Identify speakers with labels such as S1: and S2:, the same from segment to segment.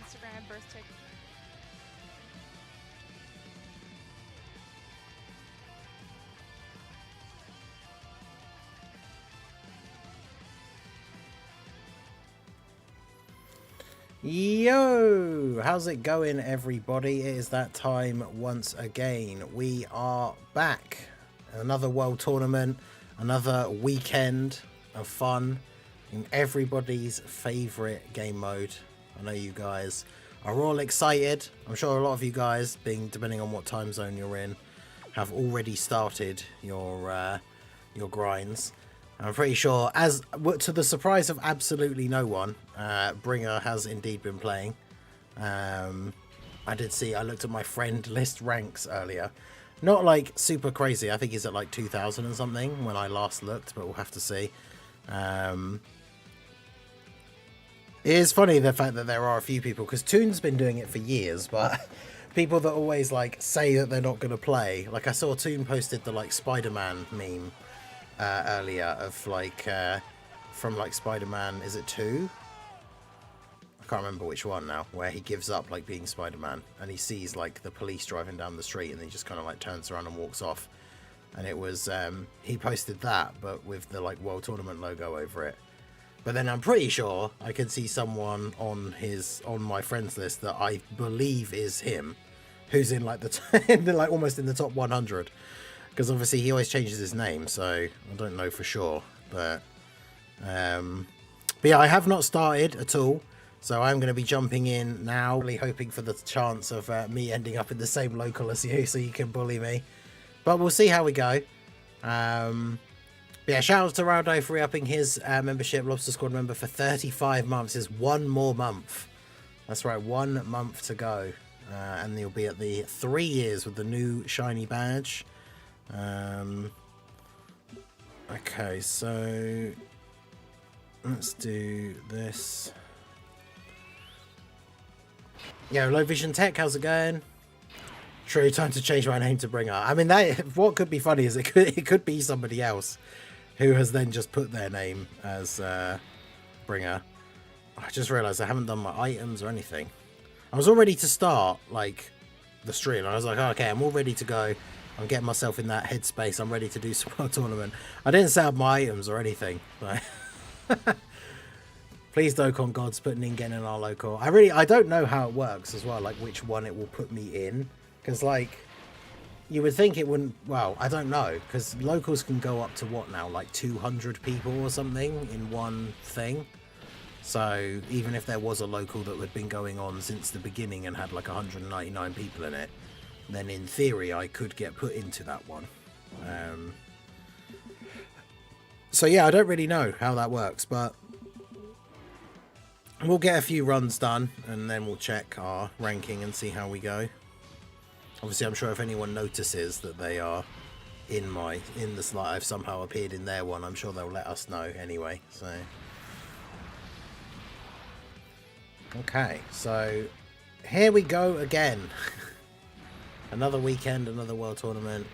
S1: Instagram versus TikTok.
S2: Yo, how's it going, everybody? It is that time once again. We are back. Another world tournament, another weekend of fun in everybody's favorite game mode. I know you guys are all excited. I'm sure a lot of you guys, depending on what time zone you're in, have already started your grinds. I'm pretty sure, as to the surprise of absolutely no one, Bringer has indeed been playing. I looked at my friend list ranks earlier. Not like super crazy. I think he's at like 2,000 and something when I last looked, but we'll have to see. It is funny the fact that there are a few people, because Toon's been doing it for years, but people that always like say that they're not going to play. Like I saw Toon posted the like Spider-Man meme earlier of like from like Spider-Man, is it 2? I can't remember which one now, where he gives up like being Spider-Man and he sees like the police driving down the street and he just kind of like turns around and walks off. And it was he posted that but with the like World Tournament logo over it. But then I'm pretty sure I can see someone on my friends list that I believe is him, who's in like like almost in the top 100. Because obviously he always changes his name, so I don't know for sure. But yeah, I have not started at all. So I'm going to be jumping in now, really hoping for the chance of me ending up in the same local as you, so you can bully me. But we'll see how we go. Yeah, shout out to Raldo for re-upping his membership, Lobster Squad member, for 35 months. Is one more month. That's right, 1 month to go. And you'll be at the 3 years with the new shiny badge. Okay, so let's do this. Yo, Low Vision Tech, how's it going? True, time to change my name to Bringer. I mean, that what could be funny is it could be somebody else who has then just put their name as Bringer. I just realized I haven't done my items or anything. I was all ready to start like the stream. I was like, oh, okay, I'm all ready to go. I'm getting myself in that headspace. I'm ready to do some World Tournament. I didn't set up my items or anything. But please, Dokkan Gods, put Ningen in our local. I don't know how it works as well, like which one it will put me in. Because, like, you would think it wouldn't... Well, I don't know. Because locals can go up to what now? Like 200 people or something in one thing. So even if there was a local that had been going on since the beginning and had like 199 people in it, then in theory I could get put into that one. So yeah, I don't really know how that works, but we'll get a few runs done and then we'll check our ranking and see how we go. Obviously, I'm sure if anyone notices that they are in the slot, I've somehow appeared in their one, I'm sure they'll let us know anyway. So okay, so here we go again. Another weekend, another World Tournament.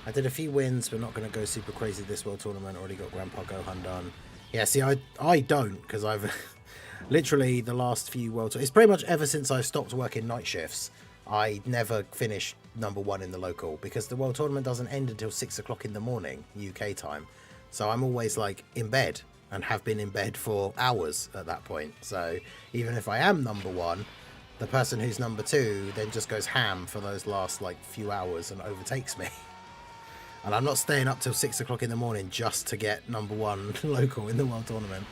S2: I did a few wins, but not going to go super crazy this World Tournament. Already got Grandpa Gohan done. Yeah, see, I don't, because I've literally the last few World Tournaments. It's pretty much ever since I stopped working night shifts, I never finished #1 in the local, because the World Tournament doesn't end until 6 o'clock in the morning, UK time. So I'm always like in bed, and have been in bed for hours at that point. So even if I am #1, the person who's #2 then just goes ham for those last like few hours and overtakes me. And I'm not staying up till 6 o'clock in the morning just to get #1 local in the World Tournament.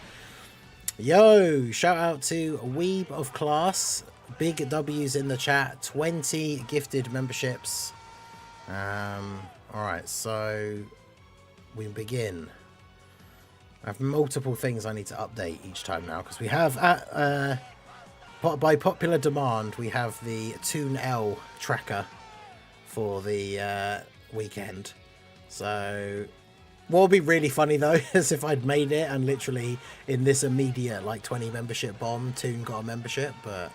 S2: Yo, shout out to Weeb of Class. Big W's in the chat. 20 gifted memberships. Alright, so we begin. I have multiple things I need to update each time now, because we have by popular demand, we have the Toon L tracker for the weekend. So what would be really funny though is if I'd made it and literally in this immediate like 20 membership bomb, Toon got a membership, but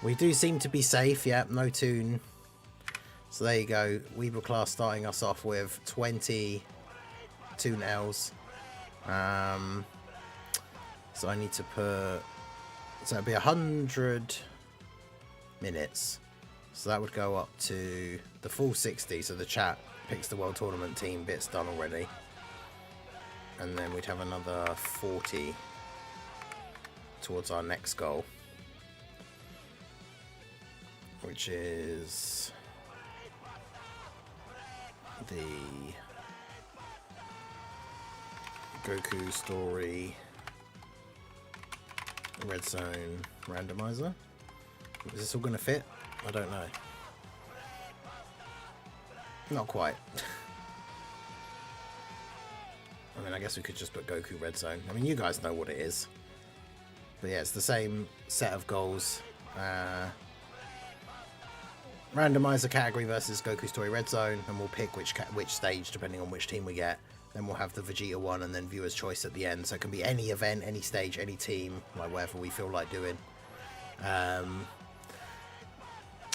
S2: we do seem to be safe. Yep, no Toon. So there you go. Weeble Class starting us off with 20 Toon Ls. So I need to put So it'd be 100 minutes. So that would go up to the full 60. So the chat picks the World Tournament team, bits done already. And then we'd have another 40 towards our next goal, which is the Goku story red zone randomizer. Is this all going to fit? I don't know. Not quite. I mean, I guess we could just put Goku red zone. I mean, you guys know what it is. But yeah, it's the same set of goals. Randomizer category versus Goku story red zone, and we'll pick which stage depending on which team we get. Then we'll have the Vegeta one and then viewer's choice at the end. So it can be any event, any stage, any team, like whatever we feel like doing.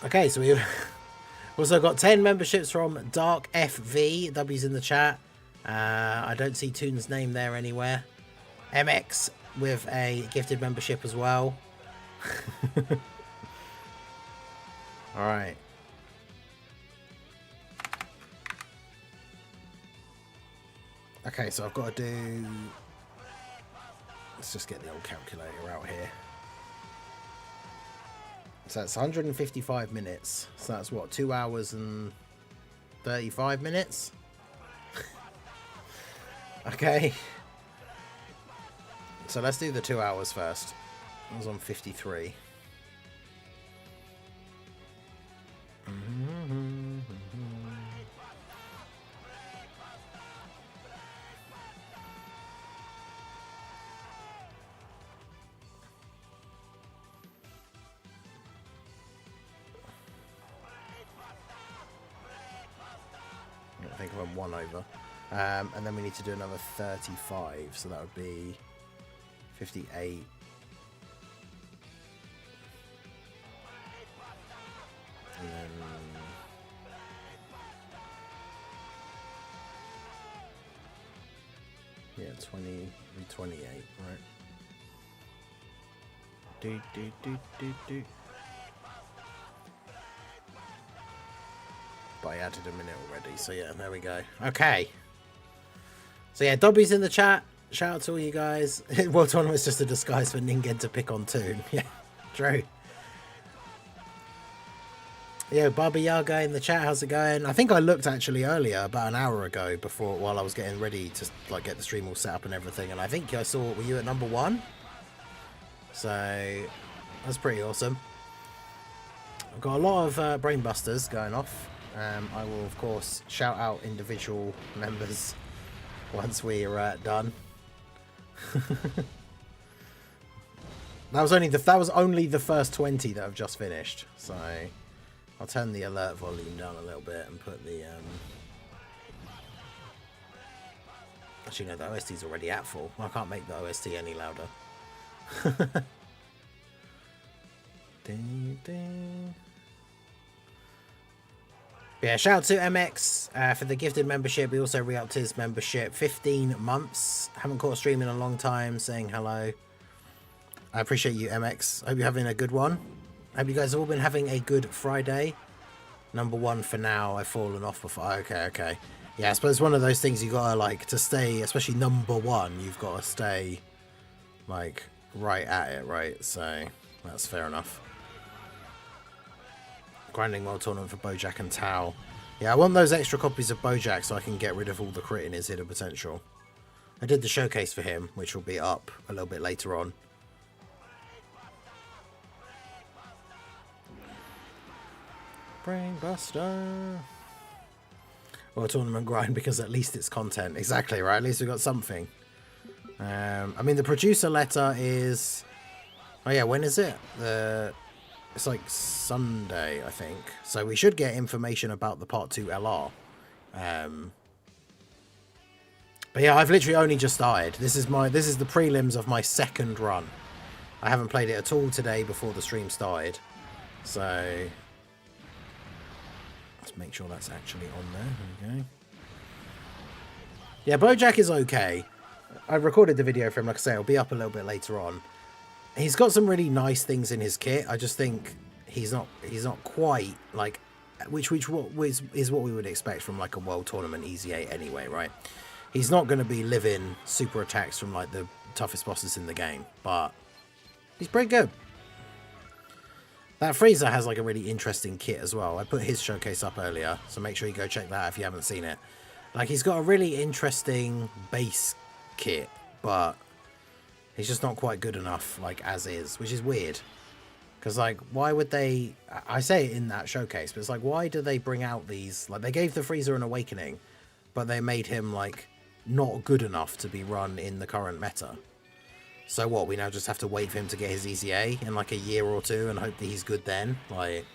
S2: Okay, so we've also got 10 memberships from Dark FV. W's in the chat. I don't see Toon's name there anywhere. MX with a gifted membership as well. Alright. Okay, so I've got to do... Let's just get the old calculator out here. So that's 155 minutes. So that's what, 2 hours and 35 minutes? Okay. So let's do the 2 hours first. I was on 53. I think I went 1 over. And then we need to do another 35, so that would be 58. And then... yeah, 28, right? Do. But I added a minute already, so yeah, there we go. Okay. So yeah, Dobby's in the chat. Shout out to all you guys. World Tournament's just a disguise for Ningen to pick on Toon. Yeah, true. Yo, Baba Yaga in the chat, how's it going? I think I looked actually earlier, about an hour ago, while I was getting ready to like get the stream all set up and everything, and I think I saw, were you at number 1? So that's pretty awesome. I've got a lot of brain busters going off. I will of course shout out individual members once we're done. that was only the first 20 that I've just finished, so I'll turn the alert volume down a little bit and put the actually no, the OST's already at full. I can't make the OST any louder. Ding, ding. Yeah, shout out to MX for the gifted membership. We also re-upped his membership. 15 months. Haven't caught a stream in a long time. Saying hello. I appreciate you, MX. Hope you're having a good one. Hope you guys have all been having a good Friday. Number 1 for now. I've fallen off before. Okay. Yeah, I suppose one of those things you gotta like to stay, especially number 1. You've got to stay like right at it, right? So that's fair enough. Grinding World Tournament for Bojack and Tao. Yeah, I want those extra copies of Bojack so I can get rid of all the crit in his hidden potential. I did the showcase for him, which will be up a little bit later on. Brainbuster. World Tournament grind because at least it's content. Exactly, right? At least we've got something. I mean, the producer letter is... oh yeah, when is it? It's like Sunday, I think. So we should get information about the Part 2 LR. But yeah, I've literally only just started. This is the prelims of my second run. I haven't played it at all today before the stream started. So let's make sure that's actually on there. Okay. Yeah, Bojack is okay. I recorded the video for him, like I say, it'll be up a little bit later on. He's got some really nice things in his kit. I just think he's not quite like, which is what we would expect from like a world tournament easy 8 anyway, right? He's not going to be living super attacks from like the toughest bosses in the game, but he's pretty good. That Frieza has like a really interesting kit as well. I put his showcase up earlier, so make sure you go check that out if you haven't seen it. Like, he's got a really interesting base kit, but he's just not quite good enough, like, as is, which is weird. Because, like, why would they... I say it in that showcase, but it's like, why do they bring out these... Like, they gave the Frieza an awakening, but they made him, like, not good enough to be run in the current meta. So what, we now just have to wait for him to get his EZA in, like, a year or two and hope that he's good then? Like...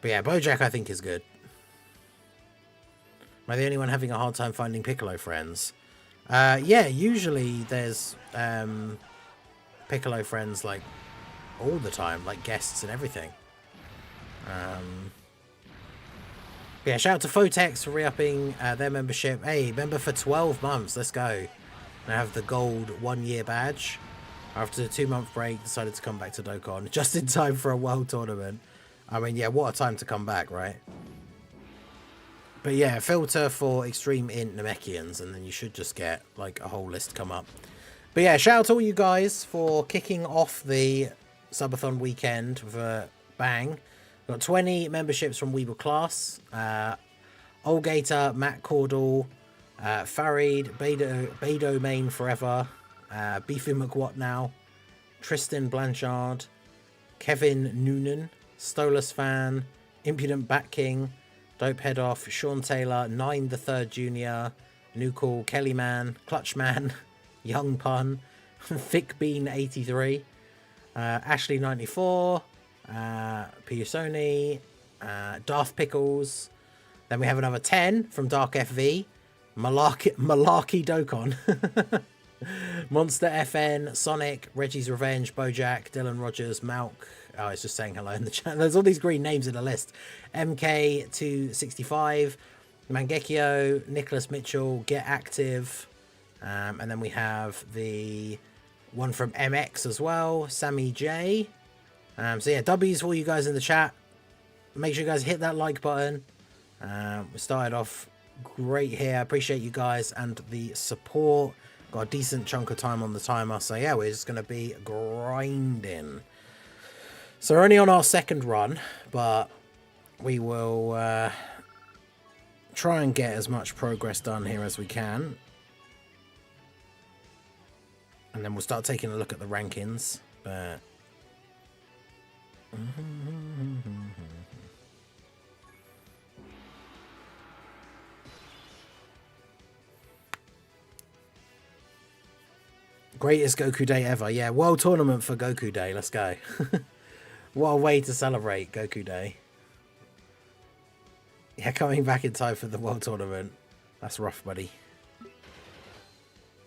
S2: But yeah, Bojack I think is good. Am I the only one having a hard time finding Piccolo friends? Yeah, usually there's Piccolo friends like all the time, like guests and everything. Yeah, shout out to Photex for re-upping their membership. Hey, member for 12 months, let's go. And I have the gold 1-year badge. After a 2-month break, decided to come back to Dokkan just in time for a world tournament. I mean, yeah, what a time to come back, right? But yeah, filter for extreme int Namekians, and then you should just get like a whole list come up. But yeah, shout out to all you guys for kicking off the Subathon weekend with a bang. Got 20 memberships from Weeble Class, Olgator, Matt Cordell, Farid, Beidou Main Forever, Beefy McWhat Now, Tristan Blanchard, Kevin Noonan, Stolas Fan, Impudent Bat King, Dope Head Off, Sean Taylor, 9 the Third Junior, New Call, Kelly Man, Clutch Man, Young Pun, Thick Bean 83, Ashley 94, Piusoni, Daft Pickles. Then we have another 10 from Dark FV, Malarkey Dokkan, Monster FN, Sonic, Reggie's Revenge, Bojack, Dylan Rogers, Malk. Oh, it's just saying hello in the chat. There's all these green names in the list. MK265, Mangekyo, Nicholas Mitchell, Get Active. And then we have the one from MX as well, Sammy J. So yeah, W's for all you guys in the chat. Make sure you guys hit that like button. We started off great here. Appreciate you guys and the support. Got a decent chunk of time on the timer. So yeah, we're just going to be grinding. So we're only on our second run, but we will try and get as much progress done here as we can. And then we'll start taking a look at the rankings. But greatest Goku Day ever. Yeah, world tournament for Goku Day. Let's go. What a way to celebrate Goku Day. Yeah, coming back in time for the world tournament. That's rough, buddy.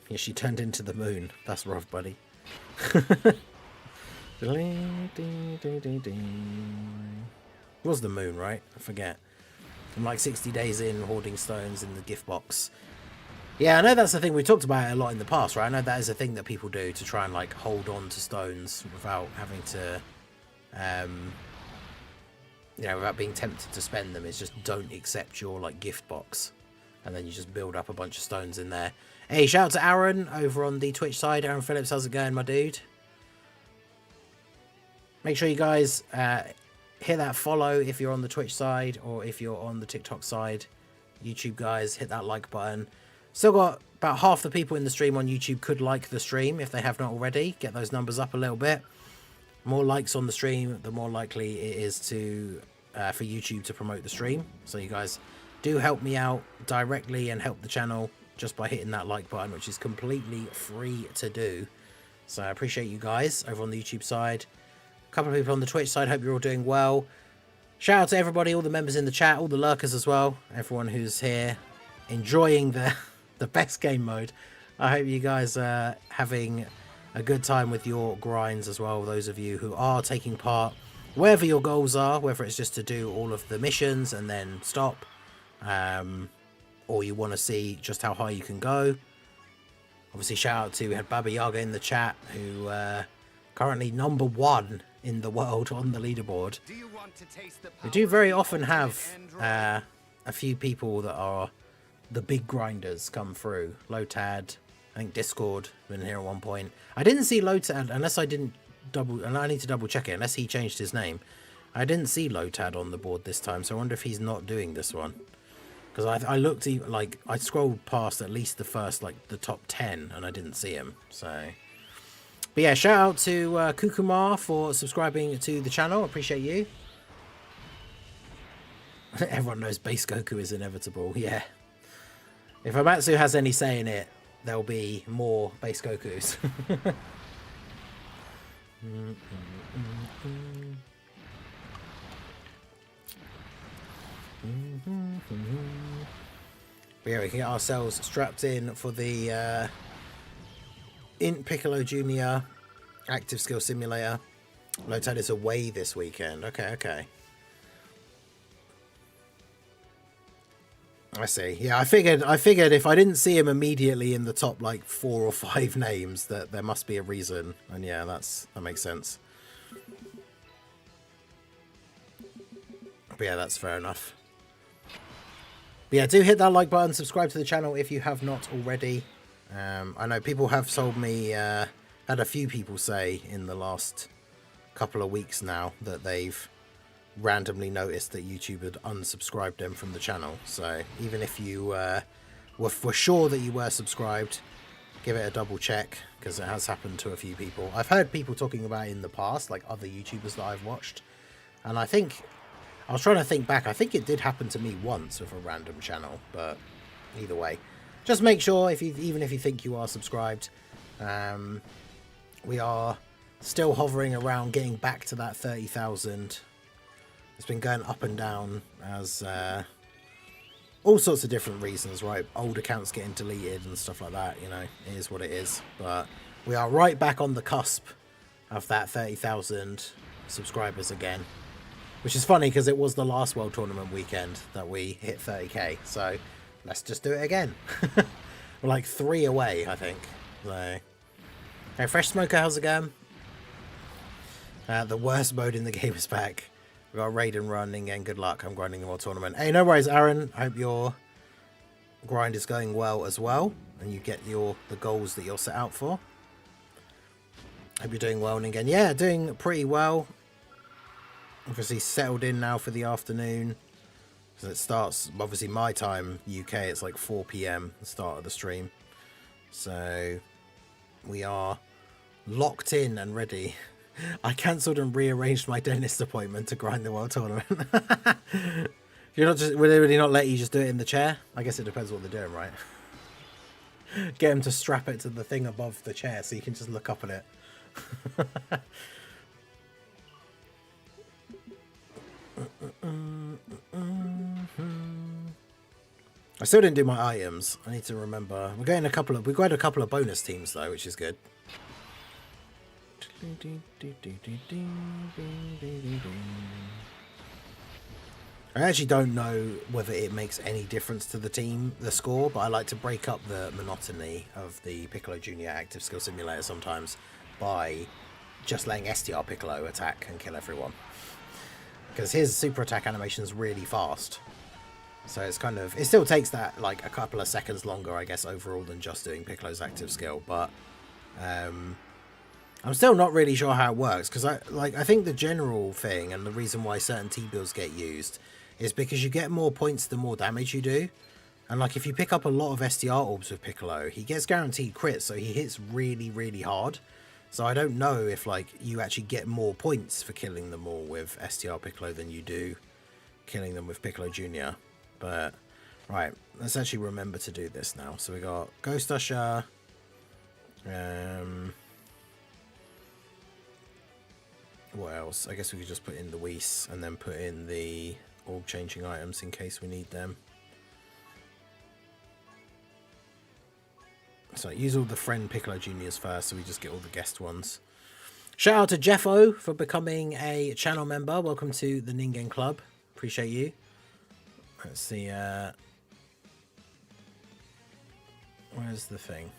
S2: Yeah, she turned into the moon. That's rough, buddy. It was the moon, right? I forget. I'm like 60 days in, hoarding stones in the gift box. Yeah, I know that's the thing. We talked about it a lot in the past, right? I know that is a thing that people do to try and like hold on to stones without having to... you know, without being tempted to spend them. Is just don't accept your like gift box, and then you just build up a bunch of stones in there. Hey, shout out to Aaron over on the Twitch side. Aaron Phillips, how's it going, my dude? Make sure you guys hit that follow if you're on the Twitch side, or if you're on the TikTok side. YouTube guys, hit that like button. Still got about half the people in the stream on YouTube could like the stream if they have not already. Get those numbers up a little bit. More likes on the stream, the more likely it is to for YouTube to promote the stream. So you guys do help me out directly and help the channel just by hitting that like button, which is completely free to do. So I appreciate you guys over on the YouTube side. A couple of people on the Twitch side, hope you're all doing well. Shout out to everybody, all the members in the chat, all the lurkers as well. Everyone who's here enjoying the best game mode. I hope you guys are having a good time with your grinds as well. Those of you who are taking part, wherever your goals are, whether it's just to do all of the missions and then stop, or you want to see just how high you can go. Obviously, shout out to, we had Baba Yaga in the chat, who currently #1 in the world on the leaderboard. We do very often have a few people that are the big grinders come through. Lotad, I think Discord been here at one point. I didn't see Lotad unless I didn't double, and I need to double check it unless he changed his name. I didn't see Lotad on the board this time, so I wonder if he's not doing this one. Because I looked, like, I scrolled past at least the first, like, the top 10, and I didn't see him, so. But yeah, shout out to Kukumar for subscribing to the channel. Appreciate you. Everyone knows Base Goku is inevitable, yeah. If Amatsu has any say in it, there'll be more Base Gokus. But yeah, we can get ourselves strapped in for the Int Piccolo Jr. Active Skill Simulator. Lotad is away this weekend. Okay. I see. Yeah, I figured if I didn't see him immediately in the top like 4 or 5 names, that there must be a reason. And yeah, that makes sense. But yeah, that's fair enough. But yeah, do hit that like button, subscribe to the channel if you have not already. I know people have told me, had a few people say in the last couple of weeks now that they've randomly noticed that YouTube had unsubscribed them from the channel. So even if you were sure that you were subscribed, give it a double check, because it has happened to a few people. I've heard people talking about it in the past, like other YouTubers that I've watched, and I was trying to think back. I think it did happen to me once with a random channel, but either way, just make sure even if you think you are subscribed. We are still hovering around getting back to that 30,000. It's been going up and down as all sorts of different reasons, right? Old accounts getting deleted and stuff like that, you know, it is what it is. But we are right back on the cusp of that 30,000 subscribers again. Which is funny because it was the last World Tournament weekend that we hit 30k. So let's just do it again. We're like 3 away, I think. So, hey, Fresh Smoker, how's it going? The worst mode in the game is back. We've got raid and run, and good luck. I'm grinding the World Tournament. Hey, no worries, Aaron. I hope your grind is going well as well, and you get the goals that you're set out for. Hope you're doing well, and again, yeah, doing pretty well. Obviously settled in now for the afternoon, because it starts, obviously my time, UK, it's like 4 PM, the start of the stream. So we are locked in and ready. I cancelled and rearranged my dentist appointment to grind the World Tournament. Will they really not let you just do it in the chair? I guess it depends what they're doing, right? Get them to strap it to the thing above the chair so you can just look up at it. I still didn't do my items. I need to remember. We've got a couple of bonus teams though, which is good. I actually don't know whether it makes any difference to the score, but I like to break up the monotony of the Piccolo Jr. Active Skill Simulator sometimes by just letting STR Piccolo attack and kill everyone. Because his super attack animation is really fast. So it's kind of, it still takes that like a couple of seconds longer, I guess, overall than just doing Piccolo's active skill. But I'm still not really sure how it works, because I think the general thing and the reason why certain T-builds get used is because you get more points the more damage you do. And like if you pick up a lot of STR orbs with Piccolo, he gets guaranteed crits, so he hits really, really hard. So I don't know if like you actually get more points for killing them all with STR Piccolo than you do killing them with Piccolo Jr. But right, let's actually remember to do this now. So we got Ghost Usher, what else? I guess we could just put in the Whis and then put in the orb changing items in case we need them. So use all the friend Piccolo Juniors first, so we just get all the guest ones. Shout out to Jeffo for becoming a channel member. Welcome to the Ningen Club. Appreciate you. Let's see. Where's the thing?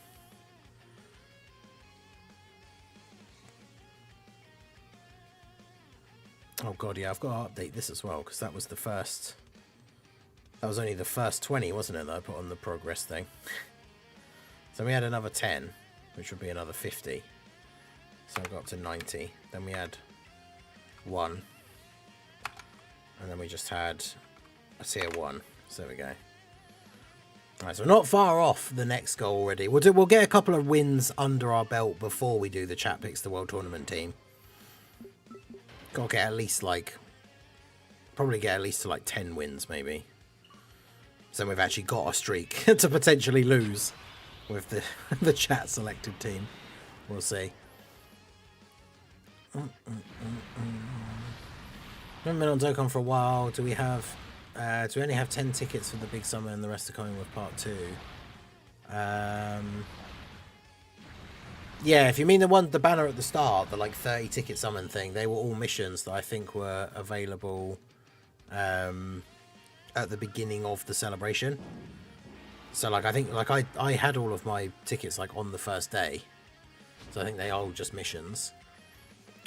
S2: Oh god, yeah, I've got to update this as well, because that was the first... That was only the first 20, wasn't it, that I put on the progress thing? So we had another 10, which would be another 50. So I got up to 90. Then we had 1. And then we just had a tier 1. So there we go. Alright, so we're not far off the next goal already. We'll get a couple of wins under our belt before we do the chat picks the World Tournament team. Gotta get at least like... Probably get at least to like 10 wins, maybe. So we've actually got a streak to potentially lose with the chat selected team. We'll see. Haven't been on Dokkan for a while. Do we have... do we only have 10 tickets for the big summer and the rest are coming with part 2? Yeah, if you mean the banner at the start, the like 30 ticket summon thing, they were all missions that I think were available at the beginning of the celebration. So like I think like I had all of my tickets like on the first day. So I think they are all just missions.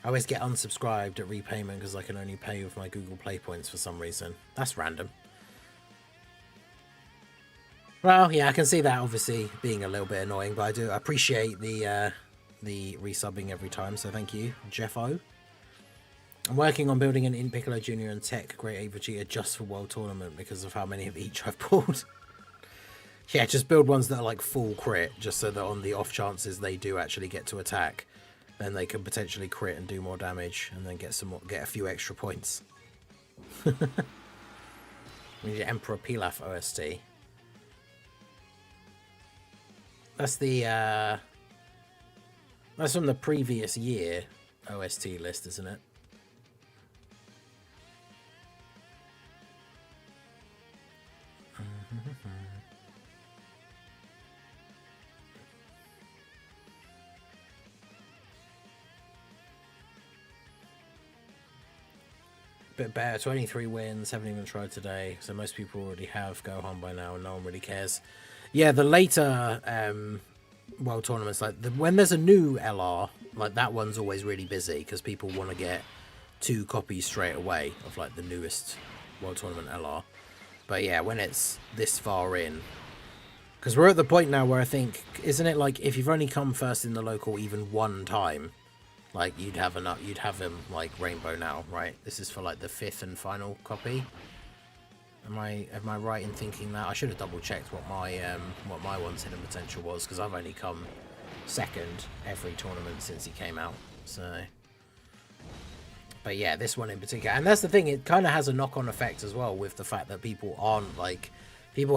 S2: I always get unsubscribed at repayment because I can only pay with my Google Play points for some reason. That's random. Well, yeah, I can see that obviously being a little bit annoying, but I do appreciate the resubbing every time, so thank you, Jeffo. I'm working on building an In Piccolo Junior and Tech Great 8 Vegeta just for World Tournament because of how many of each I've pulled. Yeah, just build ones that are like full crit, just so that on the off chances they do actually get to attack, then they can potentially crit and do more damage, and then get a few extra points. We need Emperor Pilaf OST. That's the that's from the previous year OST list, isn't it? Bit better, 23 wins, haven't even tried today, so most people already have Gohan by now and no one really cares. Yeah, the later World Tournaments, like when there's a new LR, like that one's always really busy because people want to get 2 copies straight away of like the newest World Tournament LR. But yeah, when it's this far in, because we're at the point now where I think, isn't it like if you've only come first in the local even one time, like you'd have him like Rainbow now, right? This is for like the 5th and final copy. Am I right in thinking that? I should have double checked what my one's hidden potential was, because I've only come 2nd every tournament since he came out. So, but yeah, this one in particular, and that's the thing. It kind of has a knock-on effect as well with the fact that people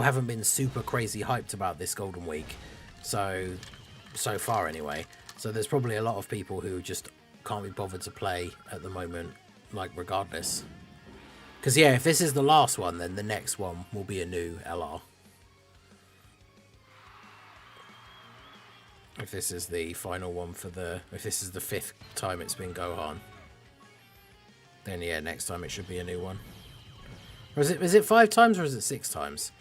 S2: haven't been super crazy hyped about this Golden Week, so far anyway. So there's probably a lot of people who just can't be bothered to play at the moment, like regardless. Because yeah, if this is the last one, then the next one will be a new LR. If this is the final one if this is the 5th time it's been Gohan, then yeah, next time it should be a new one. Or is it 5 times or is it 6 times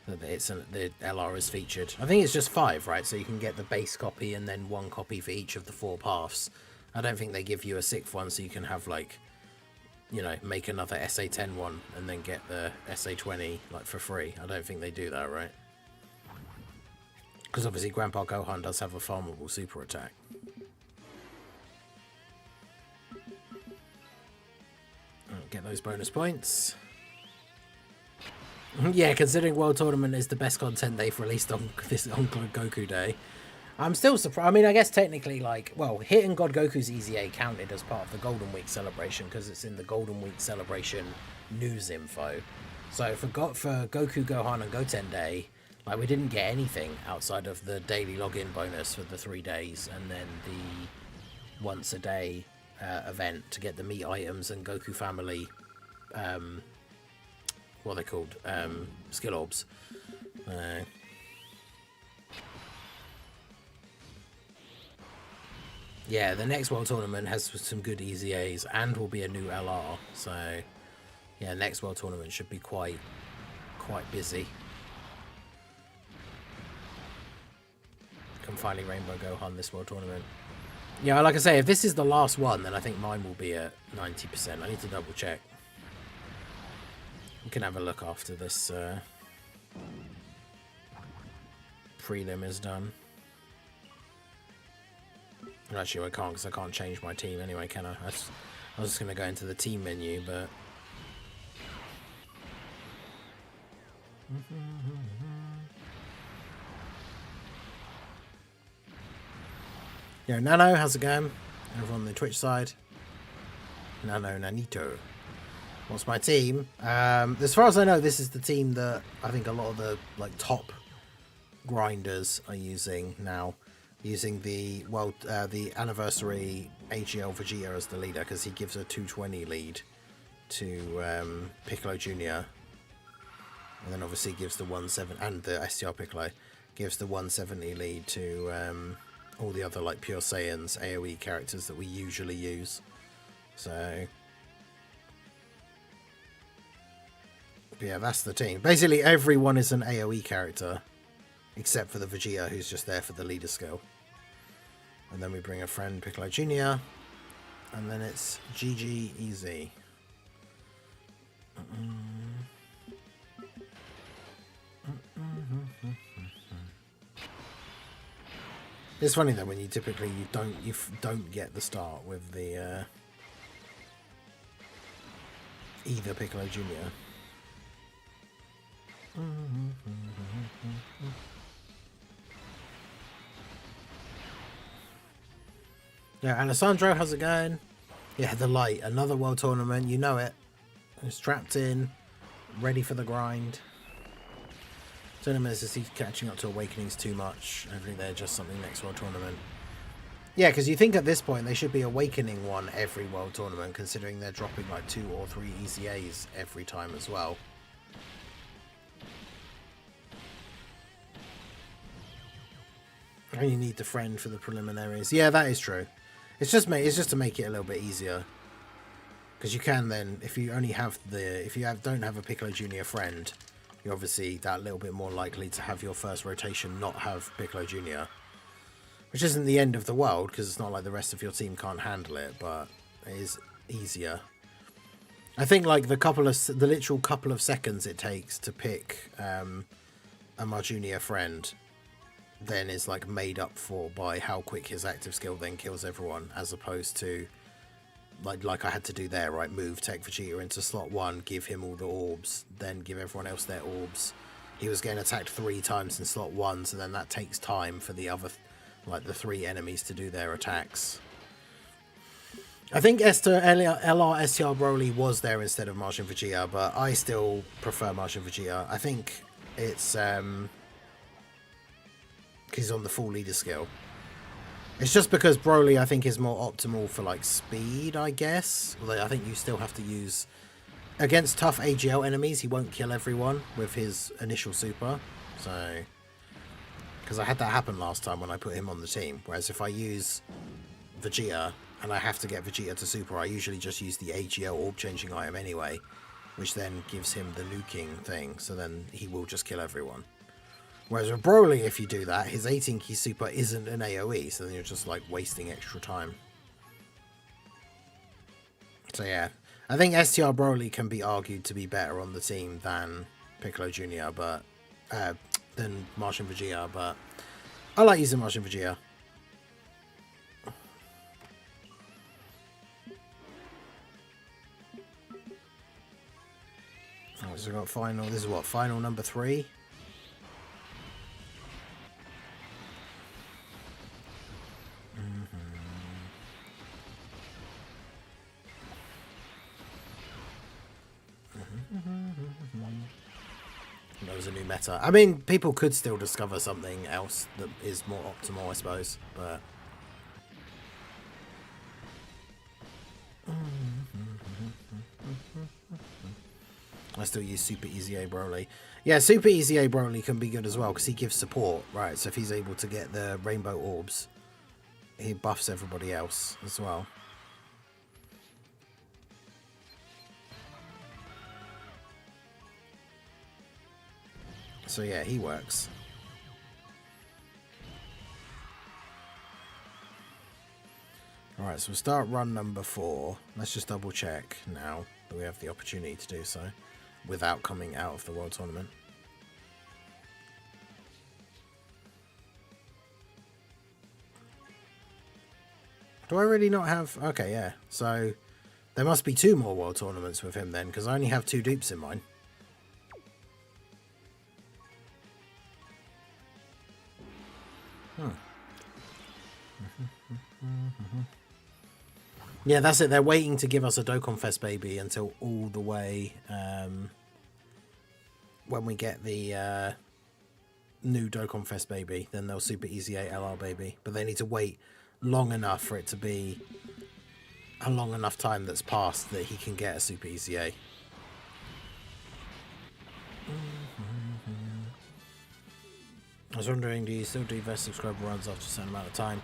S2: that the LR is featured? I think it's just 5, right? So you can get the base copy and then 1 copy for each of the 4 paths. I don't think they give you a 6th one, so you can have like, you know, make another SA10 one and then get the SA20 like for free. I don't think they do that, right? Because obviously Grandpa Gohan does have a farmable super attack. Get those bonus points. Yeah, considering World Tournament is the best content they've released on Goku Day. I'm still surprised. I mean, I guess technically, like, well, hitting God Goku's EZA counted as part of the Golden Week celebration because it's in the Golden Week celebration news info. So for Goku, Gohan, and Goten Day, like, we didn't get anything outside of the daily login bonus for the 3 days and then the once a day event to get the meat items and Goku family, what are they called? Skill orbs. Yeah, the next World Tournament has some good EZAs and will be a new LR. So, yeah, next World Tournament should be quite busy. Can finally Rainbow Gohan this World Tournament. Yeah, like I say, if this is the last one, then I think mine will be at 90%. I need to double check. We can have a look after this prelim is done. Actually, I can't because I can't change my team anyway, can I? I was just going to go into the team menu, but... Yo, Nano, how's it going? Over on the Twitch side. Nano Nanito. What's my team? As far as I know, this is the team that I think a lot of the top grinders are using now. Using the anniversary AGL Vegeta as the leader, because he gives a 220 lead to Piccolo Jr. And then obviously gives the 170, and the STR Piccolo gives the 170 lead to all the other Pure Saiyans AoE characters that we usually use. So yeah, that's the team. Basically everyone is an AoE character except for the Vegeta, who's just there for the leader skill. And then we bring a friend, Piccolo Jr. And then it's GG easy. It's funny though when you typically you don't get the start with the either Piccolo Jr. Yeah, Alessandro, how's it going? Yeah, the light, another world tournament, you know it. It's trapped in, ready for the grind. Tournaments is catching up to Awakenings too much. I think they're just something next world tournament. Yeah, because you think at this point they should be Awakening one every world tournament, considering they're dropping 2 or 3 EZAs every time as well. And you need the friend for the preliminaries. Yeah, that is true. It's just to make it a little bit easier, because you can then, if you only have don't have a Piccolo Jr. friend, you're obviously that little bit more likely to have your first rotation not have Piccolo Jr. Which isn't the end of the world, because it's not like the rest of your team can't handle it, but it is easier. I think the literal couple of seconds it takes to pick a Marjunia friend then is made up for by how quick his active skill then kills everyone, as opposed to like I had to do there, right? Move Tech Vegeta into slot 1, give him all the orbs, then give everyone else their orbs. He was getting attacked 3 times in slot 1, so then that takes time for the other the 3 enemies to do their attacks. I think LR STR Broly was there instead of Martian Vegeta, but I still prefer Martian Vegeta. I think it's he's on the full leader skill. It's just because Broly, I think, is more optimal for speed, I guess. Although I think you still have to use against tough AGL enemies. He won't kill everyone with his initial super. So, because I had that happen last time when I put him on the team. Whereas if I use Vegeta and I have to get Vegeta to super, I usually just use the AGL orb changing item anyway, which then gives him the nuking thing. So then he will just kill everyone. Whereas with Broly, if you do that, his 18 key super isn't an AoE, so then you're just wasting extra time. So yeah, I think STR Broly can be argued to be better on the team than Piccolo Jr., but than Martian Vegeta, but I like using Martian Vegeta. Oh, so we got final. This is what, final number 3. That was a new meta. I mean, people could still discover something else that is more optimal, I suppose, but I still use Super Easy A Broly. Yeah, Super Easy A Broly can be good as well, because he gives support, right? So if he's able to get the rainbow orbs, he buffs everybody else as well. So yeah, he works. Alright, so we'll start run number 4. Let's just double check now that we have the opportunity to do so without coming out of the World Tournament. Do I really not have... Okay, yeah. So there must be 2 more World Tournaments with him then, because I only have 2 dupes in mine. Yeah, that's it. They're waiting to give us a Dokkan Fest baby until all the way when we get the new Dokkan Fest baby. Then they'll Super Easy 8 LR baby. But they need to wait long enough for it to be a long enough time that's passed that he can get a Super Easy 8. I was wondering, do you still do vest subscriber runs after a certain amount of time?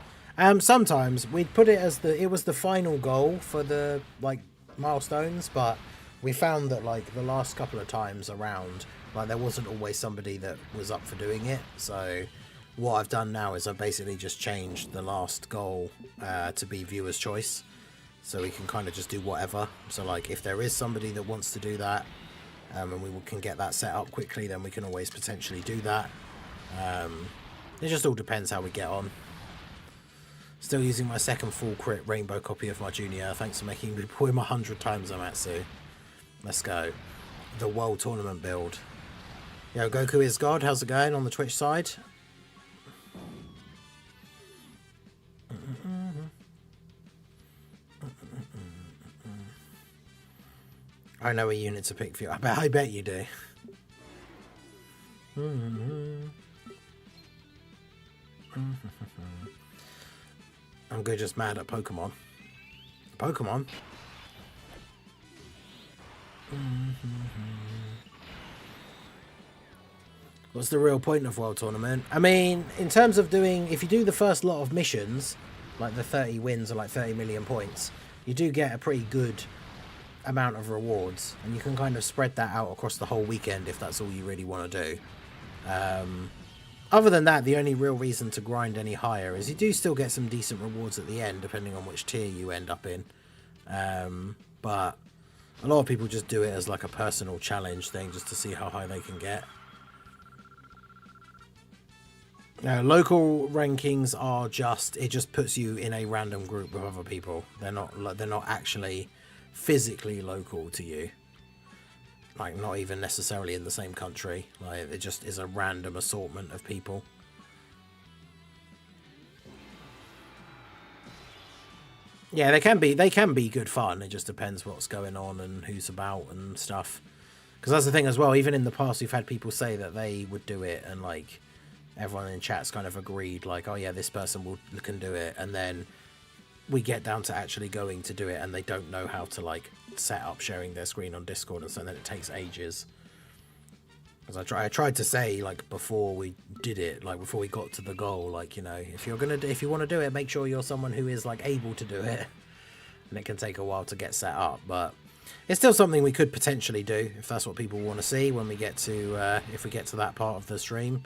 S2: Sometimes we'd put it as it was the final goal for the like milestones, but we found that like the last couple of times around, like there wasn't always somebody that was up for doing it. So what I've done now is I basically just changed the last goal to be viewer's choice, so we can kind of just do whatever. So like if there is somebody that wants to do that, and we can get that set up quickly, then we can always potentially do that. It just all depends how we get on. Still using my second full crit rainbow copy of my junior. Thanks for making me pull him 100 times, Amatsu. Let's go. The World Tournament build. Yo, Goku is God. How's it going on the Twitch side? I know a unit to pick for you. I bet you do. I'm good, just mad at Pokemon. Pokemon? What's the real point of World Tournament? I mean, in terms of doing... If you do the first lot of missions, like the 30 wins or like 30 million points, you do get a pretty good amount of rewards. And you can kind of spread that out across the whole weekend if that's all you really want to do. Other than that, the only real reason to grind any higher is you do still get some decent rewards at the end, depending on which tier you end up in. But a lot of people just do it as like a personal challenge thing, just to see how high they can get. Local rankings are just, it just puts you in a random group with other people. They're not actually physically local to you. Like, not even necessarily in the same country. Like, it just is a random assortment of people. Yeah, they can be good fun. It just depends what's going on and who's about and stuff. Because that's the thing as well. Even in the past, we've had people say that they would do it, and like everyone in chat's kind of agreed, like, oh yeah, this person can do it, and then we get down to actually going to do it, and they don't know how to like set up sharing their screen on Discord, and so then it takes ages. Because I tried to say, like, before we did it, like before we got to the goal, like, you know, if you want to do it, make sure you're someone who is like able to do it, and it can take a while to get set up. But it's still something we could potentially do if that's what people want to see when we get to if we get to that part of the stream.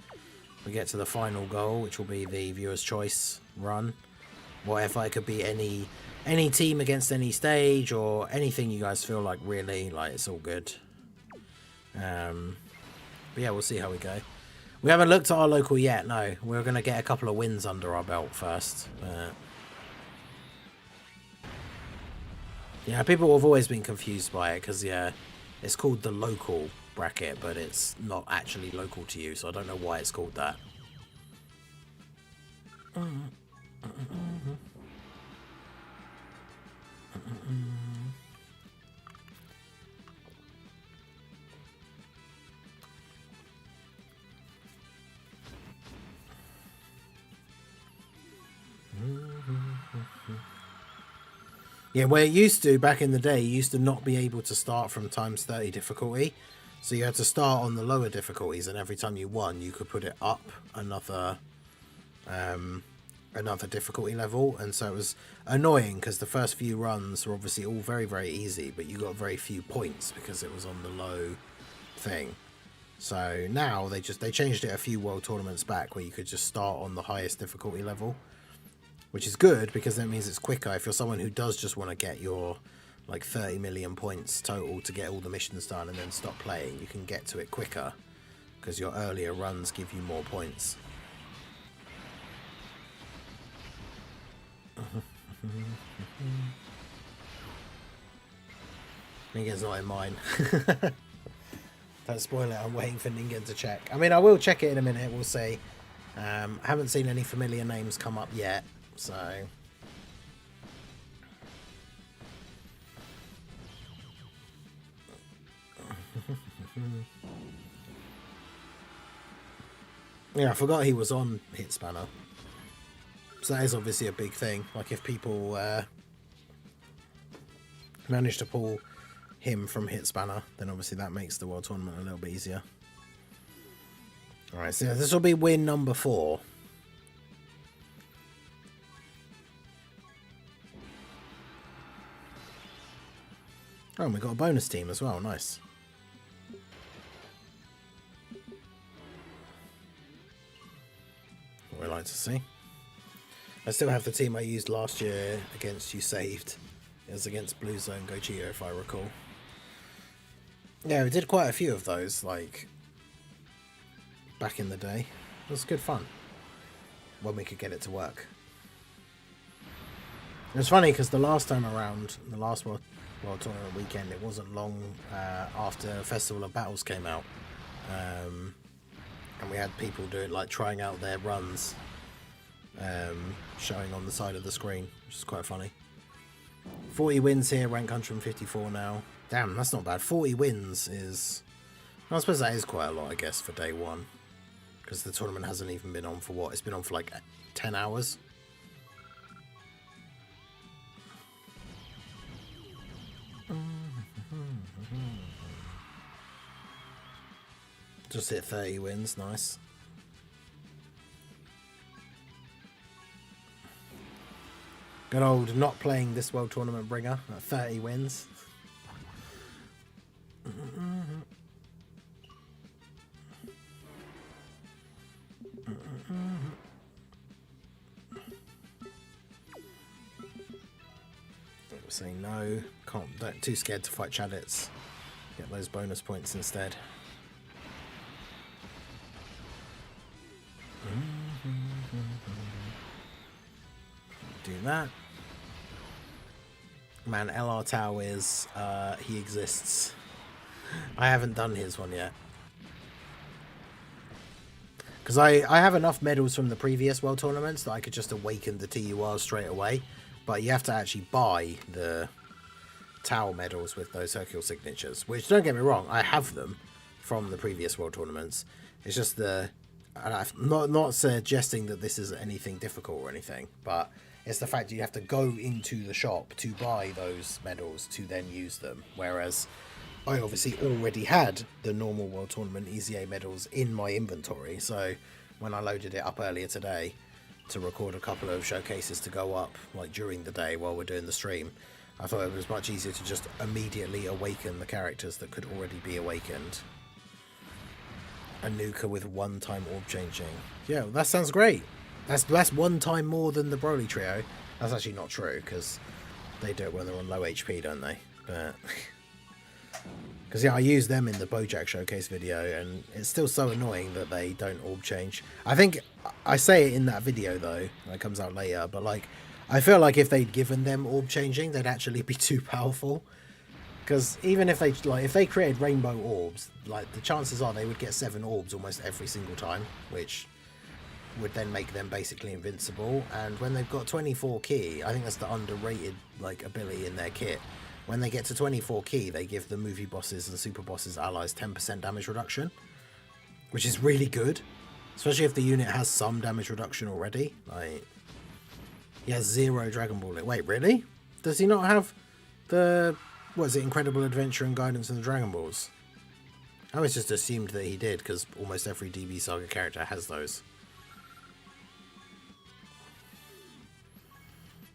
S2: We get to the final goal, which will be the viewer's choice run. Whatever, it could be any team against any stage or anything you guys feel like, really, like, it's all good. But yeah, we'll see how we go. We haven't looked at our local yet, no. We're going to get a couple of wins under our belt first. Yeah, people have always been confused by it because, yeah, it's called the local bracket, but it's not actually local to you, so I don't know why it's called that. Yeah, where it used to, back in the day, you used to not be able to start from times 30 difficulty. So you had to start on the lower difficulties, and every time you won, you could put it up another difficulty level. And so it was annoying because the first few runs were obviously all very, very easy, but you got very few points because it was on the low thing. So now they changed it a few world tournaments back where you could just start on the highest difficulty level. which is good because that means it's quicker. If you're someone who does just want to get your like 30 million points total to get all the missions done and then stop playing, you can get to it quicker because your earlier runs give you more points. Ningen's not in mine. Don't spoil it, I'm waiting for Ningen to check. I mean, I will check it in a minute, we'll see. I haven't seen any familiar names come up yet, so... Yeah, I forgot he was on Hit Spanner. So that is obviously a big thing. Like, if people manage to pull him from Hit Spanner, then obviously that makes the World Tournament a little bit easier. Alright, so this will be win number 4. Oh, and we got a bonus team as well, nice. What we like to see. I still have the team I used last year against you saved. It was against Blue Zone Gogeta, if I recall. Yeah, we did quite a few of those, like, back in the day. It was good fun. When we could get it to work. It was funny because the last time around, the last World Tournament weekend, it wasn't long after Festival of Battles came out. And we had people do it, like, trying out their runs. Showing on the side of the screen, which is quite funny. 40 wins here, rank 154 now. Damn, that's not bad. 40 wins is... I suppose that is quite a lot, I guess, for day one. Because the tournament hasn't even been on for what? It's been on for like 10 hours. Just hit 30 wins, nice. Good old not playing this World Tournament bringer at 30 wins. Saying no, don't, too scared to fight Chadits. Get those bonus points instead. Do that. Man, LR Tau is, he exists. I haven't done his one yet. Because I have enough medals from the previous World Tournaments that I could just awaken the TUR straight away. But you have to actually buy the Tau medals with those Hercule signatures. Which, don't get me wrong, I have them from the previous World Tournaments. It's just the... not suggesting that this is anything difficult or anything, but it's the fact that you have to go into the shop to buy those medals to then use them. Whereas I obviously already had the normal World Tournament EZA medals in my inventory. So when I loaded it up earlier today to record a couple of showcases to go up like during the day while we're doing the stream, I thought it was much easier to just immediately awaken the characters that could already be awakened. A Nuka with one-time orb changing. Yeah, that sounds great. That's one time more than the Broly trio. That's actually not true, because they do it when they're on low HP, don't they? But because yeah, I used them in the Bojack showcase video, and it's still so annoying that they don't orb change. I think I say it in that video though, that comes out later, but like I feel like if they'd given them orb changing, they'd actually be too powerful. Because even if they created rainbow orbs, like the chances are they would get 7 orbs almost every single time, which would then make them basically invincible. And when they've got 24 key, I think that's the underrated like ability in their kit. When they get to 24 key, they give the movie bosses and super bosses allies 10% damage reduction, which is really good, especially if the unit has some damage reduction already. Like, he has 0 Dragon Ball. Wait, really? Does he not have the... what is it, Incredible Adventure and Guidance in the Dragon Balls? I always just assumed that he did, because almost every DB Saga character has those.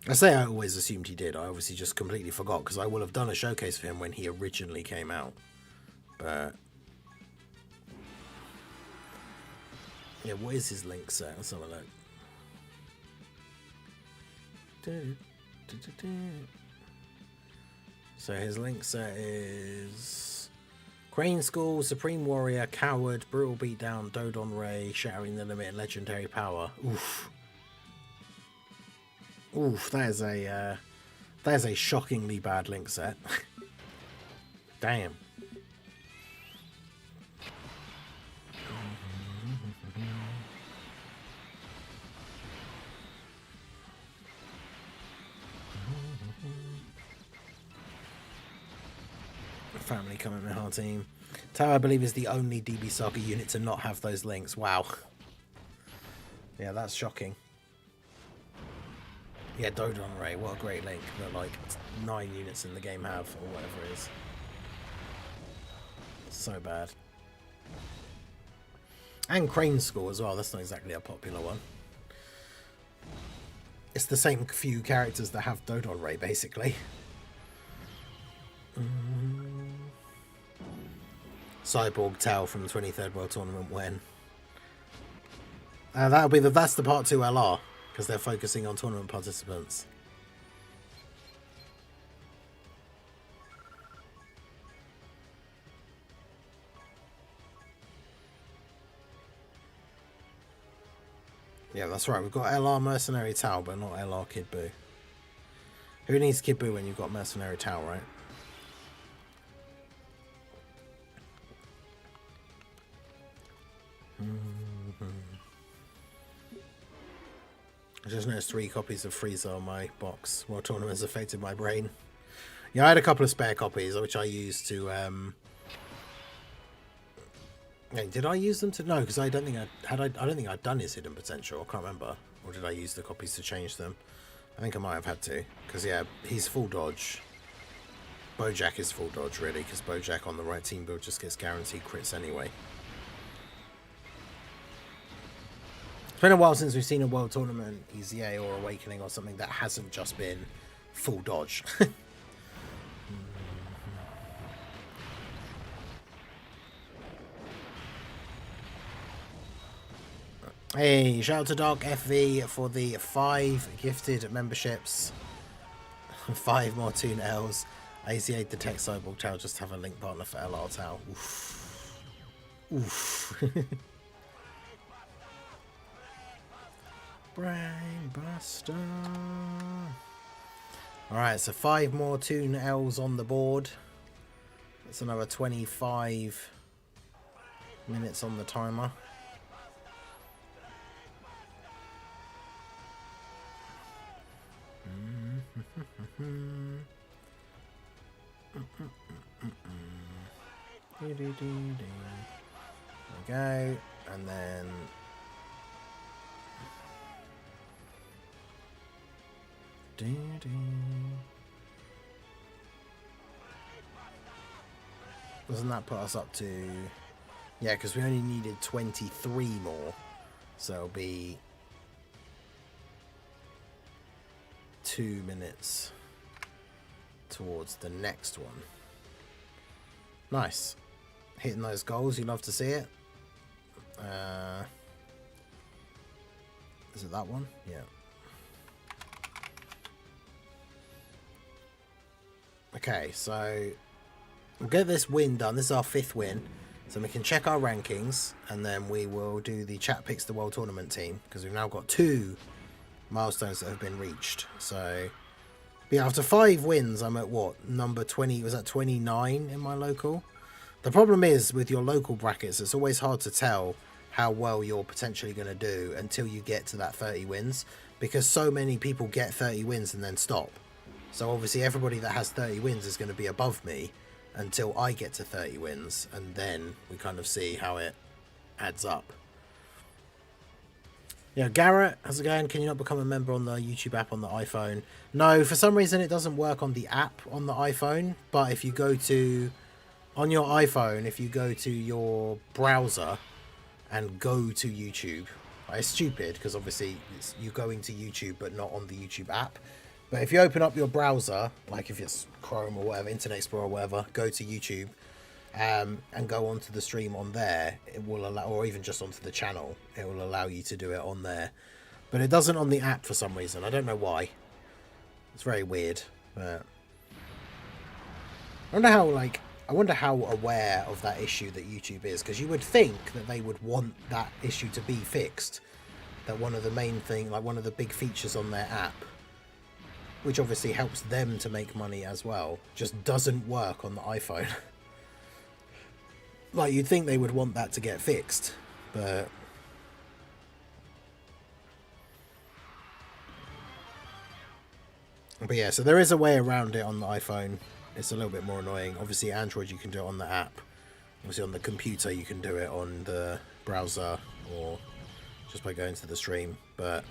S2: I say I always assumed he did, I obviously just completely forgot, because I will have done a showcase for him when he originally came out. But... yeah, what is his link set? Let's have a look. So his link set is Crane School, Supreme Warrior, Coward, Brutal Beatdown, Dodon Ray, Shattering the Limit, and Legendary Power. Oof. Oof, that is a shockingly bad link set. Damn. Family commitment hard team. Tao, I believe, is the only DB Saga unit to not have those links. Wow. Yeah, that's shocking. Yeah, Dodon Ray, what a great link that like 9 units in the game have, or whatever it is. So bad. And Crane School as well, that's not exactly a popular one. It's the same few characters that have Dodon Ray, basically. Cyborg Tau from the 23rd World Tournament when? That's the part 2 LR, because they're focusing on tournament participants. Yeah, that's right. We've got LR Mercenary Tau, but not LR Kid Buu. Who needs Kid Buu when you've got Mercenary Tau, right? I just noticed 3 copies of Frieza on my box. World Tournaments affected my brain. Yeah, I had a couple of spare copies, which I used to... Yeah, did I use them to... No, because I don't think I'd done his Hidden Potential. I can't remember. Or did I use the copies to change them? I think I might have had to. Because, yeah, he's full dodge. Bojack is full dodge, really, because Bojack on the right team build just gets guaranteed crits anyway. It's been a while since we've seen a World Tournament EZA or Awakening or something that hasn't just been full dodge. Hey, shout out to Dark FV for the 5 gifted memberships. 5 more Toon Ls. ACA Detect Cyborg Tau, just have a link partner for LR Tau. Oof. Oof. Brainbuster. Alright, so 5 more Toon Ls on the board. That's another 25 minutes on the timer. There we go, and then doesn't that put us up to, yeah, because we only needed 23 more, so it'll be 2 minutes towards the next one. Nice. Hitting those goals, you love to see it. Is it that one? Yeah. Okay, so we'll get this win done. This is our 5th win. So we can check our rankings, and then we will do the chat picks the World Tournament team, because we've now got 2 milestones that have been reached. So yeah, after 5 wins, I'm at what, number 20? Was that 29 in my local? The problem is with your local brackets, it's always hard to tell how well you're potentially going to do until you get to that 30 wins, because so many people get 30 wins and then stop. So obviously everybody that has 30 wins is going to be above me until I get to 30 wins, and then we kind of see how it adds up. Yeah, Garrett, how's it going? Can you not become a member on the YouTube app on the iPhone? No, for some reason it doesn't work on the app on the iPhone, but if you go to, on your iPhone, if you go to your browser and go to YouTube, it's stupid because obviously you're going to YouTube but not on the YouTube app. But if you open up your browser, like if it's Chrome or whatever, Internet Explorer or whatever, go to YouTube and go onto the stream on there, it will allow, or even just onto the channel, it will allow you to do it on there. But it doesn't on the app for some reason. I don't know why. It's very weird. But I wonder how aware of that issue that YouTube is, because you would think that they would want that issue to be fixed. That one of the main thing, like one of the big features on their app, which obviously helps them to make money as well, just doesn't work on the iPhone. Like, you'd think they would want that to get fixed, but yeah, so there is a way around it on the iPhone. It's a little bit more annoying. Obviously, Android, you can do it on the app. Obviously, on the computer, you can do it on the browser or just by going to the stream. But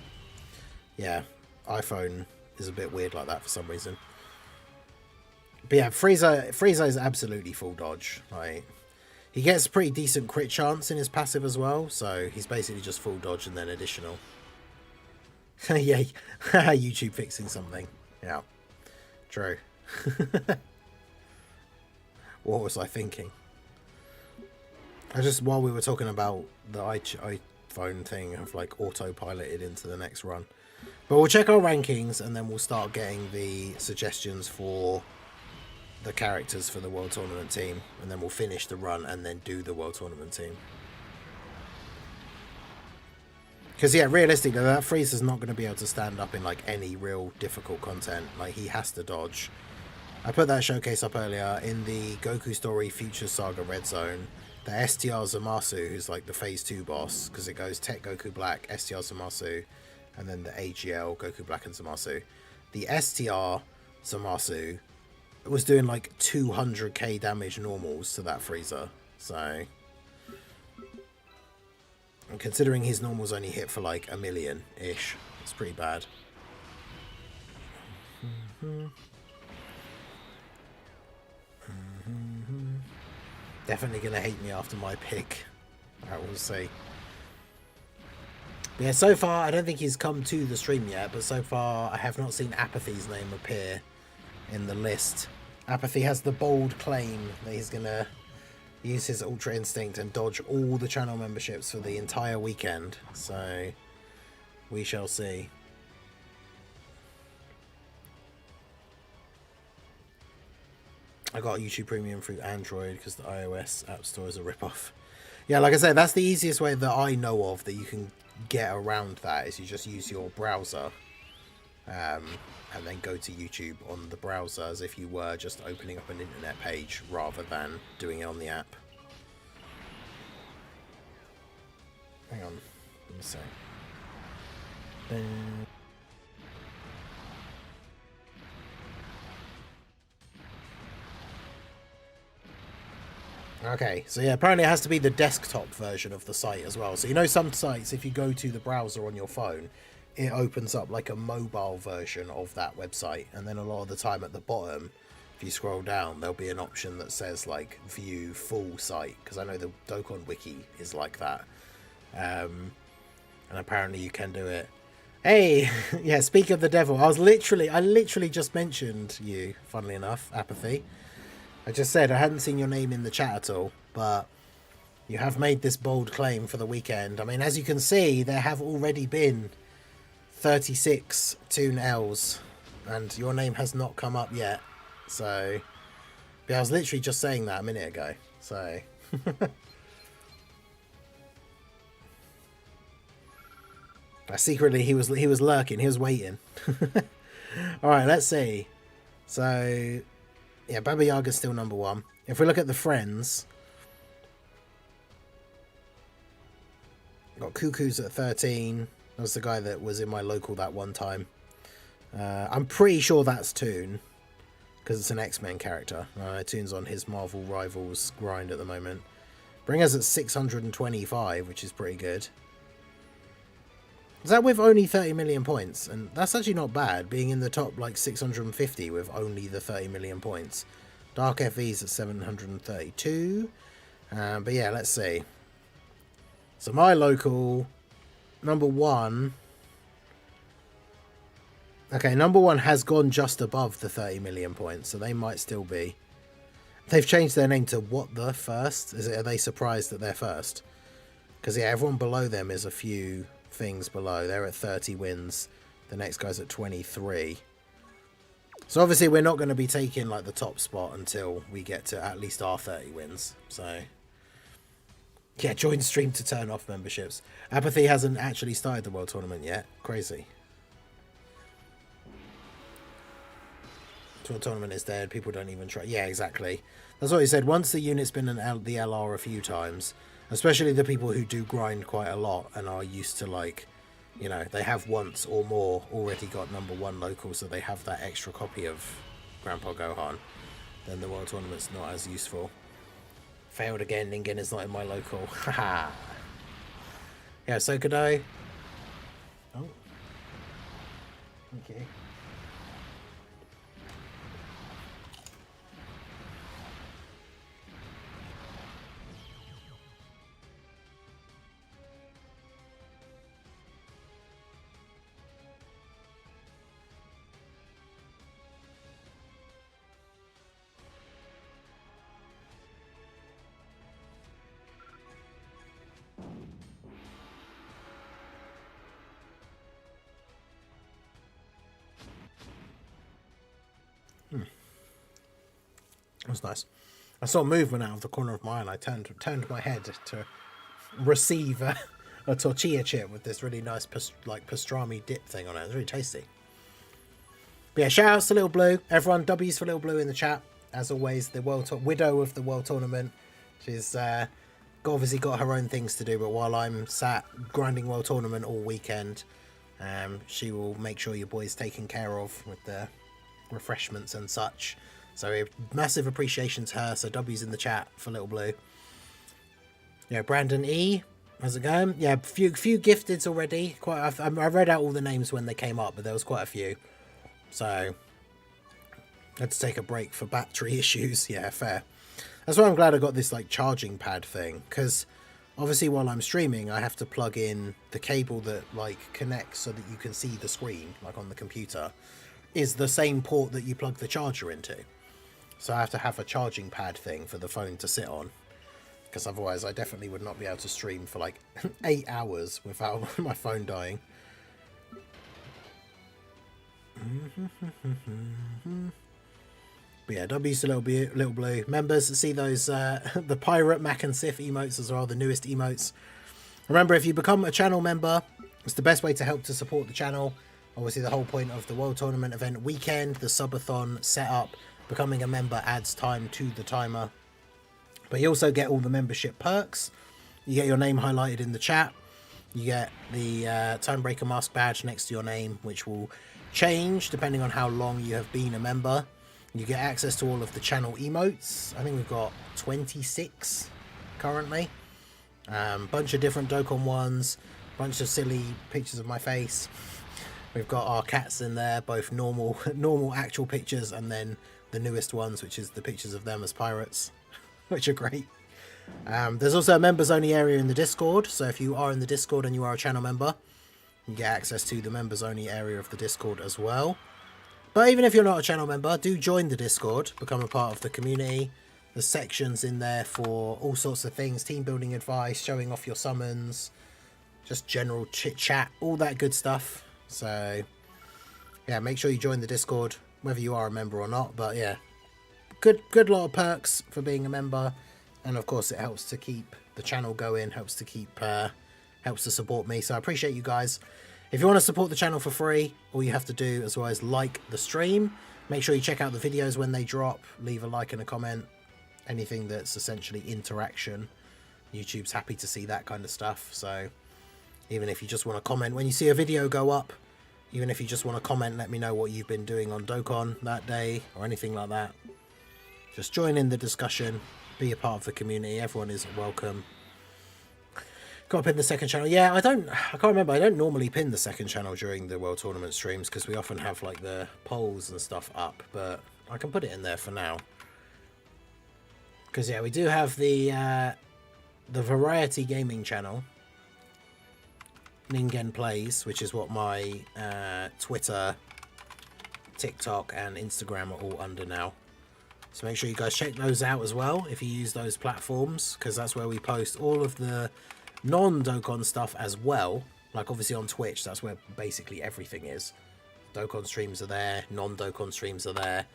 S2: yeah, iPhone is a bit weird like that for some reason. But yeah, Frieza is absolutely full dodge. Like, he gets a pretty decent crit chance in his passive as well, so he's basically just full dodge and then additional. Yeah, YouTube fixing something. Yeah, true. What was I thinking? While we were talking about the iPhone thing, I've like autopiloted into the next run. But we'll check our rankings and then we'll start getting the suggestions for the characters for the World Tournament team, and then we'll finish the run and then do the World Tournament team. Because yeah, realistically, that Frieza's not going to be able to stand up in like any real difficult content. Like, he has to dodge. I put that showcase up earlier in the Goku Story Future Saga Red Zone. The STR Zamasu, who's like the Phase 2 boss, because it goes Tech Goku Black, STR Zamasu, and then the AGL Goku Black and Zamasu. The STR Zamasu was doing like 200k damage normals to that Frieza. So, and considering his normals only hit for like 1 million-ish, it's pretty bad. Definitely gonna hate me after my pick. Alright, we'll see. But yeah, so far, I don't think he's come to the stream yet, but so far I have not seen Apathy's name appear in the list. Apathy has the bold claim that he's gonna use his Ultra Instinct and dodge all the channel memberships for the entire weekend. So, we shall see. I got YouTube Premium through Android because the iOS App Store is a ripoff. Yeah, like I said, that's the easiest way that I know of that you can get around that, is you just use your browser and then go to YouTube on the browser as if you were just opening up an internet page rather than doing it on the app. Hang on, let me see. Okay, so yeah, apparently it has to be the desktop version of the site as well. So you know, some sites, if you go to the browser on your phone, it opens up like a mobile version of that website, and then a lot of the time at the bottom, if you scroll down, there'll be an option that says like view full site, because I know the Dokkan wiki is like that. And apparently you can do it. Hey, yeah, speak of the devil, I literally just mentioned you, funnily enough, Apathy. I just said I hadn't seen your name in the chat at all, but you have made this bold claim for the weekend. I mean, as you can see, there have already been 36 Toon L's, and your name has not come up yet. So, yeah, I was literally just saying that a minute ago. So, secretly he was lurking, he was waiting. All right, let's see. So, yeah, Baba Yaga's still number 1. If we look at the friends, got Cuckoo's at 13. That was the guy that was in my local that one time. I'm pretty sure that's Toon, because it's an X-Men character. Toon's on his Marvel Rivals grind at the moment. Bringer's at 625, which is pretty good. Is that with only 30 million points? And that's actually not bad, being in the top like 650 with only the 30 million points. Dark FV's at 732. But yeah, let's see. So my local, number 1. Okay, number 1 has gone just above the 30 million points, so they might still be. They've changed their name to What the First? Are they surprised that they're first? Because yeah, everyone below them is a few things below. They're at 30 wins. The next guy's at 23. So obviously we're not going to be taking like the top spot until we get to at least our 30 wins. So yeah, join stream to turn off memberships. Apathy hasn't actually started the world tournament yet. Crazy. World tournament is dead. People don't even try. Yeah, exactly. That's what he said. Once the unit's been in the LR a few times, especially the people who do grind quite a lot and are used to, like, you know, they have once or more already got #1 local, so they have that extra copy of Grandpa Gohan, then the world tournament's not as useful. Failed again. Ningen is not in my local. Haha. Yeah, so could I. Oh. Okay. That was nice. I saw movement out of the corner of my eye and I turned my head to receive a tortilla chip with this really nice pastrami dip thing on it. It's really tasty. But yeah, shout outs to Little Blue. Everyone, W's for Little Blue in the chat. As always, the widow of the World Tournament. She's obviously got her own things to do, but while I'm sat grinding World Tournament all weekend, she will make sure your boy's taken care of with the refreshments and such. So massive appreciation to her. So W's in the chat for Little Blue. Yeah, Brandon E. How's it going? Yeah, few gifteds already. I read out all the names when they came up, but there was quite a few. So I had to take a break for battery issues. Yeah, fair. That's why I'm glad I got this like charging pad thing, because obviously while I'm streaming I have to plug in the cable that like connects so that you can see the screen like on the computer is the same port that you plug the charger into. So I have to have a charging pad thing for the phone to sit on, because otherwise I definitely would not be able to stream for like 8 hours without my phone dying. But yeah, W's to Little Blue. Members, see those the Pirate, Mac and Sif emotes as well, the newest emotes. Remember, if you become a channel member, it's the best way to help to support the channel. Obviously the whole point of the World Tournament event weekend, the Subathon setup, becoming a member adds time to the timer. But you also get all the membership perks. You get your name highlighted in the chat. You get the Timebreaker mask badge next to your name, which will change depending on how long you have been a member. You get access to all of the channel emotes. I think we've got 26 currently. Bunch of different Dokkan ones. Bunch of silly pictures of my face. We've got our cats in there, both normal actual pictures, and then the newest ones, which is the pictures of them as pirates, which are great. There's also a members only area in the Discord, so if you are in the Discord and you are a channel member, you get access to the members only area of the Discord as well. But even if you're not a channel member, do join the Discord, become a part of the community. There's sections in there for all sorts of things, team building advice, showing off your summons, just general chit chat, all that good stuff. So yeah, make sure you join the Discord, whether you are a member or not. But yeah, good lot of perks for being a member, and of course it helps to keep the channel going, helps to support me. So I appreciate you guys. If you want to support the channel for free, all you have to do as well is like the stream. Make sure you check out the videos when they drop, leave a like and a comment, anything that's essentially interaction. YouTube's happy to see that kind of stuff. So even if you just want to comment when you see a video go up, even if you just want to comment, let me know what you've been doing on Dokkan that day or anything like that. Just join in the discussion, be a part of the community. Everyone is welcome. Got to pin the second channel. Yeah, I can't remember. I don't normally pin the second channel during the World Tournament streams because we often have like the polls and stuff up, but I can put it in there for now. Because yeah, we do have the Variety Gaming channel, Ningen Plays, which is what my Twitter, TikTok and Instagram are all under now. So make sure you guys check those out as well if you use those platforms, because that's where we post all of the non-Dokkan stuff as well. Like obviously on Twitch, that's where basically everything is. Dokkan streams are there, non-Dokkan streams are there.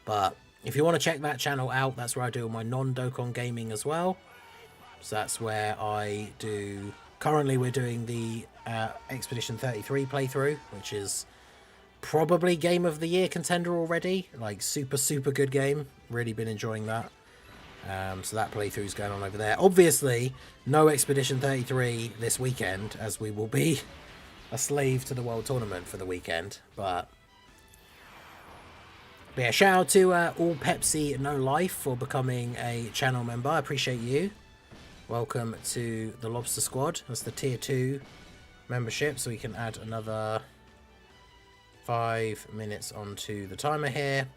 S2: But if you want to check that channel out, that's where I do my non-Dokkan gaming as well. So that's where I do... Currently we're doing the Expedition 33 playthrough, which is probably Game of the Year contender already. Like, super good game. Really been enjoying that. So that playthrough is going on over there. Obviously, no Expedition 33 this weekend, as we will be a slave to the World Tournament for the weekend. But yeah, shout out to All Pepsi No Life for becoming a channel member. I appreciate you. Welcome to the Lobster Squad. That's the tier 2 membership, so we can add another 5 minutes onto the timer here.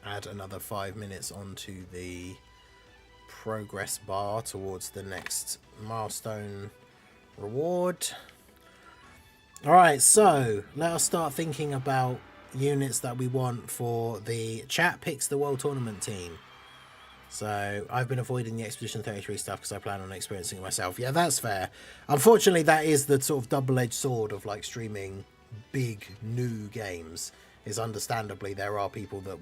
S2: Add another 5 minutes onto the progress bar towards the next milestone reward. Alright, so let us start thinking about units that we want for the chat picks the World Tournament team. So I've been avoiding the Expedition 33 stuff because I plan on experiencing it myself. Yeah, that's fair. Unfortunately, that is the sort of double-edged sword of like streaming big new games. Is understandably there are people that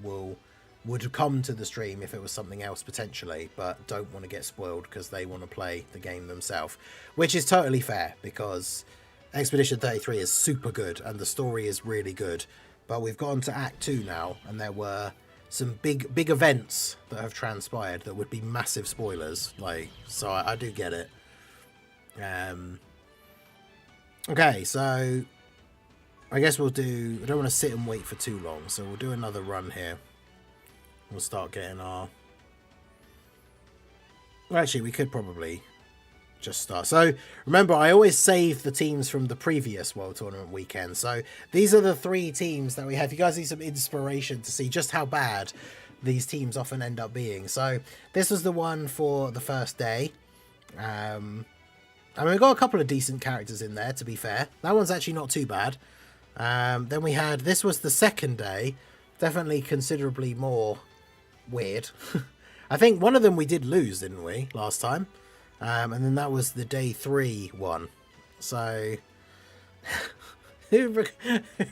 S2: would come to the stream if it was something else potentially, but don't want to get spoiled because they want to play the game themselves, which is totally fair because Expedition 33 is super good and the story is really good. But we've gone to Act 2 now, and there were some big events that have transpired that would be massive spoilers. Like, so I do get it. Okay, so I guess we'll do... I don't want to sit and wait for too long, so we'll do another run here. We'll start getting our... Well, actually, we could probably just start. So remember, I always save the teams from the previous World Tournament weekend. So these are the 3 teams that we have. You guys need some inspiration to see just how bad these teams often end up being. So this was the one for the first day. I mean, we've got a couple of decent characters in there, to be fair. That one's actually not too bad. Then we had... This was the second day. Definitely considerably more weird. I think one of them we did lose, didn't we, last time? And then that was the day 3 one. So, who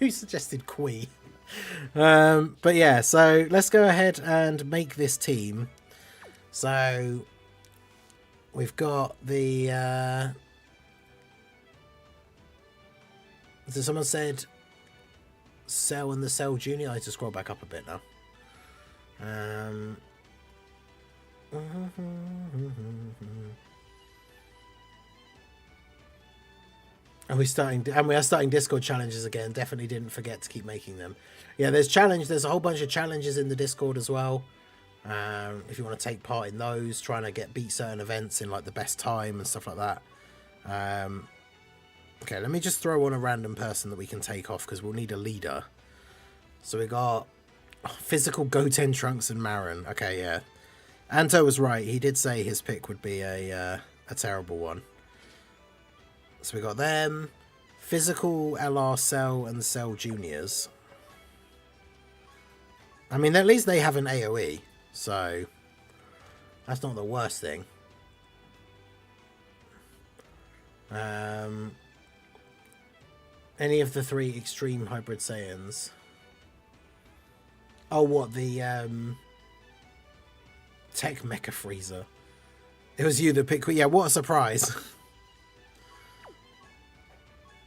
S2: suggested Quee? But yeah, so let's go ahead and make this team. So, we've got the... So someone said Cell and the Cell Junior. I need to scroll back up a bit now. And we are starting Discord challenges again. Definitely didn't forget to keep making them. Yeah, there's a whole bunch of challenges in the Discord as well. If you want to take part in those, trying to beat certain events in like the best time and stuff like that. Okay, let me just throw on a random person that we can take off because we'll need a leader. So we got physical Goten, Trunks, and Marin. Okay, yeah. Anto was right. He did say his pick would be a terrible one. So we got them. Physical LR Cell and Cell Juniors. I mean, at least they have an AoE. So that's not the worst thing. Any of the 3 extreme hybrid Saiyans. Oh, what? The Tech Mecha Freezer. It was you that picked... Yeah, what a surprise.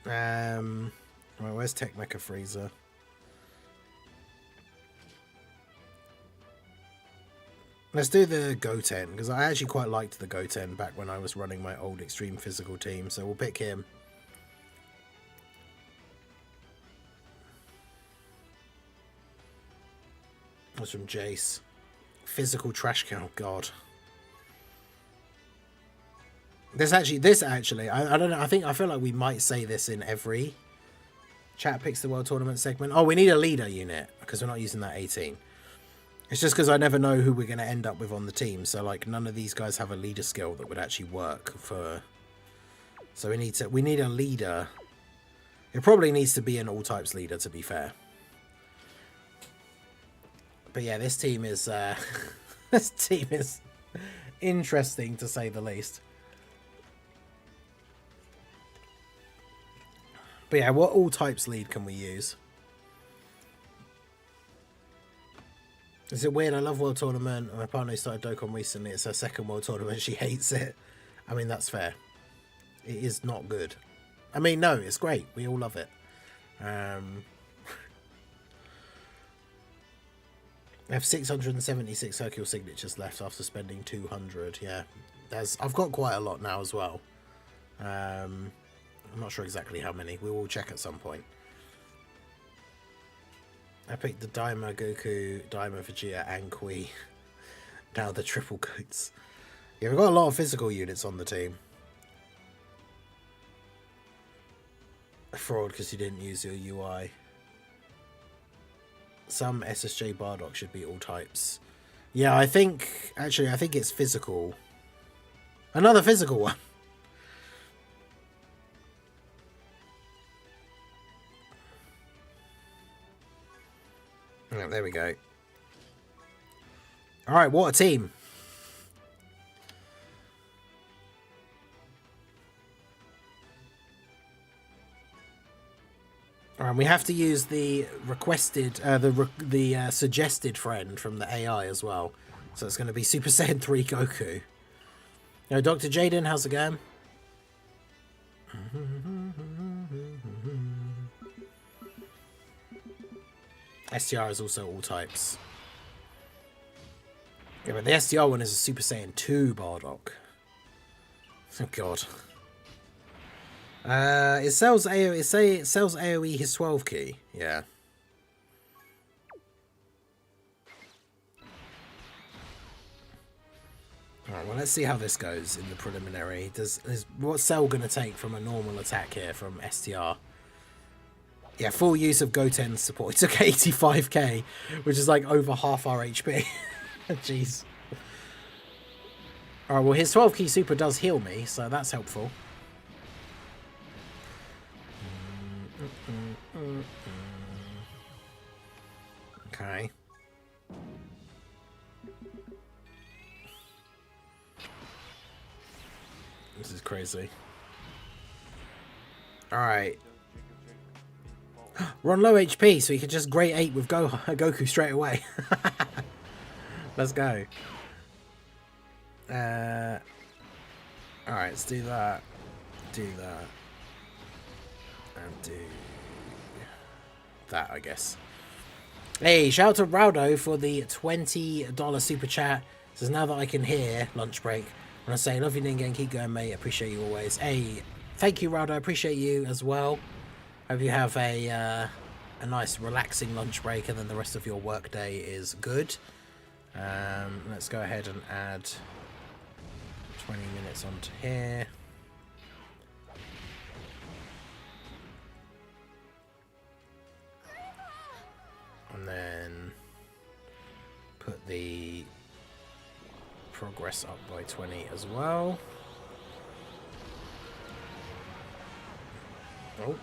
S2: Right, where's Tech Mecha Freezer? Let's do the Goten, because I actually quite liked the Goten back when I was running my old extreme physical team, so we'll pick him. That's from Jace. Physical trash can. Oh god. This actually, I don't know. I feel like we might say this in every chat picks the World Tournament segment. Oh, we need a leader unit because we're not using that 18. It's just because I never know who we're going to end up with on the team. So like none of these guys have a leader skill that would actually work for. So we need a leader. It probably needs to be an all types leader, to be fair. But yeah, this team is this team is interesting to say the least. But yeah, what all types lead can we use? Is it weird? I love World Tournament. My partner started Dokkan recently. It's her second World Tournament. She hates it. I mean, that's fair. It is not good. I mean, no, it's great. We all love it. I have 676 Hercule signatures left after spending 200. Yeah, I've got quite a lot now as well. I'm not sure exactly how many. We will check at some point. I picked the Daima, Goku, Daima, Vegeta, and Kui. Now the triple coats. Yeah, we've got a lot of physical units on the team. Fraud because you didn't use your UI. Some SSJ Bardock should be all types. Yeah, I think it's physical. Another physical one. Oh, there we go. Alright, what a team. Alright, we have to use the requested, the suggested friend from the AI as well. So it's going to be Super Saiyan 3 Goku. Yo, Dr. Jaden, how's it going? STR is also all types. Yeah, but the STR one is a Super Saiyan 2 Bardock. Oh god. It sells AoE his 12 key. Yeah. Alright, well let's see how this goes in the preliminary. What's Cell gonna take from a normal attack here from STR? Yeah, full use of Goten support. It took 85k, which is like over half our HP. Jeez. Alright, well his 12 key super does heal me, so that's helpful. Okay. This is crazy. Alright. We're on low HP, so you can just grade 8 with Goku straight away. Let's go. Alright, let's do that. Do that. And do that, I guess. Hey, shout out to Raudo for the $20 super chat. Says, now that I can hear, lunch break. I want to say, love you, Ningen. Keep going, mate. Appreciate you always. Hey, thank you, Raudo. Appreciate you as well. Hope you have a nice, relaxing lunch break, and then the rest of your work day is good. Let's go ahead and add 20 minutes onto here. And then put the progress up by 20 as well. Oh.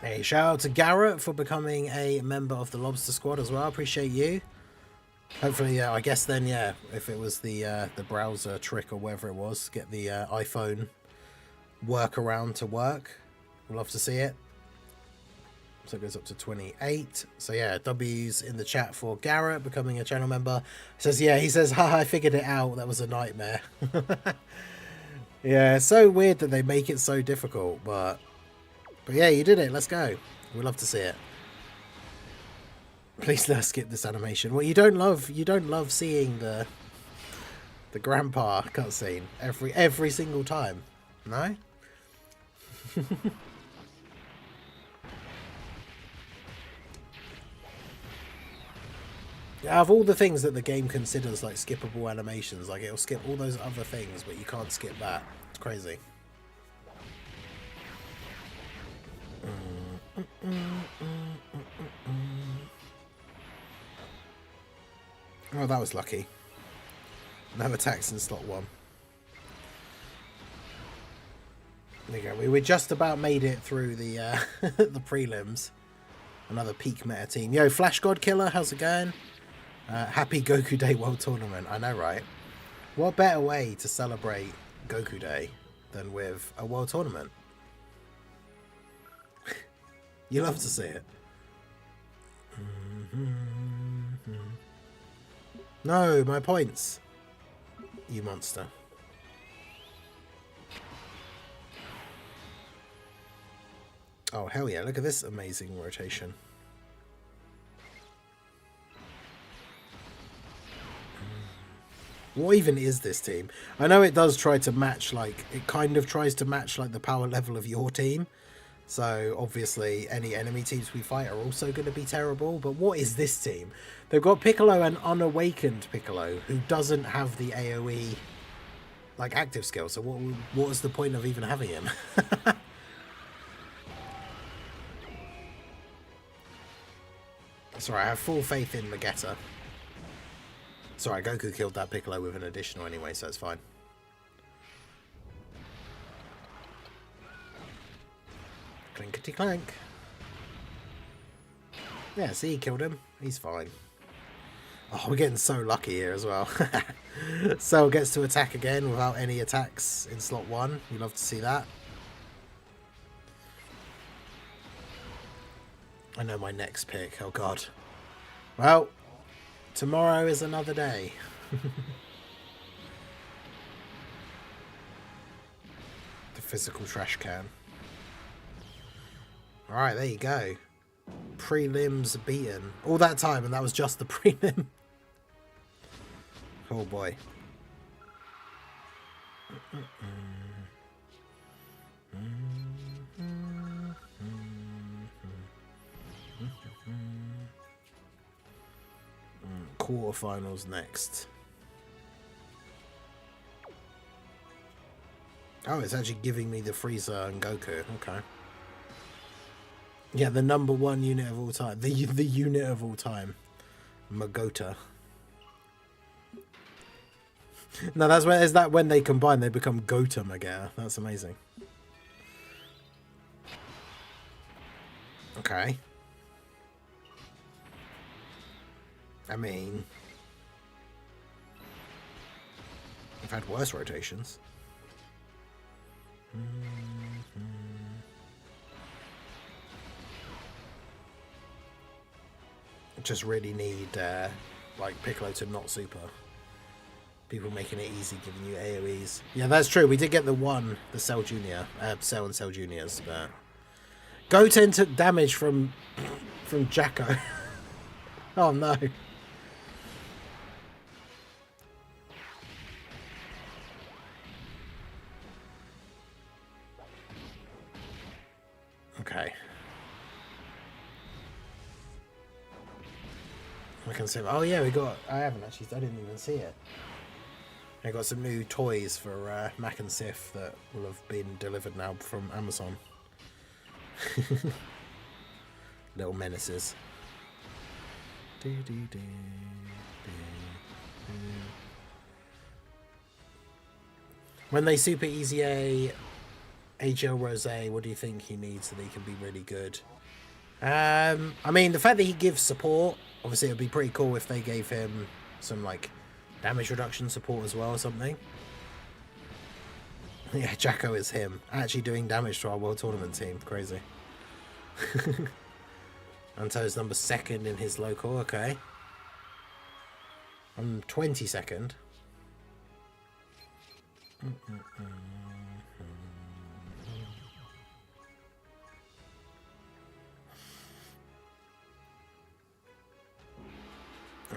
S2: Hey, shout out to Garrett for becoming a member of the Lobster Squad as well. Appreciate you. Hopefully, yeah, I guess then, yeah, if it was the browser trick or whatever it was, get the iPhone workaround to work. We'll love to see it. So it goes up to 28. So yeah, W's in the chat for Garrett becoming a channel member. Says, yeah, he says, ha, I figured it out. That was a nightmare. Yeah, it's so weird that they make it so difficult, but yeah, you did it. Let's go. We'd love to see it. Please don't skip this animation. Well, you don't love seeing the grandpa cutscene every single time, no? Out of all the things that the game considers like skippable animations, like it'll skip all those other things, but you can't skip that. It's crazy. Oh, that was lucky. No attacks in slot 1. There you go. We just about made it through the the prelims. Another peak meta team. Yo, Flash God Killer, how's it going? Happy Goku Day World Tournament. I know, right? What better way to celebrate Goku Day than with a world tournament. You love to see it. No, my points. You monster. Oh, hell yeah. Look at this amazing rotation. What even is this team? I know it does try to match, like, it kind of tries to match, like, the power level of your team. So, obviously, any enemy teams we fight are also going to be terrible. But what is this team? They've got Piccolo and Unawakened Piccolo, who doesn't have the AoE, like, active skill. So what was the point of even having him? Sorry, I have full faith in Vegeta. Sorry, Goku killed that Piccolo with an additional anyway, so it's fine. Clinkety clank. Yeah, see, he killed him. He's fine. Oh, we're getting so lucky here as well. Cell gets to attack again without any attacks in slot 1. You love to see that. I know my next pick. Oh, God. Well, tomorrow is another day. The physical trash can. Alright, there you go. Prelims beaten. All that time, and that was just the prelim. Oh boy. Quarterfinals next. Oh, it's actually giving me the Frieza and Goku. Okay. Yeah, the #1 unit of all time. The unit of all time. Magota. No, that's when, is that when they combine, they become Gota Mageta. That's amazing. Okay. I mean, I've had worse rotations. Just really need like Piccolo to not super. People making it easy, giving you AoEs. Yeah, that's true. We did get the Cell Junior, Cell and Cell Juniors, but Goten took damage from Jacko. Oh no. Okay. I can say, oh yeah, I haven't actually, I didn't even see it. I got some new toys for Mac and Sif that will have been delivered now from Amazon. Little menaces. When they super easy HL Rose, what do you think he needs so that he can be really good? I mean, the fact that he gives support, obviously it would be pretty cool if they gave him some, like, damage reduction support as well or something. Yeah, Jacko is him. Actually doing damage to our World Tournament team. Crazy. Anto's #2 in his local. Okay. I'm 22nd.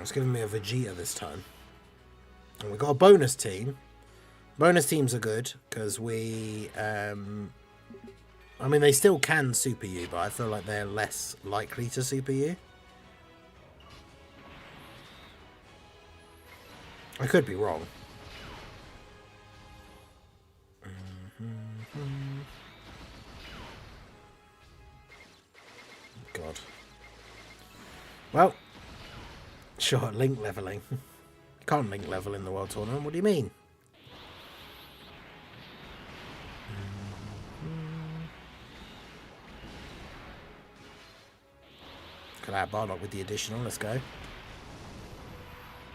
S2: It's giving me a Vegeta this time. And we've got a bonus team. Bonus teams are good because we... I mean, they still can super you, but I feel like they're less likely to super you. I could be wrong. God. Well... Sure, link leveling. You can't link level in the World Tournament. What do you mean? Look at that, Bardock with the additional. Let's go.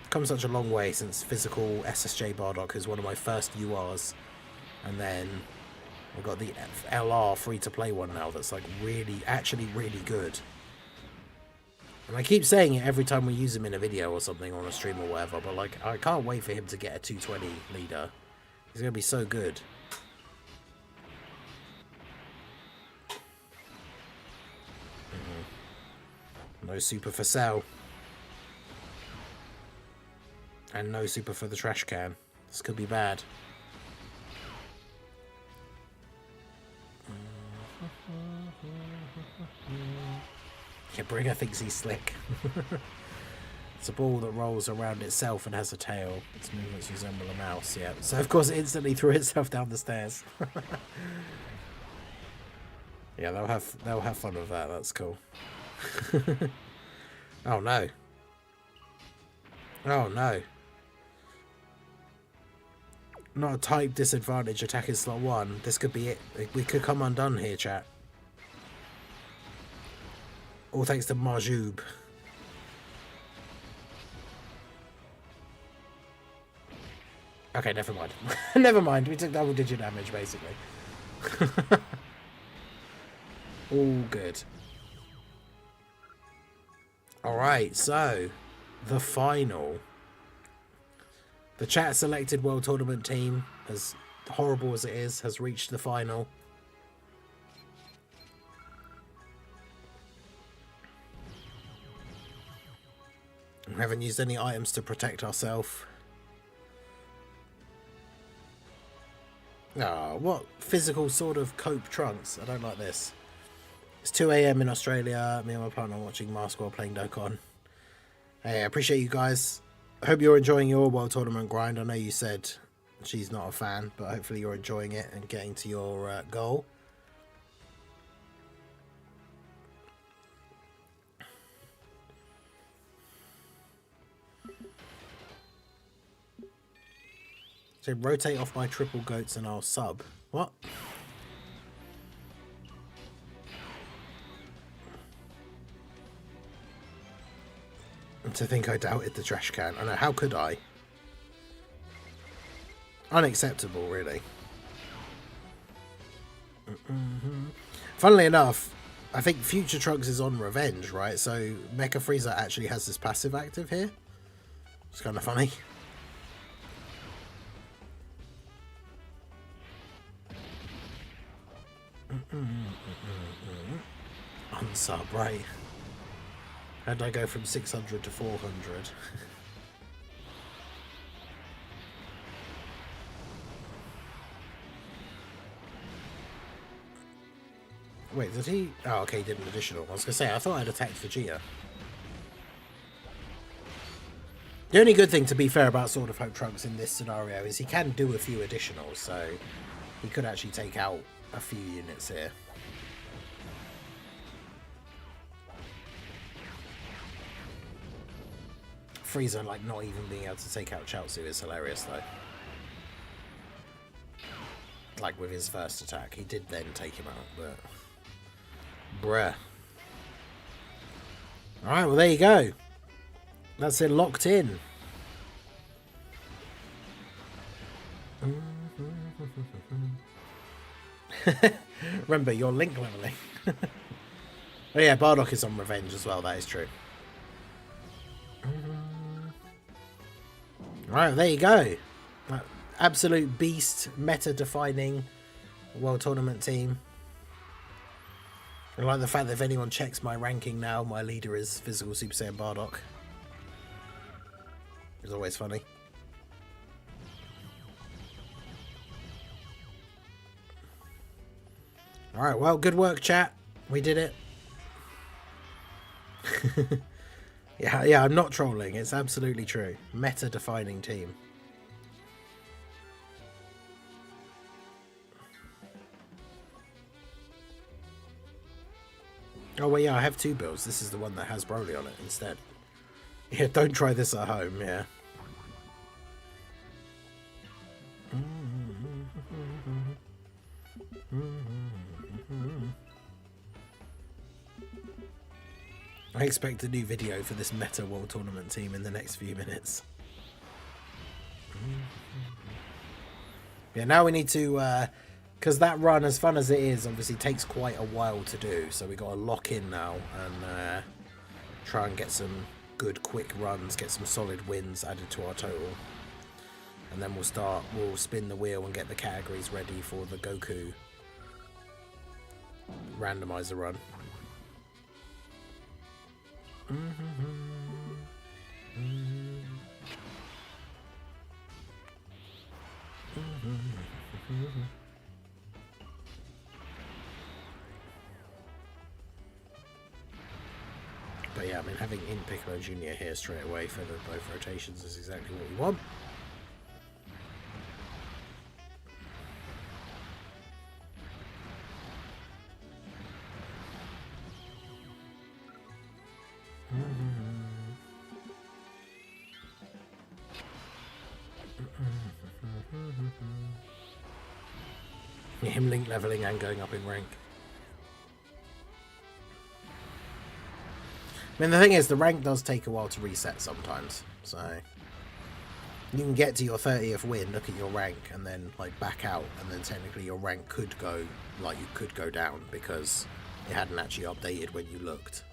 S2: Come such a long way since physical SSJ Bardock is one of my first URs And then we've got the LR free-to-play one now that's like actually really good. And I keep saying it every time we use him in a video or something, on a stream or whatever, but like, I can't wait for him to get a 220 leader. He's going to be so good. No super for sale. And no super for the trash can. This could be bad. Yeah, Bringer thinks he's slick. It's a ball that rolls around itself and has a tail. Its movements resemble a mouse, yeah. So of course it instantly threw itself down the stairs. Yeah, they'll have fun with that, that's cool. Oh no. Oh no. Not a type disadvantage attacking slot 1. This could be it. We could come undone here, chat. All thanks to Marjube. Okay, never mind. Never mind. We took double-digit damage, basically. All good. Alright, so the final. The chat selected World Tournament team, as horrible as it is, has reached the final. We haven't used any items to protect ourselves. Ah, oh, what physical sort of cope trunks? I don't like this. It's 2 AM in Australia. Me and my partner are watching Mask while playing Dokkan. Hey, I appreciate you guys. I hope you're enjoying your World Tournament grind. I know you said she's not a fan, but hopefully you're enjoying it and getting to your goal. So rotate off my triple goats and I'll sub. What? To think I doubted the trash can. I know, how could I? Unacceptable, really. Funnily enough, I think Future Trunks is on revenge, right? So Mecha Frieza actually has this passive active here. It's kind of funny. Unsub, right? How did I go from 600 to 400? Wait, did he? Oh, okay, he did an additional. I was going to say, I thought I'd attacked Vegeta. The only good thing, to be fair, about Sword of Hope Trunks in this scenario is he can do a few additionals, so he could actually take out a few units here. Frieza, like, not even being able to take out Chaozu is hilarious, though. Like, with his first attack. He did then take him out, but... Bruh. Alright, well, there you go. That's it, locked in. Remember, you're link leveling. Oh yeah, Bardock is on revenge as well, that is true. Alright, there you go. Absolute beast, meta-defining World Tournament team. I like the fact that if anyone checks my ranking now, my leader is Physical Super Saiyan Bardock. It's always funny. Alright, well, good work, chat. We did it. Yeah, I'm not trolling. It's absolutely true. Meta-defining team. Oh, well, yeah, I have two builds. This is the one that has Broly on it instead. Yeah, don't try this at home, yeah. I expect a new video for this Meta World Tournament team in the next few minutes. Yeah, now we need to, because that run, as fun as it is, obviously takes quite a while to do. So we got to lock in now and try and get some good quick runs, get some solid wins added to our total. And then we'll spin the wheel and get the categories ready for the Goku randomizer run. But yeah, I mean, having in Piccolo Jr. here straight away for both rotations is exactly what we want. Him link leveling and going up in rank. I mean, the thing is, the rank does take a while to reset sometimes, so you can get to your 30th win, look at your rank, and then like back out, and then technically your rank could go, like, you could go down because it hadn't actually updated when you looked.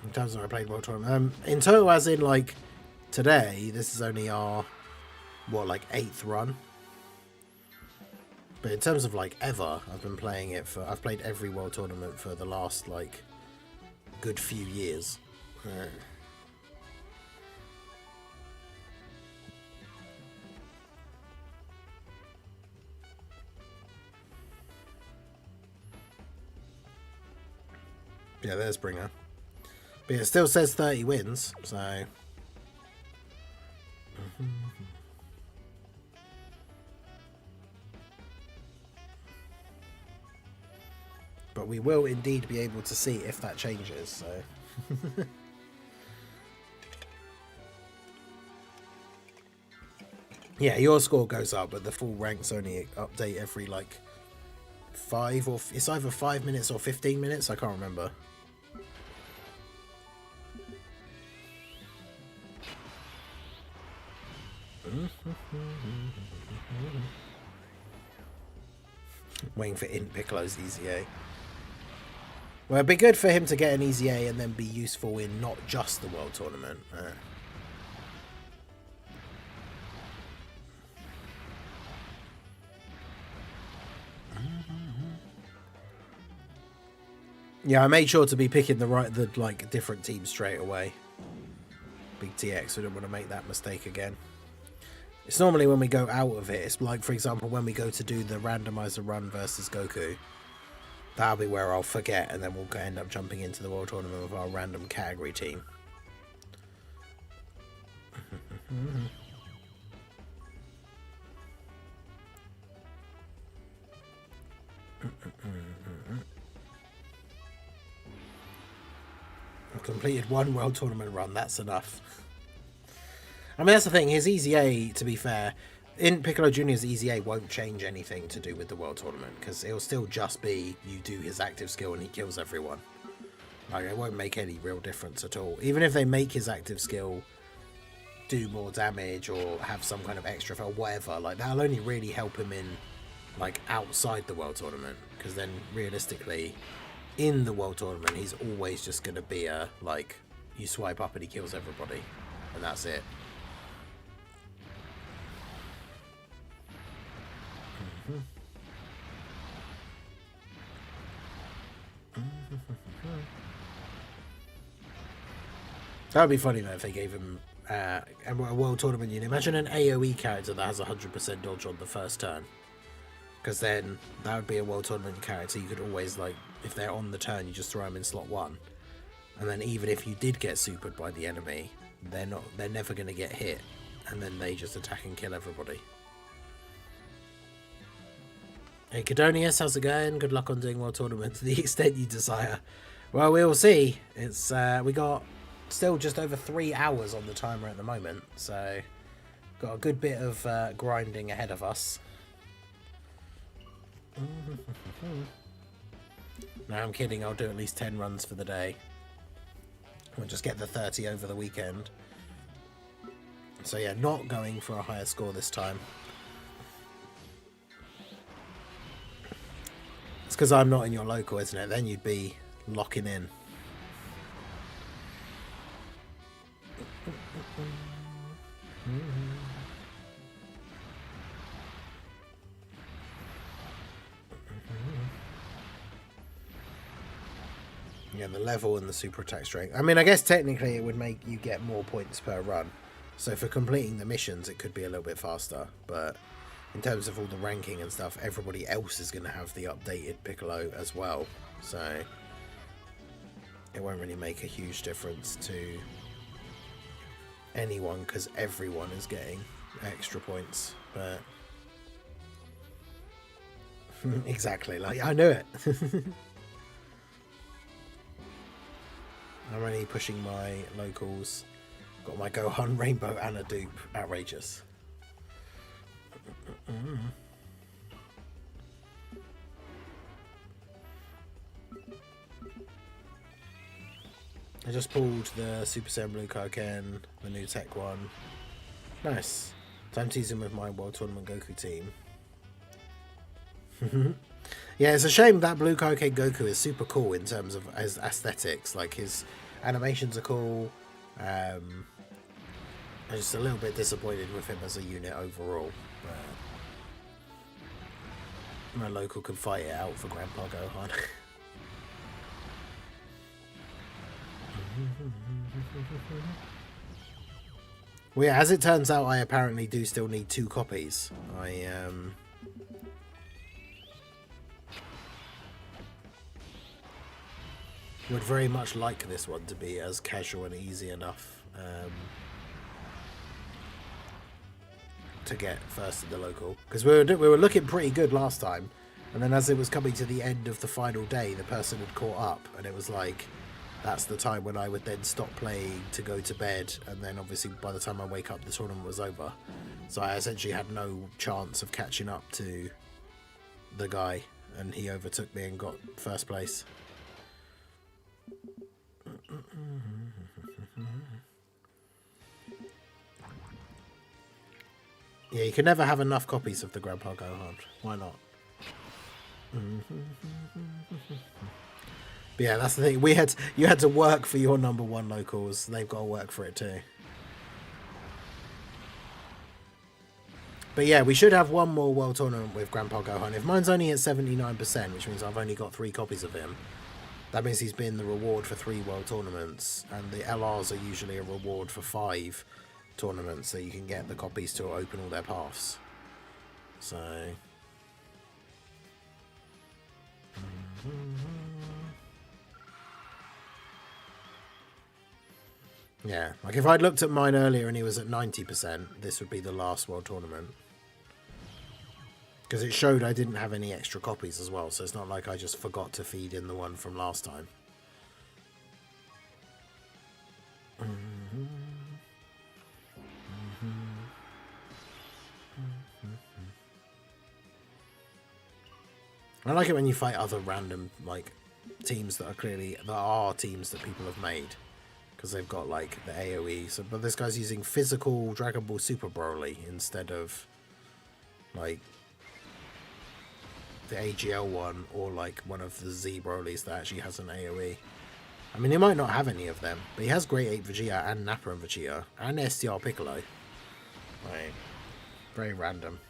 S2: In terms of I played World Tournament, in total, as in like today, this is only our like 8th run. But in terms of like ever, I've been playing it for. I've played every World Tournament for the last like good few years. Yeah, there's Bringer. But it still says 30 wins, so. But we will indeed be able to see if that changes, so. Yeah, your score goes up, but the full ranks only update every like 5 or it's either 5 minutes or 15 minutes. I can't remember. Waiting for Int Piccolo's easy A. Well, it'd be good for him to get an easy A and then be useful in not just the World Tournament. Yeah, I made sure to be picking the like different teams straight away. Big TX, we don't want to make that mistake again. It's normally when we go out of it. It's like, for example, when we go to do the randomizer run versus Goku. That'll be where I'll forget, and then we'll end up jumping into the World Tournament with our random category team. I've completed one World Tournament run, that's enough. I mean, that's the thing, his Easy A, to be fair, in Piccolo Jr.'s Easy A won't change anything to do with the World Tournament, because it'll still just be you do his active skill and he kills everyone. Like, it won't make any real difference at all. Even if they make his active skill do more damage or have some kind of extra or whatever, like, that'll only really help him in, like, outside the World Tournament, because then, realistically, in the World Tournament, he's always just going to be a, like, you swipe up and he kills everybody, and that's it. That would be funny though if they gave him a World Tournament unit. Imagine an AoE character that has 100% dodge on the first turn. Because then that would be a World Tournament character. You could always, like, if they're on the turn, you just throw them in slot 1. And then even if you did get supered by the enemy, they're never going to get hit. And then they just attack and kill everybody. Hey Cadonius, how's it going? Good luck on doing World Tournament to the extent you desire. Well, we will see. It's we got still just over 3 hours on the timer at the moment, so got a good bit of grinding ahead of us. No, I'm kidding. I'll do at least 10 runs for the day. We'll just get the 30 over the weekend. So yeah, not going for a higher score this time. It's because I'm not in your local, isn't it? Then you'd be locking in. Yeah, the level and the super attack strength. I mean, I guess technically it would make you get more points per run. So for completing the missions, it could be a little bit faster. But in terms of all the ranking and stuff, everybody else is going to have the updated Piccolo as well. So it won't really make a huge difference to anyone because everyone is getting extra points. But exactly, like I knew it. I'm only pushing my locals. Got my Gohan Rainbow and a dupe. Outrageous. I just pulled the Super Saiyan Blue Kaioken, the new tech one. Nice. Time teasing with my World Tournament Goku team. Yeah, it's a shame that Blue Kaioken Goku is super cool in terms of his aesthetics. Like, his animations are cool. I'm just a little bit disappointed with him as a unit overall. But my local can fight it out for Grandpa Gohan. Well, yeah, as it turns out, I apparently do still need 2 copies. I would very much like this one to be as casual and easy enough to get first in the local, because we were looking pretty good last time, and then as it was coming to the end of the final day, the person had caught up, and it was like that's the time when I would then stop playing to go to bed, and then obviously by the time I wake up the tournament was over, so I essentially had no chance of catching up to the guy, and he overtook me and got first place. Yeah, you can never have enough copies of the Grandpa Gohan. Why not? But yeah, that's the thing. You had to work for your #1 locals. They've got to work for it too. But yeah, we should have one more World Tournament with Grandpa Gohan. If mine's only at 79%, which means I've only got 3 copies of him, that means he's been the reward for 3 World Tournaments, and the LRs are usually a reward for 5 tournaments, so you can get the copies to open all their paths. So yeah, like if I'd looked at mine earlier and he was at 90%, this would be the last World Tournament, because it showed I didn't have any extra copies as well, so it's not like I just forgot to feed in the one from last time. I like it when you fight other random like teams that are teams that people have made, because they've got like the AoE. So, but this guy's using physical Dragon Ball Super Broly instead of like the AGL one, or like one of the Z Brolys that actually has an AoE. I mean, he might not have any of them, but he has Great Ape Vegeta and Nappa and Vegeta and STR Piccolo. Like, very random.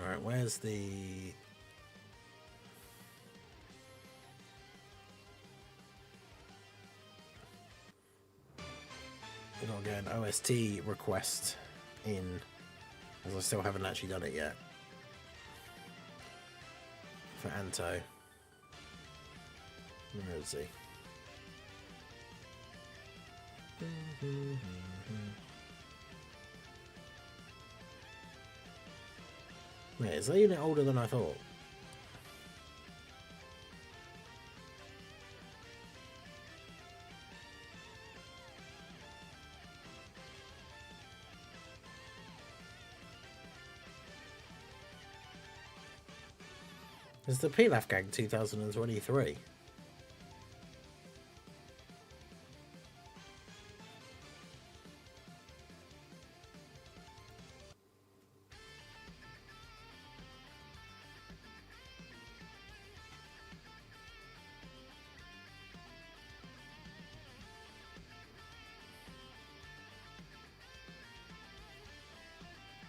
S2: Alright, where's the... We've got to get an OST request in, as I still haven't actually done it yet. For Anto. Where is he? Wait, is that unit older than I thought? It's the Pilaf Gang 2023.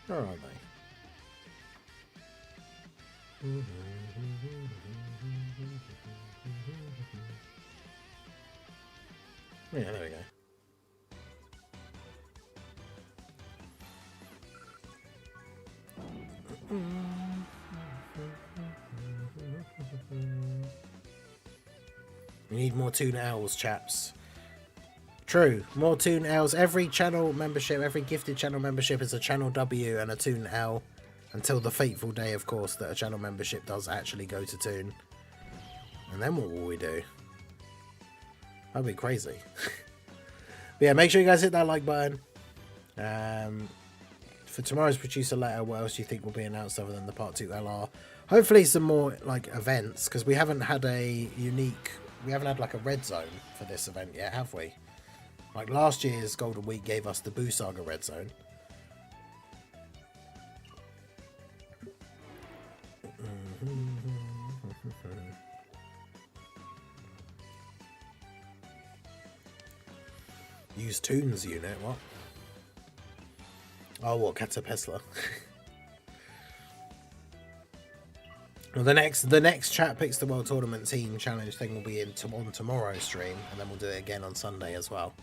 S2: Where are they? Yeah, there we go. We need more Toon Owls, chaps. True, more Toon Owls. Every channel membership, every gifted channel membership is a channel W and a Toon Owl. Until the fateful day, of course, that a channel membership does actually go to Toon. And then what will we do? That'd be crazy. But yeah, make sure you guys hit that like button. For tomorrow's producer letter, what else do you think will be announced other than the Part 2 LR? Hopefully some more like events, because we haven't had a unique... We haven't had like a red zone for this event yet, have we? Like last year's Golden Week gave us the Boo Saga red zone. Use Toon's unit, what? Oh, what, Catapesla? Well, the next chat picks the World Tournament team challenge thing will be on tomorrow's stream, and then we'll do it again on Sunday as well.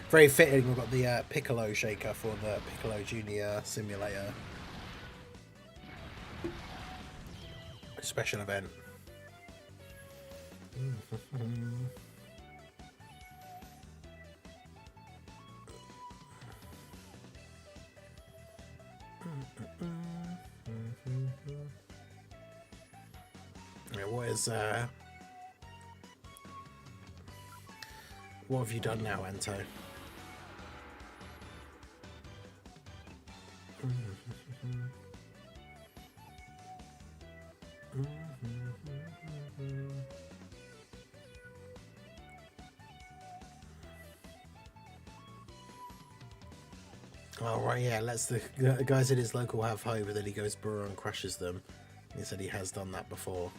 S2: Very fitting, we've got the Piccolo shaker for the Piccolo Junior Simulator special event. Yeah, what have you done now, Anto? Oh, right, yeah, lets the guys at his local have hope, but then he goes Burrow and crushes them. He said he has done that before.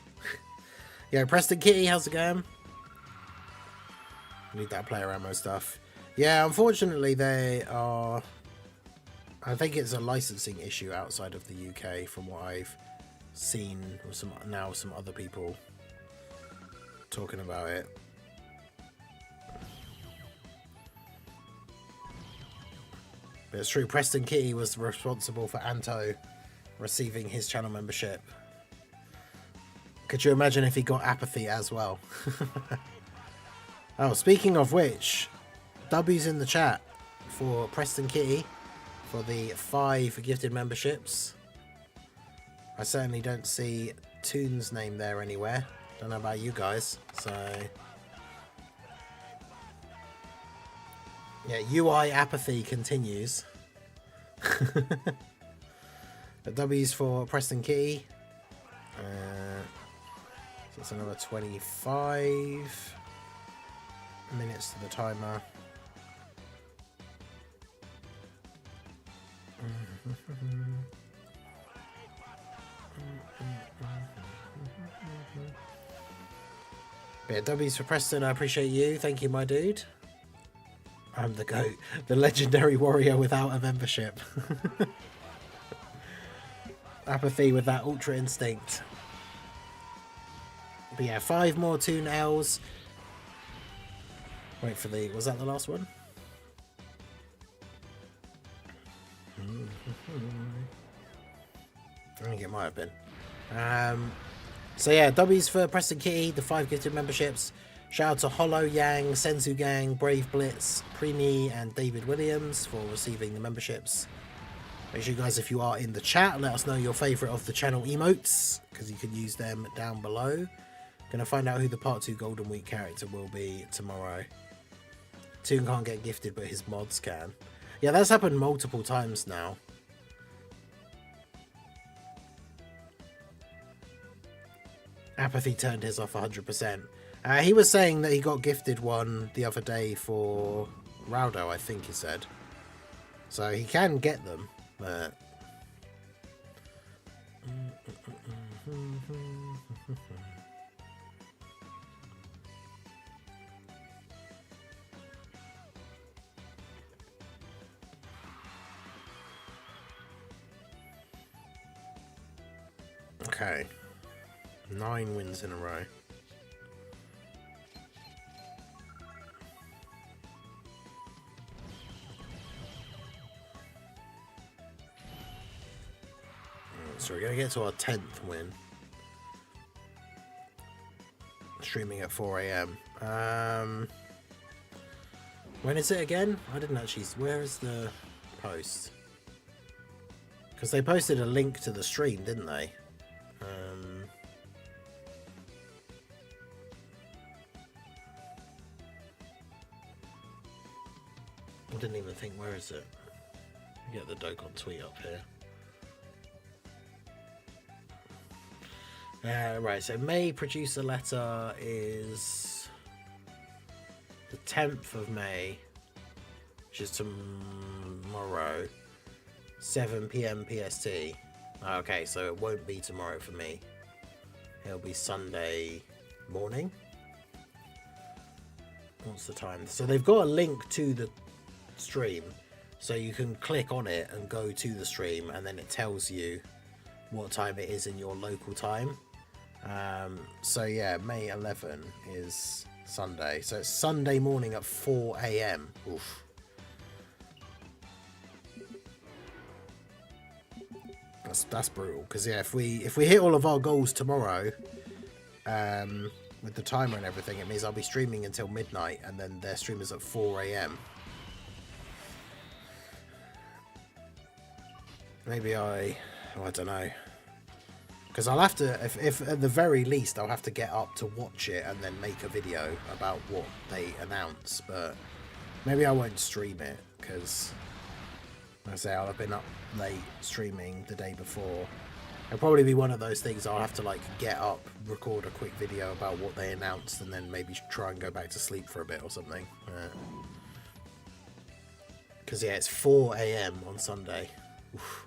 S2: Yeah, Preston Kitty, how's it going? Need that player ammo stuff. Yeah, unfortunately they are... I think it's a licensing issue outside of the UK from what I've seen with some other people talking about it. But it's true, Preston Kitty was responsible for Anto receiving his channel membership. Could you imagine if he got apathy as well? Oh, speaking of which, W's in the chat for Preston Kitty for the 5 gifted memberships. I certainly don't see Toon's name there anywhere. Don't know about you guys, so... Yeah, UI apathy continues. But W's for Preston Kitty. So it's another 25 minutes to the timer. Yeah, W's for Preston, I appreciate you. Thank you, my dude. I'm the GOAT, the legendary warrior without a membership. Apathy with that ultra instinct. But yeah, 5 more Toon L's. Wait for the... Was that the last one? I think it might have been. So yeah, W's for Preston Kitty, the 5 gifted memberships. Shout out to Hollow Yang, Senzu Gang, Brave Blitz, Preemie, and David Williams for receiving the memberships. Make sure you guys, if you are in the chat, let us know your favourite of the channel emotes, because you can use them down below. Gonna find out who the Part 2 Golden Week character will be tomorrow. Toon can't get gifted, but his mods can. Yeah, that's happened multiple times now. Apathy turned his off 100%. He was saying that he got gifted one the other day for Raudo, I think he said. So he can get them, but... Okay. 9 wins in a row. So we're going to get to our 10th win. Streaming at 4 AM. When is it again? I didn't actually... Where is the post? Because they posted a link to the stream, didn't they? I didn't even think, where is it? Get the Dokkan tweet up here. Right, so May producer letter is the 10th of May, which is tomorrow, 7 PM PST. Okay, so it won't be tomorrow for me. It'll be Sunday morning. What's the time? So they've got a link to the stream, so you can click on it and go to the stream, and then it tells you what time it is in your local time. So yeah, May 11 is Sunday, so it's Sunday morning at 4 AM. Oof. That's brutal, because yeah, if we hit all of our goals tomorrow, with the timer and everything, it means I'll be streaming until midnight, and then their stream is at 4 AM. Maybe I don't know. Because I'll have to, if at the very least, I'll have to get up to watch it and then make a video about what they announce. But maybe I won't stream it, because, like I say, I'll have been up late streaming the day before. It'll probably be one of those things I'll have to, like, get up, record a quick video about what they announced, and then maybe try and go back to sleep for a bit or something. Because, yeah, it's 4 AM on Sunday. Oof.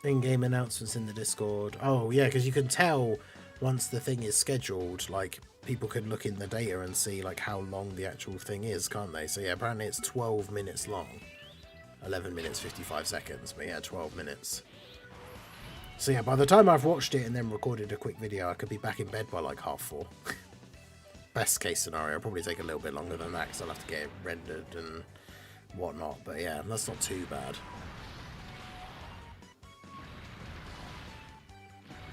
S2: In-game announcements in the Discord. Oh yeah, because you can tell once the thing is scheduled, like people can look in the data and see like how long the actual thing is, can't they? So yeah, apparently it's 12 minutes long. 11 minutes 55 seconds, but yeah, 12 minutes. So yeah, by the time I've watched it and then recorded a quick video, I could be back in bed by like 4:30. Best case scenario. It'll probably take a little bit longer than that, because I'll have to get it rendered and whatnot, but yeah, that's not too bad.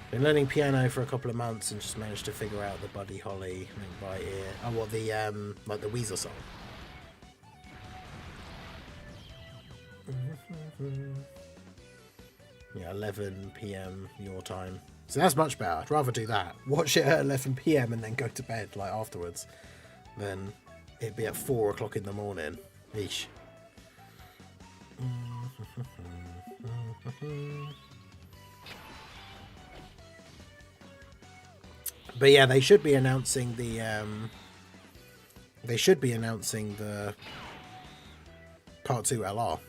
S2: Been learning piano for a couple of months and just managed to figure out the Buddy Holly by ear. Oh, what, the like the Weezer song? Yeah, 11 PM your time. So that's much better. I'd rather do that. Watch it at 11 PM and then go to bed like afterwards, than it'd be at 4 o'clock in the morning. Eesh. But yeah, they should be announcing the Part 2 LR.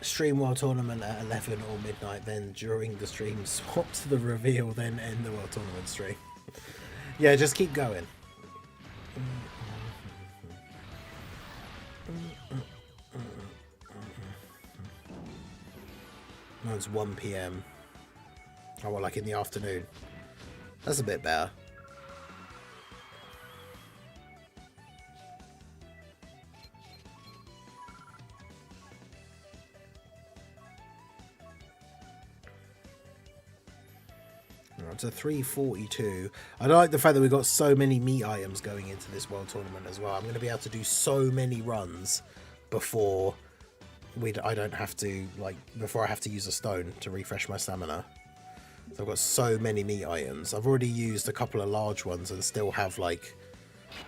S2: Stream World Tournament at 11 or midnight, then during the stream swap to the reveal, then end the World Tournament stream. Yeah, just keep going. Mine's 1 PM. Oh, well, like in the afternoon. That's a bit better. to 342. I like the fact that we've got so many meat items going into this World Tournament as well. I'm going to be able to do so many runs before I don't have to, like, before I have to use a stone to refresh my stamina. So I've got so many meat items. I've already used a couple of large ones and still have, like,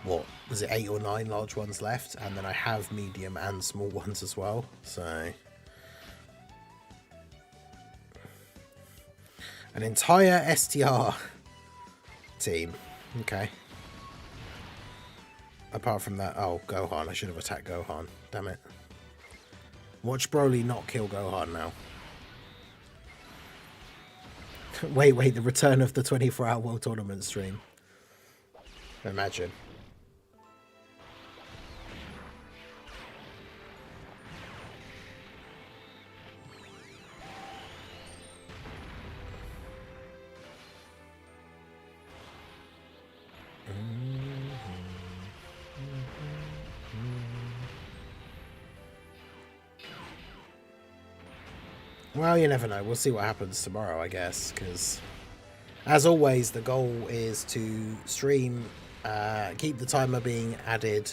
S2: what is it, 8 or 9 large ones left, and then I have medium and small ones as well. So an entire STR team. Okay. Apart from that, oh, Gohan. I should have attacked Gohan. Damn it. Watch Broly not kill Gohan now. Wait, the return of the 24-hour World Tournament stream. Imagine. Well, you never know. We'll see what happens tomorrow, I guess, because as always, the goal is to stream, keep the timer being added,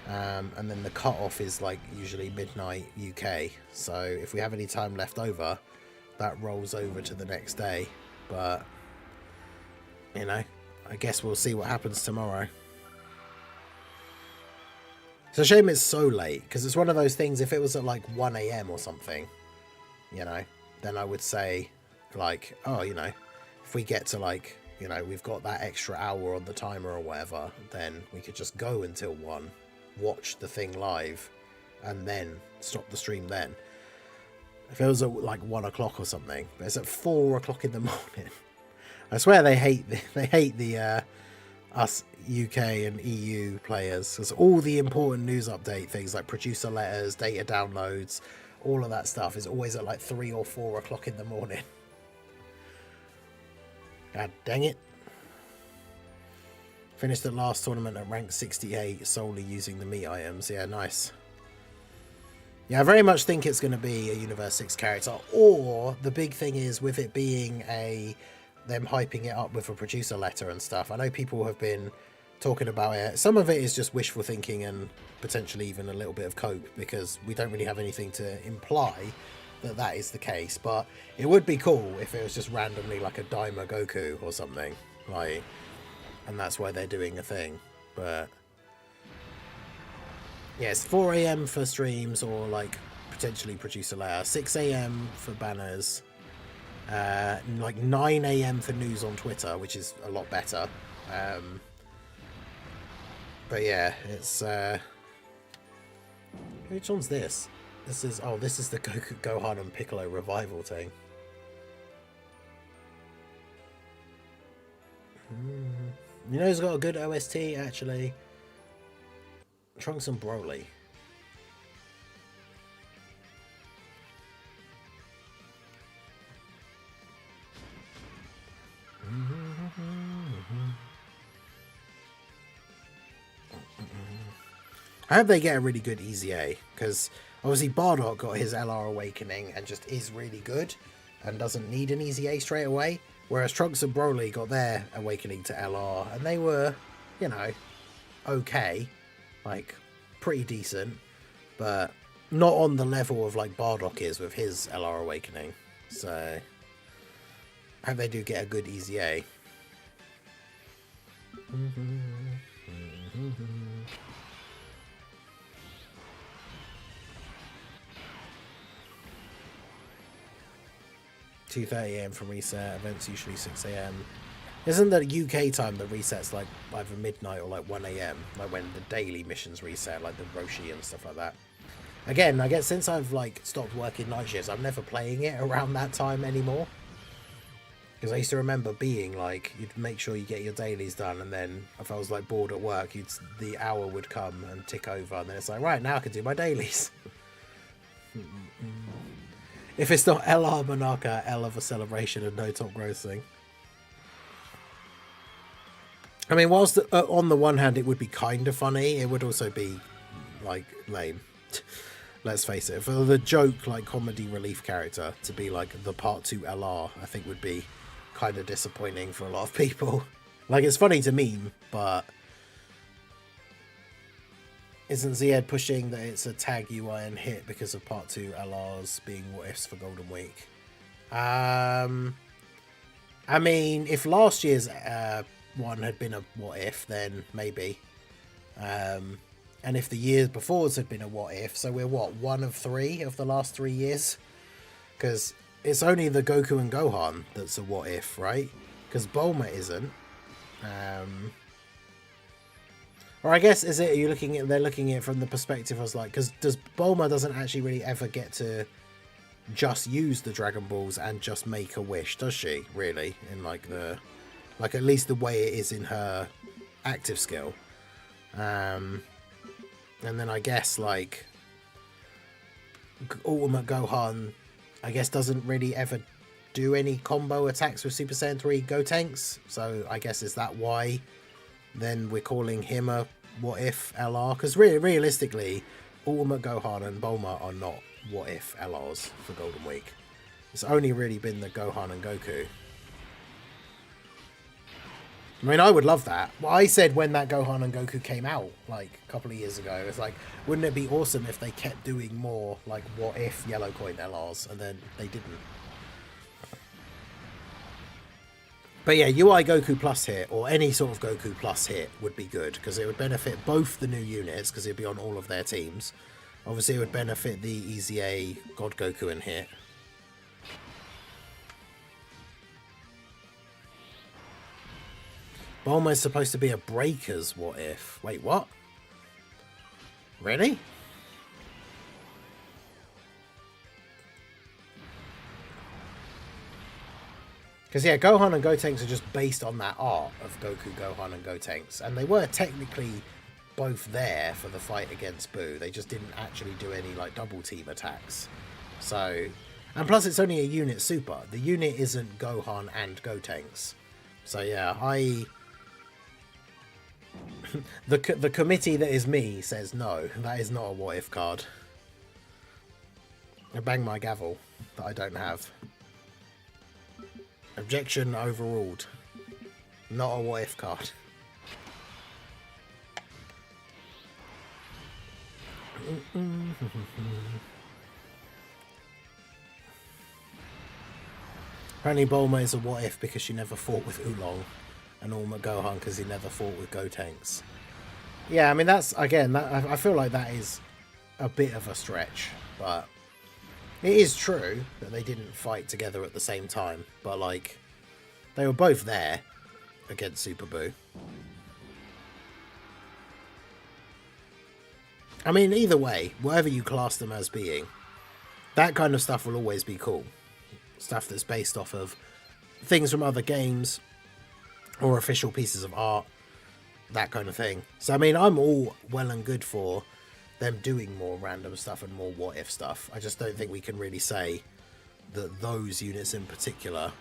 S2: and then the cut-off is like usually midnight UK. So if we have any time left over, that rolls over to the next day. But, you know, I guess we'll see what happens tomorrow. It's a shame it's so late, because it's one of those things, if it was at like 1 AM or something, you know, then I would say, like, oh, you know, if we get to, like, you know, we've got that extra hour on the timer or whatever, then we could just go until 1, watch the thing live, and then stop the stream then. If it was at, like, 1 o'clock or something, but it's at 4 o'clock in the morning. I swear they hate the us UK and EU players, because all the important news update things like producer letters, data downloads, all of that stuff is always at like 3 or 4 o'clock in the morning. God dang it. Finished the last tournament at rank 68 solely using the meat items. Yeah, nice. Yeah, I very much think it's going to be a Universe 6 character, or the big thing is with it being them hyping it up with a producer letter and stuff. I know people have been talking about it. Some of it is just wishful thinking and potentially even a little bit of cope, because we don't really have anything to imply that is the case. But it would be cool if it was just randomly like a Daima Goku or something, like, and that's why they're doing a thing. But yes, 4 AM for streams, or like potentially producer letter, 6 AM for banners, like 9 AM for news on Twitter, which is a lot better. But yeah, it's which one's this? This is the Gohan and Piccolo revival thing. You know who's got a good OST actually? Trunks and Broly. I hope they get a really good Easy A, because obviously Bardock got his LR Awakening and just is really good and doesn't need an Easy A straight away, whereas Trunks and Broly got their Awakening to LR and they were, you know, okay, like pretty decent, but not on the level of like Bardock is with his LR Awakening. So I hope they do get a good Easy A. Mm-hmm. 2:30 AM for reset. Events usually 6 AM. Isn't that UK time that resets like either midnight or like 1 AM? Like when the daily missions reset, like the Roshi and stuff like that. Again, I guess since I've like stopped working night shifts, I'm never playing it around that time anymore. Because I used to remember being like, you'd make sure you get your dailies done, and then if I was like bored at work, the hour would come and tick over, and then it's like, right, now I can do my dailies. If it's not LR Monarcha, L of a celebration and no top grossing. I mean, whilst on the one hand it would be kind of funny, it would also be like lame. Let's face it, for the joke like comedy relief character to be like the part 2 LR, I think would be kind of disappointing for a lot of people. Like, it's funny to meme, but isn't Zed pushing that it's a tag UI and hit because of part 2 LRs being what ifs for Golden Week? I mean, if last year's one had been a what if, then maybe. And if the years before's had been a what if, so we're what, 1 of 3 of the last 3 years? Because it's only the Goku and Gohan that's a what if, right? Because Bulma isn't. Or I guess, is it, are you looking at, they're looking at it from the perspective of like, because Bulma doesn't actually really ever get to just use the Dragon Balls and just make a wish, does she, really? In like the, like at least the way it is in her active skill. And then I guess like Ultimate Gohan, I guess, doesn't really ever do any combo attacks with Super Saiyan 3 Gotenks. So I guess is that why then we're calling him a what if LR? Because really, realistically, Ultimate Gohan and Bulma are not what if LRs for Golden Week. It's only really been the Gohan and Goku. I mean, I would love that. Well, I said when that Gohan and Goku came out, like, a couple of years ago, it's like, wouldn't it be awesome if they kept doing more, like, what-if Yellow Coin LRs, and then they didn't. But yeah, UI Goku Plus hit, or any sort of Goku Plus hit, would be good, because it would benefit both the new units, because it would be on all of their teams. Obviously, it would benefit the EZA God Goku and hit. Bulma is supposed to be a Breakers what if. Wait, what? Really? Because yeah, Gohan and Gotenks are just based on that art of Goku, Gohan and Gotenks. And they were technically both there for the fight against Buu. They just didn't actually do any like double team attacks. So, and plus it's only a unit super. The unit isn't Gohan and Gotenks. So yeah, the committee that is me says no, that is not a what if card. I bang my gavel that I don't have. Objection overruled. Not a what if card. Apparently Bulma is a what if because she never fought with Oolong, and Ultimate Gohan because he never fought with Gotenks. Yeah, I mean that's, again, that, I feel like that is a bit of a stretch, but it is true that they didn't fight together at the same time, but like they were both there against Super Buu. I mean, either way, whatever you class them as being, that kind of stuff will always be cool. Stuff that's based off of things from other games or official pieces of art, that kind of thing. So, I mean, I'm all well and good for them doing more random stuff and more what-if stuff. I just don't think we can really say that those units in particular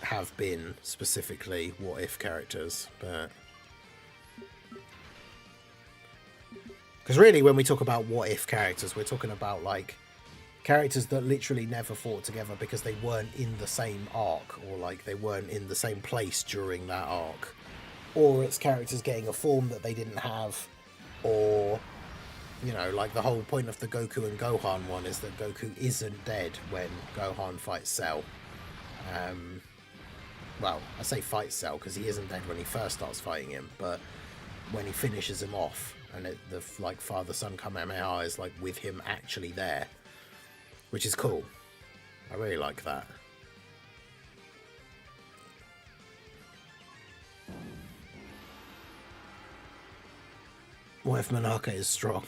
S2: have been specifically what-if characters, but... Because really, when we talk about what-if characters, we're talking about, like, characters that literally never fought together because they weren't in the same arc, or, like, they weren't in the same place during that arc. Or it's characters getting a form that they didn't have, or, you know, like, the whole point of the Goku and Gohan one is that Goku isn't dead when Gohan fights Cell. Well, I say fights Cell because he isn't dead when he first starts fighting him, but when he finishes him off, and the like father-son Kamehameha is like with him actually there, which is cool. I really like that. What if Monarca is strong?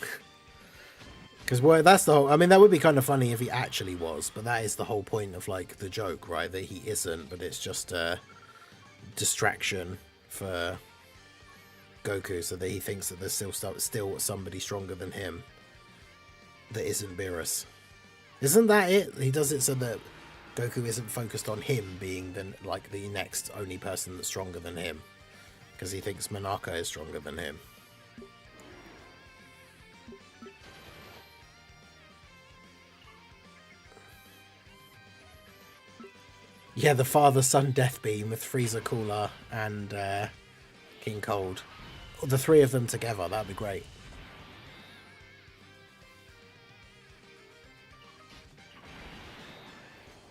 S2: Because that's the whole... I mean, that would be kind of funny if he actually was, but that is the whole point of like the joke, right? That he isn't, but it's just a distraction for Goku, so that he thinks that there's still somebody stronger than him that isn't Beerus. Isn't that it? He does it so that Goku isn't focused on him being the next only person that's stronger than him, because he thinks Monarca is stronger than him. Yeah, the father-son death beam with Frieza Cooler and King Cold. The three of them together, that'd be great.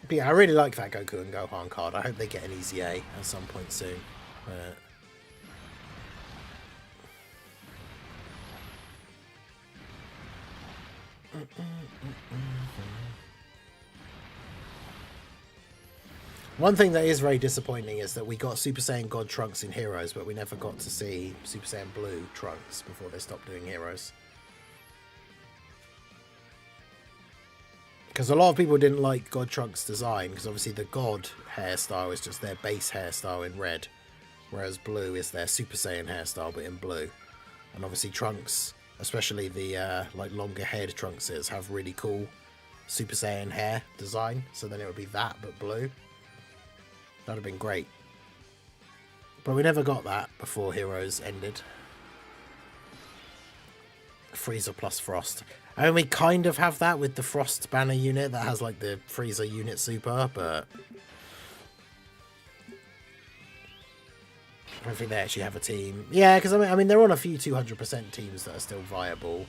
S2: But yeah, I really like that Goku and Gohan card. I hope they get an easy A at some point soon. One thing that is very disappointing is that we got Super Saiyan God Trunks in Heroes, but we never got to see Super Saiyan Blue Trunks before they stopped doing Heroes. Because a lot of people didn't like God Trunks' design, because obviously the God hairstyle is just their base hairstyle in red, whereas Blue is their Super Saiyan hairstyle, but in blue. And obviously Trunks, especially the like longer haired Trunkses, have really cool Super Saiyan hair design, so then it would be that, but blue. That would have been great. But we never got that before Heroes ended. Frieza plus Frost. I mean, we kind of have that with the Frost banner unit that has like the Frieza unit super, but I don't think they actually have a team. Yeah, because I mean, they're on a few 200% teams that are still viable,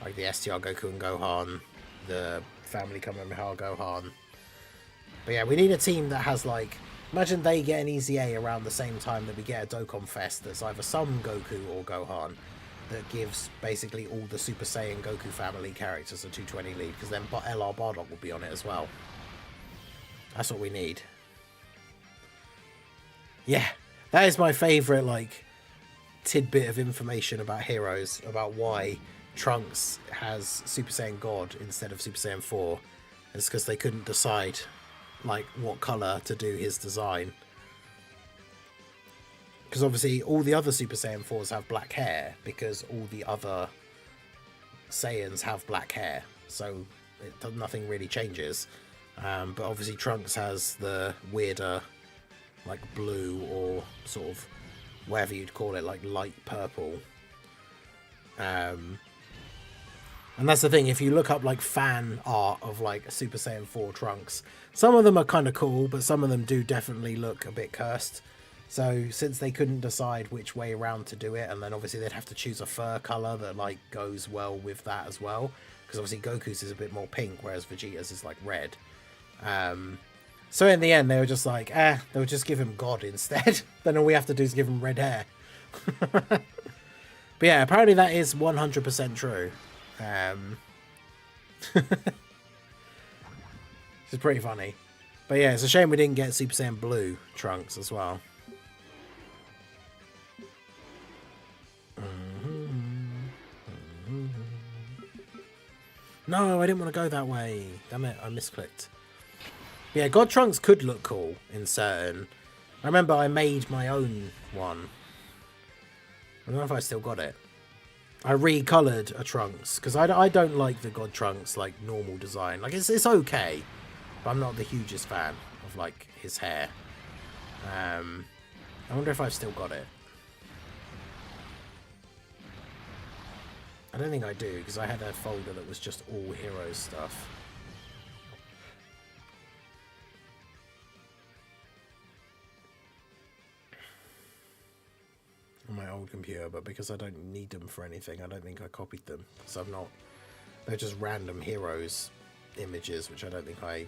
S2: like the STR Goku and Gohan, the Family Kamehameha Gohan. But yeah, we need a team that has like, imagine they get an easy A around the same time that we get a Dokkan Fest that's either some Goku or Gohan, that gives basically all the Super Saiyan Goku family characters a 220 lead, because then LR Bardock will be on it as well. That's what we need. Yeah, that is my favourite like tidbit of information about Heroes, about why Trunks has Super Saiyan God instead of Super Saiyan 4. It's because they couldn't decide like what colour to do his design. Because obviously all the other Super Saiyan 4s have black hair, because all the other Saiyans have black hair, so nothing really changes. But obviously Trunks has the weirder like blue, or sort of whatever you'd call it, like light purple. And that's the thing, if you look up like fan art of like Super Saiyan 4 Trunks, some of them are kind of cool, but some of them do definitely look a bit cursed. So since they couldn't decide which way around to do it, and then obviously they'd have to choose a fur colour that like goes well with that as well, because obviously Goku's is a bit more pink, whereas Vegeta's is like red. So in the end they were just like, they'll just give him God instead. Then all we have to do is give him red hair. But yeah, apparently that is 100% true. It's pretty funny. But yeah, it's a shame we didn't get Super Saiyan Blue Trunks as well. No, I didn't want to go that way. Damn it, I misclicked. But yeah, God Trunks could look cool in certain. I remember I made my own one. I don't know if I still got it. I recoloured a Trunks, because I don't like the God Trunks like normal design. Like it's okay, but I'm not the hugest fan of like his hair. I wonder if I've still got it. I don't think I do, because I had a folder that was just all Heroes stuff. On my old computer, but because I don't need them for anything, I don't think I copied them. So I'm not... They're just random Heroes images, which I don't think I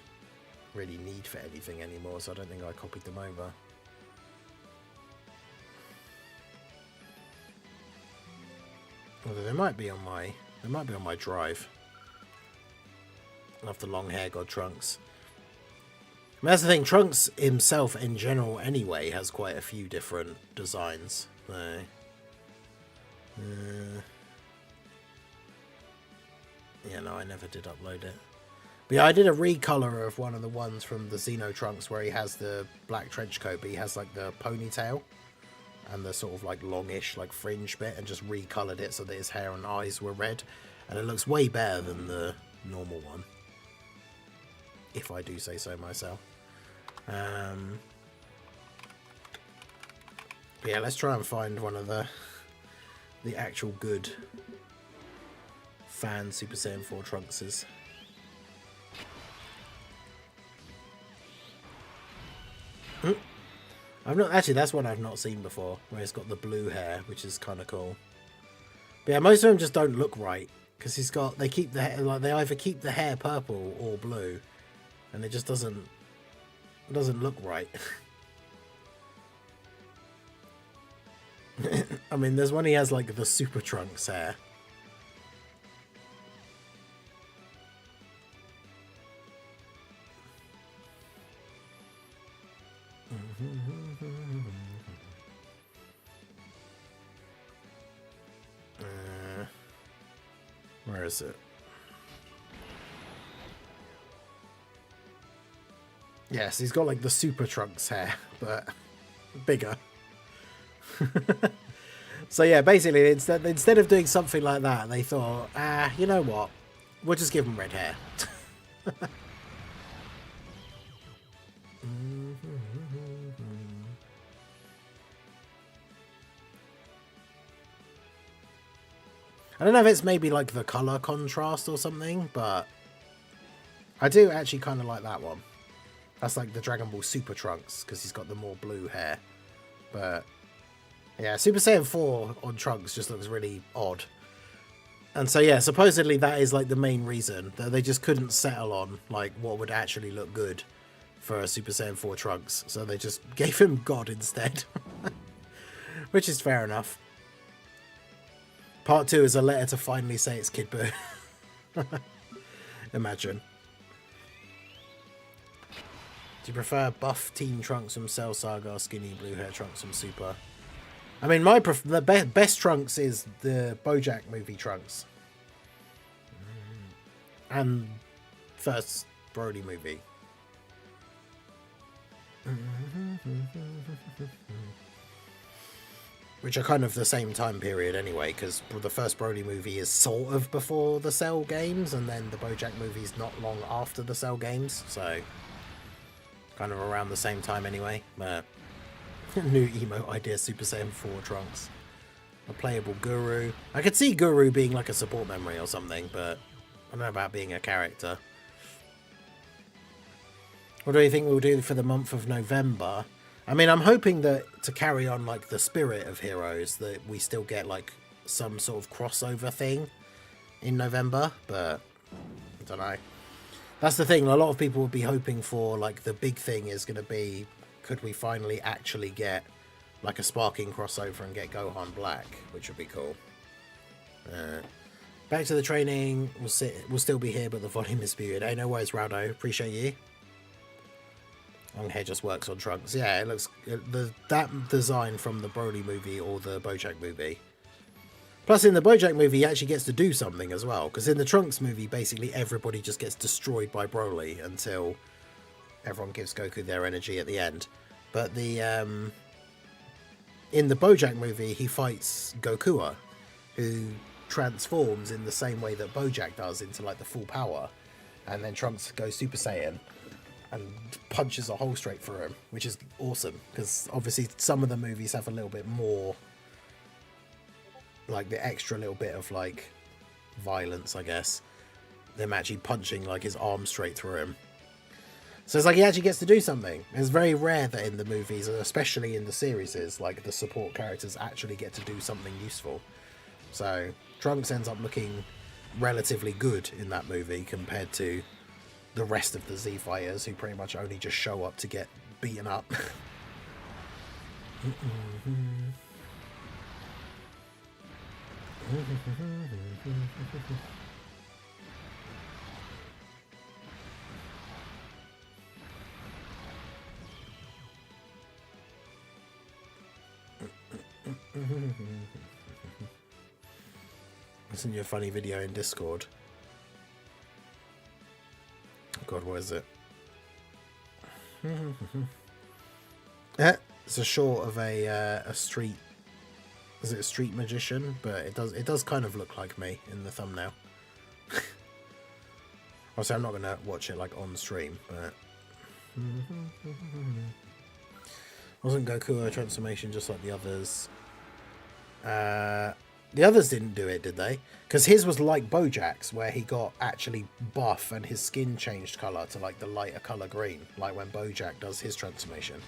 S2: really need for anything anymore, so I don't think I copied them over. Although they might be on my drive. I love the long hair God Trunks. I mean, that's the thing, Trunks himself in general anyway has quite a few different designs. So, yeah, no, I never did upload it. But yeah, I did a recolor of one of the ones from the Xeno Trunks where he has the black trench coat, but he has like the ponytail and the sort of like longish like fringe bit, and just recolored it so that his hair and eyes were red, and it looks way better than the normal one, if I do say so myself. But yeah, let's try and find one of the actual good fan Super Saiyan 4 Trunkses. I've not actually. That's one I've not seen before, where he's got the blue hair, which is kind of cool. But yeah, most of them just don't look right because he's got. They keep the hair, like they either keep the hair purple or blue, and it just doesn't look right. I mean, there's one he has like the Super Trunks hair. Where is it? Yes, he's got like the Super Trunks hair, but bigger. So yeah, basically, instead of doing something like that, they thought, you know what? We'll just give him red hair. I don't know if it's maybe like the color contrast or something, but I do actually kind of like that one. That's like the Dragon Ball Super Trunks, because he's got the more blue hair. But yeah, Super Saiyan 4 on Trunks just looks really odd. And so yeah, supposedly that is like the main reason that they just couldn't settle on like what would actually look good for a Super Saiyan 4 Trunks. So they just gave him God instead. Which is fair enough. Part 2 is a letter to finally say it's Kid Buu. Imagine. Do you prefer buff teen Trunks from Cell Saga or skinny blue hair Trunks from Super? I mean, the best Trunks is the BoJack movie Trunks. And first Brody movie. Which are kind of the same time period anyway, because the first Brody movie is sort of before the Cell games, and then the BoJack movie is not long after the Cell games, so kind of around the same time anyway. New emote idea, Super Saiyan 4 Trunks. A playable Guru. I could see Guru being like a support memory or something, but I don't know about being a character. What do you think we'll do for the month of November? I mean, I'm hoping that to carry on like the spirit of Heroes, that we still get like some sort of crossover thing in November, but I don't know. That's the thing, a lot of people would be hoping for like the big thing is going to be, could we finally actually get like a sparking crossover and get Gohan Black, which would be cool. Back to the training, we'll still be here, but the volume is muted. Hey, no worries, Rowdo, appreciate you. Long hair just works on Trunks. Yeah, it looks that design from the Broly movie or the BoJack movie. Plus, in the BoJack movie, he actually gets to do something as well. Because in the Trunks movie, basically everybody just gets destroyed by Broly until everyone gives Goku their energy at the end. But the in the BoJack movie, he fights Gokua, who transforms in the same way that BoJack does into like the full power, and then Trunks goes Super Saiyan and punches a hole straight through him, which is awesome, because obviously some of the movies have a little bit more, like the extra little bit of like violence, I guess, them actually punching like his arm straight through him. So it's like he actually gets to do something. It's very rare that in the movies, especially in the series, like the support characters actually get to do something useful. So Trunks ends up looking relatively good in that movie compared to the rest of the Z fighters, who pretty much only just show up to get beaten up. I'll send you a funny video in Discord. God, what is it? It's a short of a street. Is it a street magician? But it does kind of look like me in the thumbnail. Obviously, I'm not gonna watch it like on stream, but wasn't Goku a transformation just like the others? The others didn't do it, did they? Because his was like BoJack's, where he got actually buff and his skin changed colour to like the lighter colour green, like when BoJack does his transformation.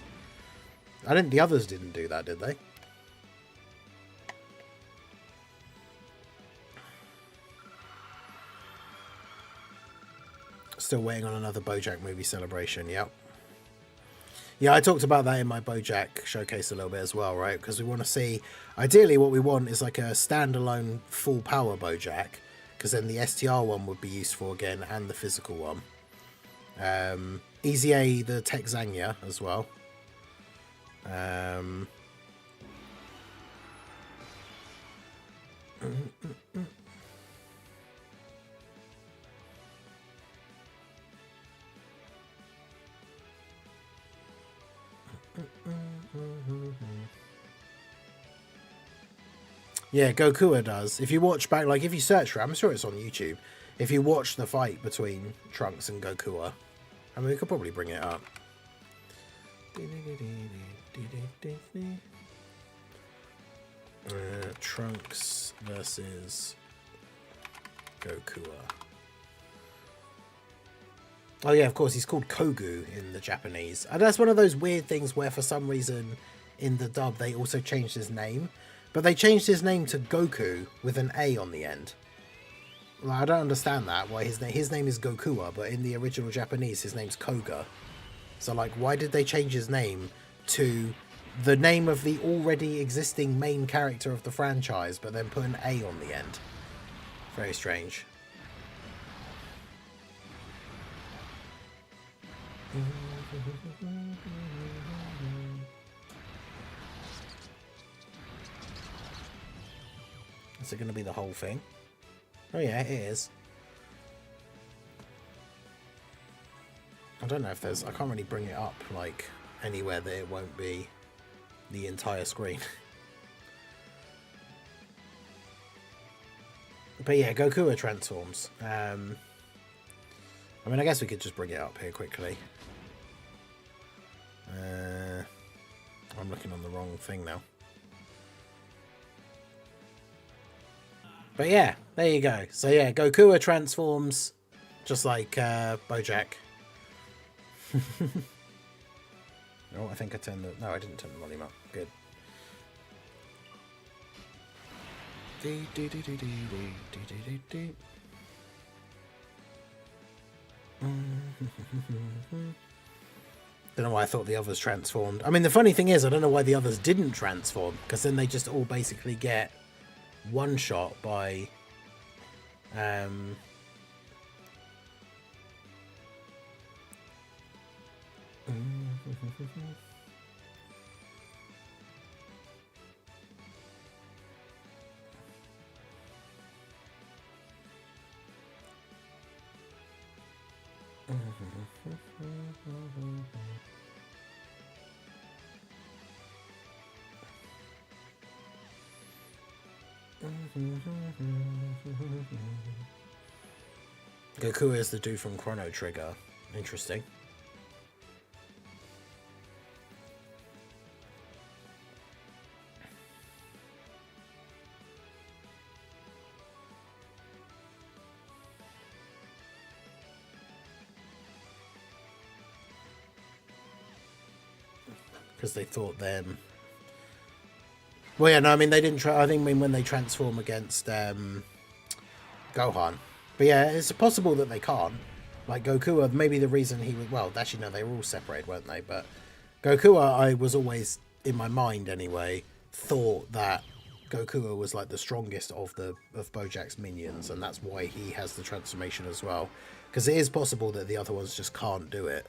S2: I didn't. The others didn't do that, did they? Still waiting on another BoJack movie celebration. Yep. Yeah, I talked about that in my BoJack showcase a little bit as well, right? Because we want to see, ideally what we want is like a standalone full power BoJack, because then the STR one would be useful again, and the physical one. Easy A, the Tech Zangya as well. Yeah, Gokua does. If you watch back, like if you search for it, I'm sure it's on YouTube. If you watch the fight between Trunks and Gokua, I mean, we could probably bring it up. Trunks versus Gokua. Oh yeah, of course, he's called Kogu in the Japanese. And that's one of those weird things where for some reason in the dub they also changed his name. But they changed his name to Goku with an A on the end. Well, I don't understand that, why his name is Gokua, but in the original Japanese his name's Koga. So like, why did they change his name to the name of the already existing main character of the franchise, but then put an A on the end? Very strange. Is it going to be the whole thing? Oh yeah, it is. I don't know if there's... I can't really bring it up, like, anywhere that it won't be the entire screen. But yeah, Gokua transforms. I mean, I guess we could just bring it up here quickly. I'm looking on the wrong thing now. But yeah, there you go. So yeah, Gokua transforms just like BoJack. Oh, I think I turned the... No, I didn't turn the volume up. Good. Don't know why I thought the others transformed. I mean, the funny thing is, I don't know why the others didn't transform, because then they just all basically get one shot by Goku is the dude from Chrono Trigger. Interesting. Because they thought them... Well, yeah, no, I mean, they didn't try... I think when they transform against Gohan. But yeah, it's possible that they can't. Like, Goku, maybe the reason he was... Well, actually, no, they were all separated, weren't they? But Goku, I was always, in my mind anyway, thought that Goku was, like, the strongest of BoJack's minions, and that's why he has the transformation as well. Because it is possible that the other ones just can't do it.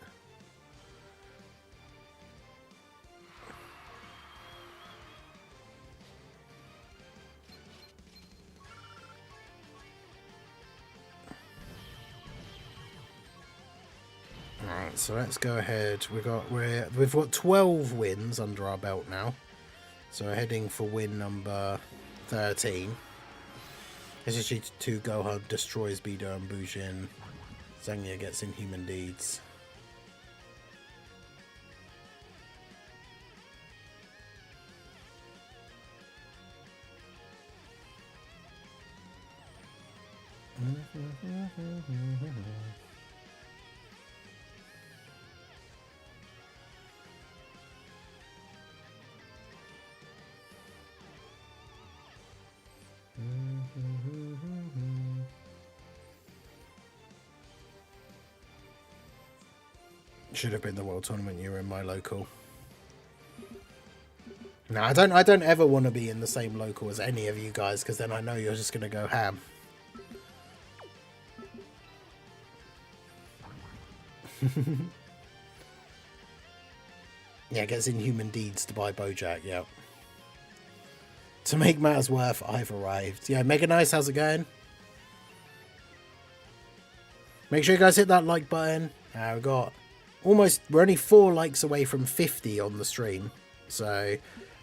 S2: Alright, so let's go ahead. We've got 12 wins under our belt now. So we're heading for win number 13. SSG2 Gohan destroys Bido and Bujin. Zangya gets Inhuman Deeds. Should have been the World Tournament you were in my local. No, I don't ever want to be in the same local as any of you guys, because then I know you're just going to go ham. Yeah, gets Inhuman Deeds to buy Bojack, yeah. To make matters worse, I've arrived. Yeah, Mega Nice, how's it going? Make sure you guys hit that like button. We're only 4 likes away from 50 on the stream. So,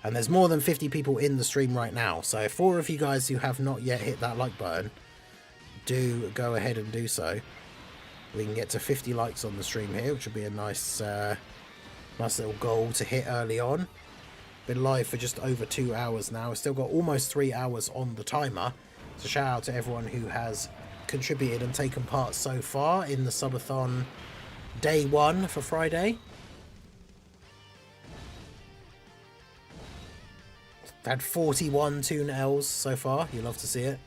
S2: and there's more than 50 people in the stream right now. So 4 of you guys who have not yet hit that like button, do go ahead and do so. We can get to 50 likes on the stream here, which would be a nice little goal to hit early on. Been live for just over 2 hours now. We've still got almost 3 hours on the timer. So shout out to everyone who has contributed and taken part so far in the Subathon day 1 for Friday. Had 41 Toon Ls so far. You love to see it.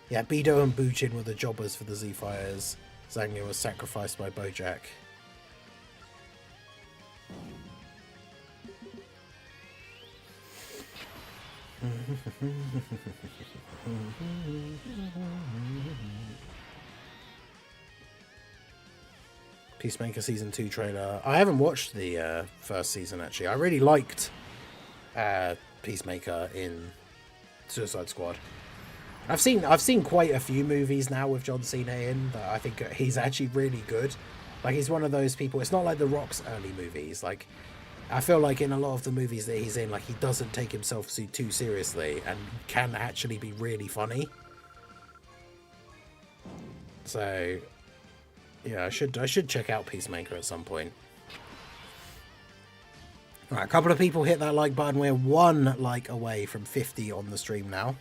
S2: Yeah, Bido and Buchin were the jobbers for the Z-Fighters. Zangya was sacrificed by Bojack. Peacemaker Season 2 trailer. I haven't watched the first season, actually. I really liked Peacemaker in Suicide Squad. I've seen quite a few movies now with John Cena in that I think he's actually really good. Like, he's one of those people. It's not like The Rock's early movies. Like, I feel like in a lot of the movies that he's in, like, he doesn't take himself too seriously and can actually be really funny. So, yeah, I should check out Peacemaker at some point. All right, a couple of people hit that like button. We're 1 like away from 50 on the stream now.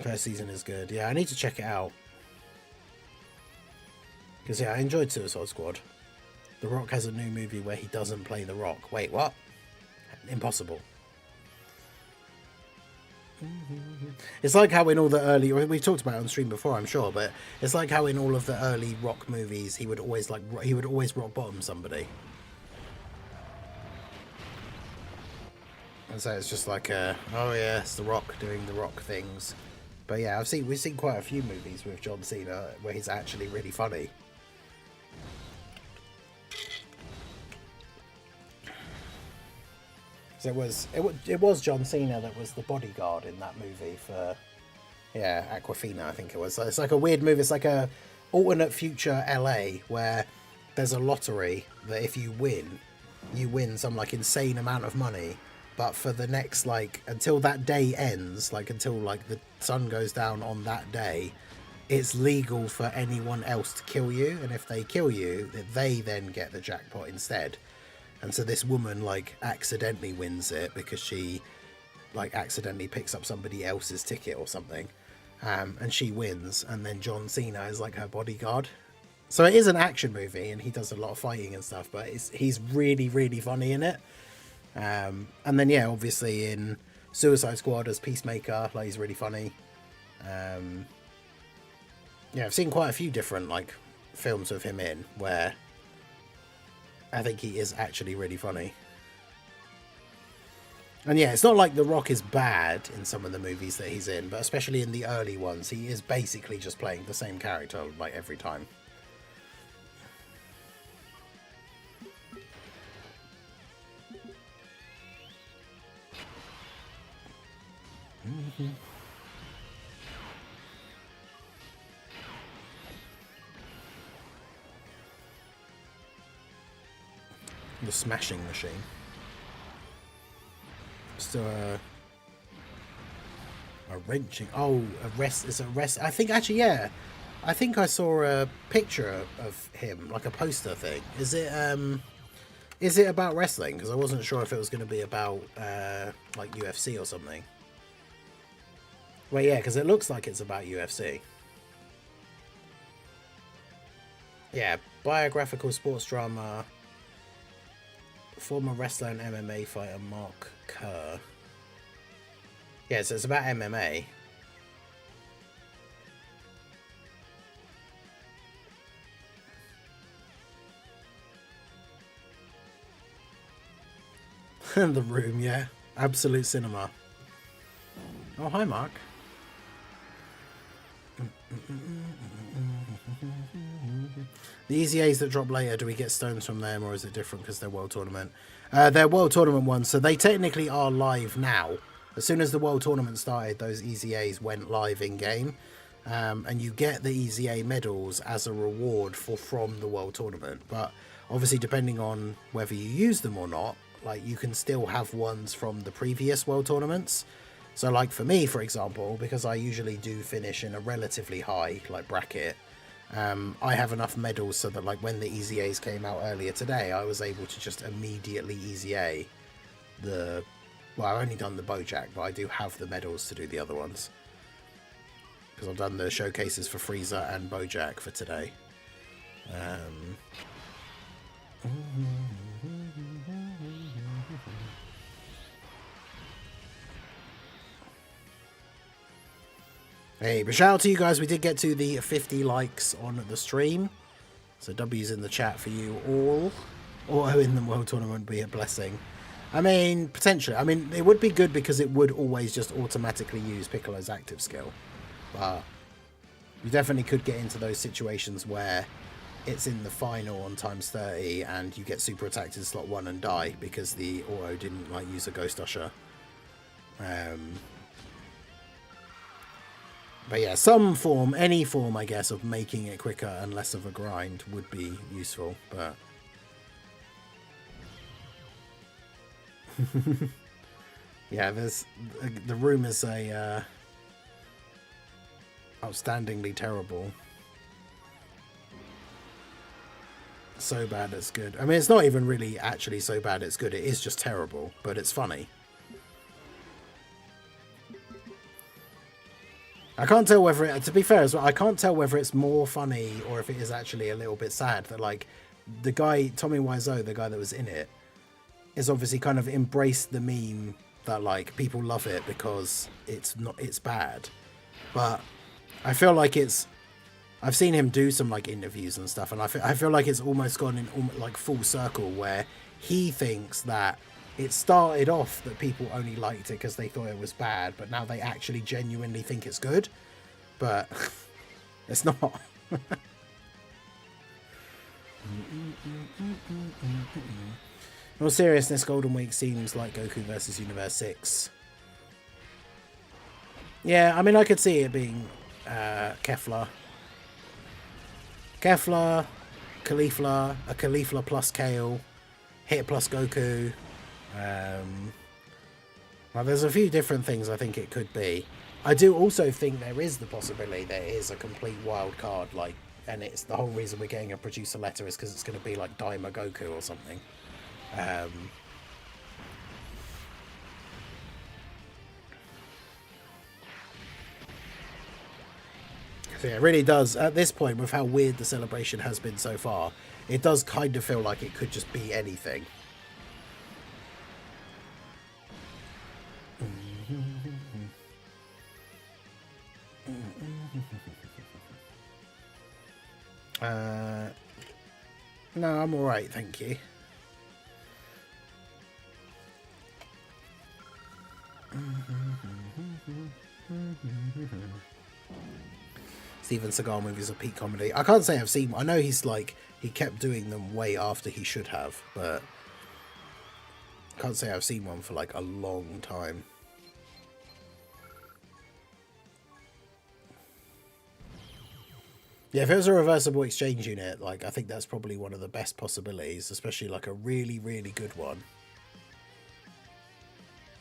S2: First season is good. Yeah, I need to check it out. Because, yeah, I enjoyed Suicide Squad. The Rock has a new movie where he doesn't play The Rock. Wait, what? Impossible. It's like how in all the early... We've talked about it on stream before, I'm sure, but it's like how in all of the early Rock movies, he would always rock bottom somebody. And so it's just like, oh yeah, it's The Rock doing The Rock things. But yeah, we've seen quite a few movies with John Cena where he's actually really funny. So it was John Cena that was the bodyguard in that movie for, yeah, Aquafina, I think it was. So it's like a weird movie. It's like a alternate future LA where there's a lottery that if you win some like insane amount of money. But for the next, like, until that day ends, like, until, like, the sun goes down on that day, it's legal for anyone else to kill you. And if they kill you, they then get the jackpot instead. And so this woman, like, accidentally wins it because she, like, accidentally picks up somebody else's ticket or something. And she wins. And then John Cena is, like, her bodyguard. So it is an action movie, and he does a lot of fighting and stuff. But he's really, really funny in it. And then, yeah, obviously in Suicide Squad as Peacemaker, like, he's really funny. Yeah, I've seen quite a few different, like, films with him in where I think he is actually really funny. And yeah, it's not like The Rock is bad in some of the movies that he's in, but especially in the early ones, he is basically just playing the same character, like, every time. The smashing machine. Still a wrenching. Oh, a rest. It's a rest. I think actually, yeah. I think I saw a picture of him, like a poster thing. Is it about wrestling? Because I wasn't sure if it was going to be about like UFC or something. Well, yeah, because it looks like it's about UFC. Yeah, biographical sports drama. Former wrestler and MMA fighter Mark Kerr. Yeah, so it's about MMA. The Room, yeah. Absolute cinema. Oh, hi, Mark. The Easy A's that drop later, do we get stones from them, or is it different because they're World Tournament? They're World Tournament ones, so they technically are live now. As soon as the World Tournament started, those Easy A's went live in-game. And you get the Easy A medals as a reward from the World Tournament. But obviously, depending on whether you use them or not, like, you can still have ones from the previous World Tournaments. So, like, for me, for example, because I usually do finish in a relatively high, like, bracket, I have enough medals so that, like, when the Easy A's came out earlier today, I was able to just immediately Easy A the... Well, I've only done the Bojack, but I do have the medals to do the other ones. Because I've done the showcases for Frieza and Bojack for today. Hey, but shout out to you guys. We did get to the 50 likes on the stream. So W's in the chat for you all. Auto in the World Tournament would be a blessing. I mean, potentially. I mean, it would be good because it would always just automatically use Piccolo's active skill. But you definitely could get into those situations where it's in the final on times 30 and you get super attacked in slot 1 and die because the auto didn't like use a Ghost Usher. But yeah, some form, any form, I guess, of making it quicker and less of a grind would be useful, but... yeah, there's... The Room is a... outstandingly terrible. So bad it's good. I mean, it's not even really actually so bad it's good. It is just terrible, but it's funny. I can't tell whether it, to be fair as well, I can't tell whether it's more funny or if it is actually a little bit sad that, like, the guy, Tommy Wiseau, the guy that was in it, is obviously kind of embraced the meme that, like, people love it because it's bad. But I feel like it's, I've seen him do some, like, interviews and stuff, and I feel like it's almost gone in, like, full circle where he thinks that it started off that people only liked it because they thought it was bad, but now they actually genuinely think it's good. But it's not. In all seriousness, Golden Week seems like Goku versus Universe 6. Yeah, I mean, I could see it being Kefla, Caulifla, a Caulifla plus Kale, Hit plus Goku. Well, there's a few different things I think it could be. I do also think there is the possibility that it is a complete wild card, like, and it's the whole reason we're getting a producer letter is because it's going to be like Daima Goku or something. So yeah, it really does, at this point, with how weird the celebration has been so far, it does kind of feel like it could just be anything. No, I'm alright, thank you. Steven Seagal movies are peak comedy. I can't say I've seen. I know he's like, he kept doing them way after he should have, but I can't say I've seen one for like a long time. Yeah, if it was a reversible exchange unit, like, I think that's probably one of the best possibilities, especially like a really, really good one.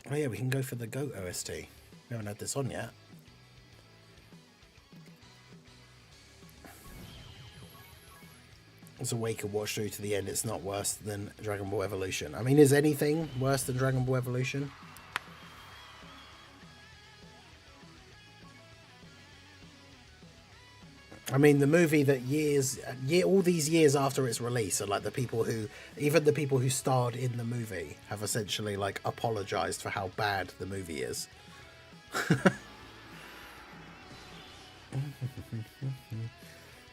S2: Oh yeah, we can go for the GOAT OST. We haven't had this on yet. It's a wake and watch through to the end. It's not worse than Dragon Ball Evolution. I mean, is anything worse than Dragon Ball Evolution? I mean, the movie that all these years after its release, are like even the people who starred in the movie have essentially like apologized for how bad the movie is.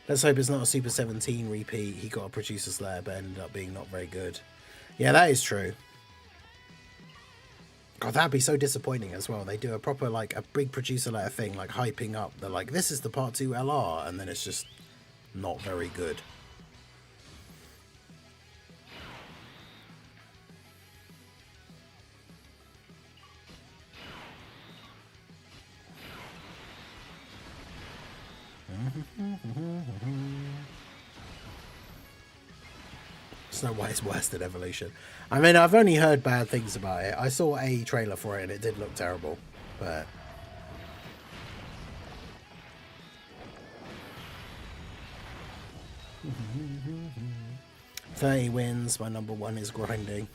S2: Let's hope it's not a Super 17 repeat. He got a producer's letter but ended up being not very good. Yeah, that is true. God, that'd be so disappointing as well. They do a proper, like, a big producer letter thing, like, hyping up. They're like, this is the Part 2 LR, and then it's just not very good. Snow White is worse than Evolution. I mean, I've only heard bad things about it. I saw a trailer for it and it did look terrible, but 30 wins. My number one is grinding.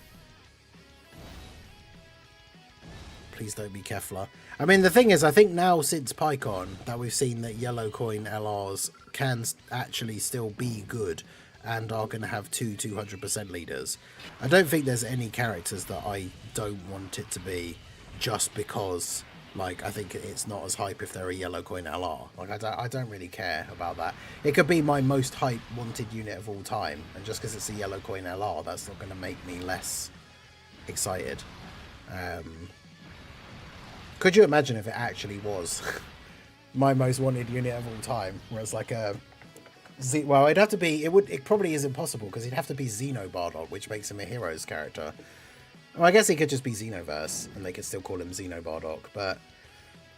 S2: Please don't be Kefla. I mean, the thing is, I think now since PyCon that we've seen that yellow coin LRs can actually still be good and are going to have 200% leaders. I don't think there's any characters that I don't want it to be just because, like, I think it's not as hype if they're a yellow coin LR. Like, I don't really care about that. It could be my most hype wanted unit of all time, and just because it's a yellow coin LR, that's not going to make me less excited. Could you imagine if it actually was my most wanted unit of all time, where it's like a well, it'd have to be. It probably is impossible because he'd have to be Xeno Bardock, which makes him a hero's character. Well, I guess he could just be Xenoverse, and they could still call him Xeno Bardock. But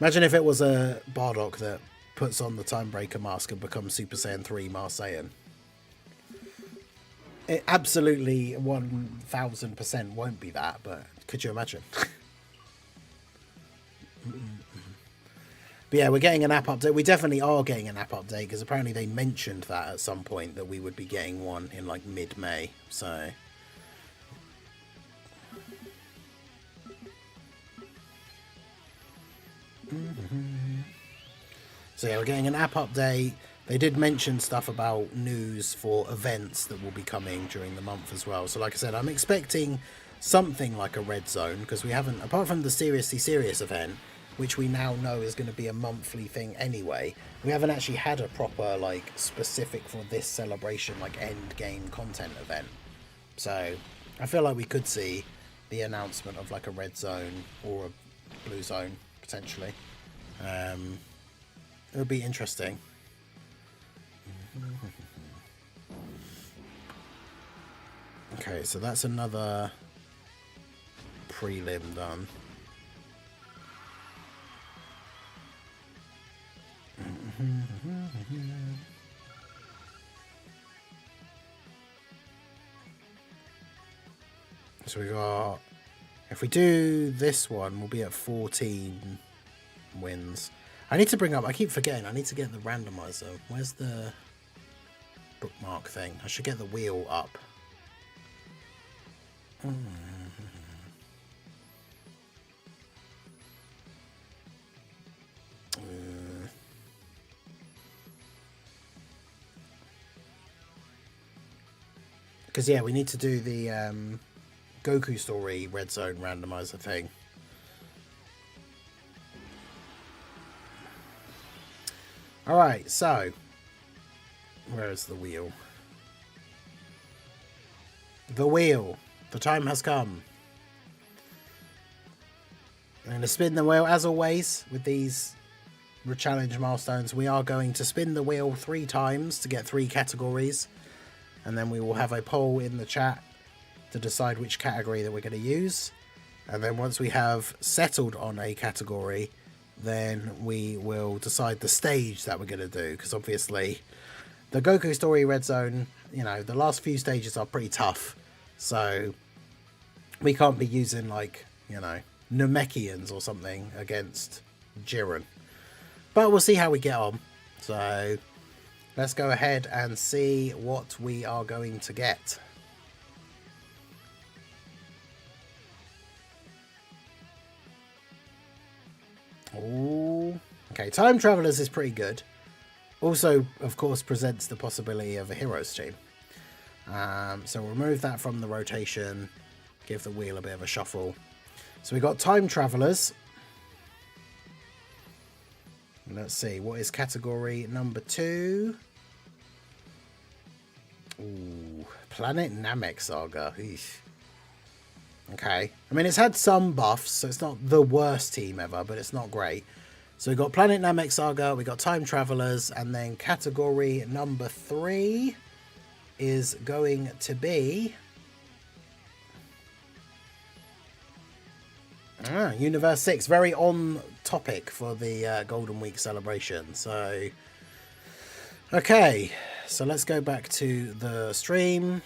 S2: imagine if it was a Bardock that puts on the Timebreaker mask and becomes Super Saiyan 3 Marseillan. It absolutely 1000% won't be that, but could you imagine? But yeah, we're getting an app update. We definitely are getting an app update because apparently they mentioned that at some point that we would be getting one in like mid-May. So yeah, we're getting an app update. They did mention stuff about news for events that will be coming during the month as well. So like I said, I'm expecting something like a red zone because we haven't, apart from the Seriously Serious event, which we now know is going to be a monthly thing anyway, we haven't actually had a proper, like, specific for this celebration, like, end game content event. So I feel like we could see the announcement of, like, a red zone or a blue zone, potentially. It would be interesting. Okay, so that's another prelim done. So we got, if we do this one, we'll be at 14 wins. I need to bring up, I keep forgetting, I need to get the randomizer. Where's the bookmark thing? I should get the wheel up. Because, yeah, we need to do the Goku story red zone randomizer thing. Alright, so where is the wheel? The wheel. The time has come. I'm going to spin the wheel as always with these challenge milestones. We are going to spin the wheel 3 times to get 3 categories. And then we will have a poll in the chat to decide which category that we're going to use. And then once we have settled on a category, then we will decide the stage that we're going to do. Because obviously, the Goku Story Red Zone, you know, the last few stages are pretty tough. So we can't be using, like, you know, Namekians or something against Jiren. But we'll see how we get on. So let's go ahead and see what we are going to get. Oh, okay. Time Travelers is pretty good. Also, of course, presents the possibility of a heroes team. So we'll remove that from the rotation, give the wheel a bit of a shuffle. So we got time travelers. Let's see, what is category number 2? Ooh, Planet Namek Saga. Eesh. Okay, I mean, it's had some buffs, so it's not the worst team ever, but it's not great. So we got Planet Namek Saga, we got Time Travelers, and then category number 3 is going to be Universe 6. Very on topic for the Golden Week celebration. So, okay, so let's go back to the stream.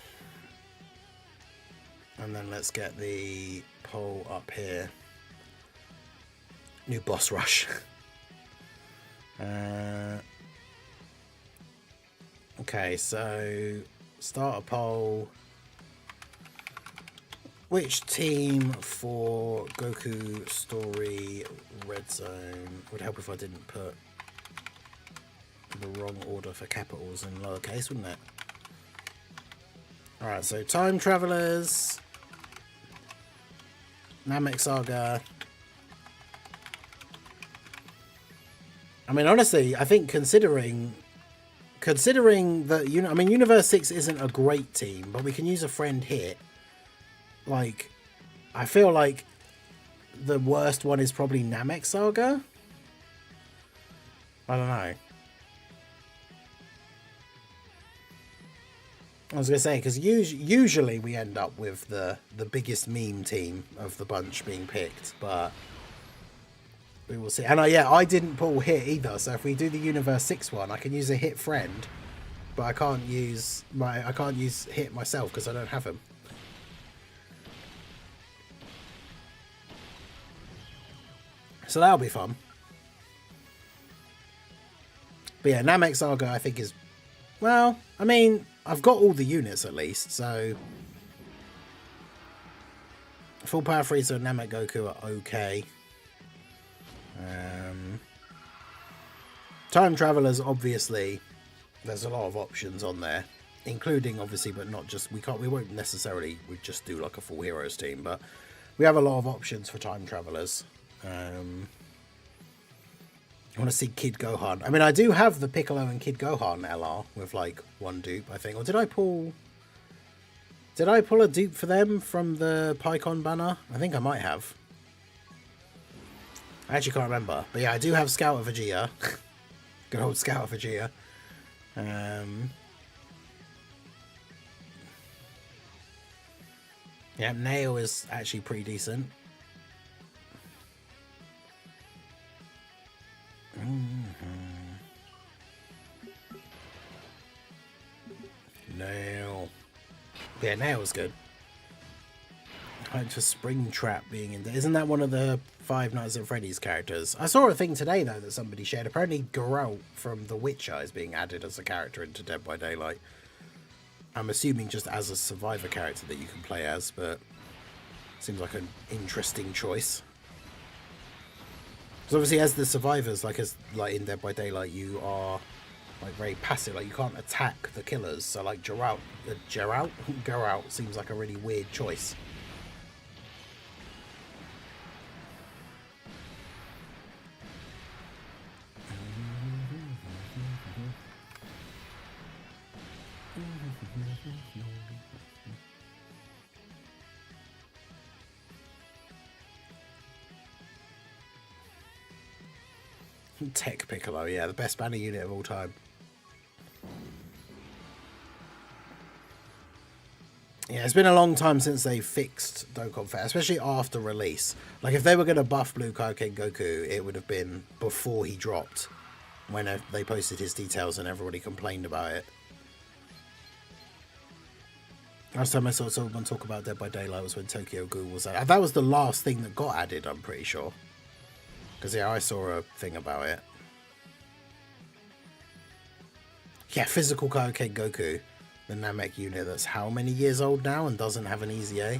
S2: And then let's get the poll up here. New boss rush. Okay, so start a poll. Which team for Goku Story Red Zone? Would help if I didn't put the wrong order for capitals in lowercase, wouldn't it? Alright, so Time Travelers, Namek Saga. I mean, honestly, I think considering that, you know, I mean, Universe 6 isn't a great team, but we can use a friend hit. Like, I feel like the worst one is probably Namek Saga. I don't know. I was going to say, because usually we end up with the biggest meme team of the bunch being picked, but we will see. And yeah, I didn't pull hit either, so if we do the Universe 6 one, I can use a hit friend, but I can't use hit myself because I don't have him. So that'll be fun. But yeah, Namek Saga I think is, well, I mean, I've got all the units at least, so Full Power Frieza and Namek Goku are okay. Time Travelers, obviously, there's a lot of options on there, including obviously, but not just, we won't necessarily, we just do like a full heroes team, but we have a lot of options for Time Travelers. I want to see Kid Gohan. I mean, I do have the Piccolo and Kid Gohan LR with like one dupe, I think. Or did I pull a dupe for them from the PyCon banner? I think I might have. I actually can't remember. But yeah, I do have Scout of Vegeta. Good old Scout of Vegeta. Yeah, Nail is actually pretty decent. Nail. Yeah, Nail's good. Time for Springtrap being in there. Isn't that one of the Five Nights at Freddy's characters? I saw a thing today, though, that somebody shared. Apparently, Geralt from The Witcher is being added as a character into Dead by Daylight. I'm assuming just as a survivor character that you can play as, but seems like an interesting choice. Because obviously, as the survivors, like in Dead by Daylight, you are like very passive. Like you can't attack the killers. So like Geralt seems like a really weird choice. Tech Piccolo, yeah, the best banner unit of all time. Yeah, it's been a long time since they fixed Dokkan Fest, especially after release. Like, if they were going to buff Blue Kaioken Goku, it would have been before he dropped, when they posted his details and everybody complained about it. Last time I saw someone talk about Dead by Daylight was when Tokyo Ghoul was added. That was the last thing that got added, I'm pretty sure. Because, yeah, I saw a thing about it. Yeah, physical Kaioken Goku. The Namek unit that's how many years old now and doesn't have an easy A?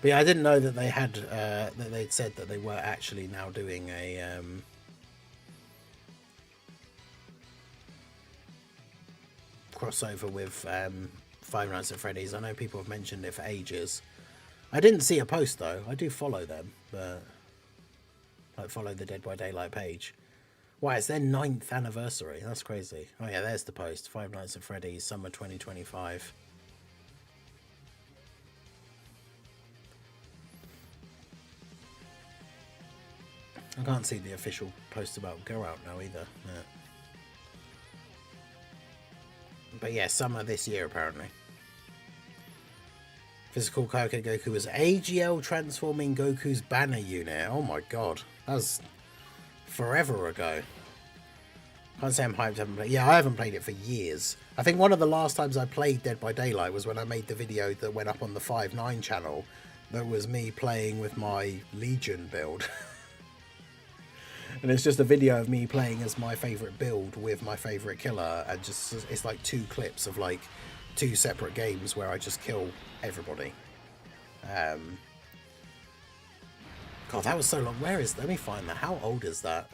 S2: But yeah, I didn't know that they had that they'd said that they were actually now doing a crossover with Five Nights at Freddy's. I know people have mentioned it for ages. I didn't see a post though. I do follow them, but like follow the Dead by Daylight page. Why, it's their 9th anniversary. That's crazy. Oh yeah, there's the post. Five Nights at Freddy's, summer 2025. I can't see the official post about Go Out now either. Yeah. But yeah, summer this year apparently. Physical Kaioken Goku was AGL transforming Goku's banner unit. Oh my god. That was forever ago. Can't say I'm hyped, haven't played. Yeah, I haven't played it for years. I think one of the last times I played Dead by Daylight was when I made the video that went up on the 5-9 channel. That was me playing with my Legion build. And it's just a video of me playing as my favourite build with my favourite killer. And just, it's like 2 clips of like 2 separate games where I just kill everybody. God, that was so long. Where is... Let me find that. How old is that?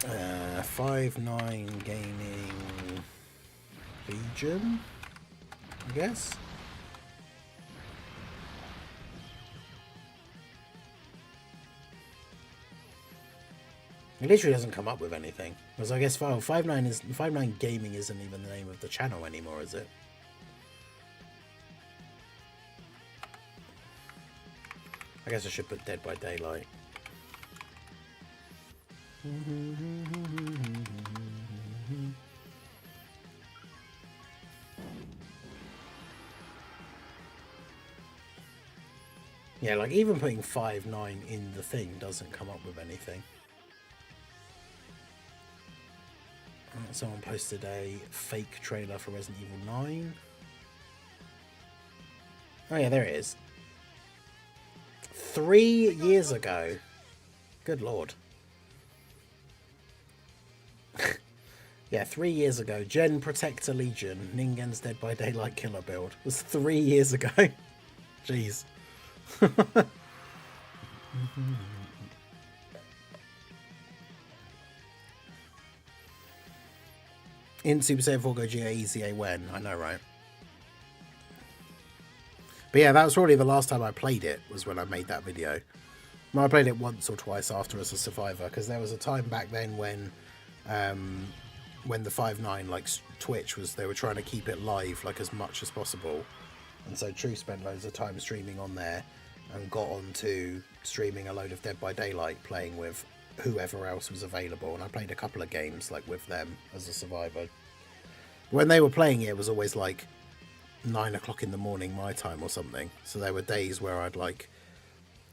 S2: 5-9 Gaming Legion, I guess. It literally doesn't come up with anything. Because I guess 5-9 Gaming isn't even the name of the channel anymore, is it? I guess I should put Dead by Daylight. Yeah, like even putting 5-9 in the thing doesn't come up with anything. Someone posted a fake trailer for Resident Evil 9. Oh yeah, there it is. 3 years ago. Good lord. Yeah, 3 years ago. Gen Protector Legion, Ningen's Dead by Daylight killer build. It was 3 years ago. Jeez. In Super Saiyan 4 Gogeta EZA when? I know, right? But yeah, that was probably the last time I played it, was when I made that video. Well, I played it once or twice after as a survivor, because there was a time back then when the 5-9 like Twitch was, they were trying to keep it live like as much as possible, and so True spent loads of time streaming on there and got onto streaming a load of Dead by Daylight, playing with whoever else was available, and I played a couple of games like with them as a survivor. When they were playing it, it was always like 9 o'clock in the morning my time or something, so there were days where I'd like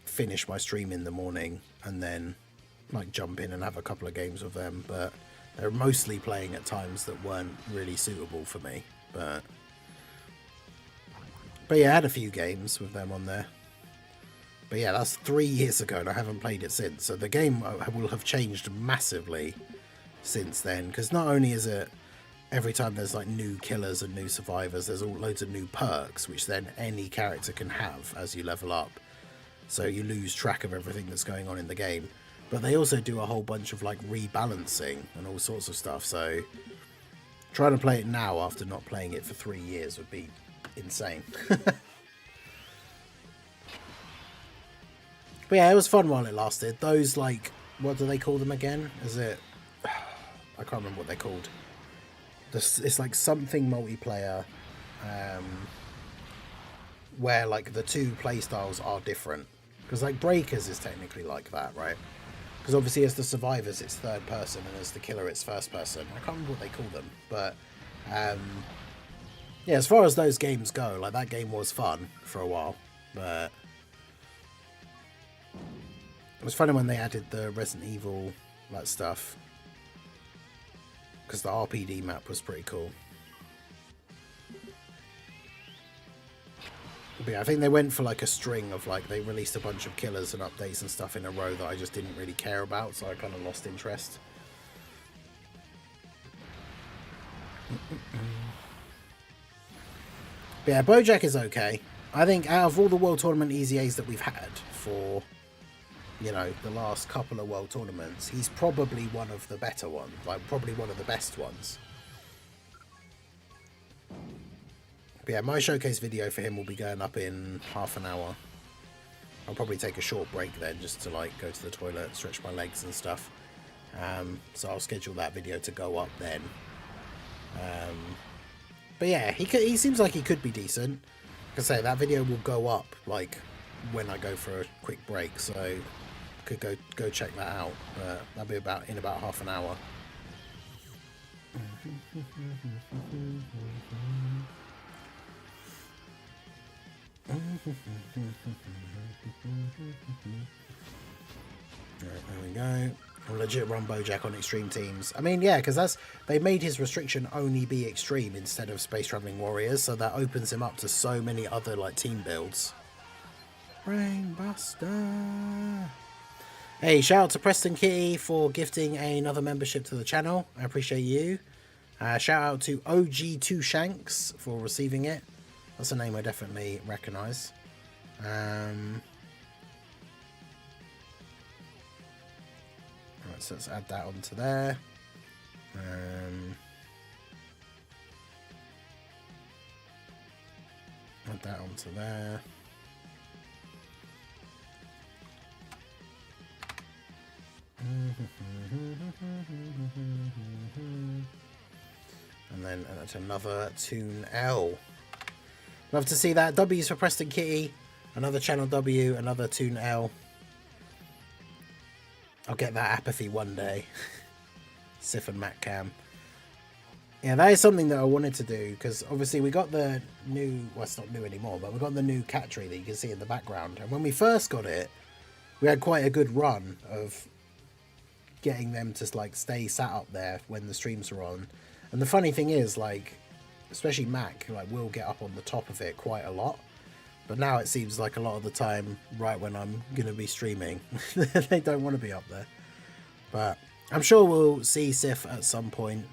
S2: finish my stream in the morning and then like jump in and have a couple of games with them, but they're mostly playing at times that weren't really suitable for me. But yeah, I had a few games with them on there. But yeah, that's 3 years ago and I haven't played it since. So the game will have changed massively since then, because not only is it every time there's like new killers and new survivors, there's all loads of new perks which then any character can have as you level up, so you lose track of everything that's going on in the game. But they also do a whole bunch of like rebalancing and all sorts of stuff, so trying to play it now after not playing it for 3 years would be insane. But yeah, it was fun while it lasted. Those, like, what do they call them again? Is it... I can't remember what they're called. It's like something multiplayer, where like the 2 playstyles are different. Because like Breakers is technically like that, right? Because obviously as the survivors it's third person, and as the killer it's first person. I can't remember what they call them, but yeah, as far as those games go, like that game was fun for a while. But it was funny when they added the Resident Evil like stuff, because the RPD map was pretty cool. But yeah, I think they went for like a string of like, they released a bunch of killers and updates and stuff in a row that I just didn't really care about, so I kind of lost interest. But yeah, BoJack is okay. I think out of all the World Tournament EZAs that we've had for, you know, the last couple of World Tournaments, he's probably one of the better ones, like probably one of the best ones. But yeah, my showcase video for him will be going up in half an hour. I'll probably take a short break then, just to like go to the toilet, stretch my legs and stuff. So I'll schedule that video to go up then. But yeah, he seems like he could be decent. Like I say, that video will go up like when I go for a quick break, so could go check that out. But that'll be in about half an hour. Right, there we go. I'll legit run Bojack on extreme teams. I mean, yeah, because they made his restriction only be extreme instead of Space Traveling Warriors, so that opens him up to so many other like team builds. Brainbuster. Hey, shout out to Preston Kitty for gifting another membership to the channel. I appreciate you. Shout out to OG2 Shanks for receiving it. That's a name I definitely recognise. Right, so let's add that onto there. Add that onto there. And then that's another Toon L. Love to see that. W's for Preston Kitty. Another Channel W. Another Toon L. I'll get that apathy one day. Sif and Matt Cam. Yeah, that is something that I wanted to do, because obviously we got the new, well, it's not new anymore, but we got the new cat tree that you can see in the background. And when we first got it, we had quite a good run of getting them to like stay sat up there when the streams are on. And the funny thing is, like, especially Mac, like, will get up on the top of it quite a lot. But now it seems like a lot of the time, right when I'm going to be streaming, they don't want to be up there. But I'm sure we'll see Sif at some point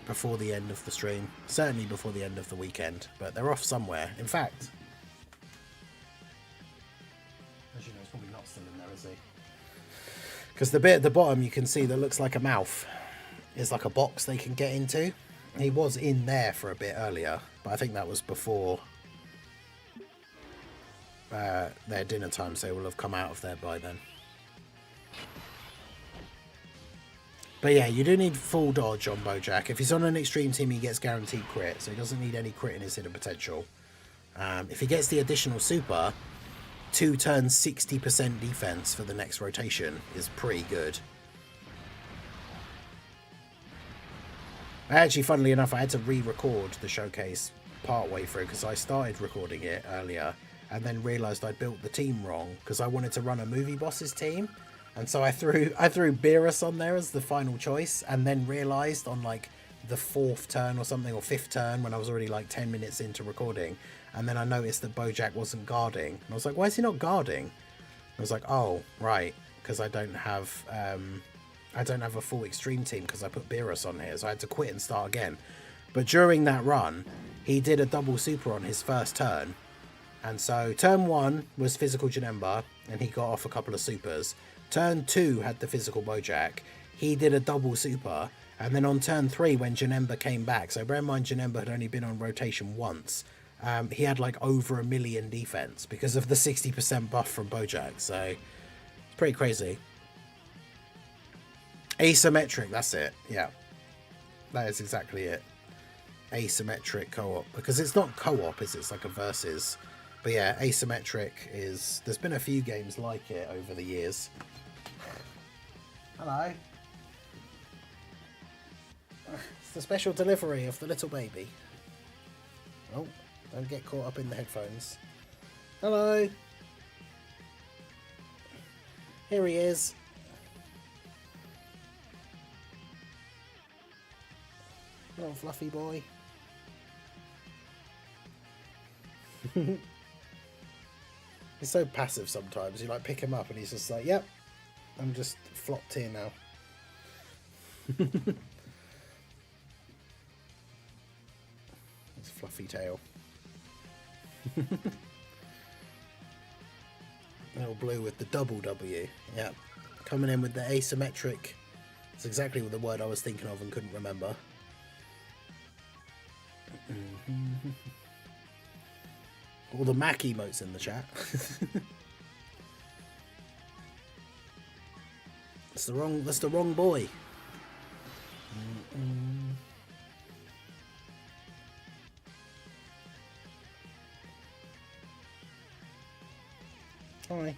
S2: before the end of the stream. Certainly before the end of the weekend. But they're off somewhere. In fact, as you know, it's probably not still in there, is he? Because the bit at the bottom you can see that looks like a mouth is like a box they can get into. He was in there for a bit earlier, but I think that was before their dinner time, so he will have come out of there by then. But yeah, you do need full dodge on Bojack. If he's on an extreme team, he gets guaranteed crit, so he doesn't need any crit in his hidden potential. If he gets the additional super, 2 turns 60% defense for the next rotation is pretty good. Actually, funnily enough, I had to re-record the showcase part way through because I started recording it earlier and then realised I built the team wrong because I wanted to run a movie bosses team, and so I threw Beerus on there as the final choice, and then realised on like the 4th turn or something, or 5th turn, when I was already like 10 minutes into recording, and then I noticed that Bojack wasn't guarding, and I was like, why is he not guarding? I was like, oh right, because I don't have a full extreme team because I put Beerus on here, so I had to quit and start again. But during that run, he did a double super on his first turn, and so turn 1 was physical Janemba, and he got off a couple of supers. Turn 2 had the physical Bojack. He did a double super, and then on turn 3 when Janemba came back, so bear in mind Janemba had only been on rotation once, he had like over 1 million defense because of the 60% buff from Bojack, so it's pretty crazy. Asymmetric, that's it. Yeah, that is exactly it. Asymmetric co-op, because it's not co-op, it's like a versus. But yeah, asymmetric is, there's been a few games like it over the years. Hello. It's the special delivery of the little baby. Oh, don't get caught up in the headphones. Hello. Here he is. Little fluffy boy. He's so passive sometimes. You like pick him up and he's just like, yep, I'm just flopped here now. It's fluffy tail. Little blue with the double W. Yeah. Coming in with the asymmetric. It's exactly the word I was thinking of and couldn't remember. All the Mac emotes in the chat. That's the wrong boy. Hi.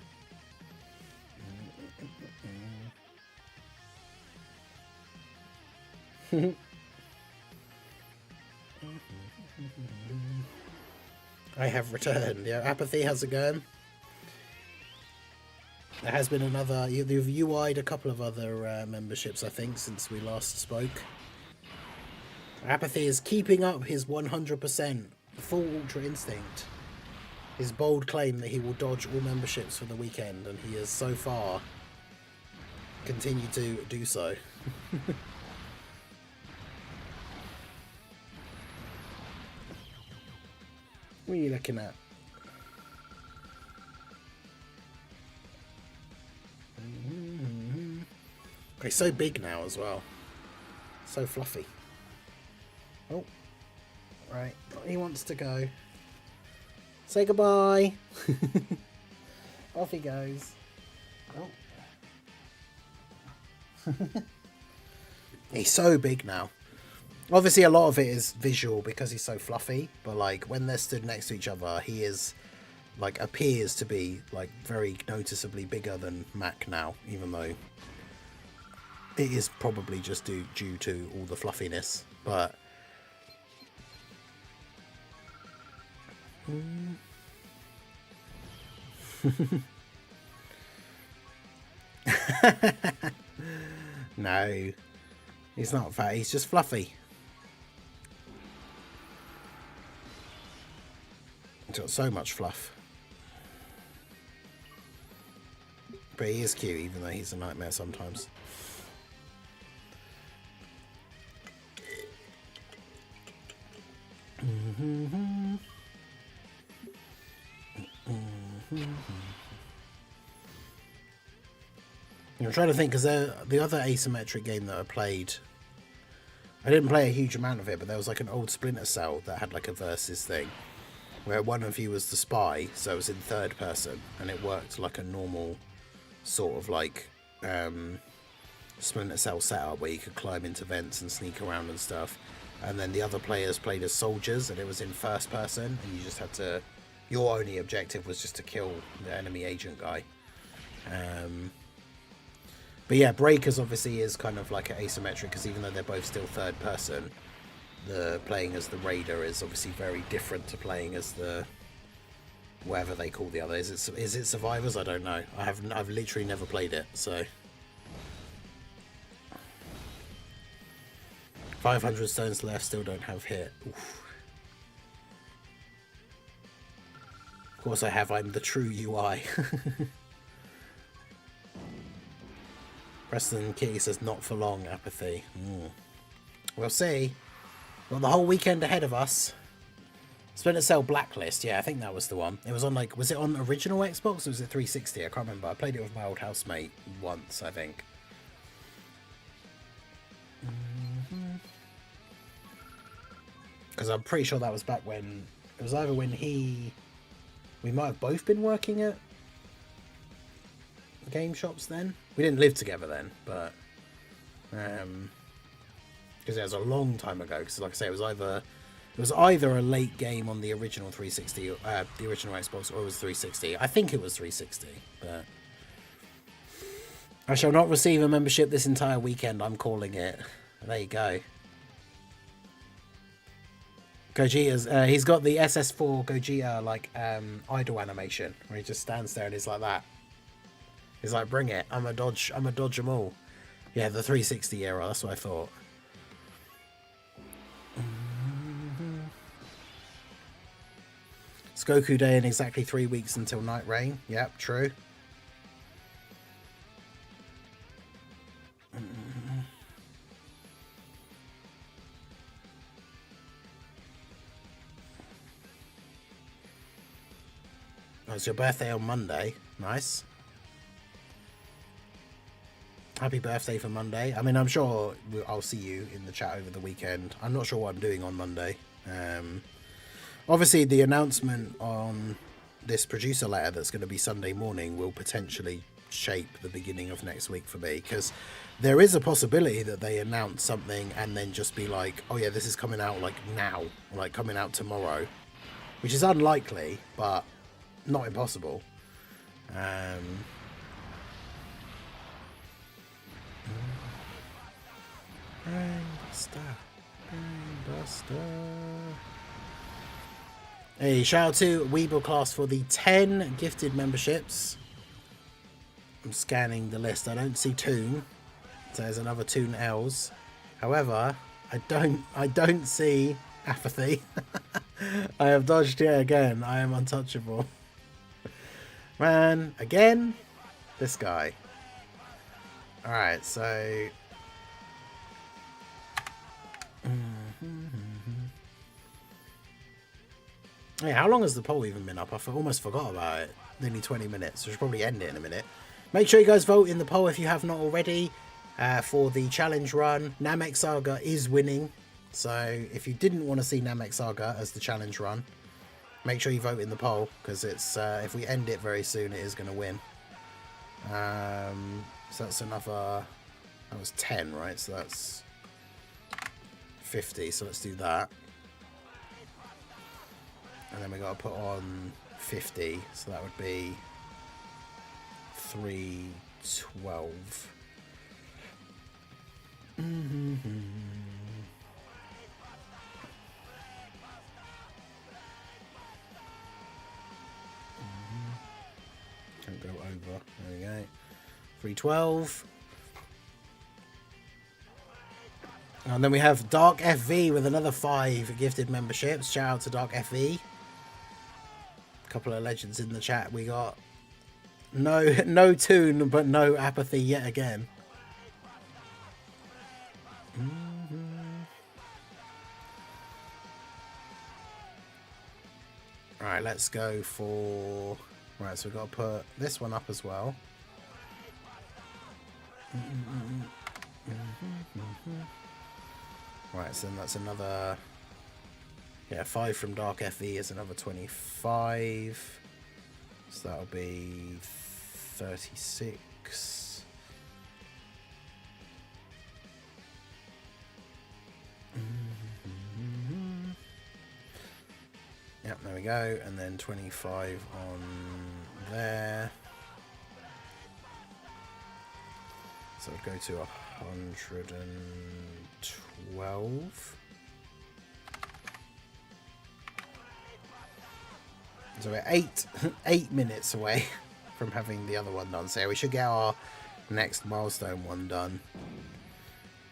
S2: I have returned. Yeah, Apathy, how's it going? There has been another. You've UI'd a couple of other memberships, I think, since we last spoke. Apathy is keeping up his 100% full Ultra Instinct. His bold claim that he will dodge all memberships for the weekend, and he has so far continued to do so. What are you looking at? He's so big now as well. So fluffy. Oh. Right. He wants to go. Say goodbye. Off he goes. Oh. He's so big now. Obviously, a lot of it is visual because he's so fluffy. But like when they're stood next to each other, he is like appears to be like very noticeably bigger than Mac now, even though it is probably just due to all the fluffiness. But no, he's not fat. He's just fluffy. He's got so much fluff. But he is cute, even though he's a nightmare sometimes. I'm trying to think, because the other asymmetric game that I played, I didn't play a huge amount of it, but there was like an old Splinter Cell that had like a versus thing, where one of you was the spy, so it was in third person, and it worked like a normal sort of like Splinter Cell setup where you could climb into vents and sneak around and stuff. And then the other players played as soldiers, and it was in first person, and you just had to, your only objective was just to kill the enemy agent guy. But yeah, Breakers obviously is kind of like an asymmetric, because even though they're both still third person, the playing as the raider is obviously very different to playing as the whatever they call the other. Is it Survivors? I don't know. I've literally never played it, so 500 stones left, still don't have hit. Oof. Of course I have, I'm the true UI. Preston Kitty says not for long, Apathy. We'll see. Got the whole weekend ahead of us. Splinter Cell Blacklist, yeah, I think that was the one. It was on like, was it on original Xbox or was it 360? I can't remember. I played it with my old housemate once, I think. Because I'm pretty sure that was back when, it was either when we might have both been working at game shops then. We didn't live together then, but because it was a long time ago. Because like I say, it was either a late game on the original 360, the original Xbox, or it was 360. I think it was 360, but I shall not receive a membership this entire weekend. I'm calling it. There you go. Gogeta's, he's got the SS4 Gogeta like idle animation where he just stands there and he's like that. He's like, bring it. I'm a dodge them all. Yeah, the 360 era. That's what I thought. It's Goku Day in exactly 3 weeks until Night Rain. Yep, true. Oh, it's your birthday on Monday. Nice. Happy birthday for Monday. I mean, I'm sure I'll see you in the chat over the weekend. I'm not sure what I'm doing on Monday. Obviously, the announcement on this producer letter that's going to be Sunday morning will potentially shape the beginning of next week for me, because there is a possibility that they announce something and then just be like, oh yeah, this is coming out like now, like coming out tomorrow, which is unlikely, but not impossible. Hey, shout out to Weeble Class for the 10 gifted memberships. I'm scanning the list. I don't see Toon. So there's another Toon L's. However, I don't see Apathy. I have dodged yet again. I am untouchable. Man, again? This guy. Alright, so... Hey, how long has the poll even been up? I almost forgot about it. Nearly 20 minutes. So we should probably end it in a minute. Make sure you guys vote in the poll if you have not already for the challenge run. Namek Saga is winning. So if you didn't want to see Namek Saga as the challenge run, make sure you vote in the poll, because it's if we end it very soon, it is going to win. So that's another... That was 10, right? So that's 50. So let's do that. And then we got to put on 50, so that would be 312. Can't go over. There we go. 312. And then we have Dark FV with another 5 gifted memberships. Shout out to Dark FV. Couple of legends in the chat. We got no Toon, but no Apathy yet again. Alright, let's go for... Right, so we've got to put this one up as well. Right, so then that's another... Yeah, 5 from Dark FE is another 25. So that'll be 36. Yep, there we go. And then 25 on there. So it'll go to 112. So we're 8 minutes away from having the other one done. So we should get our next milestone one done.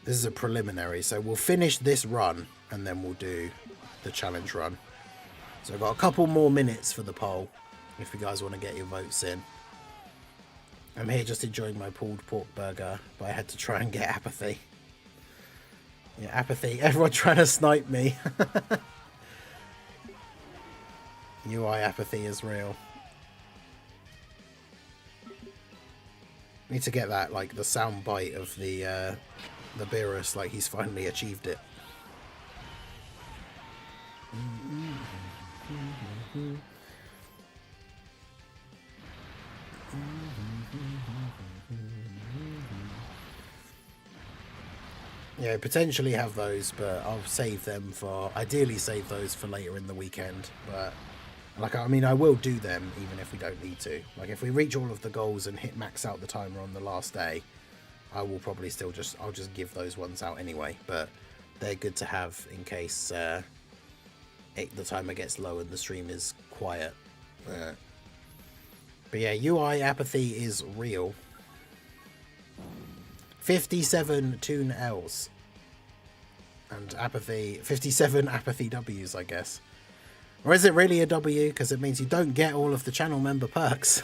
S2: This is a preliminary, so we'll finish this run and then we'll do the challenge run. So I've got a couple more minutes for the poll if you guys want to get your votes in. I'm here just enjoying my pulled pork burger, but I had to try and get Apathy. Yeah, Apathy. Everyone trying to snipe me. UI Apathy is real. Need to get that, like, the sound bite of the Beerus, like he's finally achieved it. Yeah, potentially have those, but I'll save them for... Ideally save those for later in the weekend, but... Like, I mean, I will do them even if we don't need to. Like, if we reach all of the goals and hit max out the timer on the last day, I will probably still just... I'll just give those ones out anyway, but they're good to have in case the timer gets low and the stream is quiet. But yeah, UI Apathy is real. 57 Toon L's. And Apathy... 57 Apathy W's, I guess. Or is it really a W? Because it means you don't get all of the channel member perks.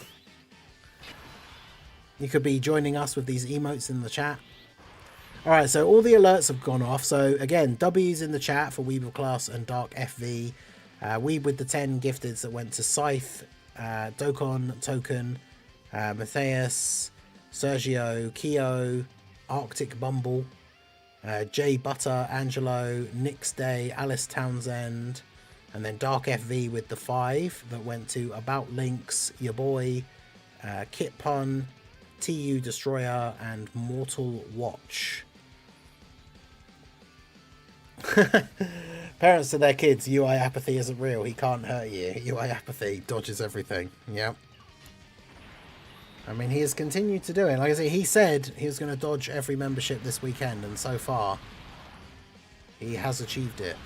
S2: You could be joining us with these emotes in the chat. Alright, so all the alerts have gone off. So again, W's in the chat for Weeble Class and Dark FV. Weeb with the 10 gifteds that went to Scythe, Dokkan, Token, Matthias, Sergio, Keo, Arctic Bumble, Jay Butter, Angelo, Nick's Day, Alice Townsend, and then Dark FV with the 5 that went to About Links, Your Boy, Kit Pun, TU Destroyer, and Mortal Watch. Parents to their kids, UI apathy isn't real. He can't hurt you. UI apathy dodges everything. Yep. I mean, he has continued to do it. Like I say, he said he was going to dodge every membership this weekend, and so far, he has achieved it.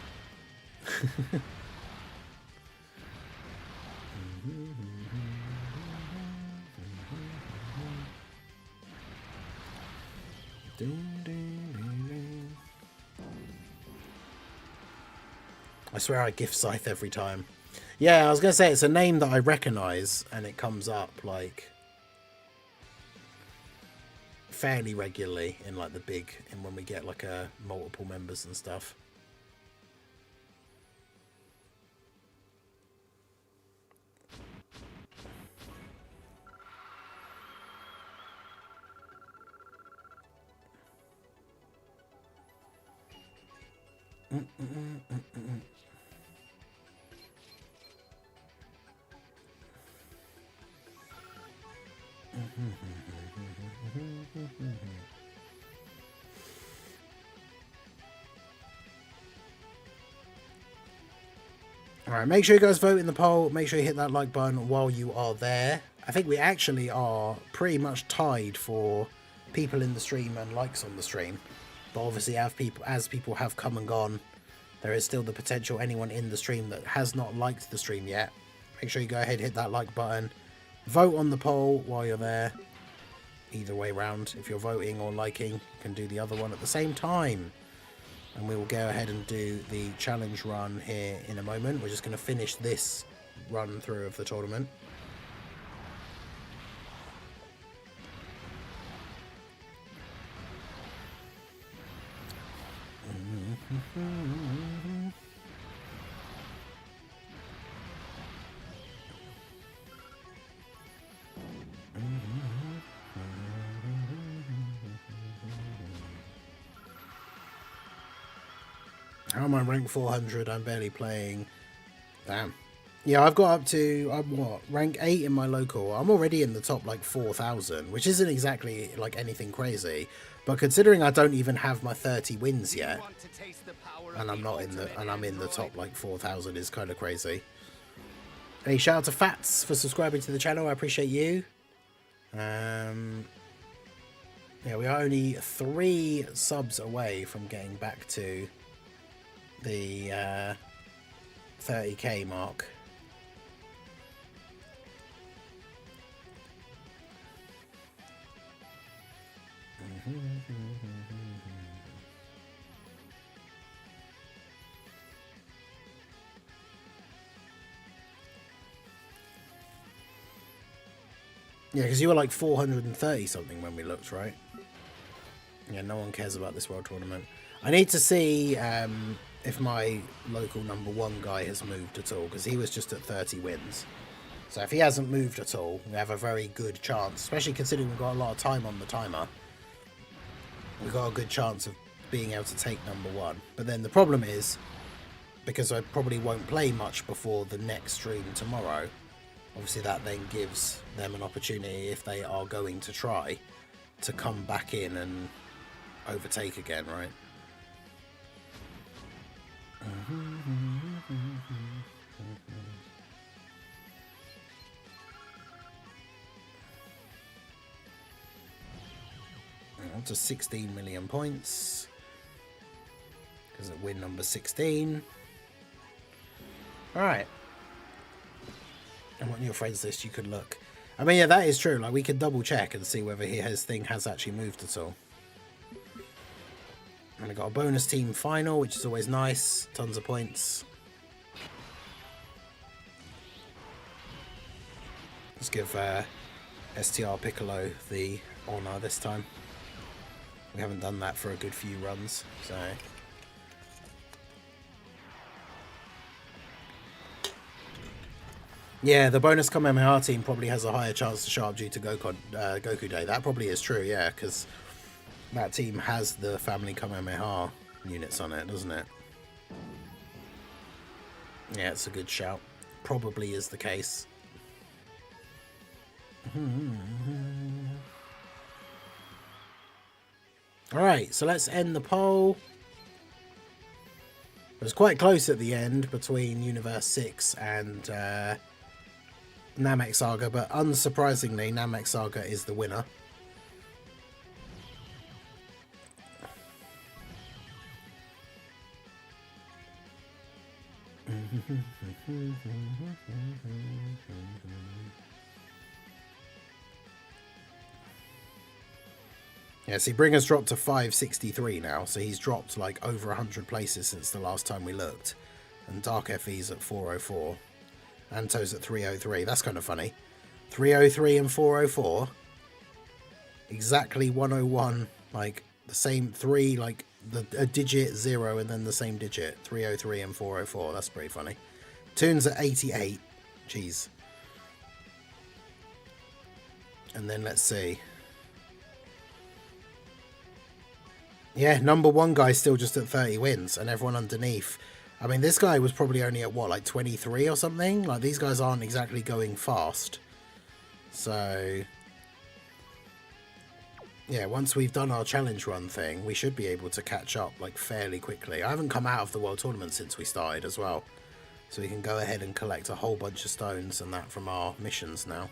S2: I swear I gift Scythe every time. Yeah, I was going to say, it's a name that I recognise, and it comes up, like, fairly regularly in, like, the big, and when we get, like, multiple members and stuff. Alright, make sure you guys vote in the poll. Make sure you hit that like button while you are there. I think we actually are pretty much tied for people in the stream and likes on the stream. But obviously, as people have come and gone, there is still the potential anyone in the stream that has not liked the stream yet. Make sure you go ahead, hit that like button. Vote on the poll while you're there. Either way round. If you're voting or liking, you can do the other one at the same time. And we will go ahead and do the challenge run here in a moment. We're just going to finish this run through of the tournament. How am I ranked 400? I'm barely playing. Damn. Yeah, I've got up to, I'm what, rank 8 in my local. I'm already in the top, like, 4,000, which isn't exactly, like, anything crazy. But considering I don't even have my 30 wins yet, and I'm not in the, and I'm in the top, like, 4,000 is kind of crazy. Hey, shout out to Fats for subscribing to the channel. I appreciate you. Yeah, we are only 3 subs away from getting back to the 30k mark. Yeah, because you were like 430 something when we looked, right? Yeah, no one cares about this world tournament. I need to see if my local #1 guy has moved at all, because he was just at 30 wins. So if he hasn't moved at all, we have a very good chance, especially considering we've got a lot of time on the timer. We've got a good chance of being able to take #1. But then the problem is, because I probably won't play much before the next stream tomorrow, obviously that then gives them an opportunity, if they are going to try, to come back in and overtake again, right? On to 16 million points, because of win number 16. Alright. And on your friends list you could look. I mean, yeah, that is true. Like, we could double check and see whether his thing has actually moved at all. And I got a bonus team final, which is always nice. Tons of points. Let's give STR Piccolo the honour this time. We haven't done that for a good few runs, so... Yeah, the bonus Kamehameha team probably has a higher chance to show up due to Goku Day. That probably is true, yeah, because that team has the family Kamehameha units on it, doesn't it? Yeah, it's a good shout. Probably is the case. Alright, so let's end the poll. It was quite close at the end between Universe 6 and Namek Saga, but unsurprisingly, Namek Saga is the winner. Yeah, see, Bringer's dropped to 563 now, so he's dropped like over 100 places since the last time we looked. And Dark FE's at 404. Anto's at 303. That's kind of funny. 303 and 404. Exactly 101. Like the same three, like a digit 0 and then the same digit. 303 and 404. That's pretty funny. Toon's at 88. Jeez. And then let's see. Yeah, number one guy's still just at 30 wins, and everyone underneath. I mean, this guy was probably only at, what, like 23 or something? Like, these guys aren't exactly going fast. So, yeah, once we've done our challenge run thing, we should be able to catch up, like, fairly quickly. I haven't come out of the World Tournament since we started as well. So we can go ahead and collect a whole bunch of stones and that from our missions now.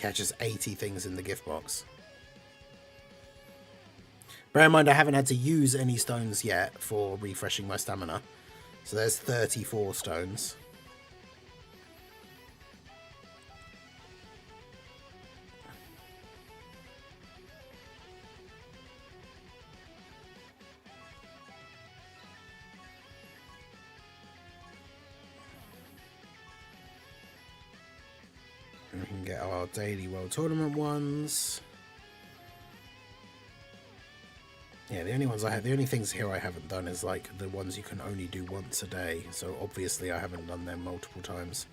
S2: Yeah, just 80 things in the gift box. Bear in mind, I haven't had to use any stones yet for refreshing my stamina. So there's 34 stones. And we can get our daily World Tournament ones. Yeah, the only things here I haven't done is like the ones you can only do once a day. So obviously I haven't done them multiple times.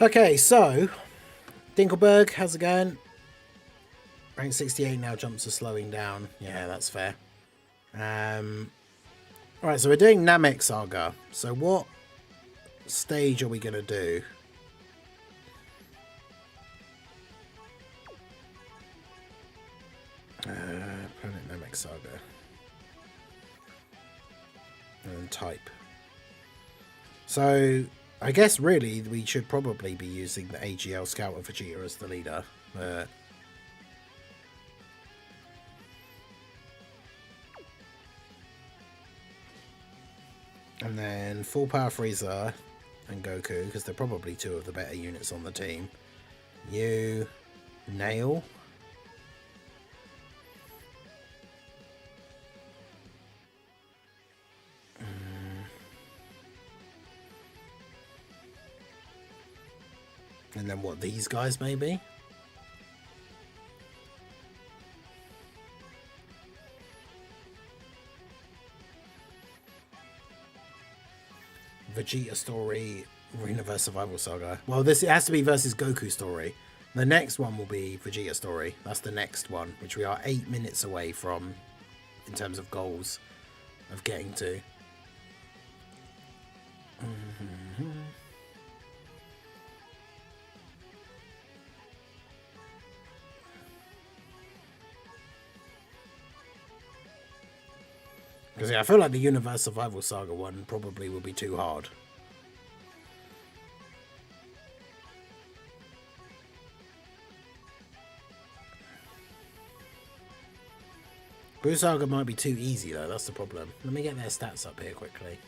S2: Okay, so Dinkelberg, how's it going? Rank 68 now, jumps are slowing down. Yeah, that's fair. Alright, so we're doing Namek Saga. So what stage are we going to do? Planet Namek Saga. And then type. So, I guess really we should probably be using the AGL Scout of Vegeta as the leader. And then Full Power Frieza and Goku, because they're probably two of the better units on the team. You, Nail. And then what, these guys maybe? Vegeta story, Universe Survival Saga. Well, it has to be versus Goku story. The next one will be Vegeta story. That's the next one, which we are 8 minutes away from in terms of goals of getting to. Because yeah, I feel like the Universe Survival Saga one probably will be too hard. Buu Saga might be too easy though, that's the problem. Let me get their stats up here quickly.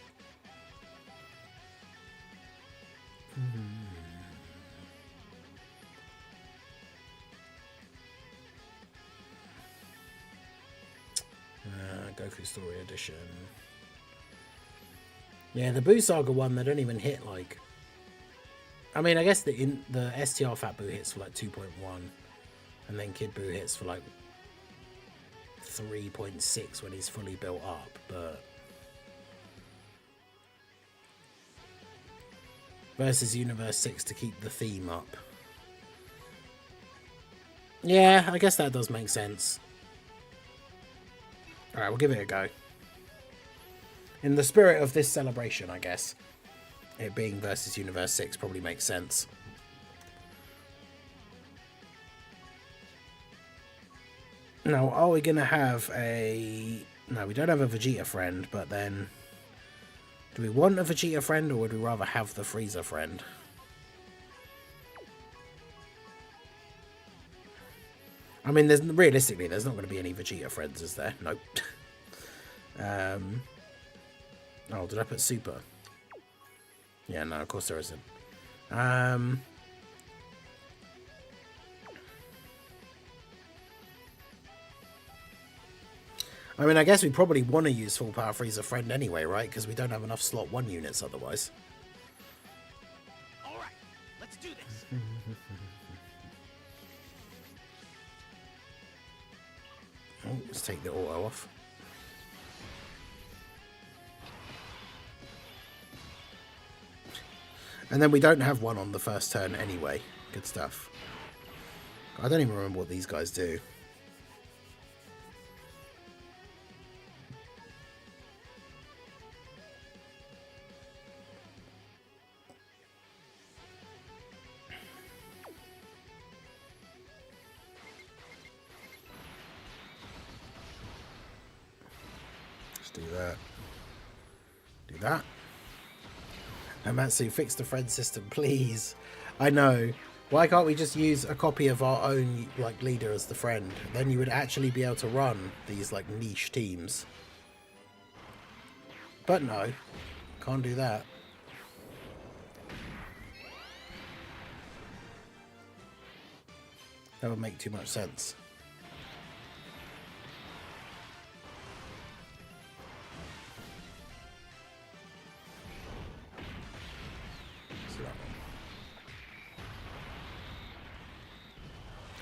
S2: Goku Story Edition. Yeah, the Buu Saga one, they don't even hit like... I mean, I guess the STR Fat Buu hits for like 2.1. And then Kid Buu hits for like 3.6 when he's fully built up, but... versus Universe 6 to keep the theme up. Yeah, I guess that does make sense. Alright, we'll give it a go. In the spirit of this celebration, I guess, it being versus Universe 6 probably makes sense. Now, are we going to have a... No, we don't have a Vegeta friend, but then... Do we want a Vegeta friend, or would we rather have the Frieza friend? I mean, realistically, there's not going to be any Vegeta friends, is there? Nope. Oh, did I put Super? Yeah, no, of course there isn't. I mean, I guess we probably want to use Full Power Frieza friend anyway, right? Because we don't have enough slot 1 units otherwise.
S1: All right, let's do this.
S2: Oh, let's take the auto off. And then we don't have one on the first turn anyway. Good stuff. I don't even remember what these guys do. Let's do that. Do that. Amatsu, fix the friend system, please. I know. Why can't we just use a copy of our own like leader as the friend? Then you would actually be able to run these like niche teams. But no, can't do that. That would make too much sense.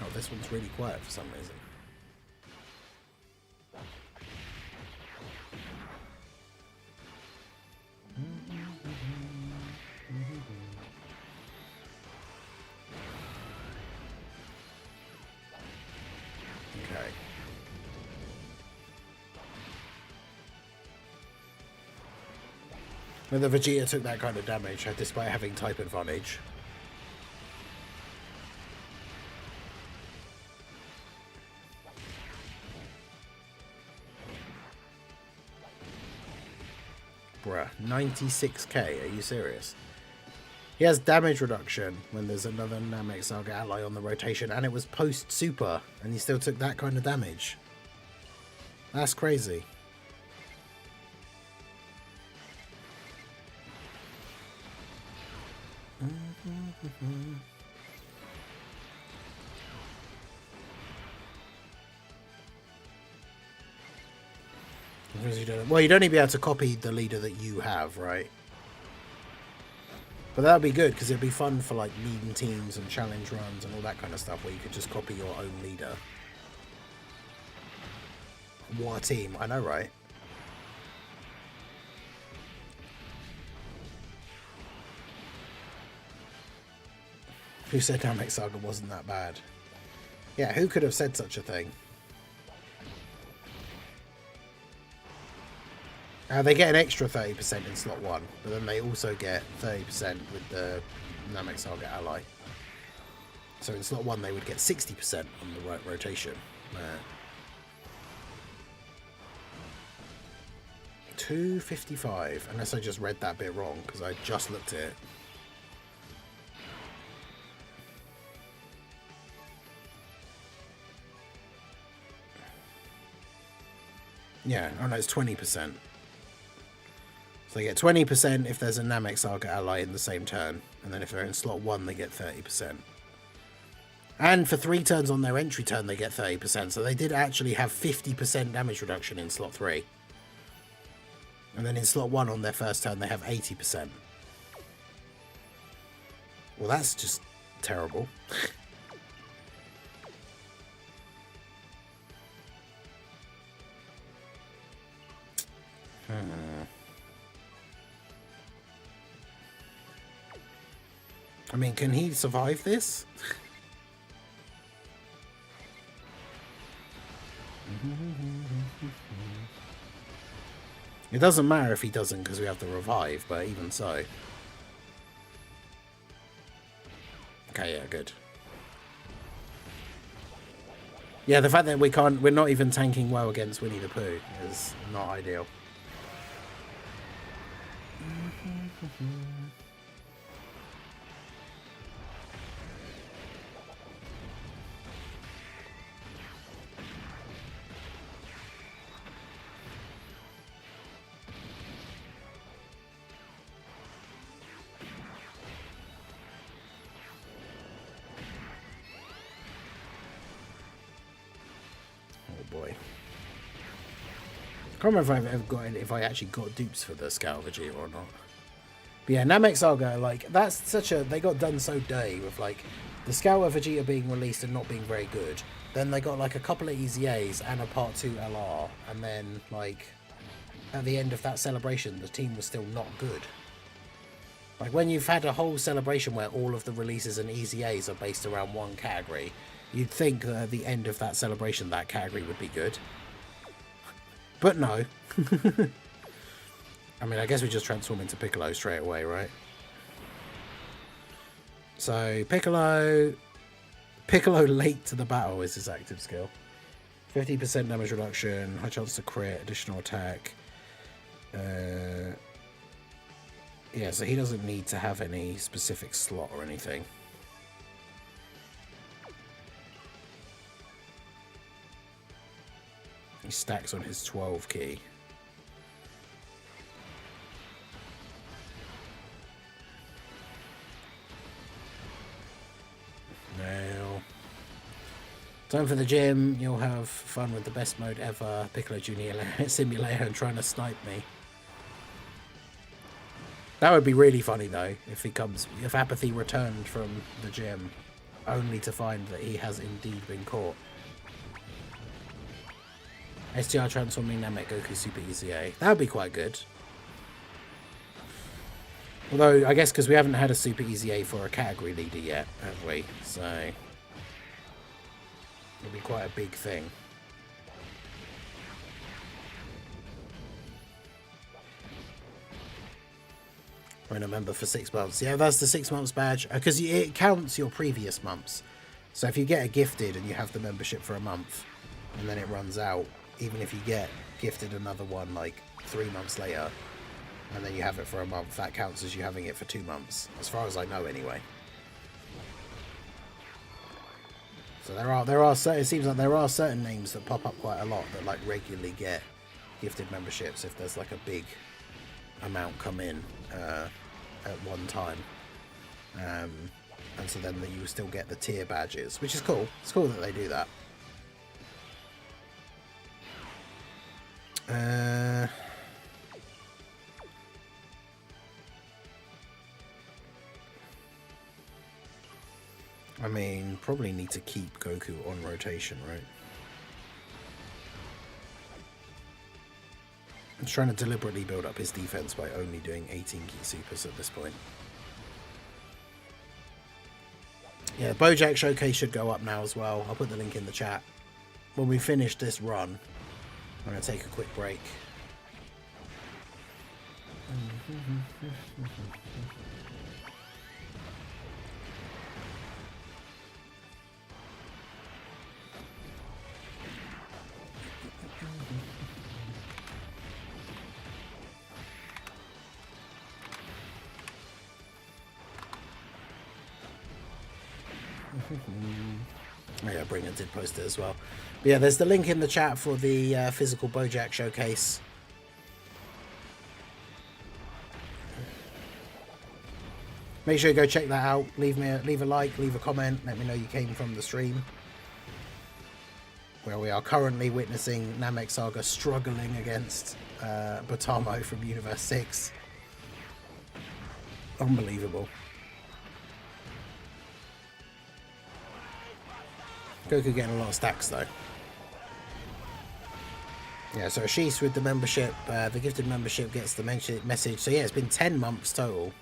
S2: Oh, this one's really quiet for some reason. Okay. When the Vegeta took that kind of damage, despite having type advantage. Bruh, 96k, are you serious? He has damage reduction when there's another Namek Saga ally on the rotation, and it was post-super, and he still took that kind of damage. That's crazy. Well, you'd only be able to copy the leader that you have, right? But that would be good, because it'd be fun for like leading teams and challenge runs and all that kind of stuff, where you could just copy your own leader. What a team, I know, right? Who said Namek Saga wasn't that bad? Yeah, who could have said such a thing? They get an extra 30% in slot 1, but then they also get 30% with the Namek Saga ally. So in slot 1 they would get 60% on the rotation. 255, unless I just read that bit wrong, because I just looked at it. Yeah, oh no, it's 20%. So they get 20% if there's a Namek Saga ally in the same turn, and then if they're in slot 1 they get 30%. And for 3 turns on their entry turn they get 30%, so they did actually have 50% damage reduction in slot 3. And then in slot 1 on their first turn they have 80%. Well, that's just terrible. I mean, can he survive this? It doesn't matter if he doesn't because we have the revive, but even so. Okay, yeah, good. Yeah, the fact that we're not even tanking well against Winnie the Pooh is not ideal. Boy. I can't remember if I actually got dupes for the Scout Vegeta or not. But yeah, Namek Saga, like, that's such a... They got done so dirty with, like, the Scout Vegeta being released and not being very good. Then they got, like, a couple of Easy A's and a Part 2 LR. And then, like, at the end of that celebration, the team was still not good. Like, when you've had a whole celebration where all of the releases and Easy A's are based around one category... You'd think that at the end of that celebration, that category would be good. But no. I mean, I guess we just transform into Piccolo straight away, right? So, Piccolo late to the battle is his active skill. 50% damage reduction, high chance to crit, additional attack. Yeah, so he doesn't need to have any specific slot or anything. He stacks on his 12 key. Now, time for the gym. You'll have fun with the best mode ever, Piccolo Junior Simulator, and trying to snipe me. That would be really funny though, if Apathy returned from the gym, only to find that he has indeed been caught. STR transforming Namek Goku Super Easy A. That would be quite good. Although, I guess because we haven't had a Super Easy A for a category leader yet, have we? So, it'll be quite a big thing. When a member for 6 months. Yeah, that's the 6 months badge. Because it counts your previous months. So if you get a gifted and you have the membership for a month, and then it runs out, even if you get gifted another one like 3 months later, and then you have it for a month, that counts as you having it for 2 months, as far as I know anyway. So it seems like there are certain names that pop up quite a lot that like regularly get gifted memberships if there's like a big amount come in at one time, and so then you still get the tier badges, which is cool. It's cool that they do that. I mean, probably need to keep Goku on rotation, right? I'm trying to deliberately build up his defense by only doing 18 key supers at this point. Yeah, the Bojack Showcase should go up now as well. I'll put the link in the chat. When we finish this run, I'm going to take a quick break. Oh yeah, Bringer did post it as well. But yeah, there's the link in the chat for the physical Bojack Showcase. Make sure you go check that out. Leave a like, leave a comment, let me know you came from the stream. Where we are currently witnessing Namek Saga struggling against Batamo from Universe 6. Unbelievable. Goku getting a lot of stacks though. Yeah, so Ashish with the membership, the gifted membership gets the message. So yeah, it's been 10 months total.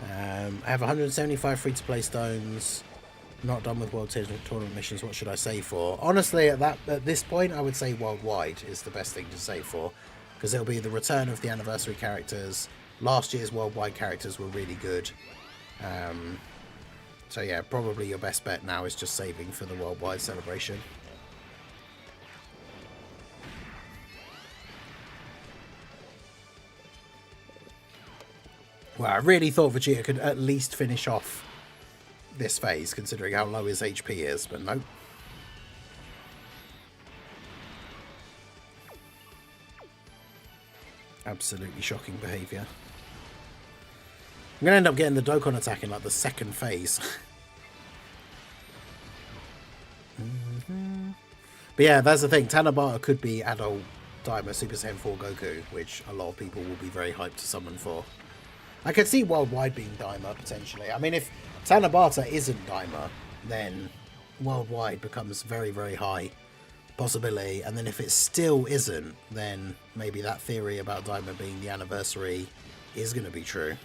S2: I have 175 free-to-play stones. Not done with World Tournament missions. What should I save for? Honestly, at this point, I would say Worldwide is the best thing to save for, because it'll be the return of the anniversary characters. Last year's Worldwide characters were really good. So yeah, probably your best bet now is just saving for the Worldwide celebration. Well, I really thought Vegeta could at least finish off this phase, considering how low his HP is, but nope. Absolutely shocking behaviour. I'm going to end up getting the Dokkan attack in like the second phase. But yeah, that's the thing. Tanabata could be adult Daima Super Saiyan 4 Goku, which a lot of people will be very hyped to summon for. I could see Worldwide being Daima, potentially. I mean, if Tanabata isn't Daima, then Worldwide becomes very, very high possibility. And then if it still isn't, then maybe that theory about Daima being the anniversary is going to be true.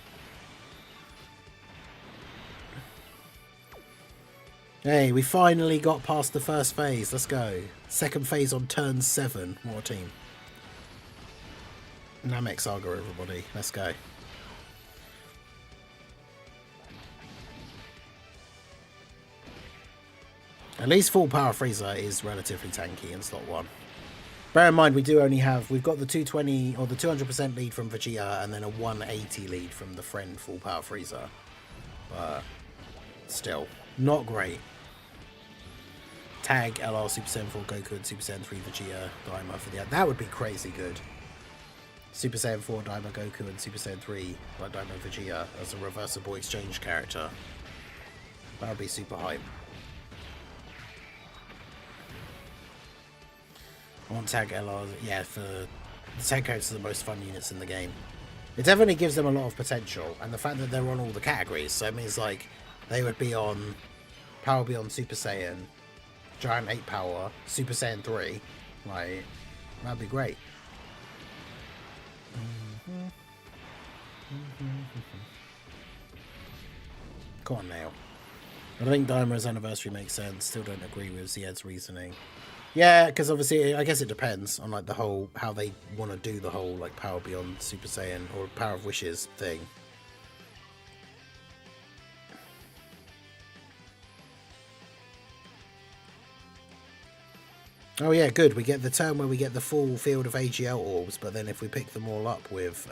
S2: Hey, we finally got past the first phase. Let's go. Second phase on turn 7. What a team. Namek Saga, everybody. Let's go. At least full power Frieza is relatively tanky in slot 1. Bear in mind, we do only have... We've got the 220 or the 200% lead from Vegeta and then a 180 lead from the friend full power Frieza. But still, not great. Tag LR Super Saiyan 4 Goku and Super Saiyan 3 Vegeta Daima for the... That would be crazy good. Super Saiyan 4 Daima Goku and Super Saiyan 3 like Daima Vegeta as a reversible exchange character. That would be super hype. I want Tag LR, yeah, for the tag characters are the most fun units in the game. It definitely gives them a lot of potential, and the fact that they're on all the categories, so it means like they would be on Power Beyond Super Saiyan, Giant 8 Power, Super Saiyan 3, like, that'd be great. Come on now. I think Daima's anniversary makes sense, still don't agree with Zied's reasoning. Yeah, because obviously, I guess it depends on like the whole, how they want to do the whole like Power Beyond Super Saiyan or Power of Wishes thing. Oh yeah, good. We get the turn where we get the full field of AGL orbs, but then if we pick them all up with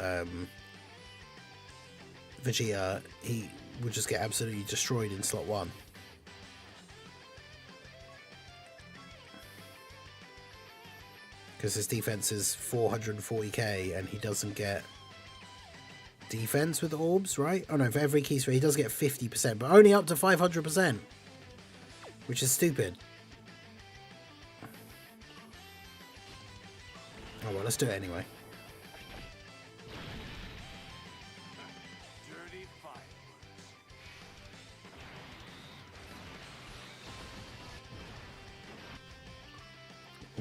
S2: Vegeta, he would just get absolutely destroyed in slot 1. Because his defense is 440k and he doesn't get defense with the orbs, right? Oh no, for every key he does get 50%, but only up to 500%, which is stupid. Oh well, let's do it anyway.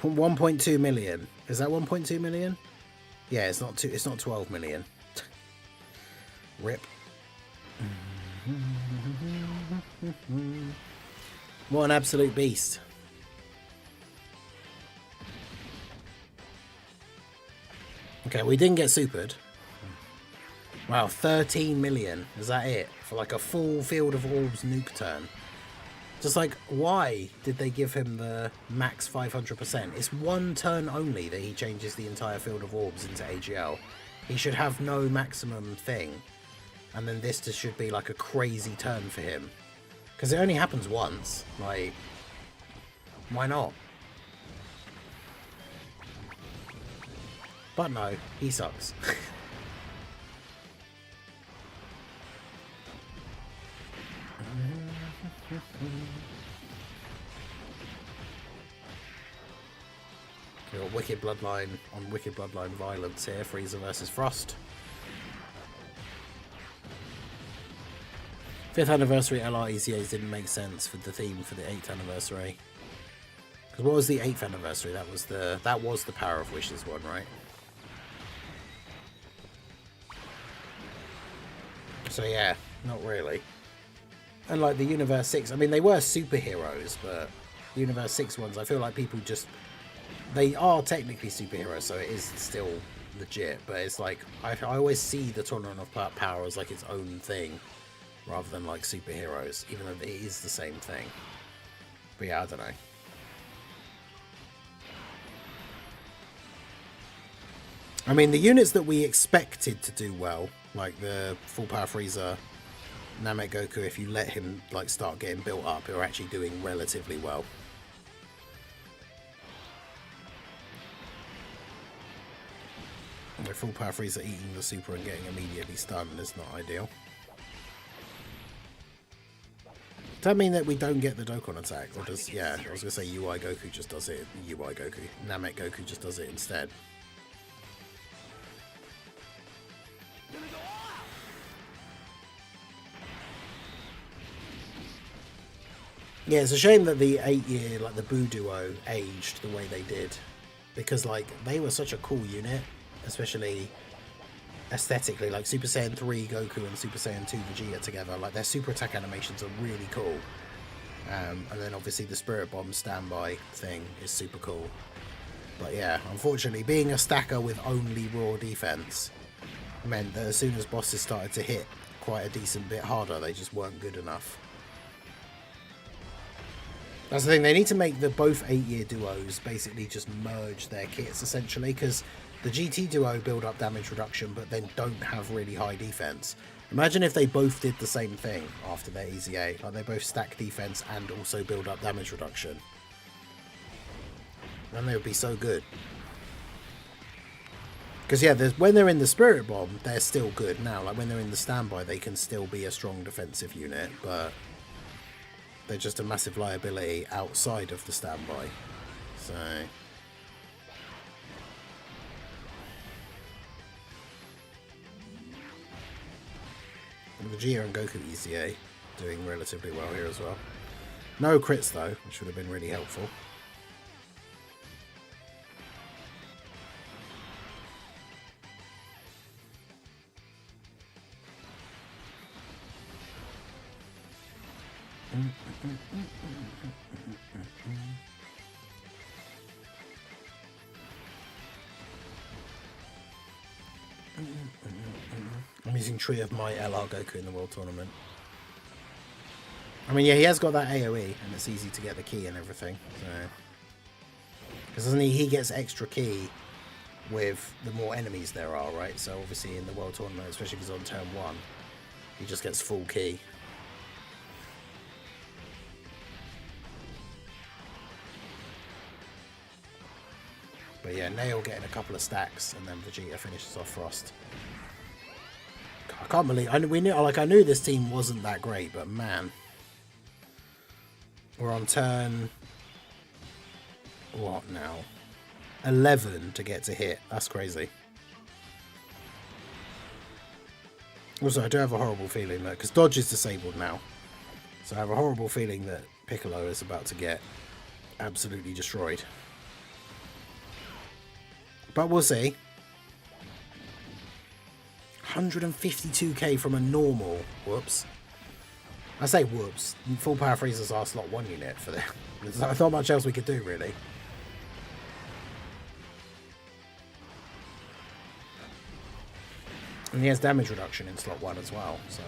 S2: $1.2 million. Is that 1.2 million? Yeah, it's not 12 million. Rip. What an absolute beast. Okay, we didn't get supered. Wow, 13 million. Is that it? For like a full field of orbs nuke turn. Just like, why did they give him the max 500%? It's one turn only that he changes the entire field of orbs into AGL. He should have no maximum thing. And then this just should be like a crazy turn for him. Because it only happens once. Like, why not? But no, he sucks. We've got Wicked Bloodline on Wicked Bloodline Violence here. Frieza versus Frost. 5th anniversary LR ECAs didn't make sense for the theme for the 8th anniversary. Because what was the 8th anniversary? That was the Power of Wishes one, right? So yeah, Not really. And like the Universe 6, I mean, they were superheroes, but the Universe 6 ones, I feel like people just... They are technically superheroes, so it is still legit, but it's like, I always see the Tournament of Power as like its own thing, rather than like superheroes, even though it is the same thing. But yeah, I don't know. I mean, the units that we expected to do well, like the Full Power Frieza, Namek Goku, if you let him like start getting built up, are actually doing relatively well. The Full Power Frieza eating the super and getting immediately stunned is not ideal. Does that mean that we don't get the Dokkan attack? Or does, yeah, I was going to say UI Goku just does it. UI Goku. Namek Goku just does it instead. Yeah, it's a shame that the 8-year, like the Buu duo, aged the way they did. Because, like, they were such a cool unit, especially aesthetically. Like, Super Saiyan 3 Goku and Super Saiyan 2 Vegeta together, like, their super attack animations are really cool. And then, obviously, the Spirit Bomb standby thing is super cool. But, yeah, unfortunately, being a stacker with only raw defense meant that as soon as bosses started to hit quite a decent bit harder, they just weren't good enough. That's the thing, they need to make the both 8-year duos basically just merge their kits, essentially, because the GT duo build up damage reduction, but then don't have really high defense. Imagine if they both did the same thing after their EZA, like they both stack defense and also build up damage reduction. Then they would be so good. Because, yeah, when they're in the Spirit Bomb, they're still good now. Like, when they're in the standby, they can still be a strong defensive unit, but they're just a massive liability outside of the standby. So... Vegeta and Goku EZA doing relatively well here as well. No crits though, which would have been really helpful. I'm using Tree of Might LR Goku in the World Tournament. I mean, yeah, he has got that AoE, and it's easy to get the key and everything. So, because doesn't he gets extra key with the more enemies there are, right? So obviously in the World Tournament, especially if he's on turn 1, he just gets full key. But yeah, Nail getting a couple of stacks, and then Vegeta finishes off Frost. I can't believe I knew this team wasn't that great, but man, we're on turn what now? 11 to get to hit. That's crazy. Also, I do have a horrible feeling that because Dodge is disabled now, so I have a horrible feeling that Piccolo is about to get absolutely destroyed. But we'll see. 152k from a normal. Whoops. I say whoops. Full Power Frieza's our slot 1 unit for them. There's not much else we could do, really. And he has damage reduction in slot 1 as well, so...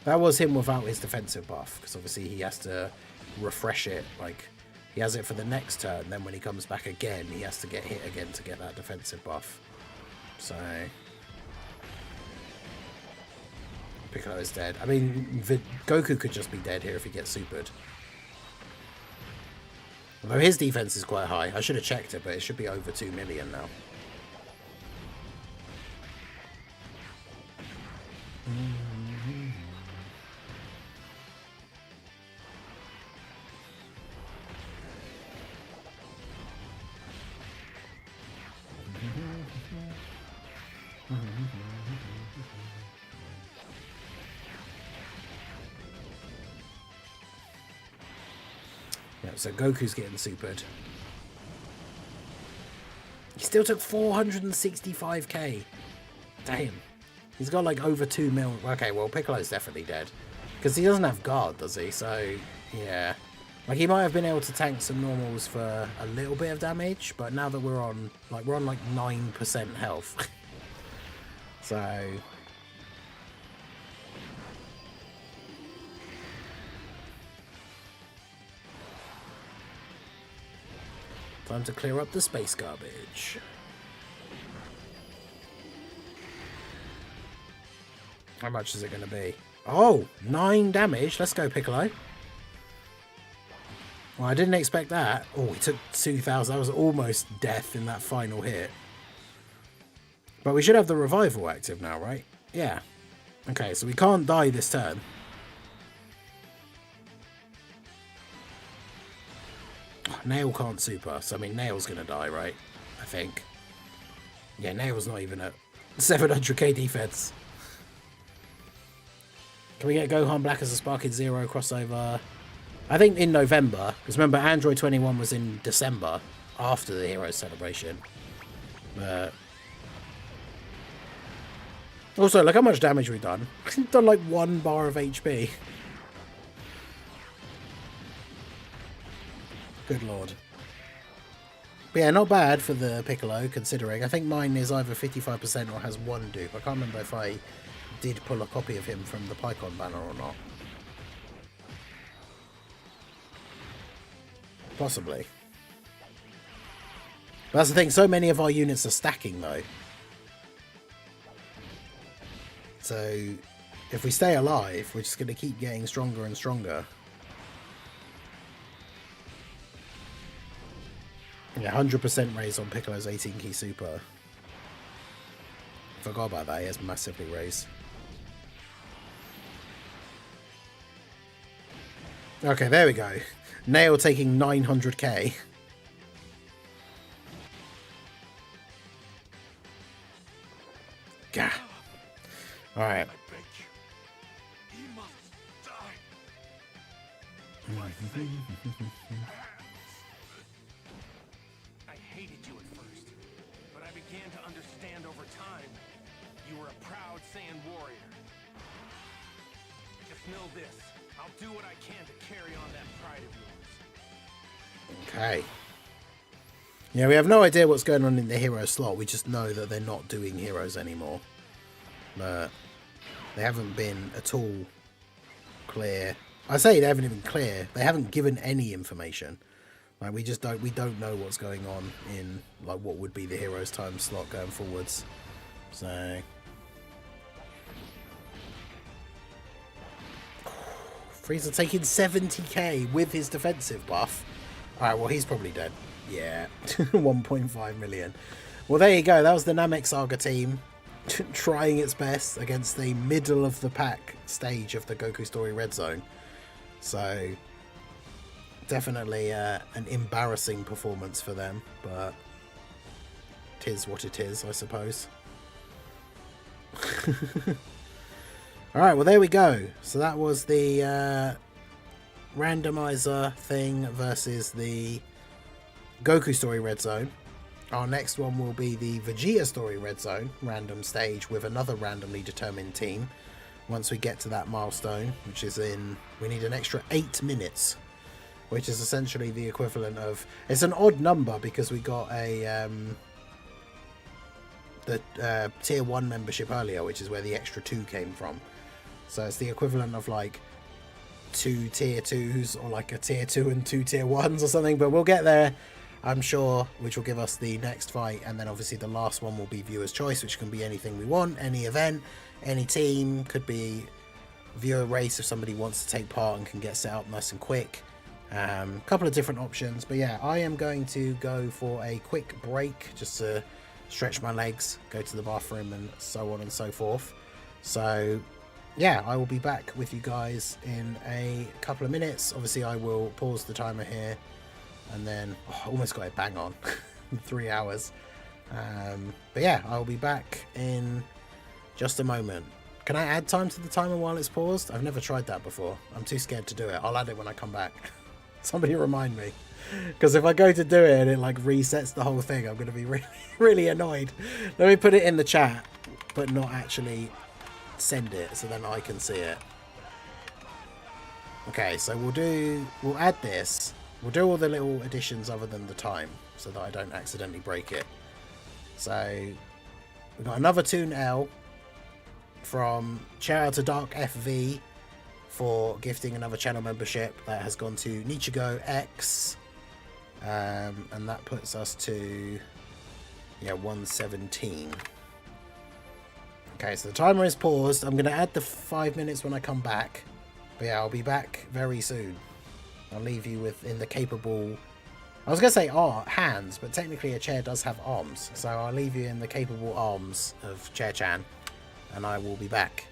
S2: That was him without his defensive buff, because obviously he has to refresh it, like, he has it for the next turn, then when he comes back again, he has to get hit again to get that defensive buff. So... Piccolo is dead. I mean, Goku could just be dead here if he gets supered. Although his defense is quite high. I should have checked it, but it should be over 2 million now. so Goku's getting supered. He still took 465k. Damn. He's got like over 2 mil. Okay, well, Piccolo's definitely dead. Because he doesn't have guard, does he? So, yeah. Like, he might have been able to tank some normals for a little bit of damage, but now that we're on like 9% health. So... time to clear up the space garbage. How much is it going to be? Oh, 9 damage. Let's go, Piccolo. Well, I didn't expect that. Oh, he took 2,000. That was almost death in that final hit. But we should have the revival active now, right? Yeah. Okay, so we can't die this turn. Nail can't super, so I mean Nail's gonna die, right? I think. Yeah, Nail's not even at 700k defense. Can we get Gohan Black as a Sparking Zero crossover? I think in November, because remember Android 21 was in December after the Heroes Celebration. Also, look how much damage we've done. We've done like 1 bar of HP. Good lord. But yeah, not bad for the Piccolo, considering. I think mine is either 55% or has 1 dupe. I can't remember if I did pull a copy of him from the PyCon banner or not. Possibly. But that's the thing, so many of our units are stacking, though. So, if we stay alive, we're just going to keep getting stronger and stronger. Yeah, 100% raise on Piccolo's 18 key super. Forgot about that, he has massively raised. Okay, there we go. Nail taking 900k. Gah. Alright.
S1: I hated you at first, but I began to understand over time. You were a proud Saiyan warrior. Just know this, I'll do what I can to carry on that pride of yours.
S2: Okay. Yeah, we have no idea what's going on in the hero slot. We just know that they're not doing heroes anymore. But they haven't been at all clear. I say they haven't been clear. They haven't given any information. Like we don't know what's going on in like what would be the heroes time slot going forwards. So Frieza taking 70k with his defensive buff. Alright, well he's probably dead. Yeah. 1.5 million. Well there you go, that was the Namek Saga team trying its best against the middle of the pack stage of the Goku Story Red Zone. So definitely an embarrassing performance for them, but tis what it is, I suppose. Alright, well there we go. So that was the randomizer thing versus the Goku Story Red Zone. Our next one will be the Vegeta Story Red Zone random stage with another randomly determined team. Once we get to that milestone, which is in, we need an extra 8 minutes, which is essentially the equivalent of, it's an odd number because we got a the tier 1 membership earlier, which is where the extra 2 came from. So it's the equivalent of like 2 tier 2s or like a tier 2 and 2 tier 1s or something, but we'll get there, I'm sure, which will give us the next fight. And then obviously the last one will be viewer's choice, which can be anything we want, any event, any team, could be viewer race if somebody wants to take part and can get set up nice and quick. Couple of different options, but yeah, I am going to go for a quick break just to stretch my legs, go to the bathroom and so on and so forth. So yeah, I will be back with you guys in a couple of minutes. Obviously I will pause the timer here and then I almost got it bang on 3 hours. But yeah, I'll be back in just a moment. Can I add time to the timer while it's paused? I've never tried that before. I'm too scared to do it. I'll add it when I come back. Somebody remind me. Because if I go to do it and it like resets the whole thing, I'm going to be really, really annoyed. Let me put it in the chat, but not actually send it so then I can see it. Okay, so we'll add this. We'll do all the little additions other than the time so that I don't accidentally break it. So we've got another Toon L from shout out to Dark FV for gifting another channel membership that has gone to Nichigo X. And that puts us to 117. Okay, so the timer is paused. I'm going to add the 5 minutes when I come back. But yeah, I'll be back very soon. I'll leave you in the capable... I was going to say hands, but technically a chair does have arms. So I'll leave you in the capable arms of Chair-chan. And I will be back.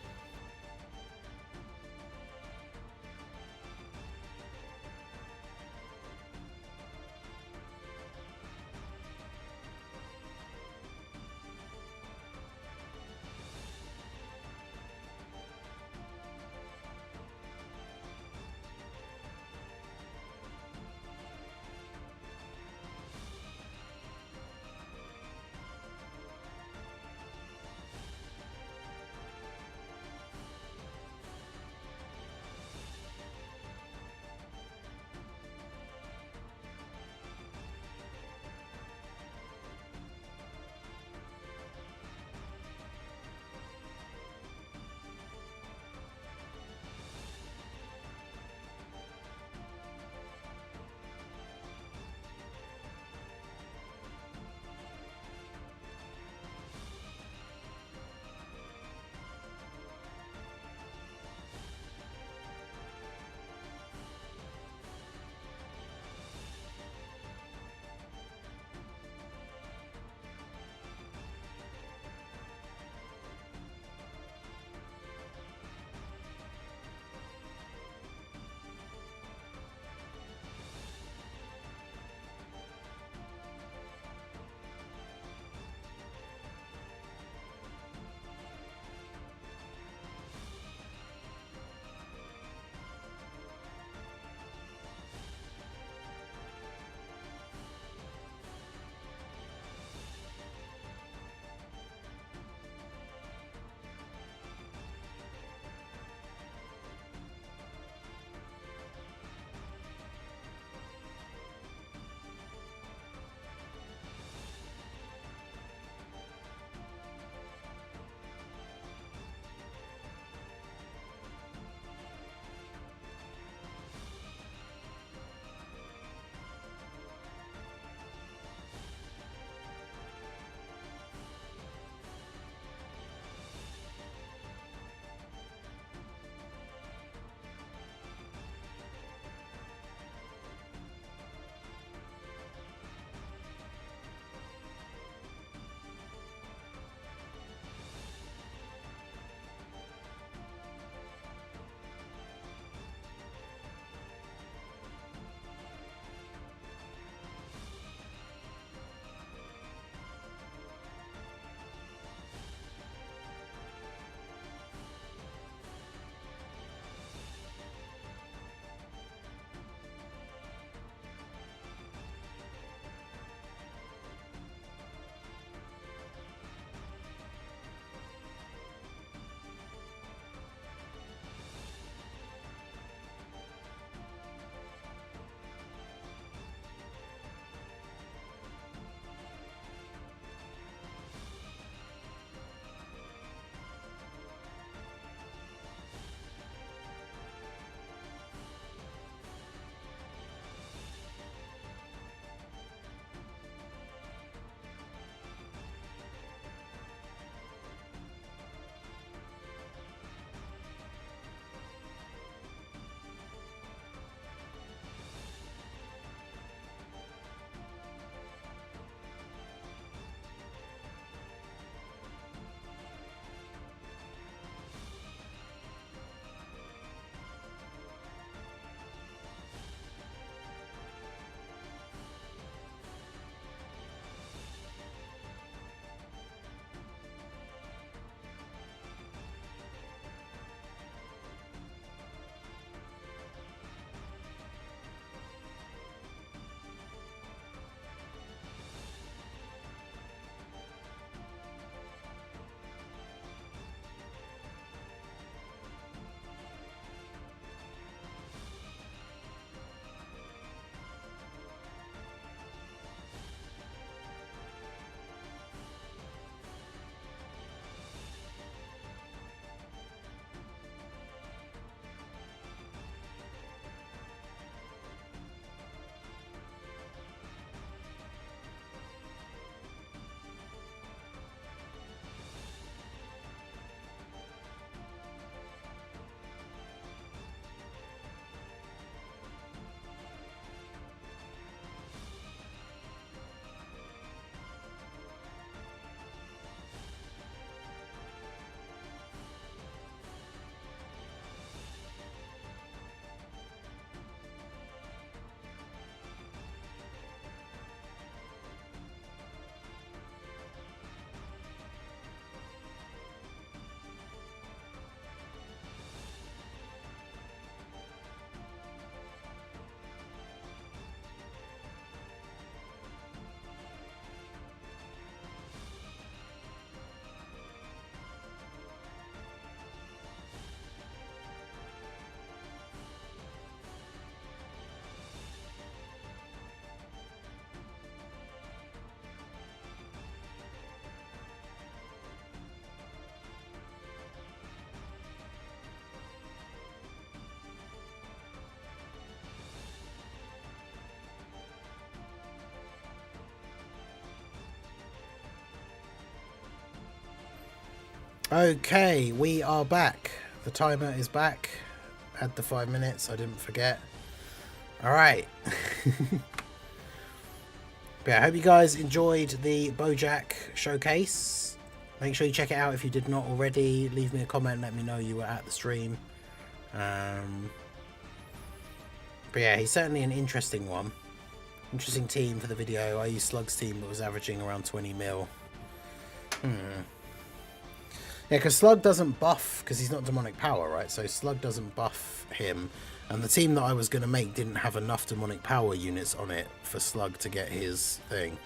S2: Okay, we are back. The timer is back. Had the 5 minutes, I didn't forget. Alright. Yeah, I hope you guys enjoyed the BoJack showcase. Make sure you check it out if you did not already. Leave me a comment, let me know you were at the stream. But yeah, he's certainly an interesting one. Interesting team for the video. I used Slug's team that was averaging around 20 mil. Yeah, because Slug doesn't buff, because he's not demonic power, right? So Slug doesn't buff him. And the team that I was going to make didn't have enough demonic power units on it for Slug to get his thing.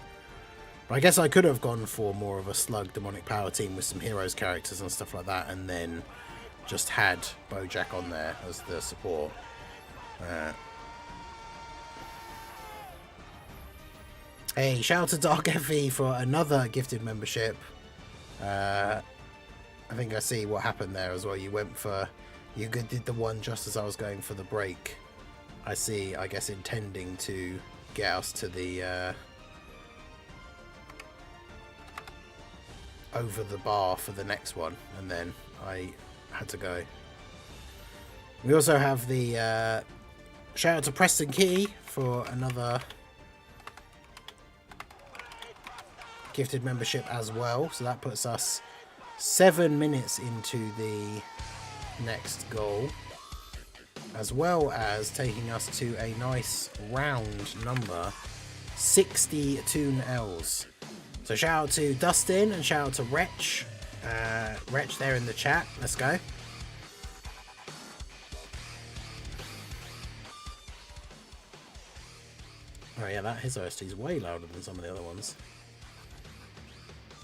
S2: But I guess I could have gone for more of a Slug demonic power team with some heroes characters and stuff like that, and then just had BoJack on there as the support. Hey, shout out to Dark Effie for another gifted membership. I think I see what happened there as well. You went for... You did the one just as I was going for the break. I see, I guess, intending to get us to the... over the bar for the next one. And then I had to go. We also have the... shout out to Preston Key for another... gifted membership as well. So that puts us 7 minutes into the next goal, as well as taking us to a nice round number 60 Toon L's. So shout out to Dustin and shout out to Wretch. Wretch there in the chat. Let's go. Oh yeah, his OST is way louder than some of the other ones.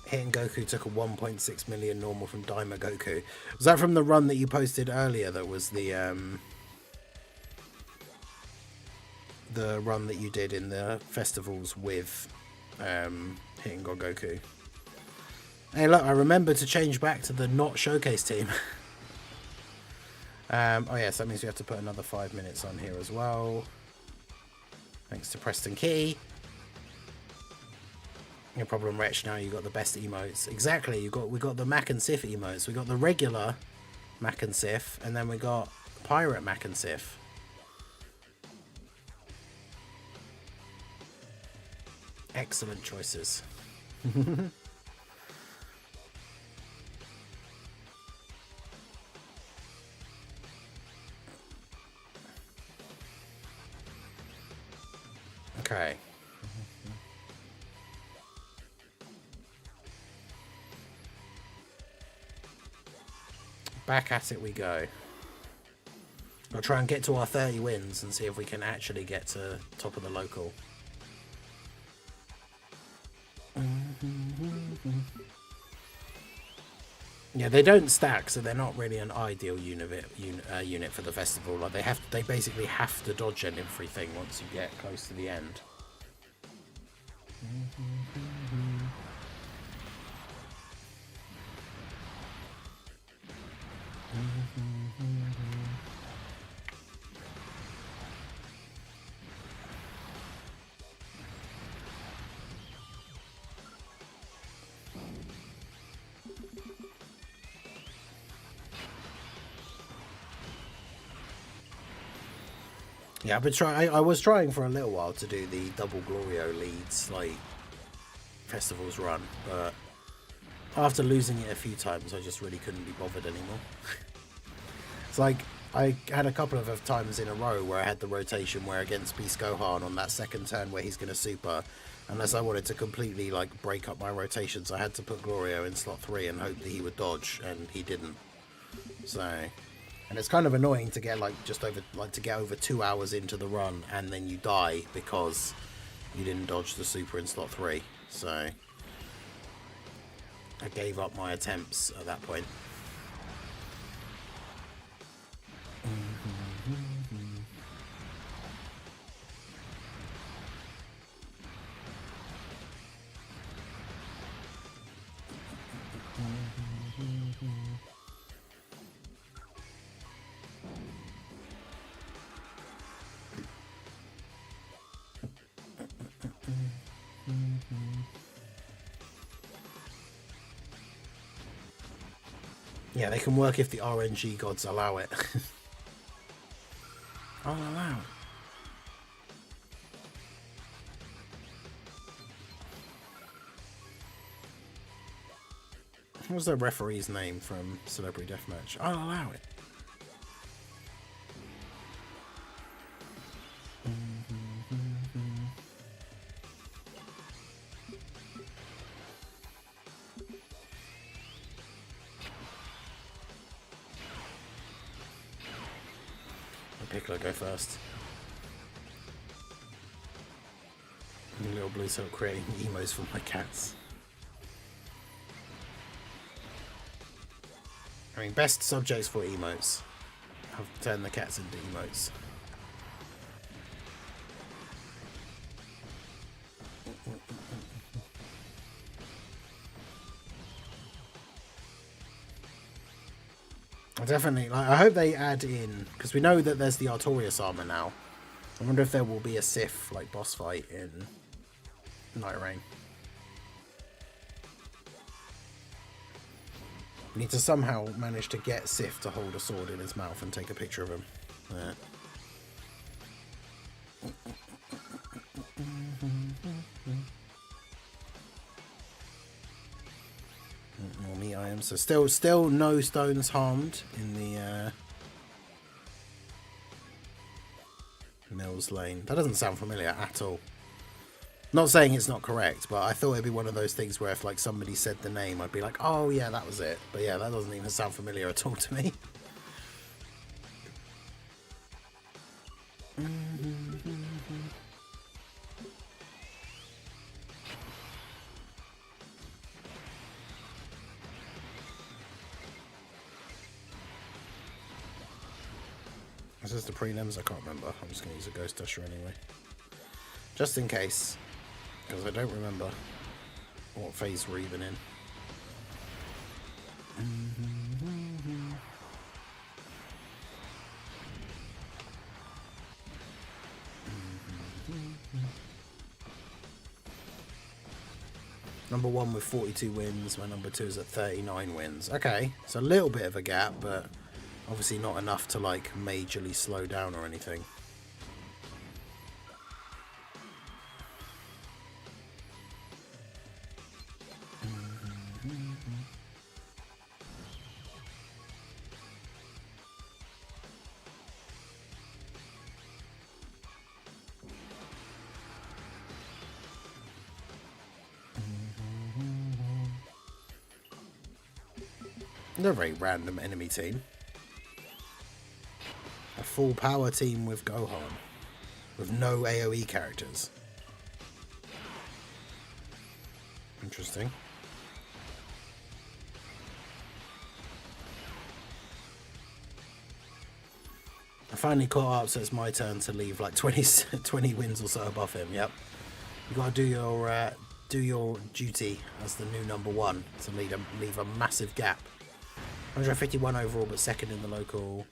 S2: Hitting Goku took a 1.6 million normal from Daima Goku. Was that from the run that you posted earlier that was the run that you did in the festivals with Hitting God Goku? Hey look, I remember to change back to the not showcase team. Oh yes, that means we have to put another 5 minutes on here as well. Thanks to Preston Key. No problem, Wretch. Now you got the best emotes. Exactly. We got the Mac and Sif emotes. We got the regular Mac and Sif, and then we got Pirate Mac and Sif. Excellent choices. Okay. Back at it we go. I'll try and get to our 30 wins and see if we can actually get to top of the local. Yeah, they don't stack, so they're not really an ideal unit for the festival. Like they basically have to dodge everything once you get close to the end. Yeah, I've been trying. I was trying for a little while to do the double Glorio leads, like festivals run, but after losing it a few times, I just really couldn't be bothered anymore. It's like I had a couple of times in a row where I had the rotation where against Beast Gohan on that second turn where he's going to super, unless I wanted to completely like break up my rotations, I had to put Glorio in slot 3 and hope that he would dodge, and he didn't. So. And it's kind of annoying to get to get over 2 hours into the run and then you die because you didn't dodge the super in slot 3. So I gave up my attempts at that point. Yeah, they can work if the RNG gods allow it. I'll allow it. What was the referee's name from Celebrity Deathmatch? I'll allow it. Piccolo go first. And Little Blue Soul creating emos for my cats. I mean, best subjects for emotes. I've turned the cats into emotes. Definitely, like, I hope they add in, because we know that there's the Artorias armor now. I wonder if there will be a Sith like boss fight in Night Rain. We need to somehow manage to get Sith to hold a sword in his mouth and take a picture of him. Yeah. More meat items. So still no stones harmed in the Mills Lane. That doesn't sound familiar at all. Not saying it's not correct, but I thought it'd be one of those things where if like somebody said the name, I'd be like, oh yeah, that was it. But yeah, that doesn't even sound familiar at all to me. Is this the prelims? I can't remember. I'm just going to use a Ghost Usher anyway. Just in case. Because I don't remember what phase we're even in. Number 1 with 42 wins. My number 2 is at 39 wins. Okay, so a little bit of a gap, but obviously not enough to like majorly slow down or anything. They're a very random enemy team. A full power team with Gohan, with no AoE characters. Interesting. I finally caught up, so it's my turn to leave like 20 wins or so above him. Yep. You gotta do your duty as the new number 1 to leave a massive gap. 151 overall, but second in the local.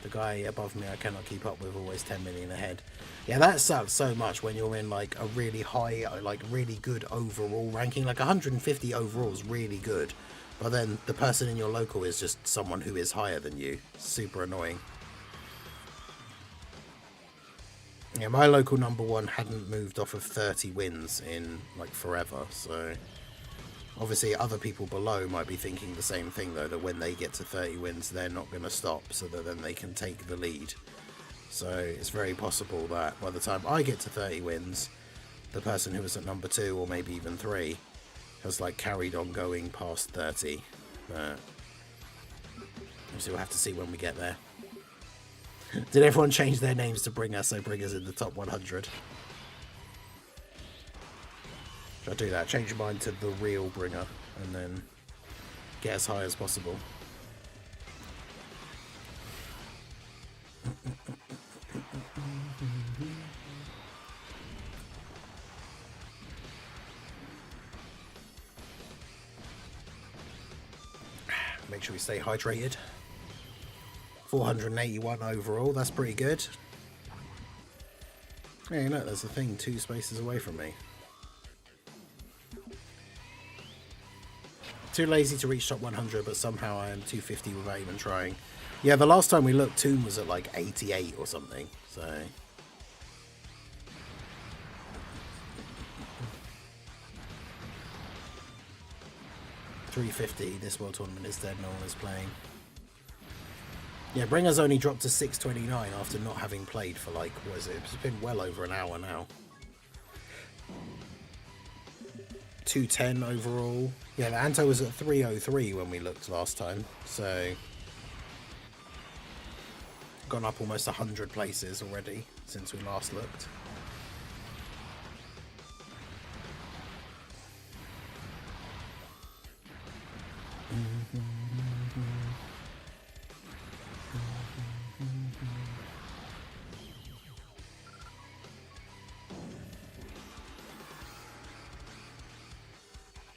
S2: The guy above me I cannot keep up with, always 10 million ahead. Yeah, that sucks so much when you're in like a really high, like really good overall ranking. Like 150 overall is really good, but then the person in your local is just someone who is higher than you. Super annoying. Yeah, my local number 1 hadn't moved off of 30 wins in like forever, so obviously other people below might be thinking the same thing though, that when they get to 30 wins they're not going to stop, so that then they can take the lead. So it's very possible that by the time I get to 30 wins, the person who was at number 2 or maybe even 3 has like carried on going past 30. Obviously we'll have to see when we get there. Did everyone change their names to Bringer, so Bringer's in the top 100? Should I do that? Change mine to the real Bringer and then get as high as possible. Make sure we stay hydrated. 481 overall, that's pretty good. Hey, look, there's a thing 2 spaces away from me. Too lazy to reach top 100, but somehow I am 250 without even trying. Yeah, the last time we looked, Toon was at like 88 or something, so... 350, this World Tournament is dead, no one is playing. Yeah, Bringer's only dropped to 629 after not having played for like, what is it? It's been well over an hour now. 210 overall. Yeah, the Anto was at 303 when we looked last time, so... Gone up almost 100 places already since we last looked.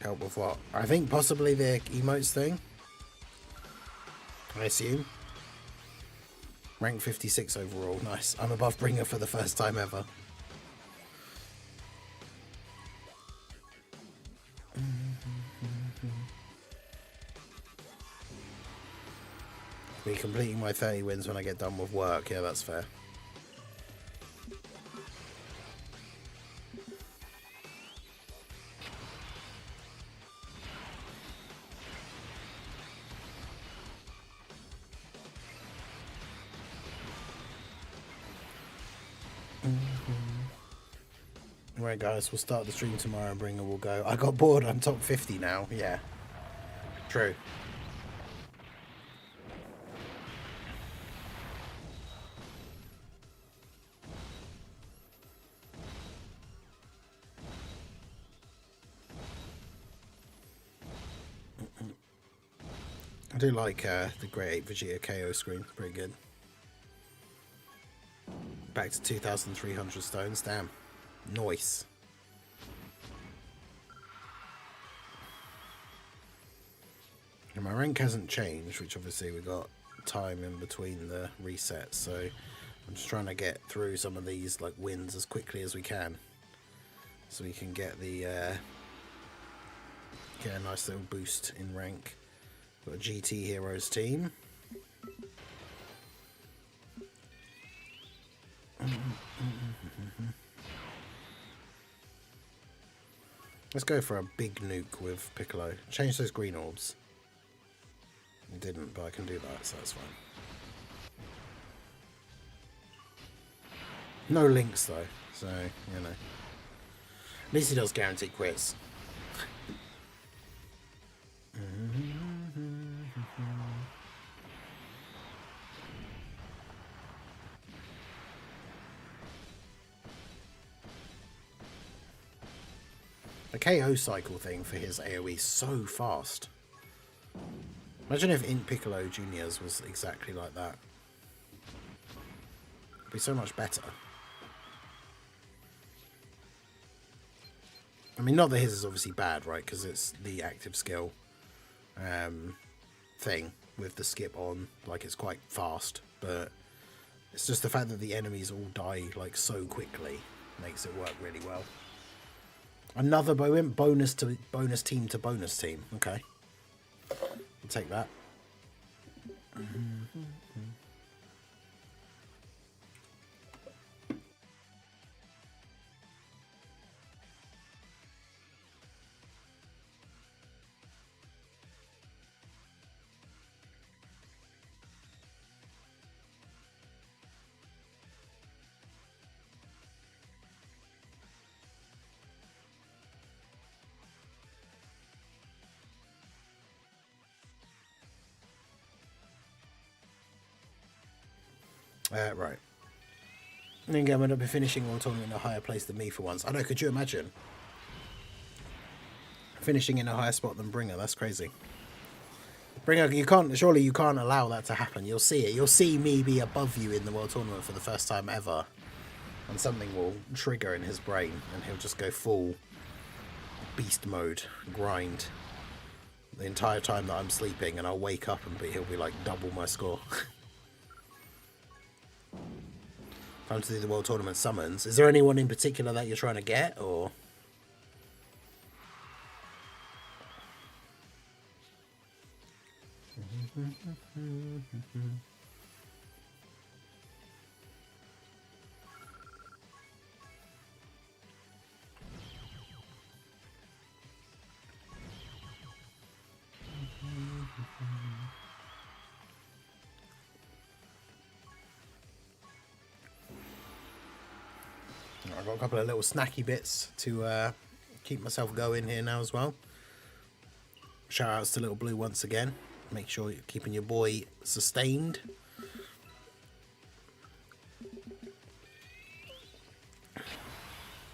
S2: Help with what? I think possibly the emotes thing. I assume. Rank 56 overall. Nice. I'm above Bringer for the first time ever. Be completing my 30 wins when I get done with work. Yeah, that's fair. Right, guys, we'll start the stream tomorrow and Bringer will go. I got bored, I'm top 50 now. Yeah. True. I do like the Great 8 Vegeta KO screen. Pretty good. Back to 2,300 stones. Damn. Nice. And my rank hasn't changed, which obviously we got time in between the resets, so I'm just trying to get through some of these like wins as quickly as we can, so we can get the get a nice little boost in rank. Got a GT Heroes team. Let's go for a big nuke with Piccolo. Change those green orbs. I didn't, but I can do that, so that's fine. No links though, so, you know. At least he does guarantee crits. The KO cycle thing for his AoE is so fast. Imagine if Int Piccolo Juniors was exactly like that. It'd be so much better. I mean, not that his is obviously bad, right? Because it's the active skill thing with the skip on. Like, it's quite fast. But it's just the fact that the enemies all die, like, so quickly makes it work really well. Another bonus team to bonus team. Okay. We'll take that. Right. And then I'm going to be finishing World Tournament in a higher place than me for once. I know, could you imagine? Finishing in a higher spot than Bringer, that's crazy. Bringer, surely you can't allow that to happen. You'll see it. You'll see me be above you in the World Tournament for the first time ever. And something will trigger in his brain and he'll just go full beast mode, grind. The entire time that I'm sleeping, and I'll wake up and he'll be like double my score. Time to do the World Tournament summons. Is there anyone in particular that you're trying to get, or? I've got a couple of little snacky bits to keep myself going here now as well. Shout outs to Little Blue once again. Make sure you're keeping your boy sustained.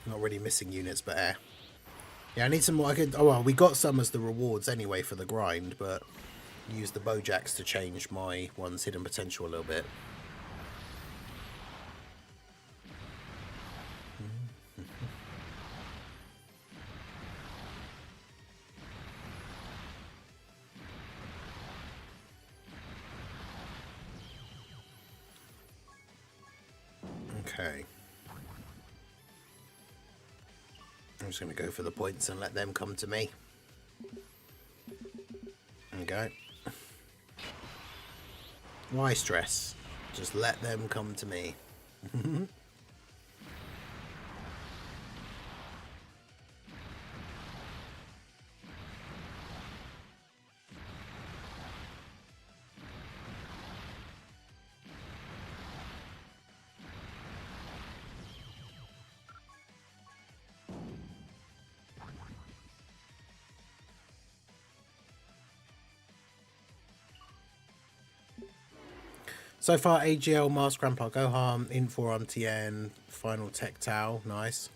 S2: Not really missing units, but yeah, I need some more. Oh well, we got some as the rewards anyway for the grind, but use the Bojacks to change my one's hidden potential a little bit. Okay. I'm just going to go for the points and let them come to me. There we go. Why stress? Just let them come to me. So far, AGL, Mask Grandpa Gohan, Info on TN, Final Tech Tao, nice.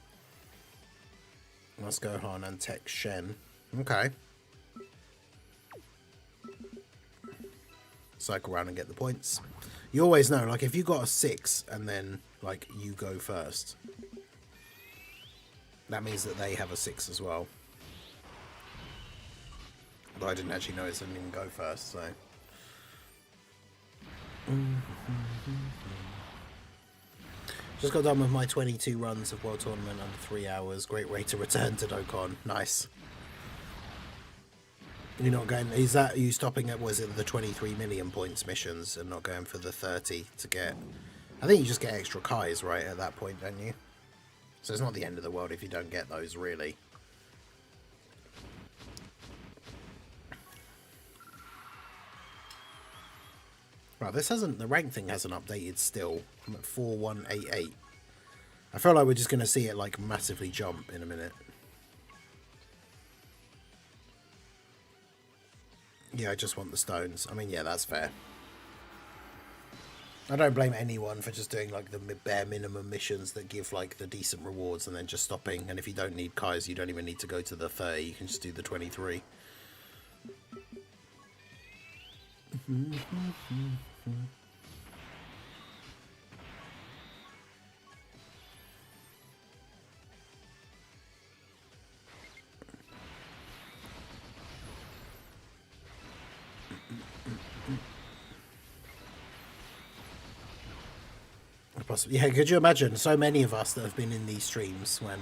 S2: Mask Gohan and Tech Shen. Okay. Cycle around and get the points. You always know, like, if you got a 6 and then, like, you go first, that means that they have a 6 as well. Although I didn't actually notice I didn't even go first, so... Just got done with my 22 runs of World Tournament under 3 hours. Great way to return to Dokkan. Nice. You're not going... Is that you stopping at, was it the 23 million points missions and not going for the 30 to get... I think you just get extra Kais, right, at that point, don't you? So it's not the end of the world if you don't get those, really. Right, this hasn't... The rank thing hasn't updated still. I'm at 4188. I feel like we're just going to see it, like, massively jump in a minute. Yeah, I just want the stones. I mean, yeah, that's fair. I don't blame anyone for just doing, like, the bare minimum missions that give, like, the decent rewards and then just stopping. And if you don't need Kais, you don't even need to go to the 30. You can just do the 23. Yeah, could you imagine so many of us that have been in these streams when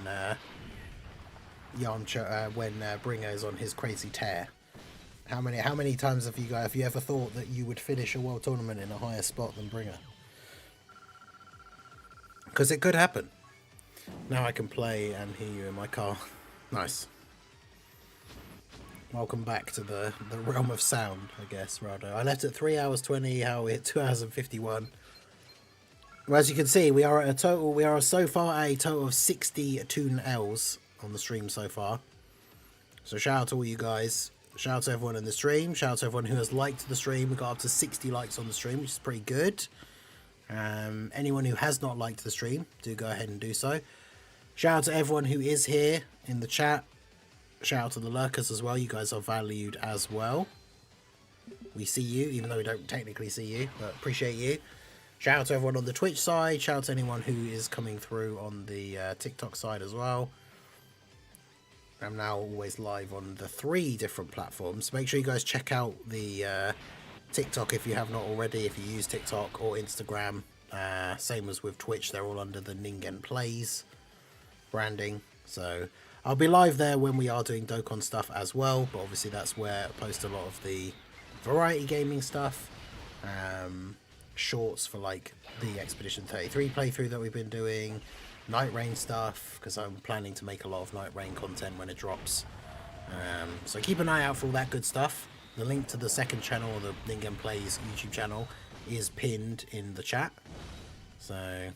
S2: Bringer is on his crazy tear? How many times have you ever thought that you would finish a world tournament in a higher spot than Bringer? Because it could happen. Now I can play and hear you in my car. Nice. Welcome back to the realm of sound, I guess, Rado. I left at 3 hours 20, how we hit 2 hours and 51. Well, as you can see, we are so far at a total of 62 L's on the stream so far. So shout out to all you guys. Shout out to everyone in the stream. Shout out to everyone who has liked the stream. We got up to 60 likes on the stream, which is pretty good. Anyone who has not liked the stream, do go ahead and do so. Shout out to everyone who is here in the chat. Shout out to the lurkers as well. You guys are valued as well. We see you, even though we don't technically see you, but appreciate you. Shout out to everyone on the Twitch side. Shout out to anyone who is coming through on the TikTok side as well. I'm now always live on the 3 different platforms. Make sure you guys check out the TikTok if you have not already, if you use TikTok or Instagram. Same as with Twitch, they're all under the Ningen Plays branding. So I'll be live there when we are doing Dokkan stuff as well, but obviously that's where I post a lot of the variety gaming stuff, shorts for like the Expedition 33 playthrough that we've been doing, Night Rain stuff, because I'm planning to make a lot of Night Rain content when it drops. So keep an eye out for all that good stuff. The link to the second channel, the Ningen Plays YouTube channel, is pinned in the chat. So, and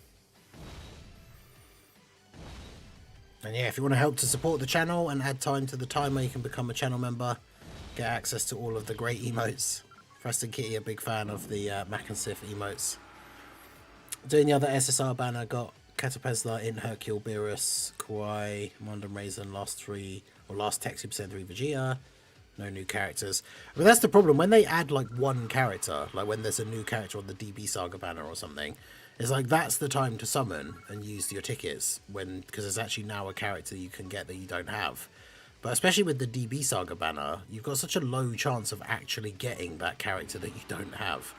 S2: yeah, if you want to help to support the channel and add time to the timer, you can become a channel member, get access to all of the great emotes. Preston Kitty, a big fan of the Mac and Sif emotes. Doing the other SSR banner, got Catapesla, Int, Hercule, Beerus, Kawaii, Mondam Raisin, last tech Super Saiyan 3 Vegeta. No new characters. But that's the problem. When they add like one character, like when there's a new character on the DB Saga banner or something, it's like that's the time to summon and use your tickets, because there's actually now a character you can get that you don't have. But especially with the DB Saga banner, you've got such a low chance of actually getting that character that you don't have.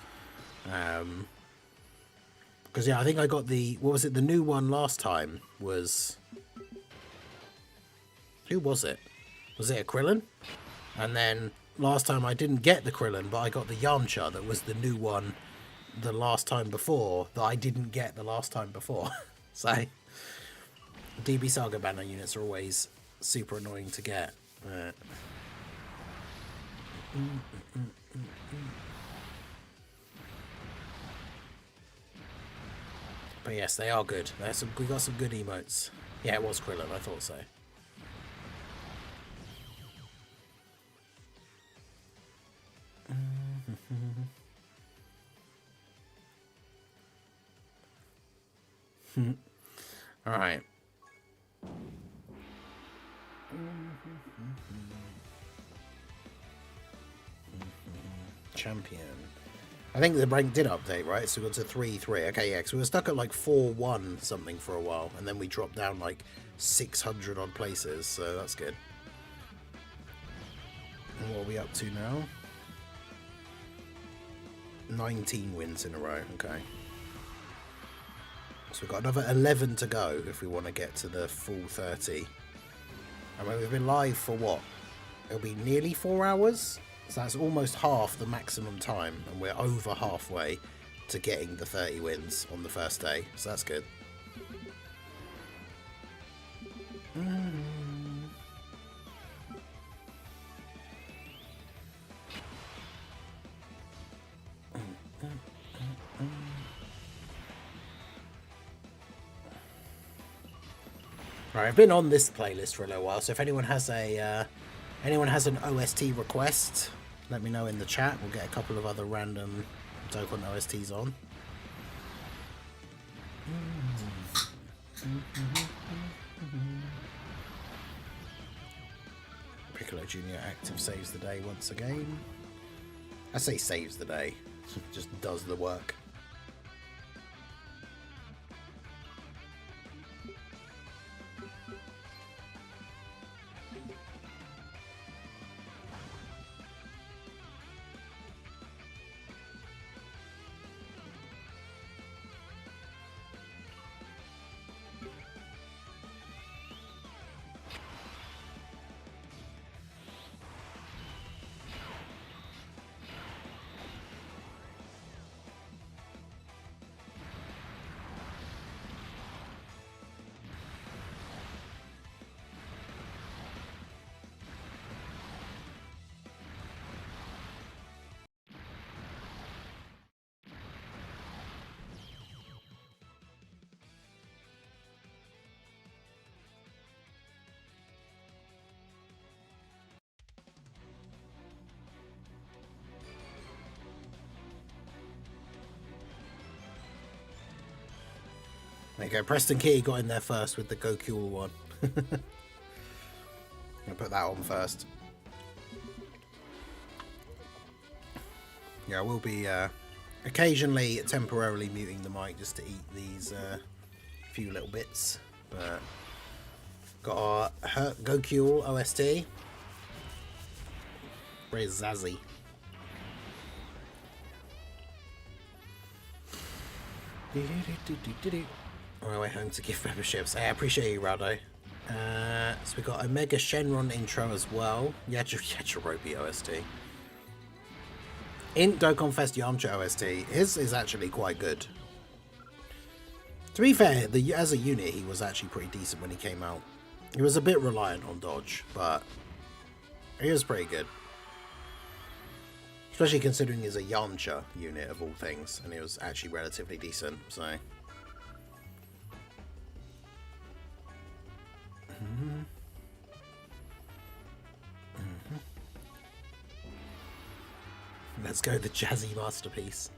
S2: Because yeah, I think I got the, what was it, the new one last time was, who was it? Was it a Krillin? And then last time I didn't get the Krillin, but I got the Yamcha that was the new one the last time before that I didn't get the last time before. So DB Saga banner units are always super annoying to get. But yes, they are good. We got some good emotes. Yeah, it was Krillin, I thought so. All right. Champion. I think the rank did update, right? So we got to 3-3. Okay, yeah, so we were stuck at like 4-1 something for a while, and then we dropped down like 600 odd places, so that's good. And what are we up to now? 19 wins in a row, okay. So we've got another 11 to go if we want to get to the full 30. I mean, we've been live for what? It'll be nearly 4 hours? So that's almost half the maximum time, and we're over halfway to getting the 30 wins on the first day, so that's good. Right, I've been on this playlist for a little while, so if anyone has an OST request, let me know in the chat. We'll get a couple of other random Dokkan OSTs on. Piccolo Jr. active saves the day once again. I say saves the day, just does the work. There you go, Preston Key got in there first with the Goku one. I'll put that on first. Yeah, I will be occasionally temporarily muting the mic just to eat these few little bits. But got our Goku OST. Very zazzy. On our way home to gift memberships. I appreciate you, Rado. So we got a Mega Shenron intro as well. Yajirobe OST. in Dokkan Fest Yamcha OST, his is actually quite good. To be fair, as a unit, he was actually pretty decent when he came out. He was a bit reliant on dodge, but he was pretty good. Especially considering he's a Yamcha unit of all things, and he was actually relatively decent, so... Let's go the jazzy masterpiece.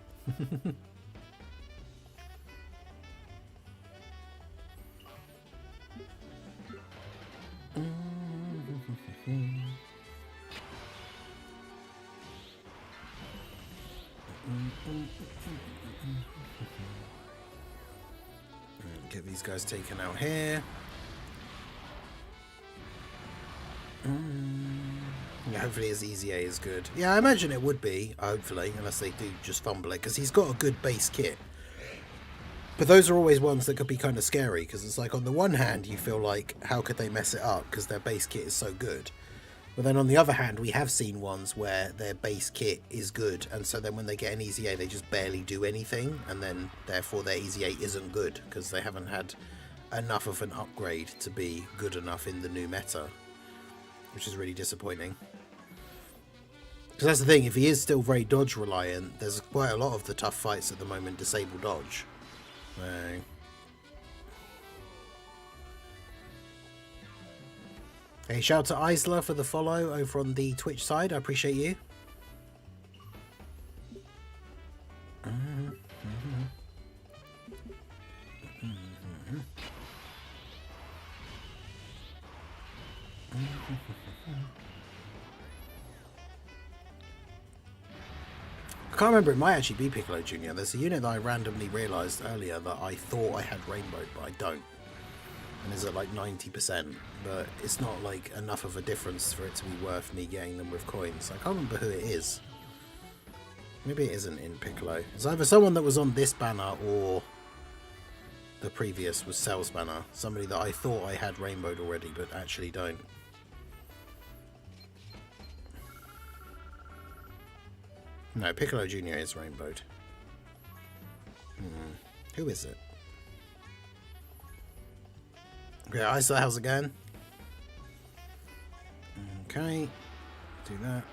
S2: Get these guys taken out here. Yeah, hopefully his EZA is good. Yeah, I imagine it would be, hopefully, unless they do just fumble it, because he's got a good base kit. But those are always ones that could be kind of scary, because it's like, on the one hand, you feel like, how could they mess it up, because their base kit is so good. But then on the other hand, we have seen ones where their base kit is good, and so then when they get an EZA, they just barely do anything, and then therefore their EZA isn't good, because they haven't had enough of an upgrade to be good enough in the new meta, which is really disappointing. Because that's the thing, if he is still very dodge reliant, there's quite a lot of the tough fights at the moment disable dodge. Hey, shout out to Isla for the follow over on the Twitch side. I appreciate you. I can't remember, it might actually be Piccolo Jr. There's a unit that I randomly realised earlier that I thought I had rainbowed, but I don't. And is at like 90%, but it's not like enough of a difference for it to be worth me getting them with coins. I can't remember who it is. Maybe it isn't in Piccolo. It's either someone that was on this banner or the previous was Cell's banner. Somebody that I thought I had rainbowed already, but actually don't. No, Piccolo Jr. is rainbowed. Who is it? Yeah, Isa, how's it going? Okay, do that.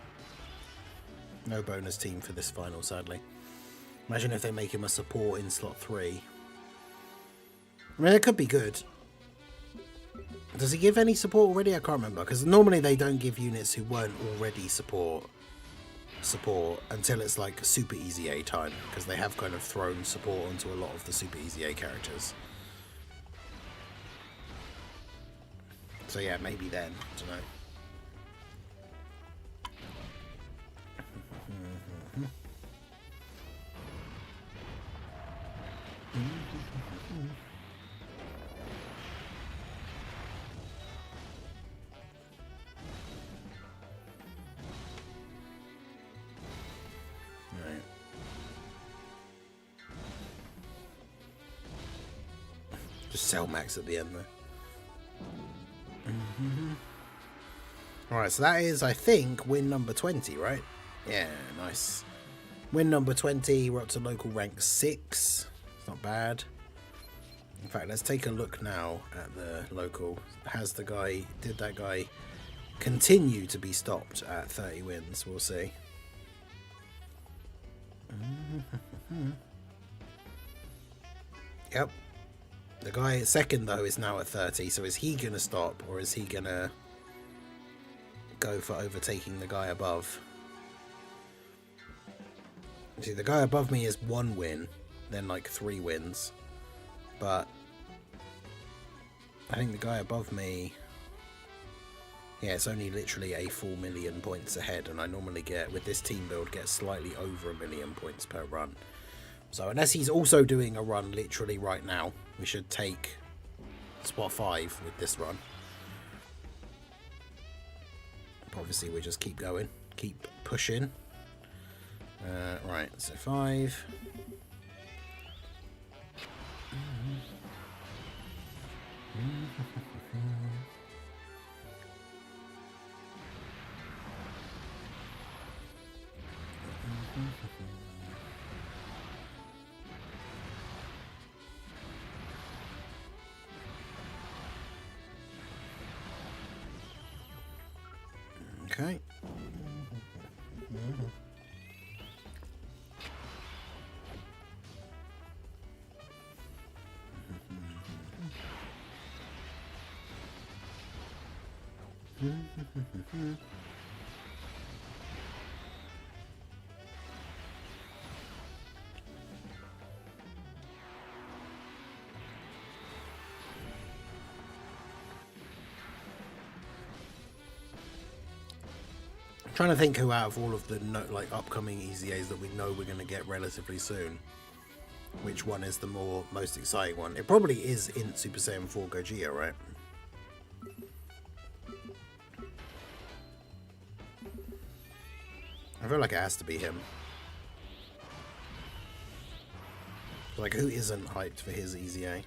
S2: No bonus team for this final, sadly. Imagine if they make him a support in slot 3. I mean, it could be good. Does he give any support already? I can't remember, because normally they don't give units who weren't already support until it's like super EZA time, because they have kind of thrown support onto a lot of the super EZA characters. So yeah, maybe then, I don't know. Right. Just sell max at the end there. Alright, so that is, I think, win number 20, right? Yeah, nice. Win number 20, we're up to local rank 6. It's not bad. In fact, let's take a look now at the local. Did that guy continue to be stopped at 30 wins? We'll see. Yep. The guy second, though, is now at 30, so is he going to stop, or is he going to go for overtaking the guy above? See, the guy above me is 1 win, then like 3 wins, but I think the guy above me, yeah, it's only literally a full 1,000,000 points ahead, and I normally get, with this team build, get slightly over 1,000,000 points per run. So unless he's also doing a run literally right now, we should take spot 5 with this run. Obviously, we just keep going, keep pushing. Right, so 5. Okay. Trying to think who out of all of the upcoming EZAs that we know we're going to get relatively soon, which one is the most exciting one. It probably is in Super Saiyan 4 Gogeta, right? I feel like it has to be him. Like, who isn't hyped for his EZA?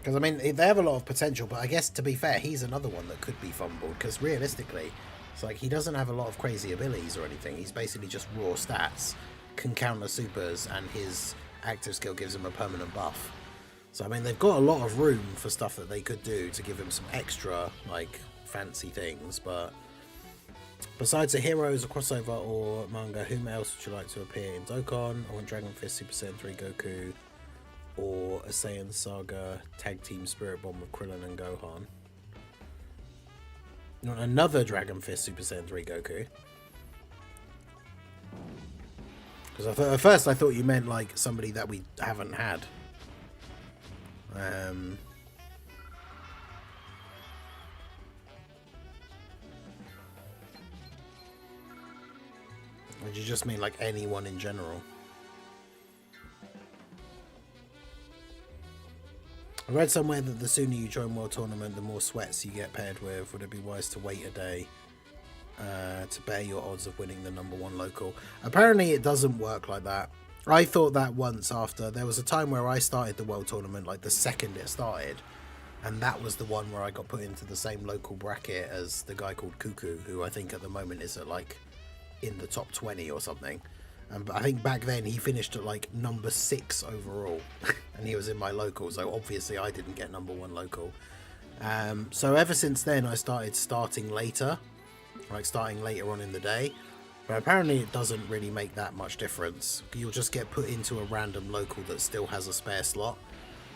S2: Because, I mean, they have a lot of potential, but I guess, to be fair, he's another one that could be fumbled, because realistically, it's like he doesn't have a lot of crazy abilities or anything. He's basically just raw stats, can counter supers, and his active skill gives him a permanent buff. So, I mean, they've got a lot of room for stuff that they could do to give him some extra, like, fancy things, but besides the heroes, a crossover, or manga, whom else would you like to appear in Dokkan? I want Dragon Fist Super Saiyan 3 Goku, or a Saiyan Saga Tag Team Spirit Bomb of Krillin and Gohan. You want another Dragon Fist Super Saiyan 3 Goku? Because at first I thought you meant like somebody that we haven't had. Would you just mean like anyone in general? I read somewhere that the sooner you join World Tournament, the more sweats you get paired with. Would it be wise to wait a day to bear your odds of winning the #1 local? Apparently it doesn't work like that. I thought that once after. There was a time where I started the World Tournament, like the second it started, and that was the one where I got put into the same local bracket as the guy called Cuckoo, who I think at the moment is at like in the top 20 or something. But I think back then he finished at like number 6 overall, and he was in my local, so obviously I didn't get #1 local. So ever since then I started starting later, like starting later on in the day. But apparently it doesn't really make that much difference. You'll just get put into a random local that still has a spare slot.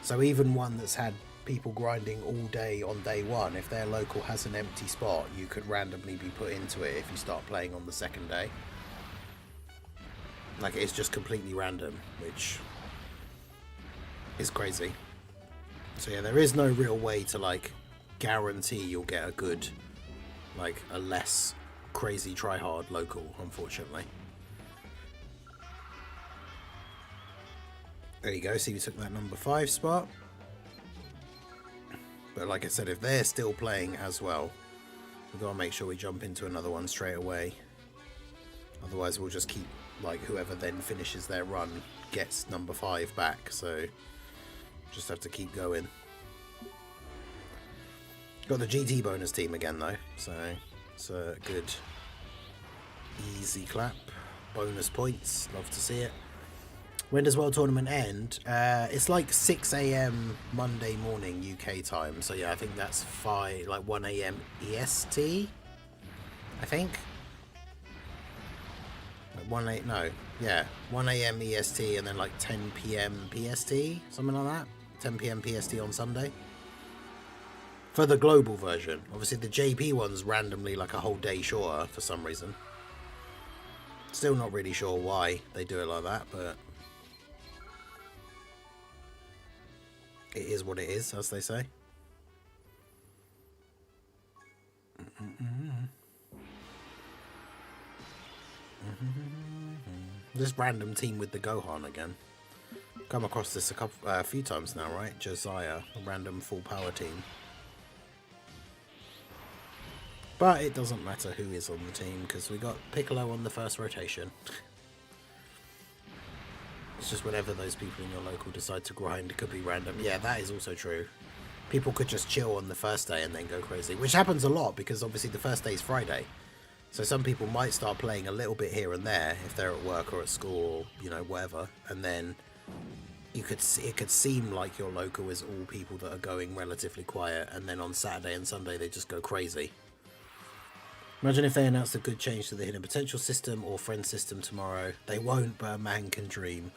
S2: So even one that's had people grinding all day on day 1, if their local has an empty spot, you could randomly be put into it if you start playing on the second day. Like, it's just completely random, which is crazy. So yeah, there is no real way to like guarantee you'll get a good, like a less crazy try-hard local, unfortunately. There you go, see we took that number 5 spot. But like I said, if they're still playing as well, we've got to make sure we jump into another one straight away. Otherwise we'll just keep, like, whoever then finishes their run gets number 5 back, so just have to keep going. Got the GT bonus team again though, so it's a good easy clap. Bonus points, love to see it. When does World Tournament end? It's like 6 AM Monday morning UK time, so yeah, I think that's 1 AM EST, I think. 1 AM EST, and then like 10 PM PST, something like that. 10 PM PST on Sunday. For the global version. Obviously the JP one's randomly like a whole day shorter for some reason. Still not really sure why they do it like that, but it is what it is, as they say. This random team with the Gohan again. Come across this a few times now, right? Josiah, a random full power team. But it doesn't matter who is on the team, because we got Piccolo on the first rotation. It's just whenever those people in your local decide to grind, it could be random. Yeah, that is also true. People could just chill on the first day and then go crazy, which happens a lot, because obviously the first day is Friday. So some people might start playing a little bit here and there if they're at work or at school or, you know, whatever. And then it could seem like your local is all people that are going relatively quiet, and then on Saturday and Sunday they just go crazy. Imagine if they announced a good change to the hidden potential system or friend system tomorrow. They won't, but a man can dream.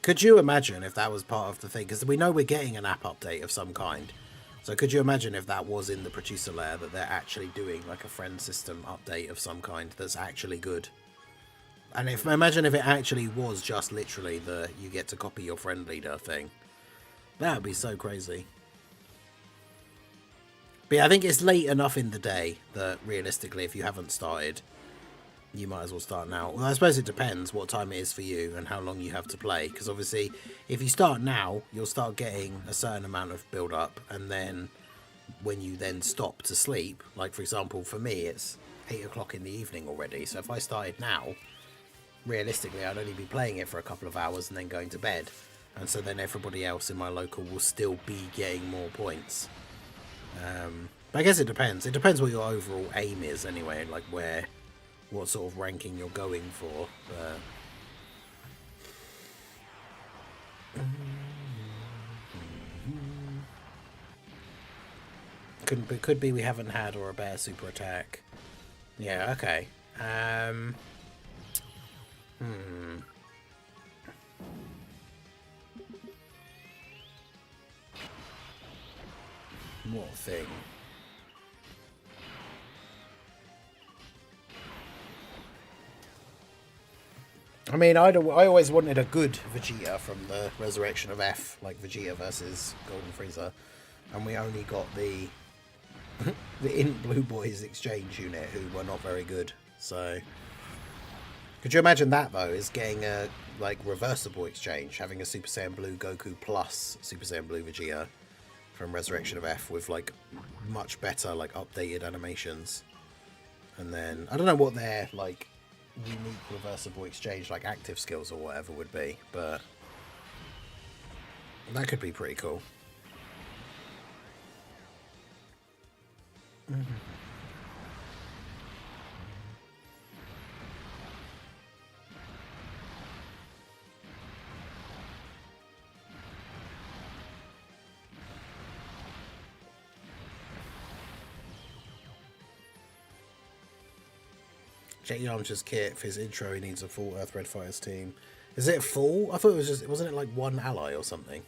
S2: Could you imagine if that was part of the thing? Because we know we're getting an app update of some kind. So could you imagine if that was in the producer layer, that they're actually doing like a friend system update of some kind that's actually good? And imagine if it actually was just literally the you get to copy your friend leader thing. That would be so crazy. But yeah, I think it's late enough in the day that realistically, if you haven't started, you might as well start now. Well, I suppose it depends what time it is for you and how long you have to play. Because obviously, if you start now, you'll start getting a certain amount of build up. And then when you then stop to sleep, like for example, for me, it's 8 o'clock in the evening already. So if I started now, realistically, I'd only be playing it for a couple of hours and then going to bed. And so then everybody else in my local will still be getting more points. But I guess it depends. It depends what your overall aim is anyway, like what sort of ranking you're going for. Could be we haven't had or a bear super attack. Yeah, okay. What thing? I mean, I always wanted a good Vegeta from the Resurrection of F, like Vegeta versus Golden Frieza, and we only got the Int Blue Boys exchange unit, who were not very good. So, could you imagine that though? Is getting a like reversible exchange, having a Super Saiyan Blue Goku plus Super Saiyan Blue Vegeta from Resurrection of F with like much better like updated animations, and then I don't know what their like unique reversible exchange like active skills or whatever would be, but that could be pretty cool. Jet Yamcha's kit for his intro, he needs a full Earth Red Fighters team. Is it full? I thought it was just, wasn't it like one ally or something?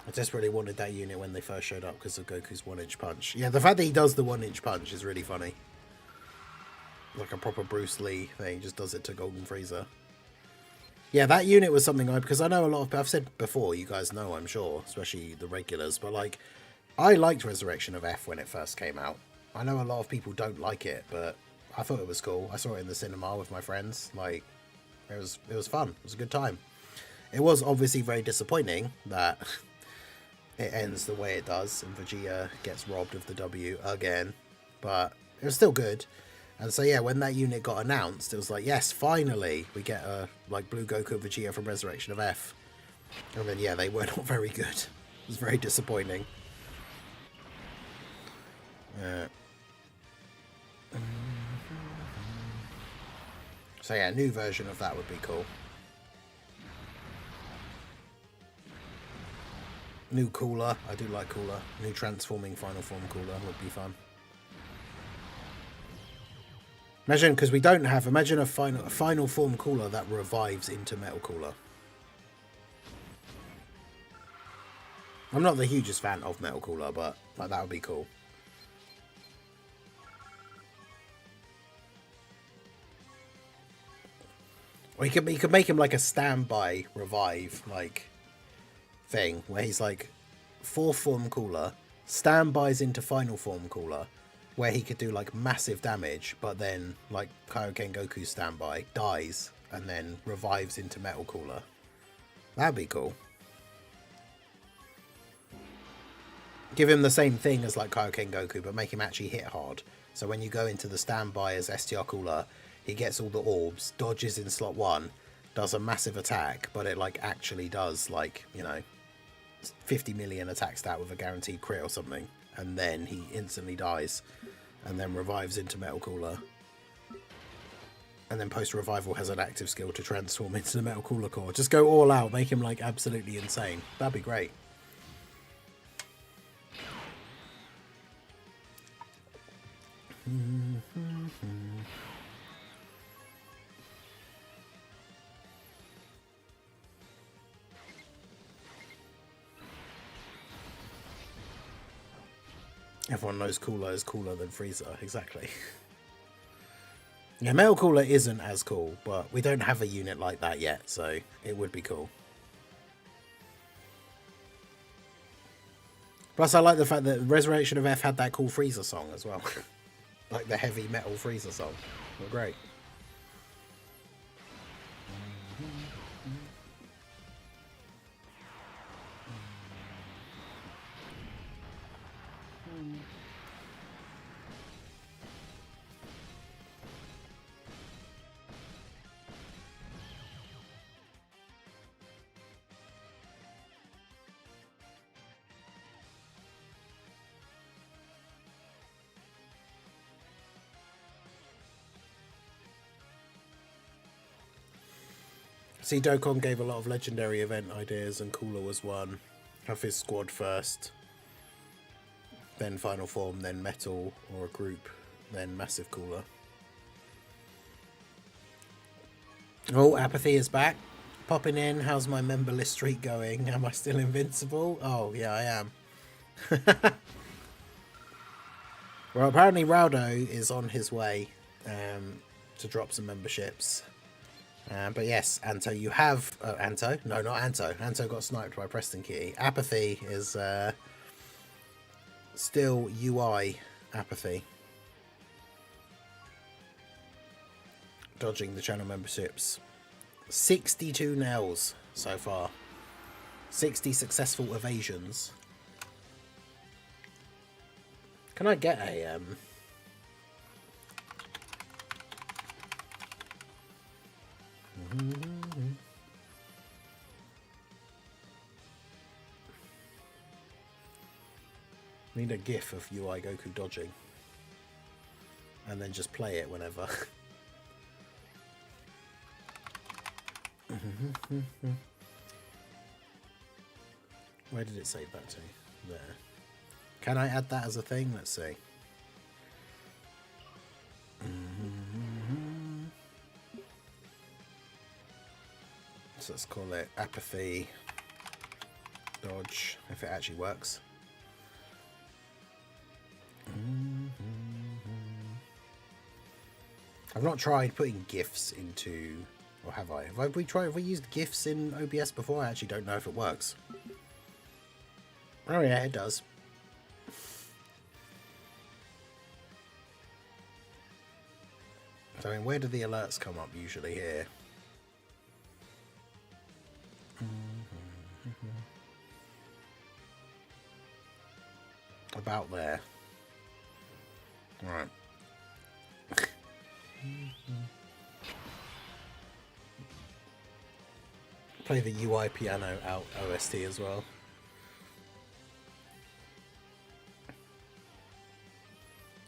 S2: I desperately wanted that unit when they first showed up because of Goku's 1-inch punch. Yeah, the fact that he does the 1-inch punch is really funny. Like a proper Bruce Lee thing, just does it to Golden Frieza. Yeah, that unit was something because I know a lot of, I've said before, you guys know, I'm sure, especially the regulars, but like, I liked Resurrection of F when it first came out. I know a lot of people don't like it, but I thought it was cool. I saw it in the cinema with my friends. Like, it was fun. It was a good time. It was obviously very disappointing that it ends the way it does and Vegeta gets robbed of the W again, but it was still good. And so yeah, when that unit got announced, it was like, yes, finally we get a like Blue Goku and Vegeta from Resurrection of F. And then yeah, they were not very good. It was very disappointing. So yeah, a new version of that would be cool. New Cooler, I do like Cooler. New transforming Final Form Cooler would be fun. Imagine, because we don't have, imagine a final Form Cooler that revives into Metal Cooler. I'm not the hugest fan of Metal Cooler, but like, that would be cool. Or you could make him like a standby revive like thing where he's like 4th Form Cooler, standbys into Final Form Cooler, where he could do like massive damage, but then like Kaioken Goku standby dies and then revives into Metal Cooler. That'd be cool. Give him the same thing as like Kaioken Goku, but make him actually hit hard. So when you go into the standby as STR Cooler, he gets all the orbs, dodges in slot 1, does a massive attack, but it like actually does like, you know, 50 million attack stat with a guaranteed crit or something, and then he instantly dies and then revives into Metal Cooler, and then post revival has an active skill to transform into the Metal Cooler core. Just go all out, make him like absolutely insane. That'd be great. Everyone knows Cooler is cooler than Frieza, exactly. Yeah, Metal Cooler isn't as cool, but we don't have a unit like that yet, so it would be cool. Plus, I like the fact that Resurrection of F had that cool Frieza song as well. Like the heavy metal Frieza song. They're great. See, Dokkan gave a lot of legendary event ideas, and Cooler was one. Have his squad first, then Final Form, then Metal or a group, then Massive Cooler. Oh, Apathy is back. Popping in. How's my member list streak going? Am I still invincible? Oh, yeah, I am. Well, apparently Raudo is on his way to drop some memberships. But yes, Anto, you have... Anto? No, not Anto. Anto got sniped by Preston Kitty. Apathy is still UI Apathy. Dodging the channel memberships. 62 nails so far. 60 successful evasions. Can I get a... Need a gif of UI Goku dodging. And then just play it whenever. Where did it save that to? There. Can I add that as a thing? Let's see. So let's call it Apathy Dodge, if it actually works. I've not tried putting GIFs into, or have I? Have we used GIFs in OBS before? I actually don't know if it works. Oh yeah, it does. So I mean, where do the alerts come up usually here? About there. Right. Play the UI piano out OST as well.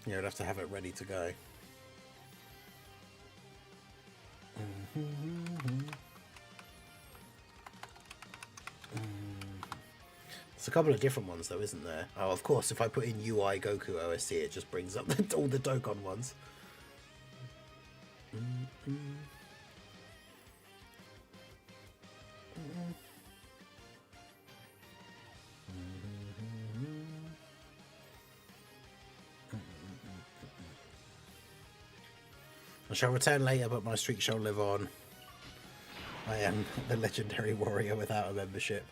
S2: Yeah, I'd have to have it ready to go. There's a couple of different ones though, isn't there? Oh, of course, if I put in UI Goku OST, it just brings up all the Dokkan ones. I shall return later, but my streak shall live on. I am the legendary warrior without a membership.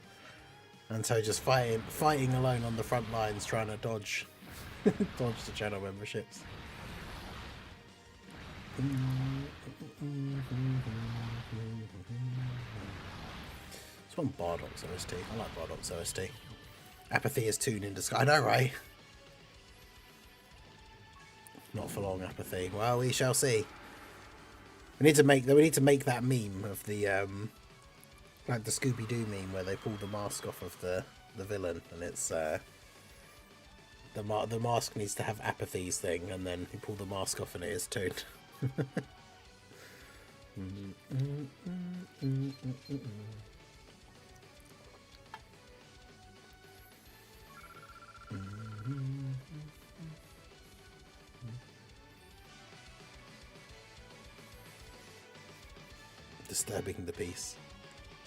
S2: And so just fighting alone on the front lines, trying to dodge dodge the channel memberships. It's one Bardoc's OST. I like Bardoc's OST. Apathy is tuned in disguise. I know, right? Not for long, Apathy. Well, we shall see. We need to make that meme of the like the Scooby-Doo meme where they pull the mask off of the villain, and it's the mask needs to have Apathy's thing, and then you pull the mask off and it is tuned. Disturbing the peace.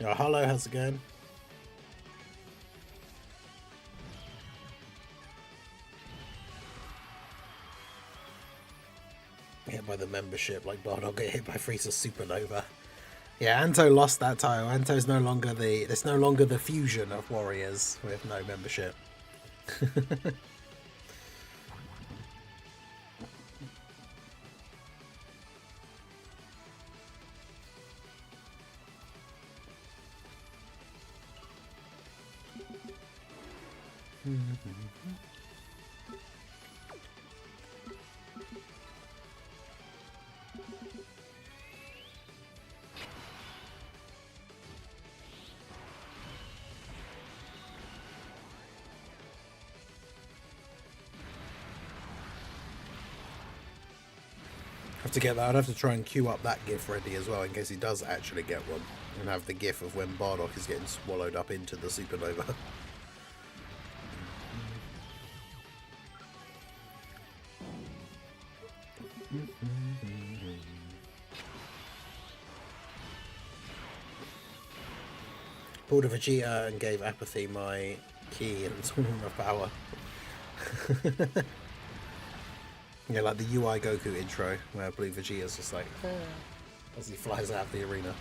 S2: Oh, hello, how's it going? hit by the membership like Bardock get hit by Frieza's Supernova. Yeah, Anto lost that title. Anto's no longer it's no longer the fusion of warriors with no membership. Have to get that. I'd have to try and queue up that gif ready as well in case he does actually get one, and have the gif of when Bardock is getting swallowed up into the supernova. Pulled a Vegeta and gave Apathy my key and Tournament of Power. Yeah, like the UI Goku intro where Blue Vegeta's just like as he flies out of the arena.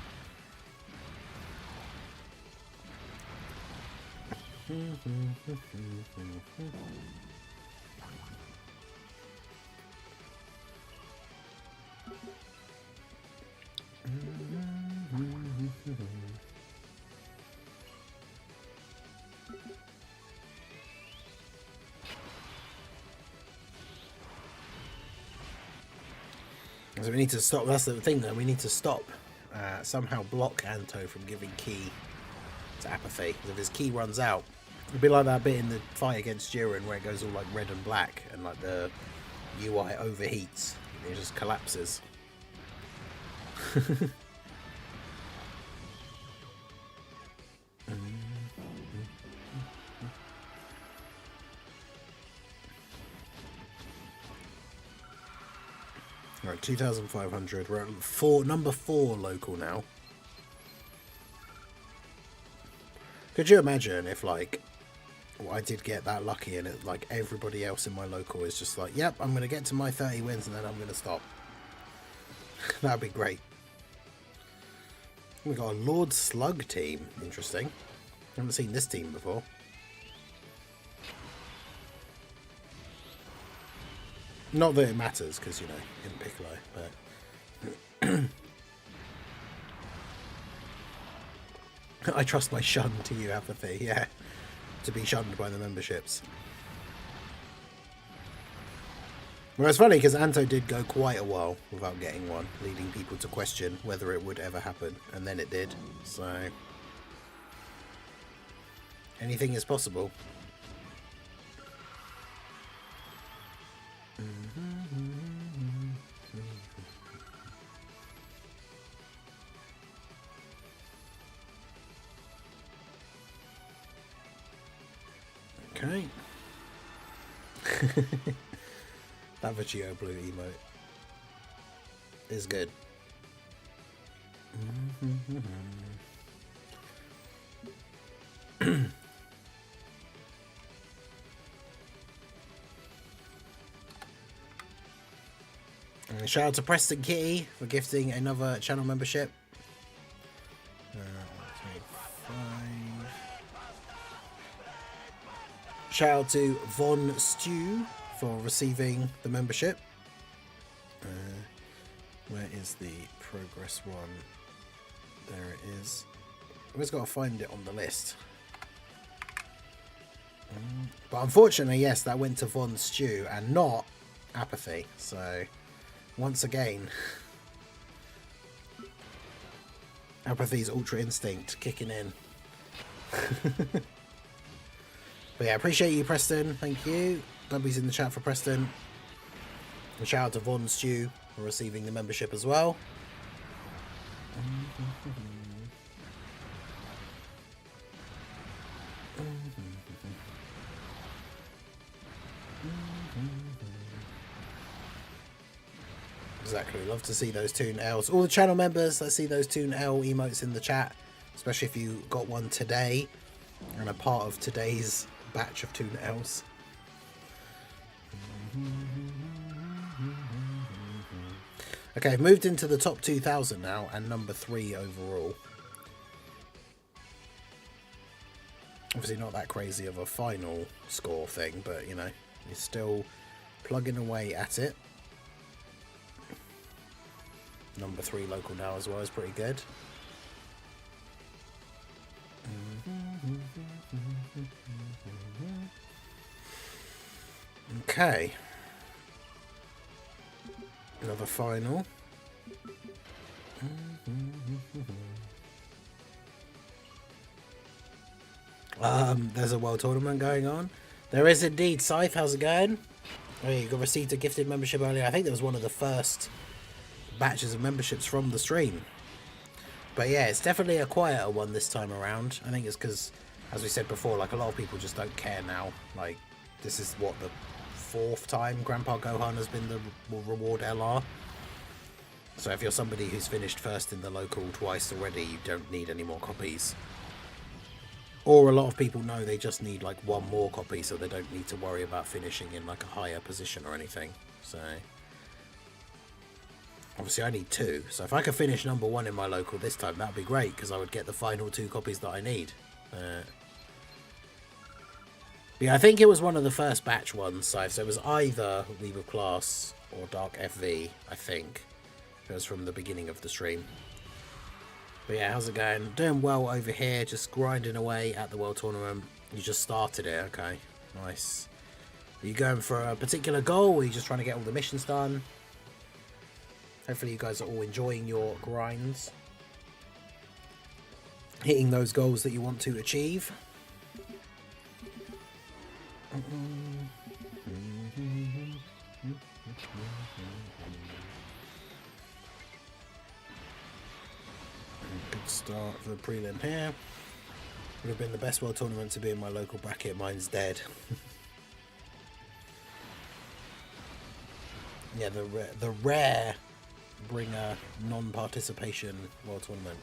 S2: So we need to stop. That's the thing, though. We need to stop. Somehow block Anto from giving key to Apathy. Because if his key runs out, it'd be like that bit in the fight against Jiren where it goes all like red and black, and like the UI overheats. And it just collapses. Right, 2,500. We're at number 4 local now. Could you imagine if, like, I did get that lucky and it, like, everybody else in my local is just like, yep, I'm going to get to my 30 wins and then I'm going to stop. That'd be great. We got a Lord Slug team. Interesting. Haven't seen this team before. Not that it matters, because, you know, in Piccolo, but... I trust my shun to you, Apathy, yeah. To be shunned by the memberships. Well, it's funny, because Anto did go quite a while without getting one, leading people to question whether it would ever happen, and then it did, so... anything is possible. Okay. That Vegeta blue emote is good. Shout out to Preston Kitty for gifting another channel membership. 5. Shout out to Von Stew for receiving the membership. Where is the progress one? There it is. I've just got to find it on the list. But unfortunately, yes, that went to Von Stew and not Apathy. So, once again, Apathy's Ultra Instinct kicking in. But yeah, appreciate you, Preston. Thank you. W's in the chat for Preston. And shout out to Von Stew for receiving the membership as well. Exactly. Love to see those Toon L's. All the channel members, let's see those Toon L emotes in the chat. Especially if you got one today and a part of today's batch of Toon L's. Okay, I've moved into the top 2,000 now, and number 3 overall. Obviously not that crazy of a final score thing, but, you know, you're still plugging away at it. Number 3 local now as well is pretty good. Okay. Another final. There's a world tournament going on. There is indeed. Scythe, how's it going? Oh, you got received a gifted membership earlier. I think that was one of the first batches of memberships from the stream. But yeah, it's definitely a quieter one this time around. I think it's because, as we said before, like a lot of people just don't care now. Like, this is what, the 4th time Grandpa Gohan has been the reward LR. So if you're somebody who's finished first in the local twice already, you don't need any more copies. Or a lot of people know they just need like 1 more copy, so they don't need to worry about finishing in like a higher position or anything. So obviously I need 2, so if I could finish number 1 in my local this time, that would be great, because I would get the final 2 copies that I need. Yeah, I think it was one of the first batch ones, so it was either Leave of Class or Dark FV, I think. It was from the beginning of the stream. But yeah, how's it going? Doing well over here, just grinding away at the World Tournament. You just started it, okay. Nice. Are you going for a particular goal, or are you just trying to get all the missions done? Hopefully you guys are all enjoying your grinds. Hitting those goals that you want to achieve. Good start for the prelim here. Would have been the best world tournament to be in my local bracket. Mine's dead. Yeah, the rare bringer non-participation world tournament.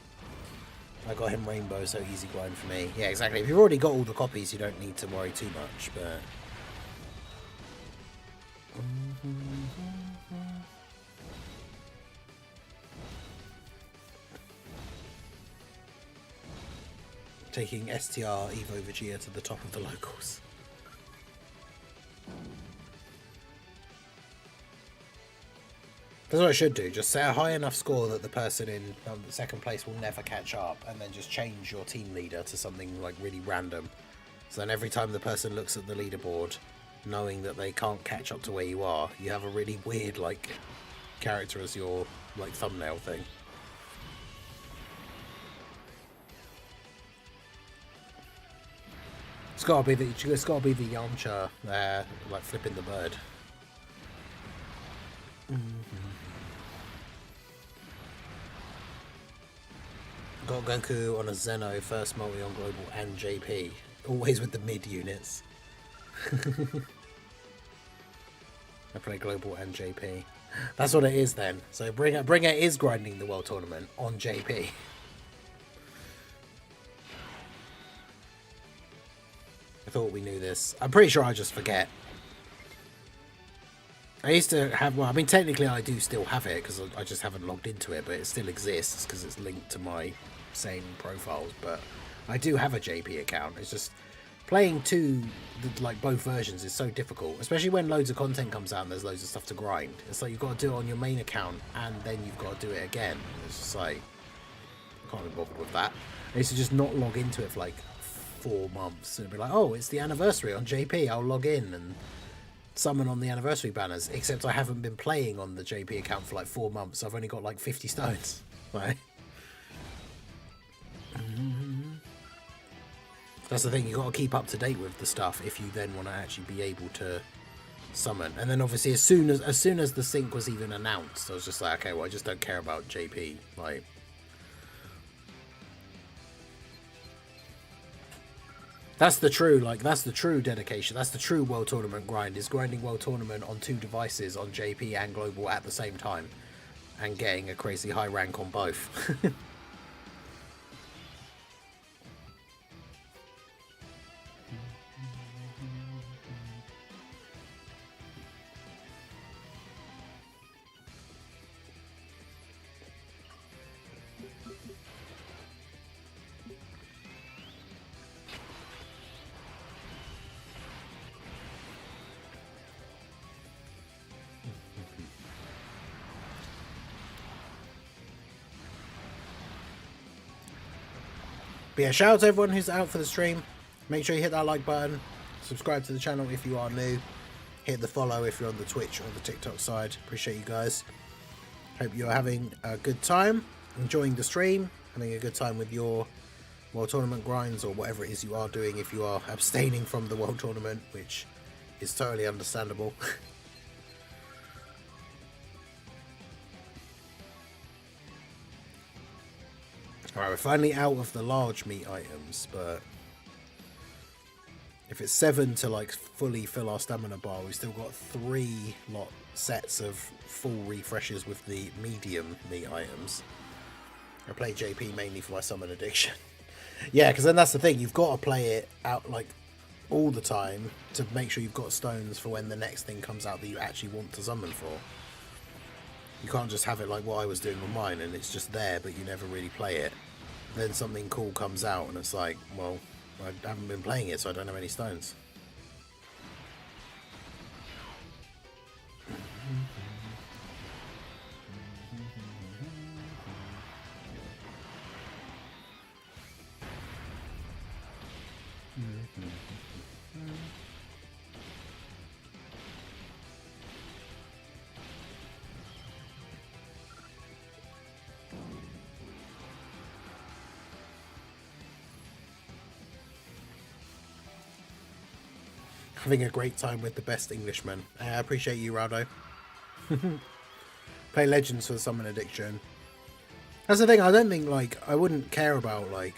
S2: I got him rainbow, so easy grind for me. Yeah, exactly. If you've already got all the copies, you don't need to worry too much, but... Taking STR Evo Vegeta to the top of the locals. That's what I should do. Just set a high enough score that the person in second place will never catch up, and then just change your team leader to something like really random. So then every time the person looks at the leaderboard, knowing that they can't catch up to where you are, you have a really weird like character as your like thumbnail thing. It's gotta be the Yamcha there, like flipping the bird. Got Goku on a Zeno, first multi on global and JP. Always with the mid units. I play global and JP. That's what it is then. So Bringer is grinding the world tournament on JP. I thought we knew this. I'm pretty sure I just forget. I used to have, well, I mean, technically I do still have it because I just haven't logged into it, but it still exists because it's linked to my same profiles. But I do have a JP account. It's just playing like both versions is so difficult, especially when loads of content comes out and there's loads of stuff to grind. It's like you've got to do it on your main account and then you've got to do it again. It's just like, I can't be bothered with that. I used to just not log into it for like 4 months and be like, oh, it's the anniversary on JP, I'll log in and summon on the anniversary banners, except I haven't been playing on the JP account for like 4 months. I've only got like 50 stones. Right? That's the thing, you got to keep up to date with the stuff if you then want to actually be able to summon. And then obviously as soon as the sync was even announced, I was just like, okay, well, I just don't care about JP. Like, that's the true dedication. That's the true World Tournament grind, is grinding World Tournament on 2 devices, on JP and Global at the same time, and getting a crazy high rank on both. But yeah, shout out to everyone who's out for the stream. Make sure you hit that like button. Subscribe to the channel if you are new. Hit the follow if you're on the Twitch or the TikTok side. Appreciate you guys. Hope you're having a good time, enjoying the stream, having a good time with your World Tournament grinds or whatever it is you are doing if you are abstaining from the World Tournament, which is totally understandable. Alright, we're finally out of the large meat items, but if it's 7 to like fully fill our stamina bar, we've still got 3 sets of full refreshes with the medium meat items. I play JP mainly for my summon addiction. Yeah, because then that's the thing, you've got to play it out like all the time to make sure you've got stones for when the next thing comes out that you actually want to summon for. You can't just have it like what I was doing with mine and it's just there but you never really play it. Then something cool comes out and it's like, well, I haven't been playing it so I don't have any stones. Having a great time with the best Englishman. I appreciate you, Rado. Play Legends for the summon addiction. That's the thing, I don't think, like, I wouldn't care about, like,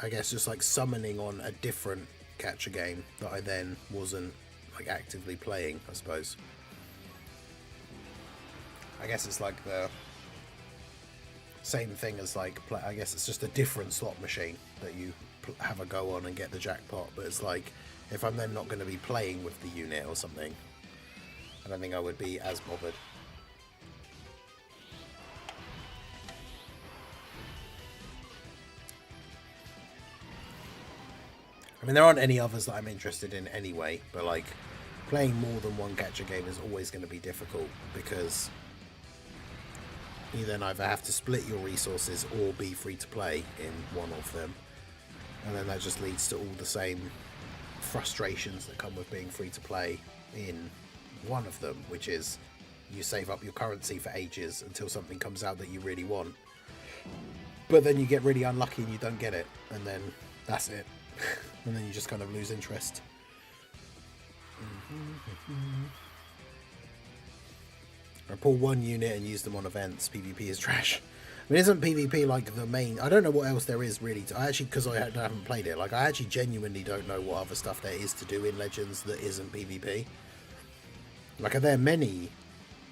S2: I guess just, like, summoning on a different catcher game that I then wasn't, like, actively playing, I suppose. I guess it's, like, the same thing as, like, I guess it's just a different slot machine that you have a go on and get the jackpot, but it's, like, if I'm then not going to be playing with the unit or something, I don't think I would be as bothered. I mean, there aren't any others that I'm interested in anyway, but like, playing more than one catcher game is always going to be difficult because you then either have to split your resources or be free to play in one of them, and then that just leads to all the same frustrations that come with being free to play in one of them, which is you save up your currency for ages until something comes out that you really want, but then you get really unlucky and you don't get it, and then that's it. And then you just kind of lose interest. I pull one unit and use them on events. PvP is trash. I mean, isn't PvP like the main? I don't know what else there is really. I actually, because I haven't played it, like I actually genuinely don't know what other stuff there is to do in Legends that isn't PvP. Like, are there many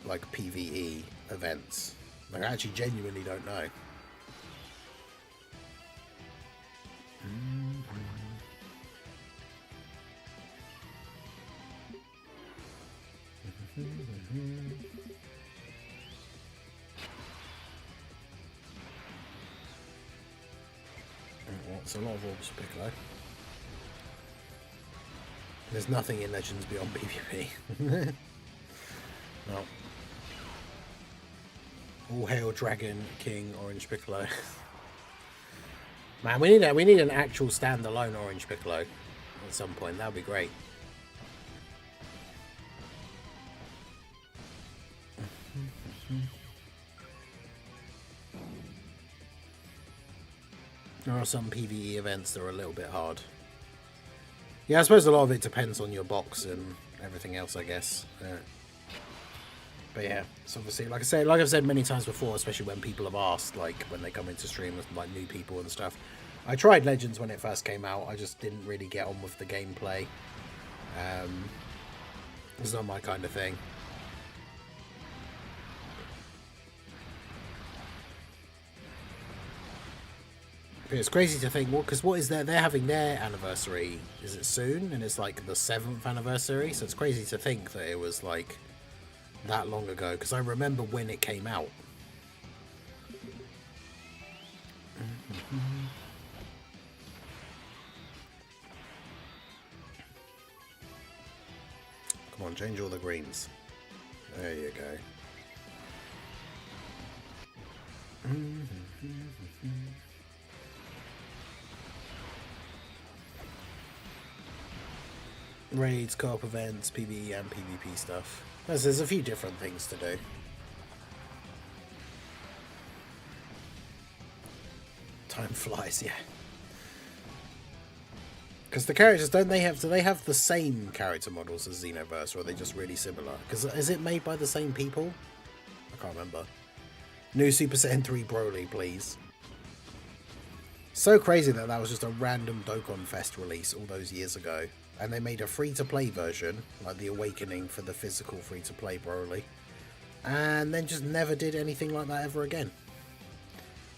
S2: like PvE events? Like, I actually genuinely don't know. It's a lot of orbs for Piccolo. There's nothing in Legends beyond PvP. No. All hail Dragon King Orange Piccolo. Man, we need an actual standalone Orange Piccolo at some point. That would be great. There are some PvE events that are a little bit hard. Yeah, I suppose a lot of it depends on your box and everything else, I guess. But yeah, it's obviously, like I've said many times before, especially when people have asked, like when they come into stream with like new people and stuff. I tried Legends when it first came out. I just didn't really get on with the gameplay. It's not my kind of thing. It's crazy to think, well, because what is they're having their anniversary, is it soon? And it's like the 7th anniversary, so it's crazy to think that it was like that long ago, because I remember when it came out. Come on, change all the greens. There you go. Raids, co-op events, PvE and PvP stuff. There's a few different things to do. Time flies, yeah. Because the characters, do they have the same character models as Xenoverse, or are they just really similar? Because is it made by the same people? I can't remember. New Super Saiyan 3 Broly, please. So crazy that was just a random Dokkan Fest release all those years ago. And they made a free-to-play version, like the Awakening for the physical free-to-play Broly. And then just never did anything like that ever again.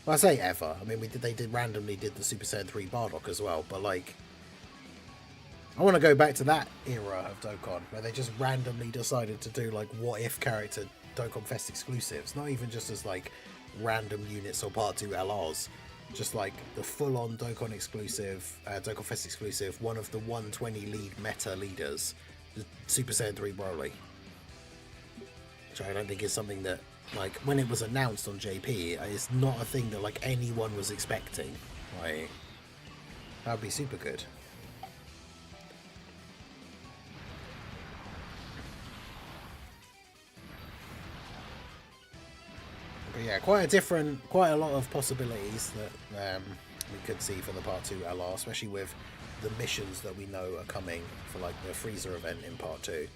S2: Well, I say ever. I mean, they randomly did the Super Saiyan 3 Bardock as well, but like, I want to go back to that era of Dokkan, where they just randomly decided to do like what-if character Dokkan Fest exclusives, not even just as like random units or Part 2 LRs, just like the full-on Dokkan exclusive, Dokkan Fest exclusive, one of the 120 lead meta leaders, Super Saiyan 3 Broly. Which I don't think is something that, like, when it was announced on JP, it's not a thing that like anyone was expecting. Like, that'd be super good. But yeah, quite a lot of possibilities that we could see for the Part 2 LR, especially with the missions that we know are coming for like the Freezer event in Part 2,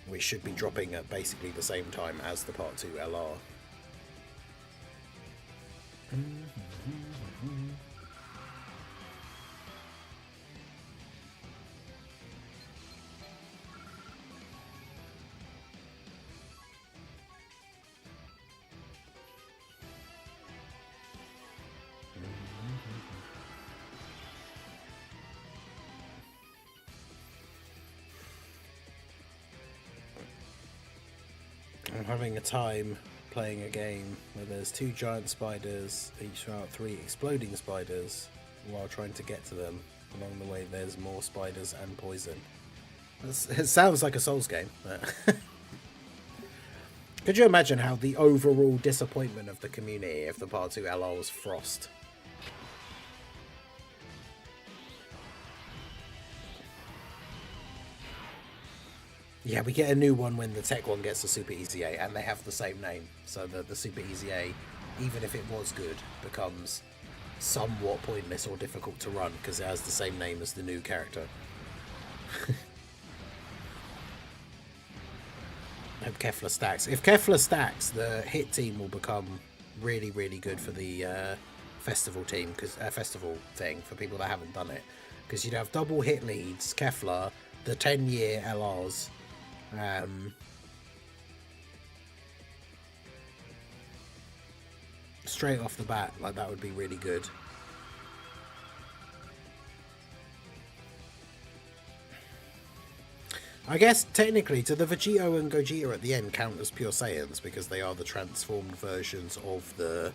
S2: which should be dropping at basically the same time as the Part 2 LR. I'm having a time playing a game where there's 2 giant spiders, each throw 3 exploding spiders, while trying to get to them. Along the way there's more spiders and poison. It sounds like a Souls game. But could you imagine how the overall disappointment of the community if the Part 2 LR was Frost? Yeah, we get a new one when the tech one gets the Super Easy A, and they have the same name. So the Super Easy A, even if it was good, becomes somewhat pointless or difficult to run because it has the same name as the new character. I hope Kefla stacks. If Kefla stacks, the hit team will become really, really good for the festival team, because festival thing for people that haven't done it. Because you'd have double hit leads, Kefla, the 10-year LRs. Straight off the bat, like that would be really good. I guess technically, do the Vegito and Gogeta at the end count as pure Saiyans because they are the transformed versions of the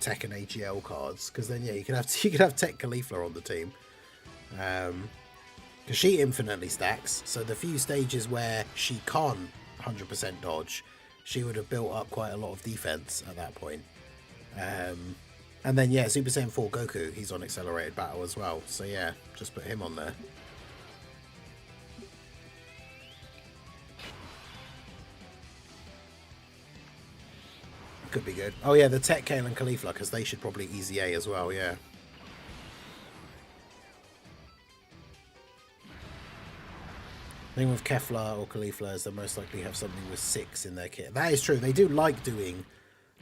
S2: Tekken AGL cards? Because then yeah, you could have Tech Caulifla on the team. Because she infinitely stacks, so the few stages where she can't 100% dodge, she would have built up quite a lot of defense at that point. And then yeah, Super Saiyan 4 Goku, he's on accelerated battle as well, so yeah, just put him on there. Could be good. Oh yeah, the Tech Kale and Caulifla, because they should probably easy A as well, yeah. Thing with Kefla or Caulifla is they most likely have something with 6 in their kit. That is true. They do like doing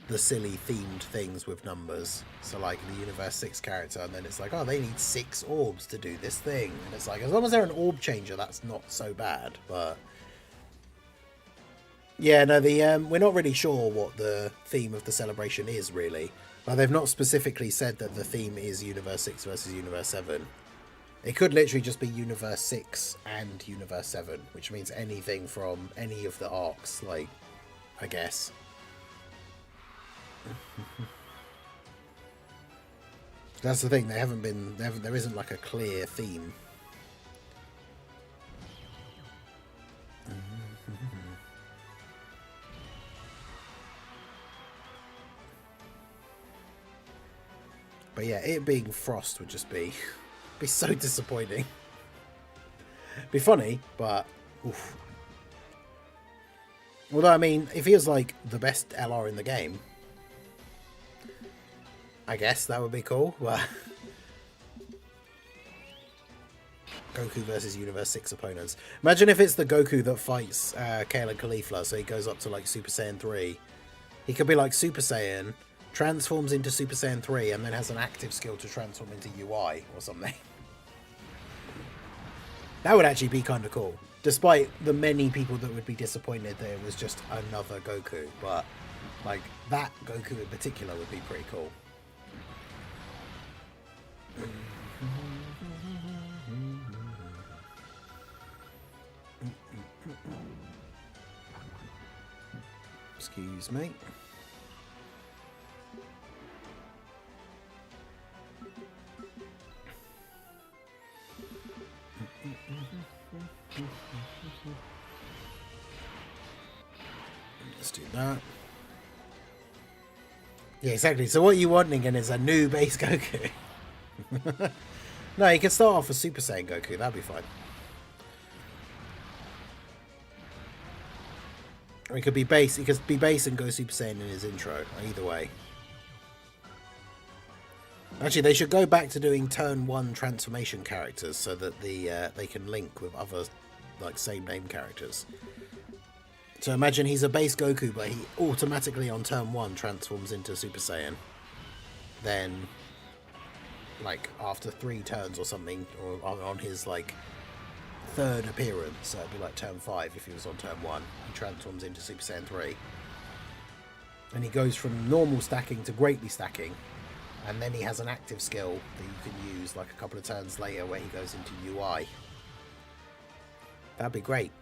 S2: the silly themed things with numbers. So like the Universe 6 character, and then it's like, oh, they need 6 orbs to do this thing. And it's like, as long as they're an orb changer, that's not so bad. But yeah, no, we're not really sure what the theme of the celebration is, really. Like, they've not specifically said that the theme is Universe 6 versus Universe 7. It could literally just be Universe 6 and Universe 7, which means anything from any of the arcs, like, I guess. That's the thing, there isn't like a clear theme. But yeah, it being Frost would just be so disappointing. Be funny, but oof. Although, I mean, if he was like the best LR in the game, I guess that would be cool, but Goku versus Universe 6 opponents. Imagine if it's the Goku that fights Kale and Caulifla, so he goes up to like Super Saiyan 3. He could be like Super Saiyan, transforms into Super Saiyan 3, and then has an active skill to transform into UI or something. That would actually be kind of cool. Despite the many people that would be disappointed that it was just another Goku. But, like, that Goku in particular would be pretty cool. Excuse me. Let's do that. Yeah, exactly. So what you wanting again is a new base Goku. No, you can start off with Super Saiyan Goku. That'd be fine. Or he could be base. He could be base and go Super Saiyan in his intro. Either way. Actually, they should go back to doing turn 1 transformation characters so that they can link with other like same name characters. So imagine he's a base Goku, but he automatically on turn 1 transforms into Super Saiyan. Then, like after 3 turns or something, or on his like 3rd appearance, so it'd be like turn 5 if he was on turn 1, he transforms into Super Saiyan 3. And he goes from normal stacking to greatly stacking. And then he has an active skill that you can use like a couple of turns later where he goes into UI. That'd be great.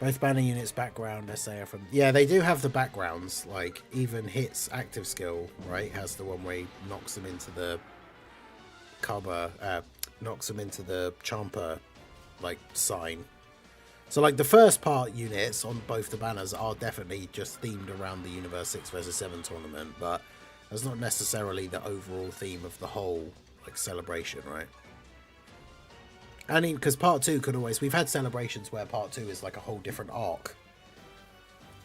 S2: Both banner units background, let's say, are from... Yeah, they do have the backgrounds. Like, even Hit's active skill, right, has the one where he knocks them into the... knocks them into the Champa, like, sign. So, like, the first part units on both the banners are definitely just themed around the Universe 6 vs 7 tournament, but that's not necessarily the overall theme of the whole, like, celebration, right? And because part 2 could always... We've had celebrations where part 2 is like a whole different arc.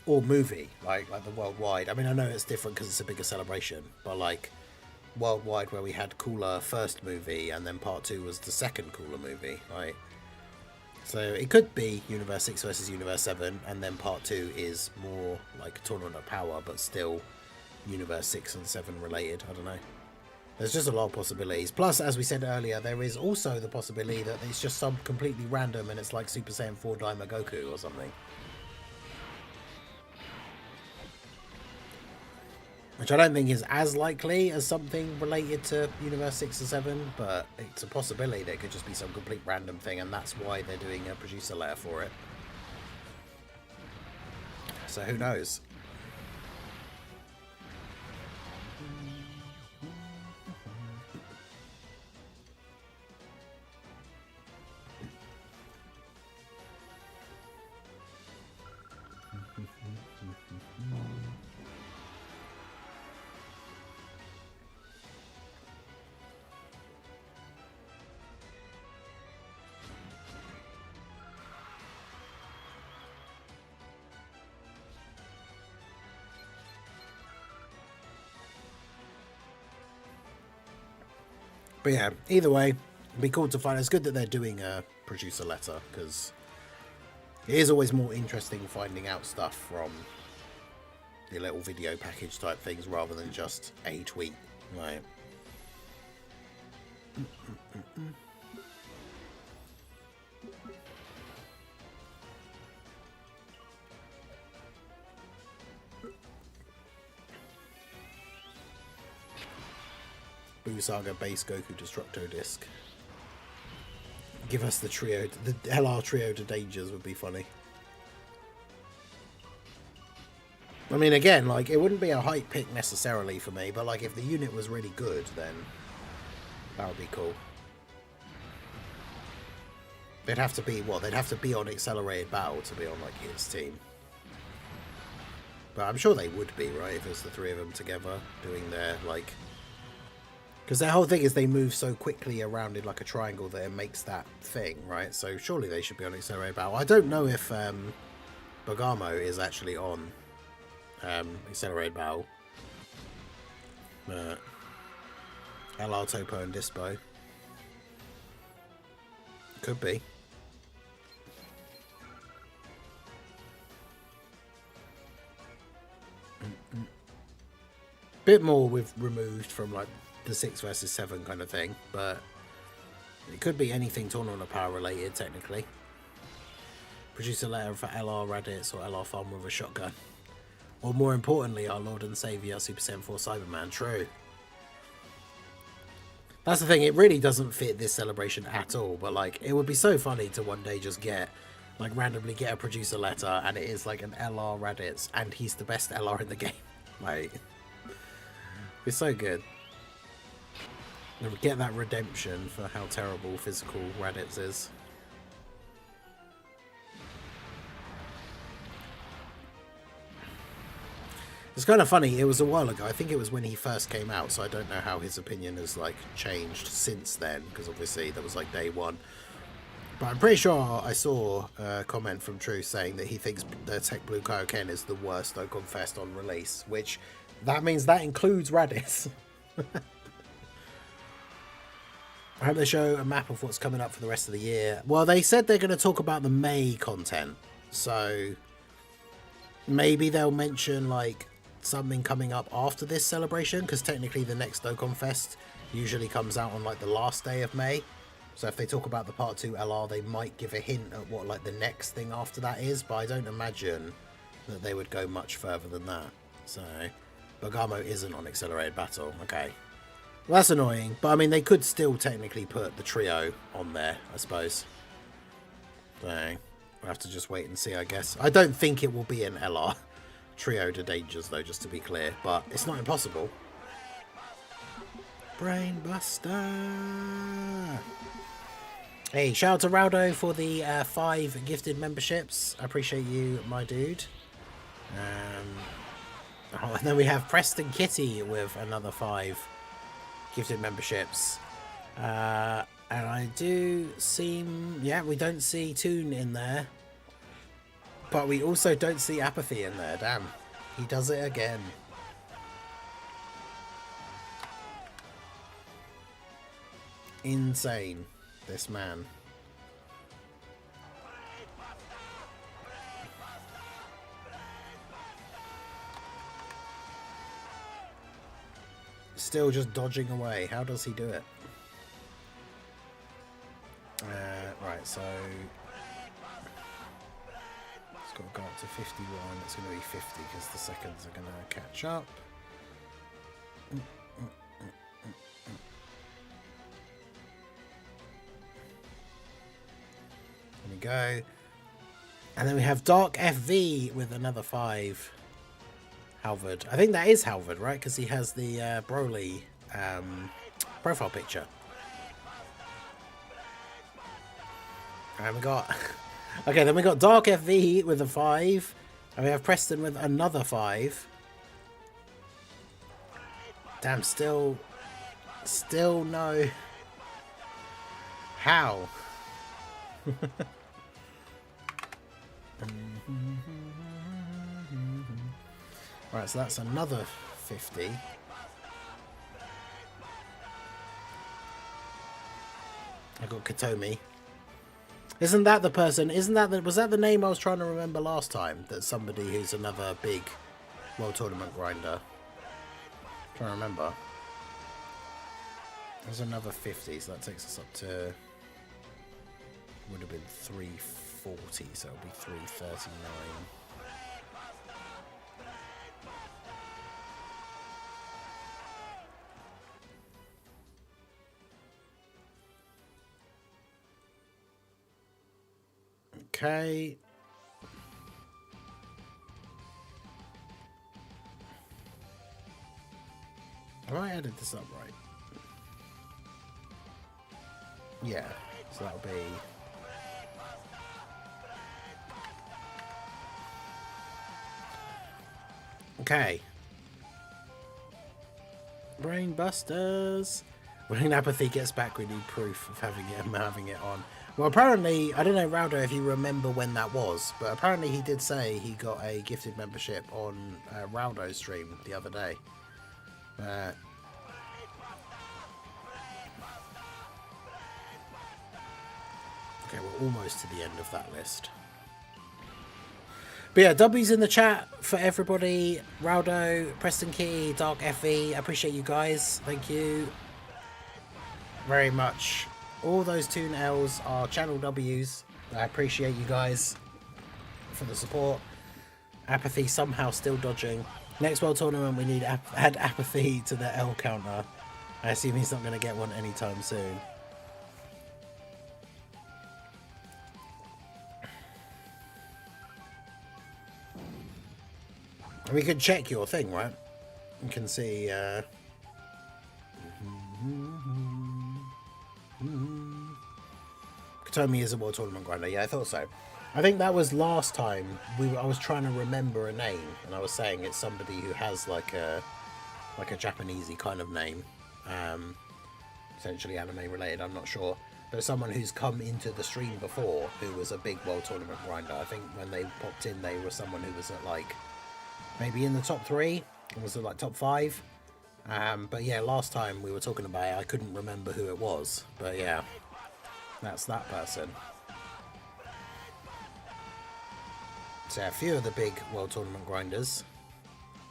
S2: Or movie, like the worldwide. I mean, I know it's different because it's a bigger celebration. But like, worldwide where we had cooler first movie and then part 2 was the second cooler movie, right? So it could be Universe 6 versus Universe 7 and then part 2 is more like Tournament of Power but still Universe 6 and 7 related. I don't know. There's just a lot of possibilities. Plus, as we said earlier, there is also the possibility that it's just some completely random and it's like Super Saiyan 4 Daima Goku or something. Which I don't think is as likely as something related to Universe 6 or 7, but it's a possibility that it could just be some complete random thing, and that's why they're doing a producer letter for it. So who knows? But yeah, either way, it'd be cool to find. It's good that they're doing a producer letter, because it is always more interesting finding out stuff from the little video package type things rather than just a tweet, right? Boo Saga base Goku Destructo disc. Give us the trio, the LR trio to Dangers would be funny. I mean, again, like, it wouldn't be a hype pick necessarily for me, but like, if the unit was really good, then that would be cool. They'd have to be, what, they'd have to be on Accelerated Battle to be on, like, his team. But I'm sure they would be, right, if it's the 3 of them together doing their, like, Because their whole thing is they move so quickly around in like a triangle that it makes that thing, right? So surely they should be on accelerated battle. I don't know if Bergamo is actually on accelerated battle. But LR, Topo and Dispo. Could be. Bit more we've removed from like the 6 versus 7 kind of thing, but it could be anything tournament power related technically. Produce a letter for LR Raditz or LR Farmer with a shotgun. Or more importantly, our Lord and Saviour Super Saiyan 4 Cyberman. True. That's the thing, it really doesn't fit this celebration at all, but like it would be so funny to one day just get like randomly get a producer letter and it is like an LR Raditz and he's the best LR in the game. Like it's so good. And we get that redemption for how terrible physical Raditz is. It's kind of funny, it was a while ago, I think it was when he first came out, so I don't know how his opinion has like changed since then, because obviously that was like day one. But I'm pretty sure I saw a comment from Truth saying that he thinks the Tech Blue Kaioken is the worst Dokkan Fest on release, which that means that includes Raditz. I hope they show a map of what's coming up for the rest of the year. Well, they said they're going to talk about the May content, so maybe they'll mention like something coming up after this celebration, because technically the next Dokkan Fest usually comes out on like the last day of May. So if they talk about the Part 2 LR, they might give a hint at what like the next thing after that is, but I don't imagine that they would go much further than that. So Bergamo isn't on accelerated battle. Okay. Well, that's annoying, but I mean they could still technically put the trio on there, I suppose. So we'll have to just wait and see, I guess. I don't think it will be an LR trio to Dangers though, just to be clear, but it's not impossible. Brainbuster. Hey, shout out to Raldo for the 5 gifted memberships. I appreciate you, my dude. Oh, and then we have Preston Kitty with another 5 gifted memberships. And I do seem... Yeah, we don't see Toon in there. But we also don't see Apathy in there. Damn. He does it again. Insane. This man. Still just dodging away. How does he do it? Right, so it's got to go up to 51. It's going to be 50 because the seconds are going to catch up. There we go. And then we have Dark FV with another 5. Halvard. I think that is Halvard, right? Because he has the Broly profile picture. And we got... Okay, then we got Dark FV with a 5. And we have Preston with another 5. Damn, still no... How? Right, so that's another 50. I got Katomi. Isn't that the person? Isn't that the, was that the name I was trying to remember last time? That somebody who's another big World Tournament grinder. I'm trying to remember. There's another 50, so that takes us up to... Would have been 340, so it'll be 339. Okay. Have I added this up right? Yeah, so that'll be... Okay. Brain Busters. When apathy gets back, we need proof of having it on. Well, apparently, I don't know, Rowdo, if you remember when that was, but apparently he did say he got a gifted membership on Rowdo's stream the other day. Okay, we're almost to the end of that list. But yeah, W's in the chat for everybody. Rowdo, Preston Key, Dark Effie. I appreciate you guys. Thank you very much. All those Toon L's are channel W's. I appreciate you guys for the support. Apathy somehow still dodging. Next World Tournament, we need add apathy to the L counter. I assume he's not going to get one anytime soon. We could check your thing, right? You can see. Katomi is a World Tournament grinder. Yeah, I thought so. I think that was last time. I was trying to remember a name, and I was saying it's somebody who has like a Japanesey kind of name, essentially anime related. I'm not sure. But someone who's come into the stream before, who was a big World Tournament grinder. I think when they popped in, they were someone who was at like maybe in the top 3, or was it like top 5? But yeah, last time we were talking about it, I couldn't remember who it was. But yeah, that's that person. So a few of the big World Tournament grinders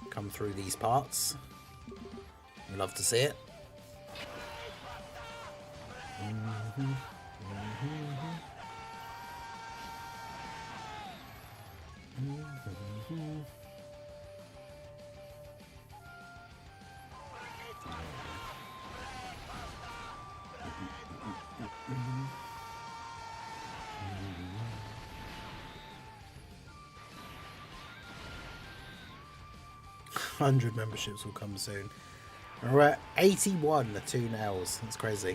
S2: come through these parts. We love to see it. Mm-hmm. Mm-hmm. 100 memberships will come soon. We're at 81 Toon L's. That's crazy.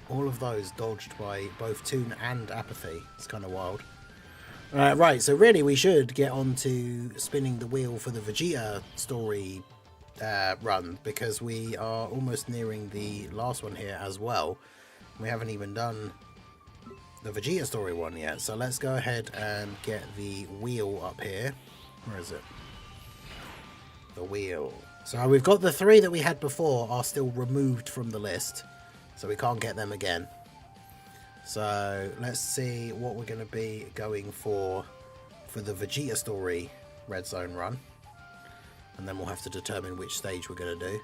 S2: All of those dodged by both Toon and Apathy. It's kind of wild. Right, so really we should get on to spinning the wheel for the Vegeta story run, because we are almost nearing the last one here as well. We haven't even done the Vegeta story one yet, so let's go ahead and get the wheel up here. Where is it? The wheel. So we've got the 3 that we had before are still removed from the list, so we can't get them again. So let's see what we're going to be going for the Vegeta story red zone run, and then we'll have to determine which stage we're going to do.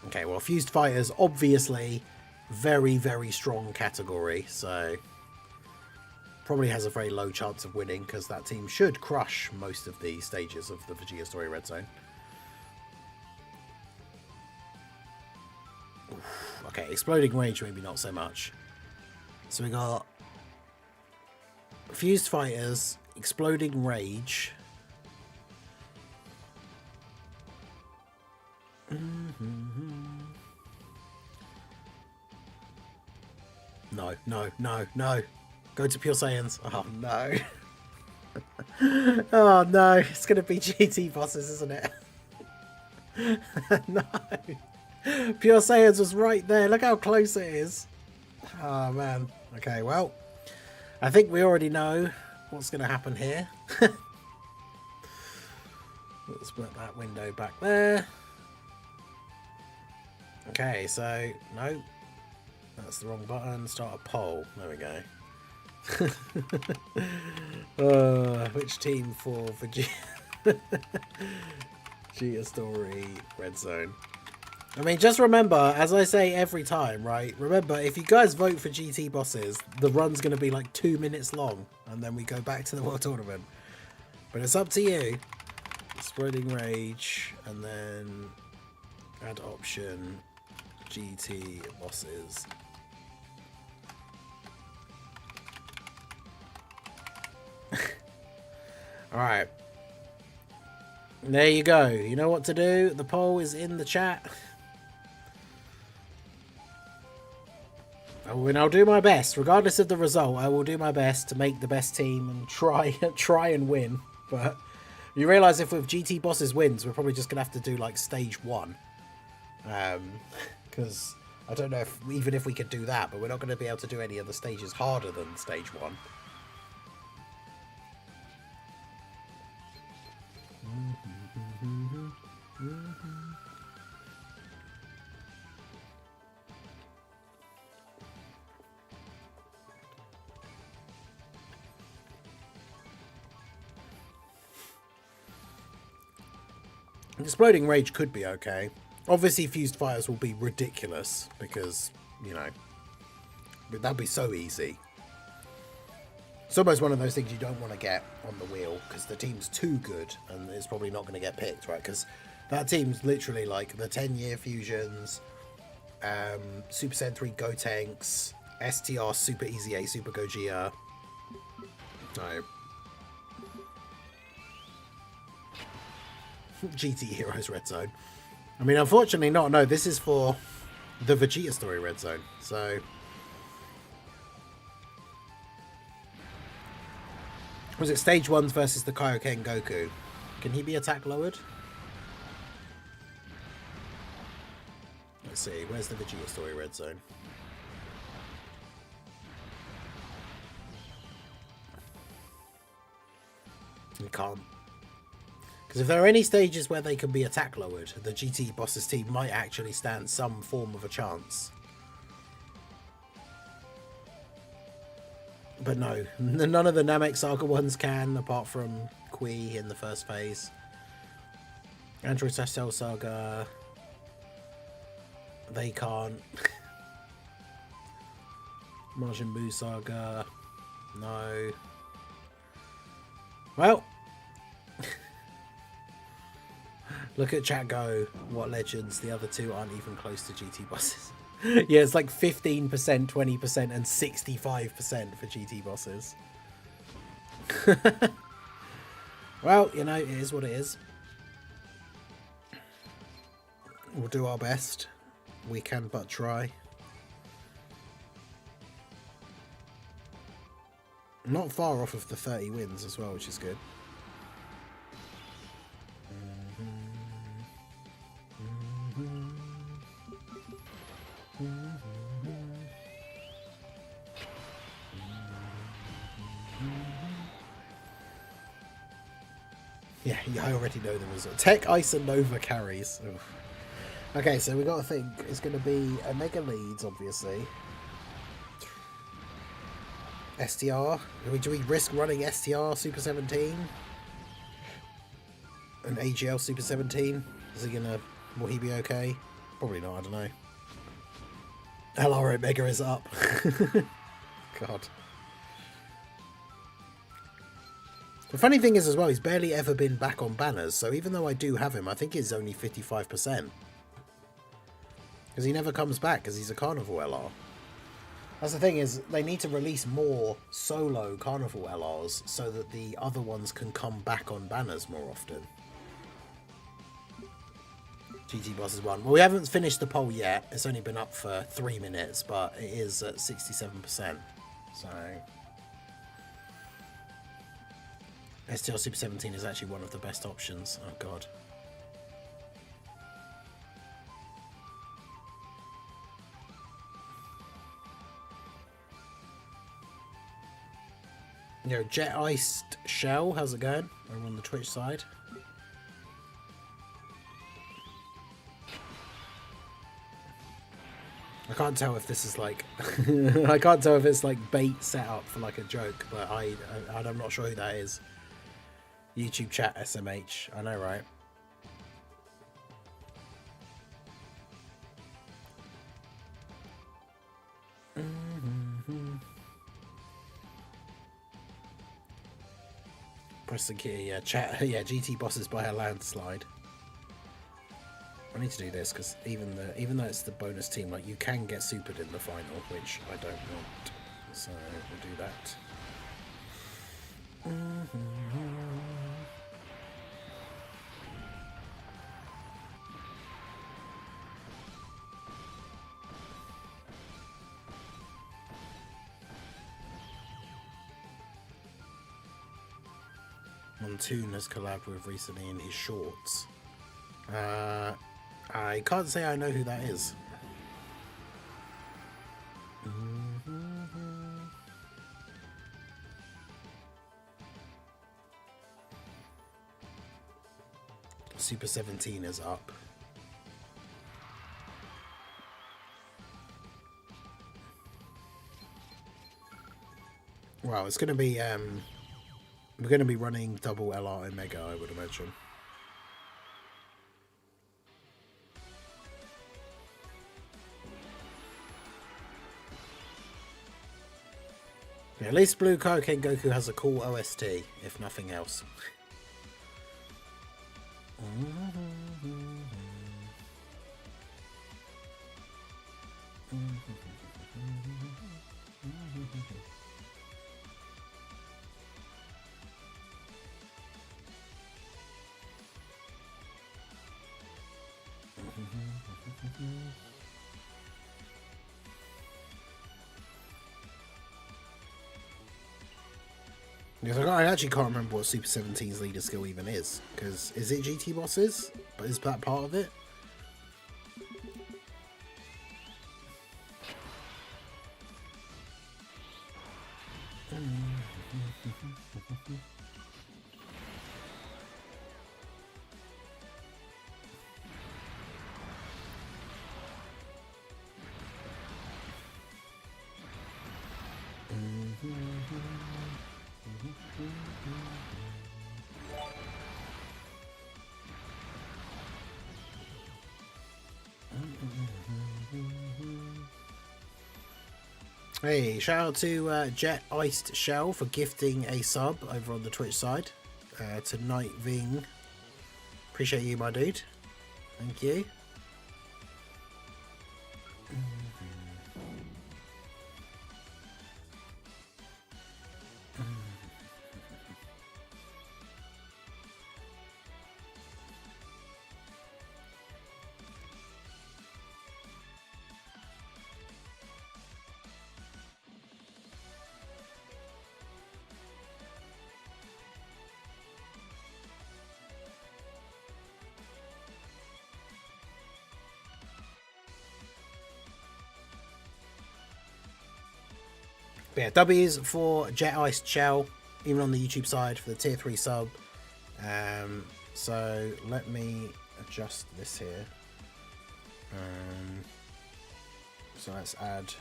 S2: Okay, well, Fused Fighters, obviously very, very strong category, so probably has a very low chance of winning, because that team should crush most of the stages of the Vegeta story red zone. Oof, okay, Exploding Rage maybe not so much. So we got Fused Fighters, Exploding Rage. No, no, no, no. Go to Pure Saiyans. Oh, no. Oh, no. It's going to be GT bosses, isn't it? No. Pure Saiyans was right there. Look how close it is. Oh, man. Okay, well, I think we already know what's going to happen here. Let's put that window back there. Okay, so, no. That's the wrong button. Start a poll. There we go. Which team for Vegeta story red zone? I mean, just remember, as I say every time, right? Remember, if you guys vote for GT bosses, the run's going to be like 2 minutes long, and then we go back to the World Tournament. But it's up to you. Exploding Rage, and then add option GT bosses. Alright. There you go. You know what to do. The poll is in the chat. And I'll do my best. Regardless of the result, I will do my best to make the best team and try and win. But you realise if with GT bosses wins, we're probably just going to have to do like stage 1. Because I don't know if even if we could do that, but we're not going to be able to do any of the stages harder than stage 1. Exploding Rage could be okay. Obviously, Fused Fires will be ridiculous because, you know, that'd be so easy. It's almost one of those things you don't want to get on the wheel because the team's too good and it's probably not going to get picked, right? Because that team's literally like the 10-year Fusions, Super Sentai Gotenks, STR Super Easy A Super Gogeta. No. GT Heroes Red Zone. I mean, unfortunately not. No, this is for the Vegeta story Red Zone. So was it stage 1 versus the Kaioken Goku? Can he be attack lowered? Let's see. Where's the Vegeta story Red Zone? You can't. Because if there are any stages where they can be attack lowered, the GT Bosses team might actually stand some form of a chance. But no, none of the Namek Saga ones can, apart from Kui in the first phase. Android Cell Saga, they can't. Majin Buu Saga, no. Well. Look at chat go. What legends? The other two aren't even close to GT Bosses. Yeah, it's like 15%, 20%, and 65% for GT Bosses. Well, you know, it is what it is. We'll do our best. We can but try. Not far off of the 30 wins as well, which is good. Yeah, I already know the result. Tech, Ice, and Nova carries. Oof. Okay, so we got to think. It's going to be a Mega Leads, obviously. STR. Do we risk running STR Super 17? An AGL Super 17? Is he gonna... Will he be okay? Probably not, I don't know. LR Mega is up. God. The funny thing is as well, he's barely ever been back on banners, so even though I do have him, I think he's only 55%. Because he never comes back, because he's a Carnival LR. That's the thing is, they need to release more solo Carnival LRs so that the other ones can come back on banners more often. GT Bosses 1. Well, we haven't finished the poll yet. It's only been up for 3 minutes, but it is at 67%. So... STL Super 17 is actually one of the best options. Oh, God. You know, Jet Iced Shell, how's it going? Over on the Twitch side. I can't tell if this is like... I can't tell if it's like bait set up for like a joke, but I'm not sure who that is. YouTube chat SMH, I know, right? Preston Kitty, yeah, chat, yeah, GT Bosses by a landslide. I need to do this because even though it's the bonus team, like you can get supered in the final, which I don't want. So we'll do that. Montoon has collabed with recently in his shorts. I can't say I know who that is. Super 17 is up. Well, it's going to be we're going to be running double LR Omega, I would imagine. Yeah, at least Blue Kaioken Goku has a cool OST, if nothing else. Because I actually can't remember what Super 17's leader skill even is. Because is it GT bosses? But is that part of it? Hey, shout out to Jet Iced Shell for gifting a sub over on the Twitch side to Night Ving. Appreciate you, my dude. Thank you. But yeah, W's for Jet Iced Shell, even on the YouTube side for the tier 3 sub. So let me adjust this here. So let's add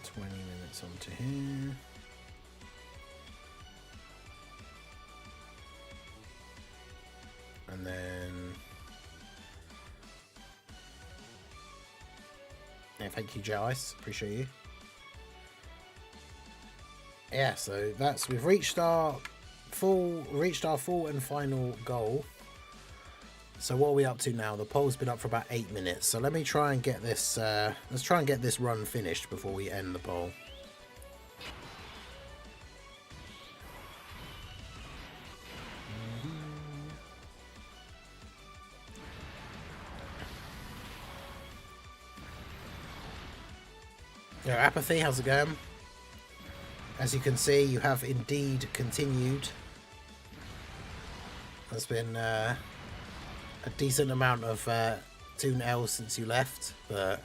S2: 20 minutes onto here. And then yeah, thank you, Jet Ice. Appreciate you. Yeah, so we've reached our full and final goal. So what are we up to now? The poll's been up for about 8 minutes. So let me try and get this. Let's try and get this run finished before we end the poll. Yeah, Apathy, how's it going? As you can see, you have indeed continued. There's been a decent amount of Toon L since you left, but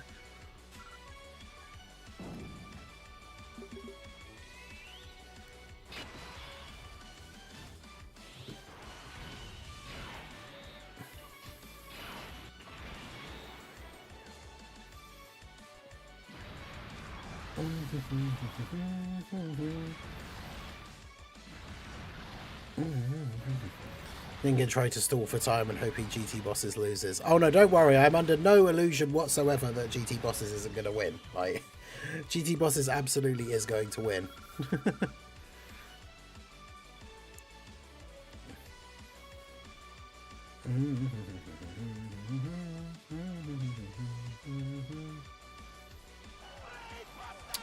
S2: Ninja tried to stall for time and hoping GT Bosses loses. Oh no, don't worry, I'm under no illusion whatsoever that GT Bosses isn't going to win. Like, GT Bosses absolutely is going to win.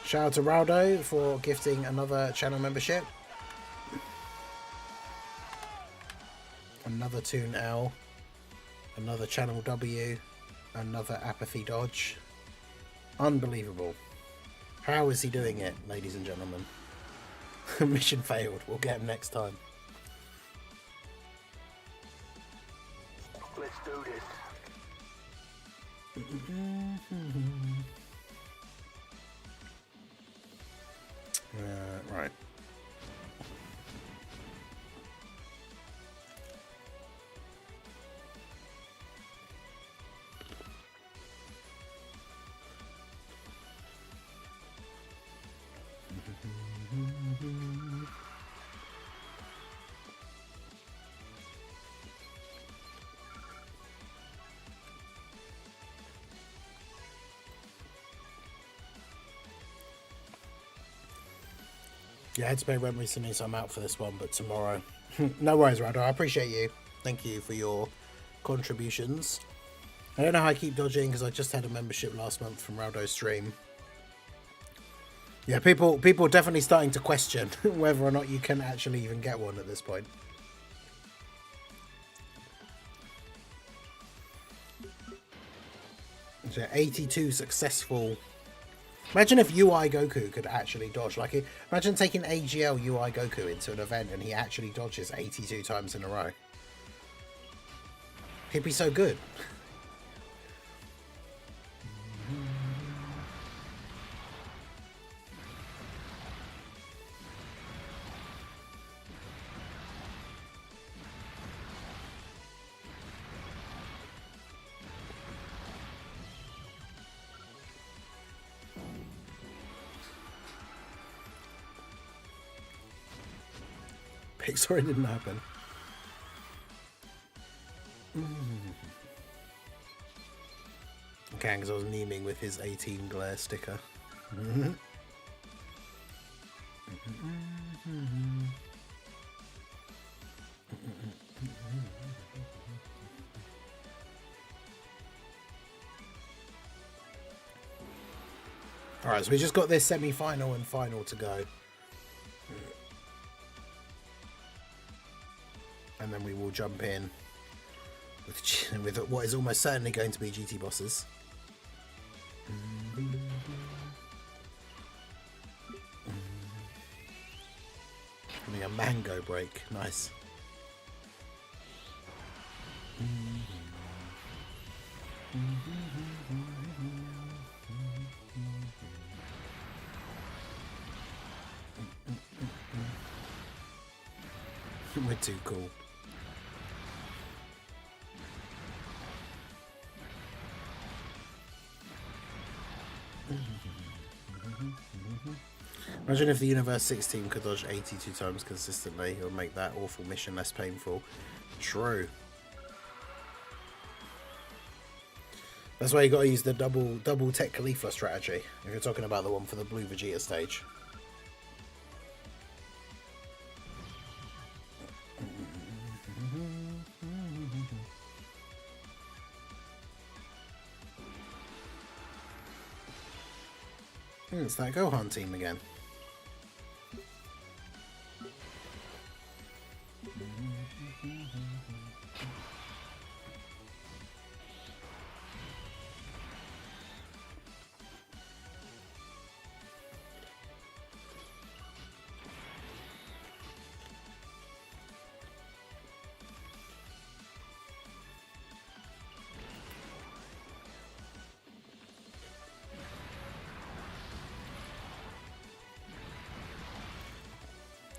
S2: Shout out to Raldo for gifting another channel membership. Another Toon L. Another Channel W. Another Apathy Dodge. Unbelievable. How is he doing it, ladies and gentlemen? Mission failed. We'll get him next time.
S1: Let's do this.
S2: Right. Yeah, Headspace went recently, so I'm out for this one, but tomorrow. No worries, Rado. I appreciate you. Thank you for your contributions. I don't know how I keep dodging because I just had a membership last month from Raldo's stream. Yeah, people definitely starting to question whether or not you can actually even get one at this point. So 82 successful. Imagine if UI Goku could actually dodge. Like, imagine taking AGL UI Goku into an event and he actually dodges 82 times in a row. He'd be so good. Sorry, it didn't happen. Okay, because I was memeing with his 18 glare sticker. Alright, so we just got this semi-final and final to go. And then we will jump in with what is almost certainly going to be GT bosses. Having a mango break, nice. We're too cool. Imagine if the Universe 6 team could dodge 82 times consistently. It would make that awful mission less painful. True. That's why you got to use the double Tech Khalifa strategy. If you're talking about the one for the Blue Vegeta stage. It's that Gohan team again.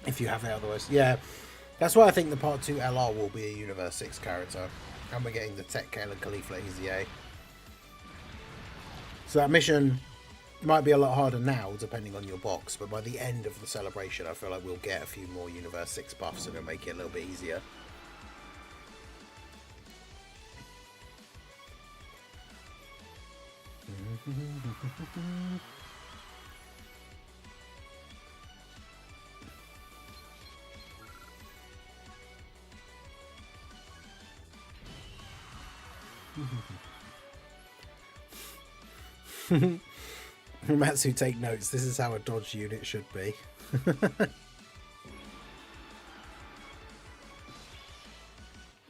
S2: If you have it otherwise. Yeah, that's why I think the Part 2 LR will be a Universe 6 character. And we're getting the Tech Kale and Khalifa EZA. So that mission might be a lot harder now, depending on your box. But by the end of the celebration, I feel like we'll get a few more Universe 6 buffs and it'll make it a little bit easier. Matsu, take notes. This is how a dodge unit should be.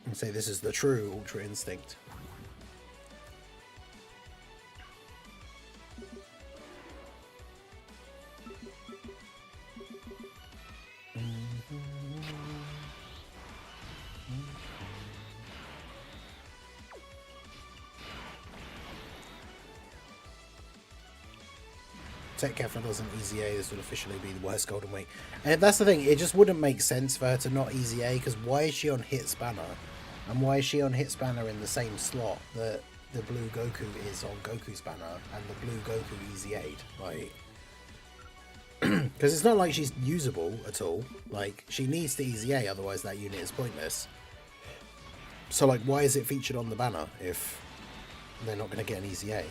S2: And say this is the true Ultra Instinct. Tech Kefla doesn't easy A, this would officially be the worst Golden Week. And that's the thing, it just wouldn't make sense for her to not easy A, because why is she on Hit Spanner? And why is she on Hit Spanner in the same slot that the blue Goku is on Goku Spanner and the blue Goku easy A'd? Like, because it's not like she's usable at all. Like, she needs to easy A, otherwise that unit is pointless. So, like, why is it featured on the banner if they're not going to get an easy A?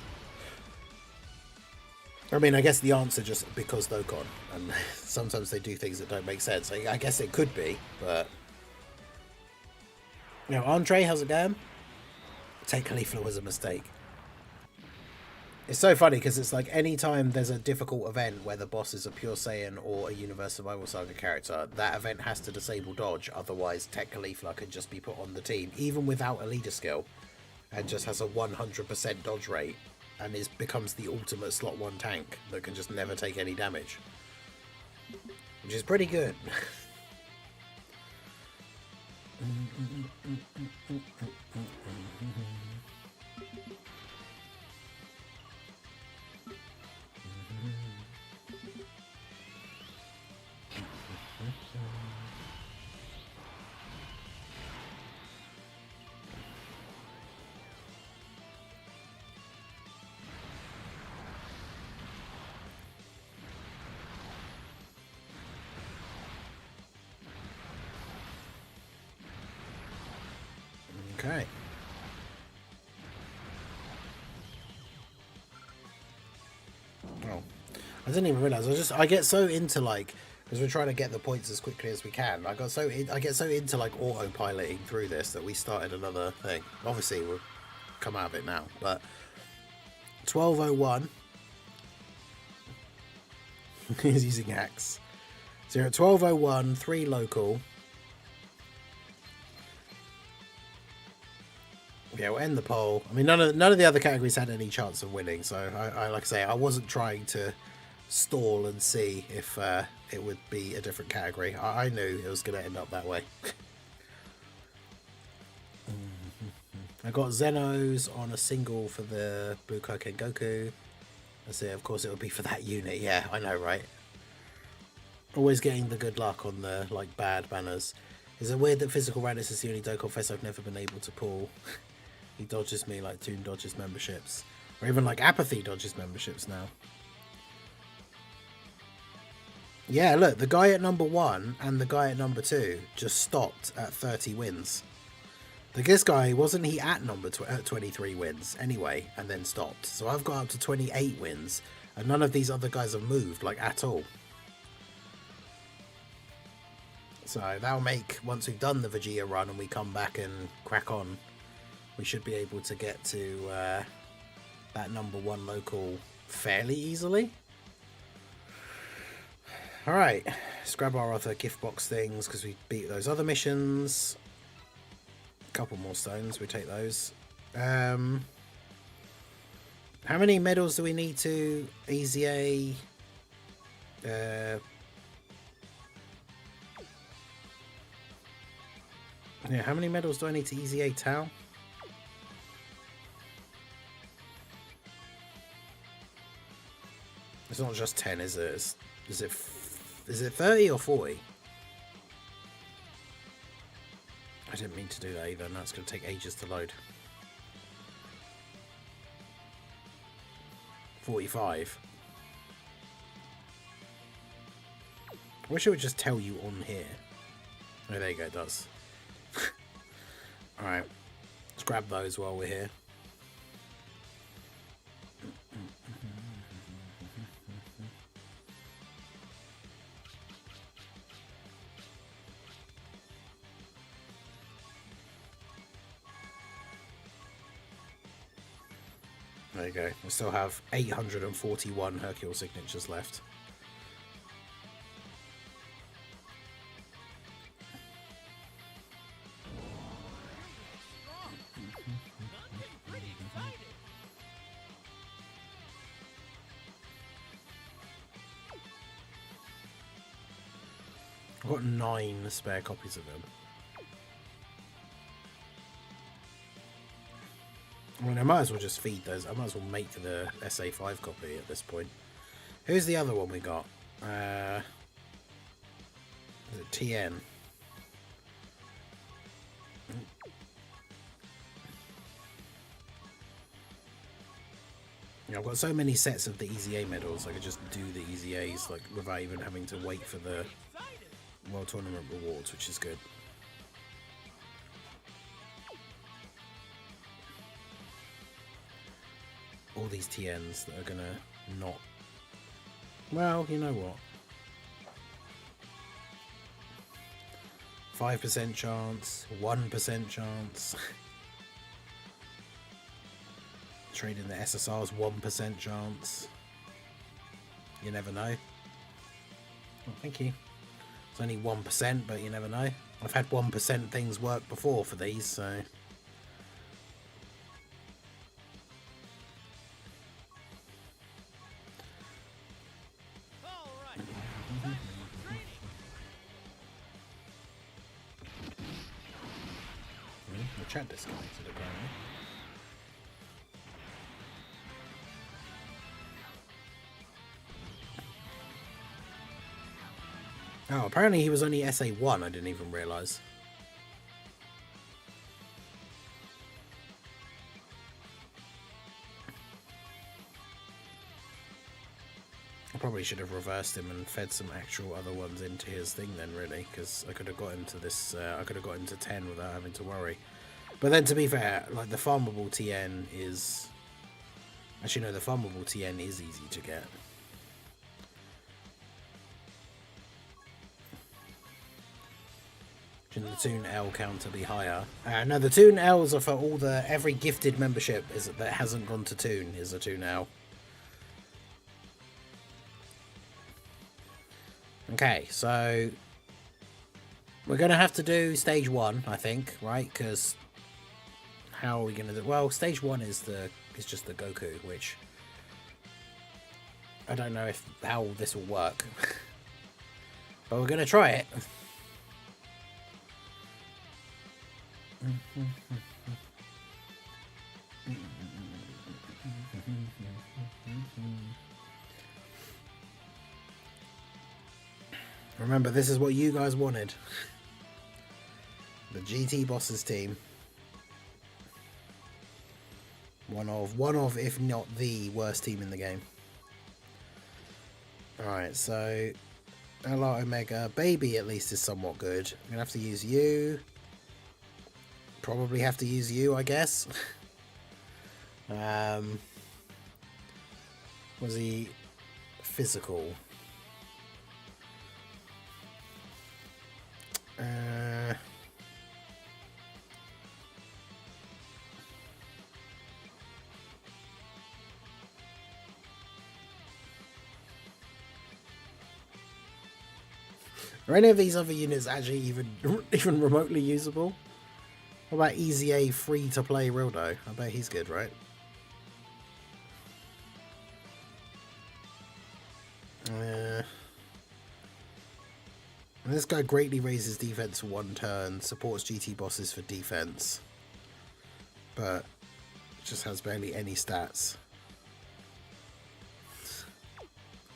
S2: I mean, I guess the answer just because Dokkan, and sometimes they do things that don't make sense. I guess it could be, but you know, Andre, how's it going? Take Caulifla was a mistake. It's so funny because it's like anytime there's a difficult event where the boss is a Pure Saiyan or a Universe Survival Saga character, that event has to disable dodge. Otherwise, Tech Caulifla could just be put on the team, even without a leader skill, and just has a 100% dodge rate. And becomes the ultimate slot 1 tank that can just never take any damage. Which is pretty good. Okay. Oh, I didn't even realize. I get so into like, because we're trying to get the points as quickly as we can. I get so into like autopiloting through this that we started another thing. Obviously, we'll come out of it now, but 12:01. He's using hacks. So you're at 12:01, 3 local. Yeah, we'll end the poll. I mean, none of the other categories had any chance of winning, so I like I say, I wasn't trying to stall and see if it would be a different category. I knew it was going to end up that way. I got Zenos on a single for the Blue Koken Goku. That's it. Of course, it would be for that unit. Yeah, I know, right? Always getting the good luck on the like bad banners. Is it weird that Physical Raditz is the only Dokkan face I've never been able to pull? He dodges me like Toon dodges memberships. Or even like Apathy dodges memberships now. Yeah, look, the guy at number 1 and the guy at number 2 just stopped at 30 wins. Like this guy, wasn't he at number 23 wins anyway, and then stopped? So I've got up to 28 wins, and none of these other guys have moved, like, at all. So that'll make, once we've done the Vegeta run and we come back and crack on, we should be able to get to that number 1 local fairly easily. Alright, let's grab our other gift box things because we beat those other missions. A couple more stones, we take those. How many medals do we need to easy A? Yeah, how many medals do I need to easy A Tau? It's not just 10, is it? Is it 30 or 40? I didn't mean to do that either. Now it's going to take ages to load. 45. I wish it would just tell you on here. Oh, there you go, it does. Alright, let's grab those while we're here. There you go. We still have 841 Hercule signatures left. I've got 9 spare copies of them. I mean, I might as well just feed those. I might as well make the SA5 copy at this point. Who's the other one we got? Is it TN? Yeah, I've got so many sets of the Easy A medals, I could just do the Easy A's like without even having to wait for the World Tournament rewards, which is good. All these TNs that are gonna not... Well, you know what? 5% chance, 1% chance. Trading the SSR's 1% chance. You never know. Oh, thank you. It's only 1%, but you never know. I've had 1% things work before for these, so... The chat disconnected apparently. Oh, apparently he was only SA1, I didn't even realise. I probably should have reversed him and fed some actual other ones into his thing then, really, because I could have got him to this, I could have got him to 10 without having to worry. But then, to be fair, like, the farmable TN is... Actually, no, the farmable TN is easy to get. Shouldn't the Toon L counter be higher? No, the Toon L's are for all the... Every gifted membership is that hasn't gone to Toon is a Toon L. Okay, so... We're going to have to do stage 1, I think, right? Because... How are we going to do... Well, stage 1 is just the Goku, which... I don't know how this will work. But we're going to try it. Remember, this is what you guys wanted. The GT Bosses team. One of, if not the worst team in the game. Alright, so LR Omega Baby at least is somewhat good. I'm gonna have to use you. Probably have to use you, I guess. Was he physical? Are any of these other units actually even remotely usable? What about Easy A free to play Rildo? I bet he's good, right? This guy greatly raises defense for 1 turn, supports GT bosses for defense, but just has barely any stats.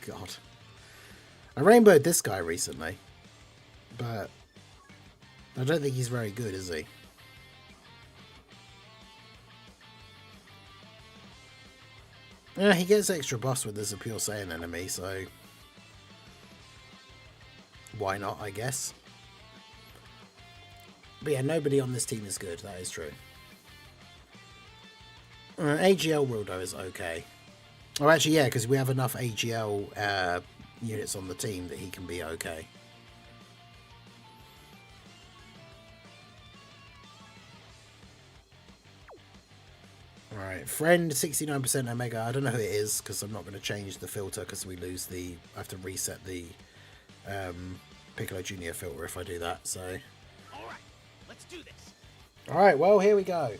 S2: God. I rainbowed this guy recently, but I don't think he's very good, is he? Yeah, he gets extra buffs when there's a pure Saiyan enemy, so why not, I guess. But yeah, nobody on this team is good, that is true. AGL Rildo is okay. Oh, actually, yeah, because we have enough AGL units on the team that he can be okay. Alright, friend 69% Omega. I don't know who it is because I'm not going to change the filter because we lose the... I have to reset the Piccolo Jr. filter if I do that, so...
S1: Alright, let's do this.
S2: Alright, well, here we go.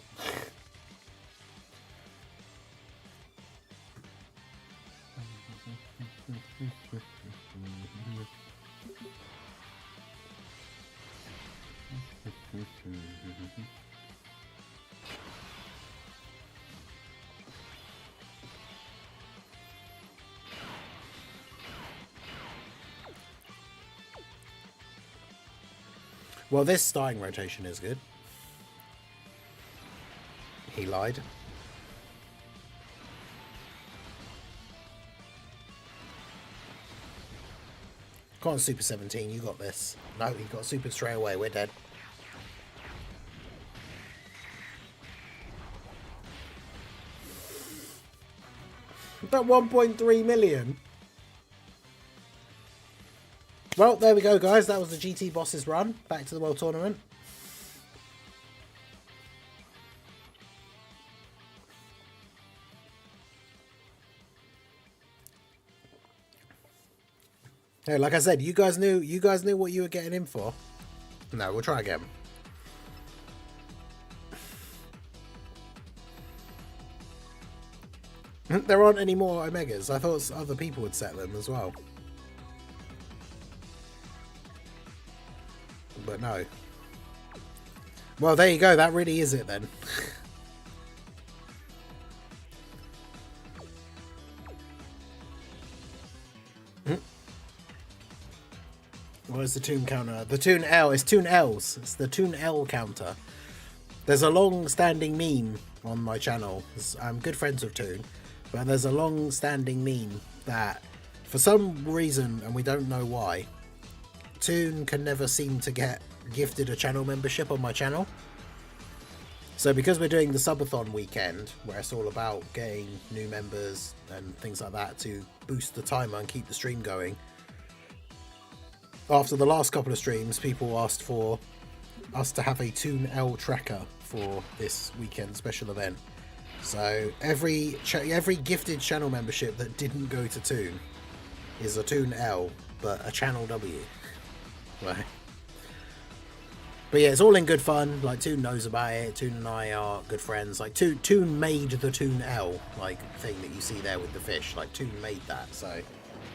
S2: Well, this starting rotation is good. He lied. Come on, Super 17, you got this. No, he got Super straight away, we're dead. About 1.3 million. Well, there we go, guys. That was the GT Bosses run. Back to the World Tournament. Hey, like I said, you guys knew what you were getting in for. No, we'll try again. There aren't any more Omegas. I thought other people would set them as well. But no. Well, there you go. That really is it then. What is the Toon counter? The Toon L. It's Toon L's. It's the Toon L counter. There's a long-standing meme on my channel. I'm good friends with Toon. But there's a long-standing meme that, for some reason, and we don't know why, Toon can never seem to get gifted a channel membership on my channel. So because we're doing the Subathon weekend, where it's all about getting new members and things like that to boost the timer and keep the stream going, after the last couple of streams, people asked for us to have a Toon L tracker for this weekend special event. So every gifted channel membership that didn't go to Toon is a Toon L, but a channel W. Right. But yeah, it's all in good fun. Like, Toon knows about it. Toon and I are good friends. Like, Toon made the Toon L, like, thing that you see there with the fish. Like, Toon made that, so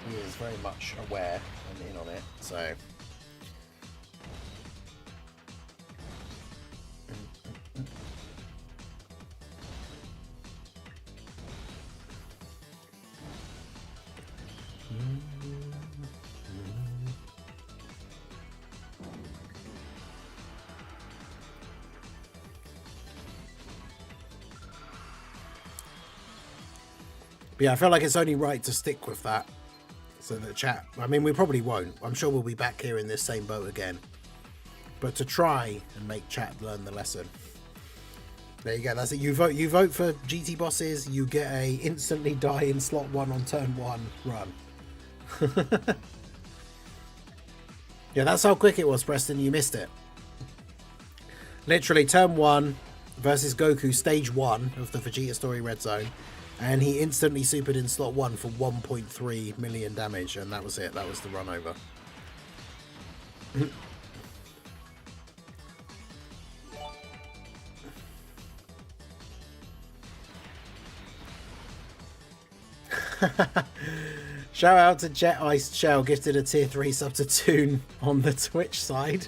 S2: he is very much aware and in on it. So but yeah, I feel like it's only right to stick with that. So the chat, I mean, we probably won't. I'm sure we'll be back here in this same boat again. But to try and make chat learn the lesson. There you go, that's it. You vote for GT Bosses, you get a instantly die in slot 1 on turn 1 run. Yeah, that's how quick it was, Preston. You missed it. Literally, turn 1 versus Goku, stage 1 of the Vegeta Story Red Zone. And he instantly supered in slot 1 for 1.3 million damage. And that was it. That was the run over. Shout out to Jet Iced Shell, gifted a tier 3 sub to Toon on the Twitch side.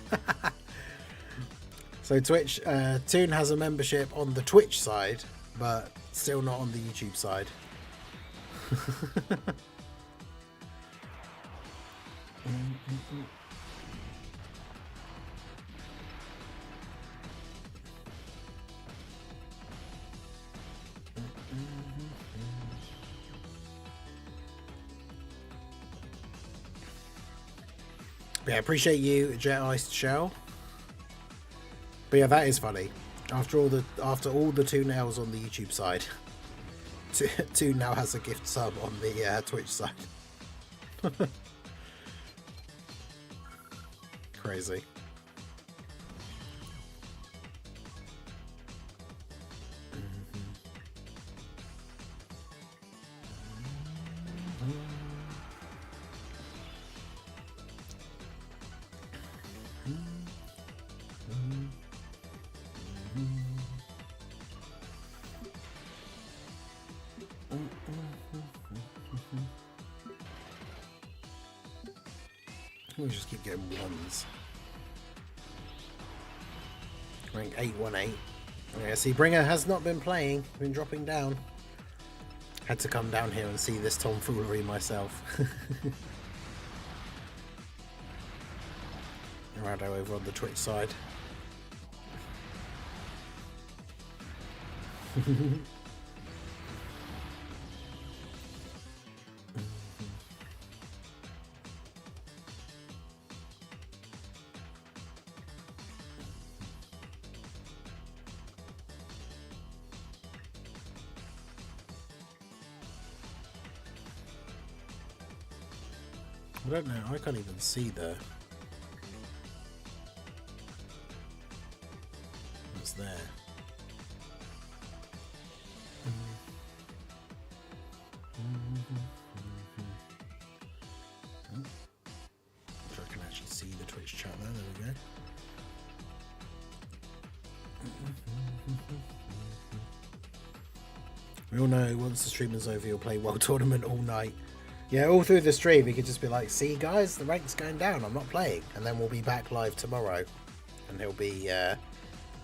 S2: So Twitch, Toon has a membership on the Twitch side, but still not on the YouTube side. Yeah, appreciate you, Jet Iced Shell. But yeah, that is funny. After all the Toon L's on the YouTube side, Toon now has a gift sub on the Twitch side. Crazy. We just keep getting ones. Rank 818. Yeah, see, Bringer has not been playing, been dropping down. Had to come down here and see this tomfoolery myself. Rado over on the Twitch side. I don't know, I can't even see what's there. If I can actually see the Twitch chat there, there we go. We all know once the stream is over, you'll play World Tournament all night. Yeah, all through the stream, we could just be like, see guys, the rank's going down, I'm not playing. And then we'll be back live tomorrow. And he'll be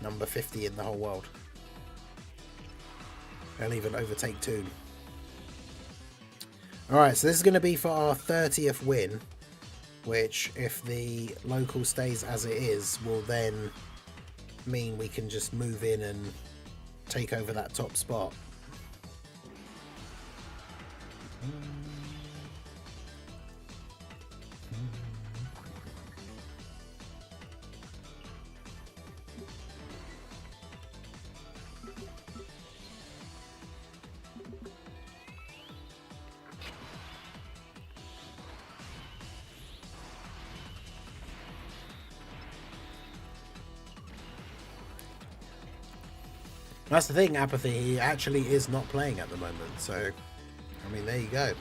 S2: number 50 in the whole world. He'll even overtake Toon. Alright, so this is going to be for our 30th win. Which, if the local stays as it is, will then mean we can just move in and take over that top spot. That's the thing, Apathy, he actually is not playing at the moment, so, I mean, there you go.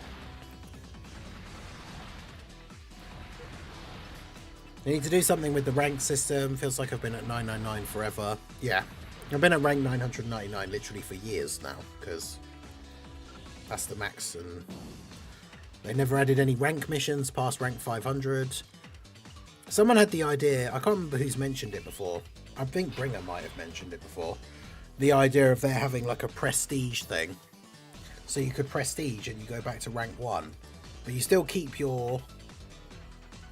S2: You need to do something with the rank system. Feels like I've been at 999 forever. Yeah, I've been at rank 999 literally for years now, because that's the max, and they never added any rank missions past rank 500. Someone had the idea, I can't remember who's mentioned it before. I think Bringer might have mentioned it before. The idea of there having like a prestige thing. So you could prestige and you go back to rank 1. But you still keep your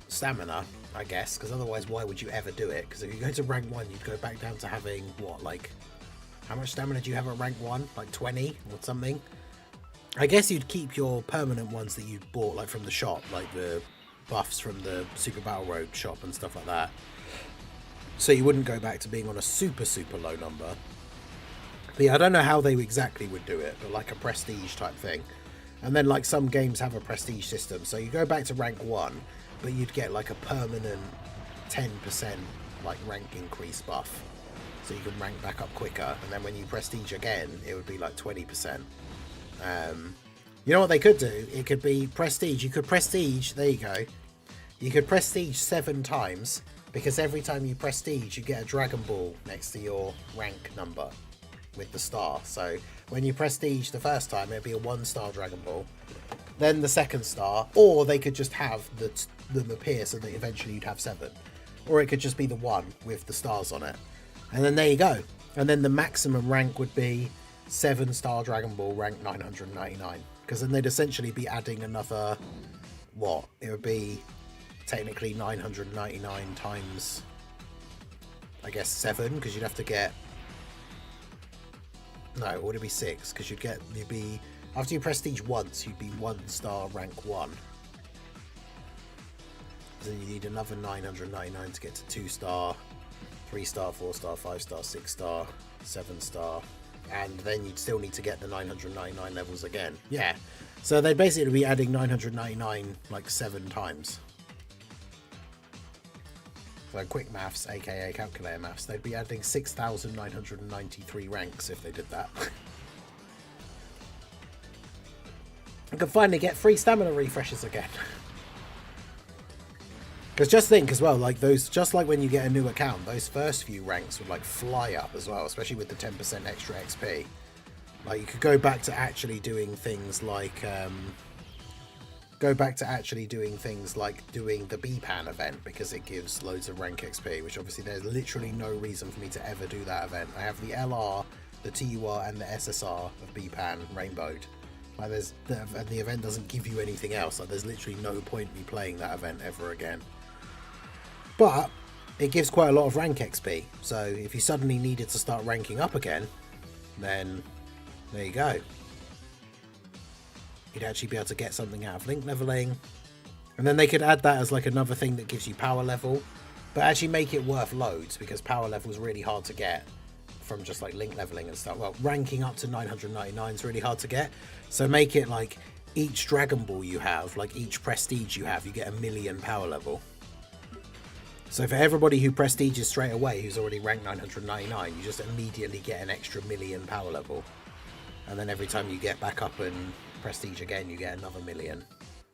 S2: stamina, I guess. Because otherwise, why would you ever do it? Because if you go to rank 1, you'd go back down to having, what, like... How much stamina do you have at rank 1? Like 20 or something? I guess you'd keep your permanent ones that you bought like from the shop. Like the buffs from the Super Battle Road shop and stuff like that. So you wouldn't go back to being on a super, super low number. But yeah, I don't know how they exactly would do it, but like a prestige type thing. And then like some games have a prestige system. So you go back to rank 1, but you'd get like a permanent 10% like rank increase buff. So you can rank back up quicker. And then when you prestige again, it would be like 20%. You know what they could do? It could be prestige. You could prestige, there you go. You could prestige 7 times, because every time you prestige, you get a Dragon Ball next to your rank number with the star. So when you prestige the first time, it'll be a 1-star Dragon Ball, then the second star, or they could just have them appear so that eventually you'd have 7, or it could just be the 1 with the stars on it, and then there you go. And then the maximum rank would be 7-star Dragon Ball rank 999, because then they'd essentially be adding another, what, it would be technically 999 times, I guess, 7, because you'd have to get, no, would it be 6? Because you'd be, after you prestige once, you'd be 1-star rank 1. So then you need another 999 to get to 2-star, 3-star, 4-star, 5-star, 6-star, 7-star, and then you'd still need to get the 999 levels again. Yeah, so they'd basically be adding 999 like 7 times. So quick maths, aka calculator maths, they'd be adding 6,993 ranks if they did that. I can finally get free stamina refreshes again. Because just think as well, like those, just like when you get a new account, those first few ranks would like fly up as well, especially with the 10% extra XP. Like you could go back to actually doing things like doing the B-Pan event, because it gives loads of rank XP, which obviously there's literally no reason for me to ever do that event. I have the LR, the TUR and the SSR of B-Pan rainbowed. Like and the event doesn't give you anything else. Like there's literally no point me playing that event ever again. But it gives quite a lot of rank XP. So if you suddenly needed to start ranking up again, then there you go. You'd actually be able to get something out of link leveling. And then they could add that as like another thing that gives you power level, but actually make it worth loads, because power level is really hard to get from just like link leveling and stuff. Well, ranking up to 999 is really hard to get. So make it like each Dragon Ball you have, like each prestige you have, you get 1,000,000 power level. So for everybody who prestiges straight away, who's already ranked 999, you just immediately get an extra 1,000,000 power level. And then every time you get back up and prestige again, you get another 1,000,000.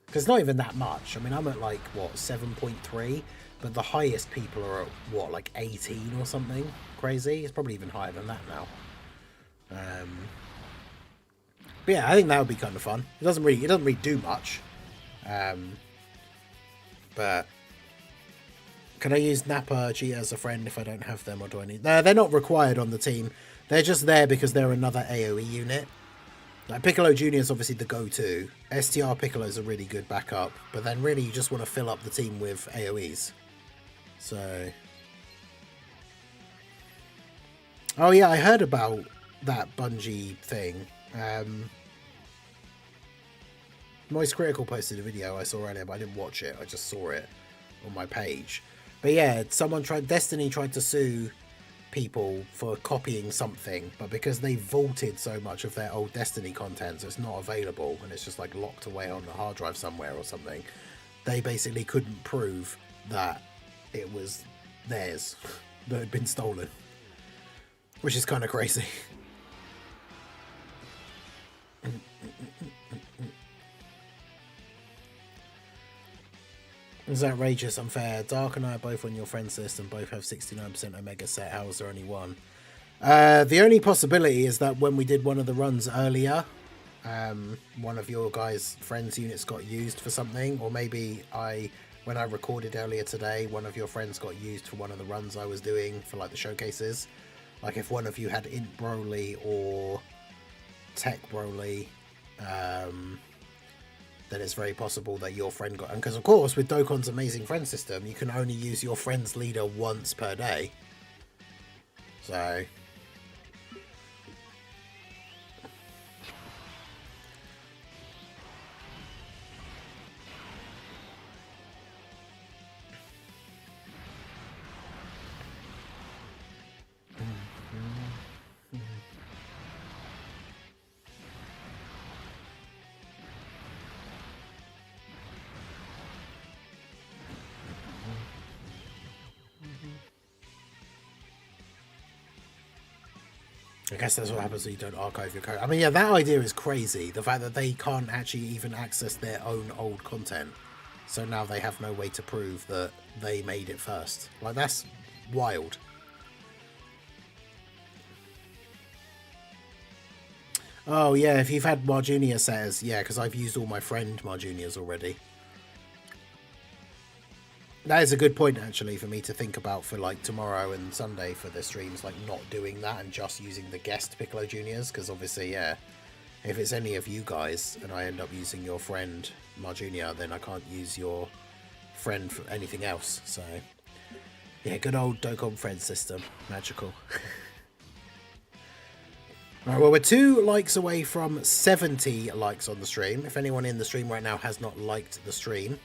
S2: Because it's not even that much. I mean, I'm at like, what, 7.3? But the highest people are at, what, like 18 or something? Crazy? It's probably even higher than that now. But yeah, I think that would be kind of fun. It doesn't really do much. But can I use Nappa G as a friend if I don't have them, or do I need... No, they're not required on the team. They're just there because they're another AoE unit. Like Piccolo Jr. is obviously the go-to. STR Piccolo is a really good backup. But then really you just want to fill up the team with AoEs. So... Oh yeah, I heard about that Bungie thing. Moist Critical posted a video I saw earlier, but I didn't watch it. I just saw it on my page. But yeah, Destiny tried to sue people for copying something, but because they vaulted so much of their old Destiny content, so it's not available and it's just like locked away on a hard drive somewhere or something, they basically couldn't prove that it was theirs, that had been stolen, which is kind of crazy. It's outrageous, unfair. Dark and I are both on your friends list and both have 69% Omega set. How is there only one? The only possibility is that when we did one of the runs earlier, one of your guys' friends' units got used for something, or maybe when I recorded earlier today, one of your friends got used for one of the runs I was doing for like the showcases. Like if one of you had Int Broly or Tech Broly, then it's very possible that your friend got... And because, of course, with Dokkan's amazing friend system, you can only use your friend's leader once per day. So... I guess that's what happens when you don't archive your code. I mean, yeah, that idea is crazy. The fact that they can't actually even access their own old content. So now they have no way to prove that they made it first. Like, that's wild. Oh, yeah, if you've had Marjunia setters, yeah, because I've used all my friend Marjunias already. That is a good point, actually, for me to think about for, like, tomorrow and Sunday for the streams, like, not doing that and just using the guest Piccolo Juniors, because obviously, yeah, if it's any of you guys and I end up using your friend Marjunia, then I can't use your friend for anything else, so... Yeah, good old Dokkan friend system. Magical. Right, well, we're 2 likes away from 70 likes on the stream. If anyone in the stream right now has not liked the stream,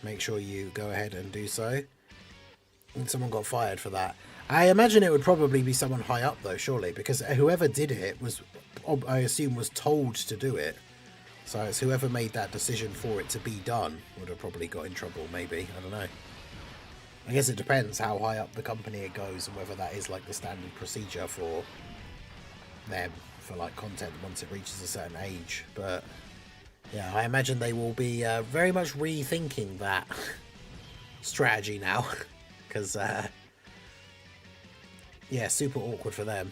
S2: make sure you go ahead and do so. And someone got fired for that. I imagine it would probably be someone high up, though, surely, because whoever did it was, I assume, was told to do it. So it's whoever made that decision for it to be done would have probably got in trouble, maybe. I don't know. I guess it depends how high up the company it goes and whether that is like the standard procedure for them for like content once it reaches a certain age. But yeah, I imagine they will be very much rethinking that strategy now because yeah, super awkward for them.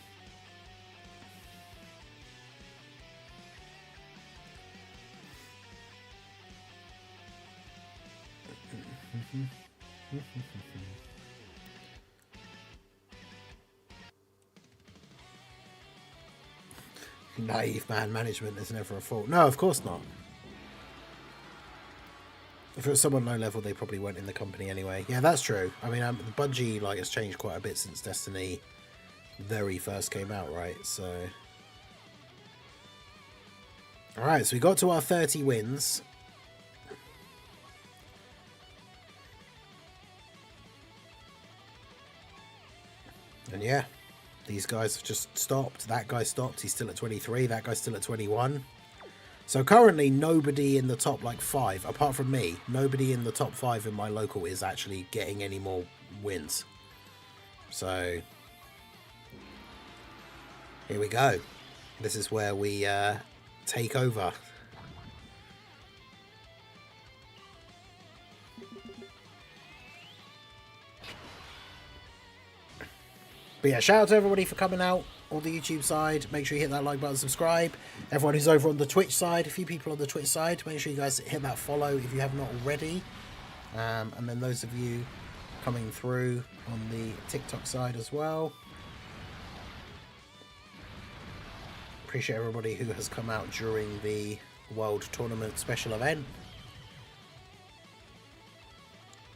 S2: Naive man management is never a fault. No, of course not. If it was someone low level, they probably weren't in the company anyway. Yeah, that's true. I mean, Bungie like has changed quite a bit since Destiny very first came out, right? So, all right, so we got to our 30 wins. And yeah, these guys have just stopped. That guy stopped. He's still at 23. That guy's still at 21. So currently nobody in the top like 5, apart from me, nobody in the top 5 in my local is actually getting any more wins. So here we go. This is where we take over. But yeah, shout out to everybody for coming out on the YouTube side. Make sure you hit that like button, subscribe. Everyone who's over on the Twitch side, a few people on the Twitch side, make sure you guys hit that follow if you have not already. And then those of you coming through on the TikTok side as well. Appreciate everybody who has come out during the World Tournament special event.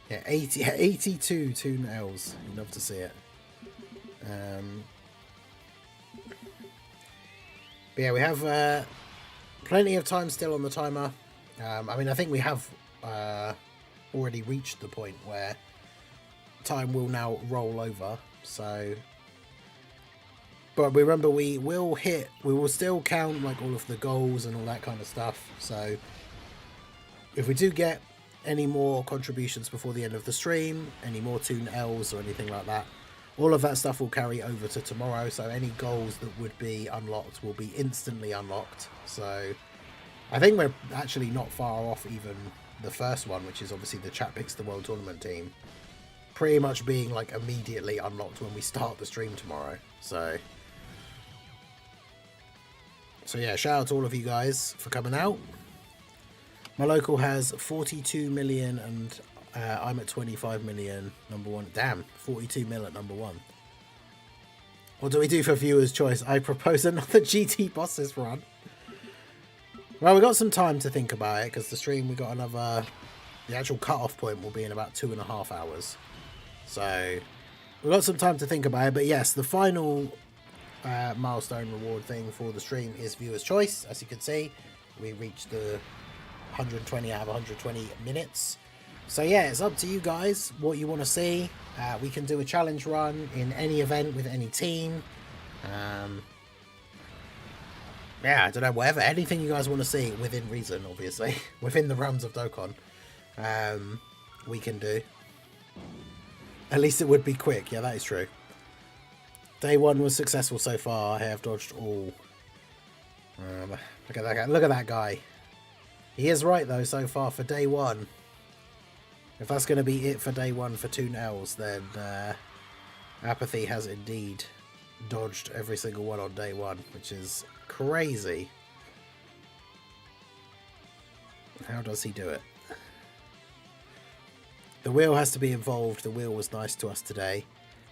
S2: Yeah, 82 Toon L's. You'd love to see it. But yeah, we have plenty of time still on the timer. I mean, I think we have already reached the point where time will now roll over. So, but remember, we will still count like all of the goals and all that kind of stuff. So, if we do get any more contributions before the end of the stream, any more Toon L's or anything like that, all of that stuff will carry over to tomorrow, so any goals that would be unlocked will be instantly unlocked. So I think we're actually not far off even the first one, which is obviously the chat picks the World Tournament team, pretty much being like immediately unlocked when we start the stream tomorrow. So yeah, shout out to all of you guys for coming out. My local has 42 million and I'm at 25 million, number 1. Damn, 42 mil at number 1. What do we do for viewers' choice? I propose another GT bosses run. Well, we got some time to think about it, because the stream, we got another... The actual cut-off point will be in about 2.5 hours. So, we've got some time to think about it, but yes, the final milestone reward thing for the stream is viewers' choice. As you can see, we reached the 120 out of 120 minutes. So yeah, it's up to you guys what you want to see. We can do a challenge run in any event with any team. Yeah, I don't know, whatever, anything you guys want to see within reason, obviously, within the realms of Dokkan, we can do. At least it would be quick. Yeah, that is true. Day 1 was successful so far. I have dodged all. Look at that guy. Look at that guy. He is right though so far for day 1. If that's going to be it for day 1 for Toon L's, then Apathy has indeed dodged every single one on day 1, which is crazy. How does he do it? The wheel has to be involved. The wheel was nice to us today.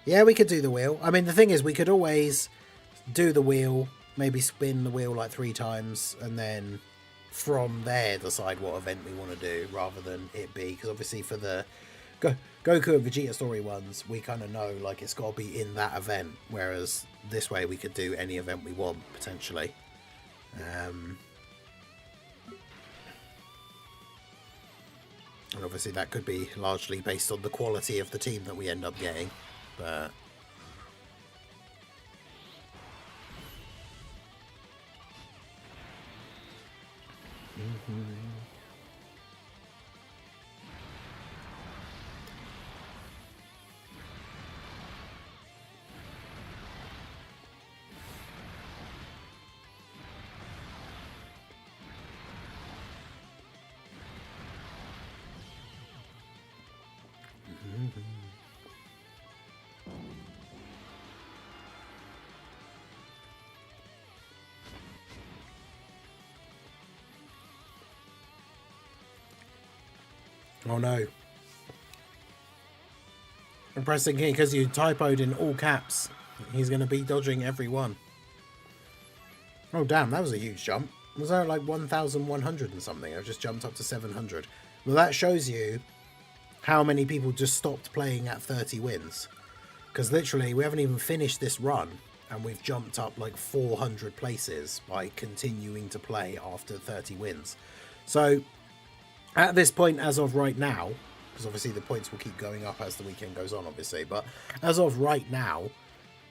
S2: Yeah, we could do the wheel. I mean, the thing is, we could always do the wheel, maybe spin the wheel like 3 times, and then from there decide what event we want to do, rather than it be, because obviously for the Goku and Vegeta story ones, we kind of know like it's got to be in that event, whereas this way we could do any event we want potentially. And obviously that could be largely based on the quality of the team that we end up getting, but oh no. I'm pressing here because you typoed in all caps. He's going to be dodging every one. Oh damn, that was a huge jump. Was that like 1,100 and something? I've just jumped up to 700. Well, that shows you how many people just stopped playing at 30 wins. Because literally, we haven't even finished this run, and we've jumped up like 400 places by continuing to play after 30 wins. So, at this point, as of right now, because obviously the points will keep going up as the weekend goes on, obviously, but as of right now,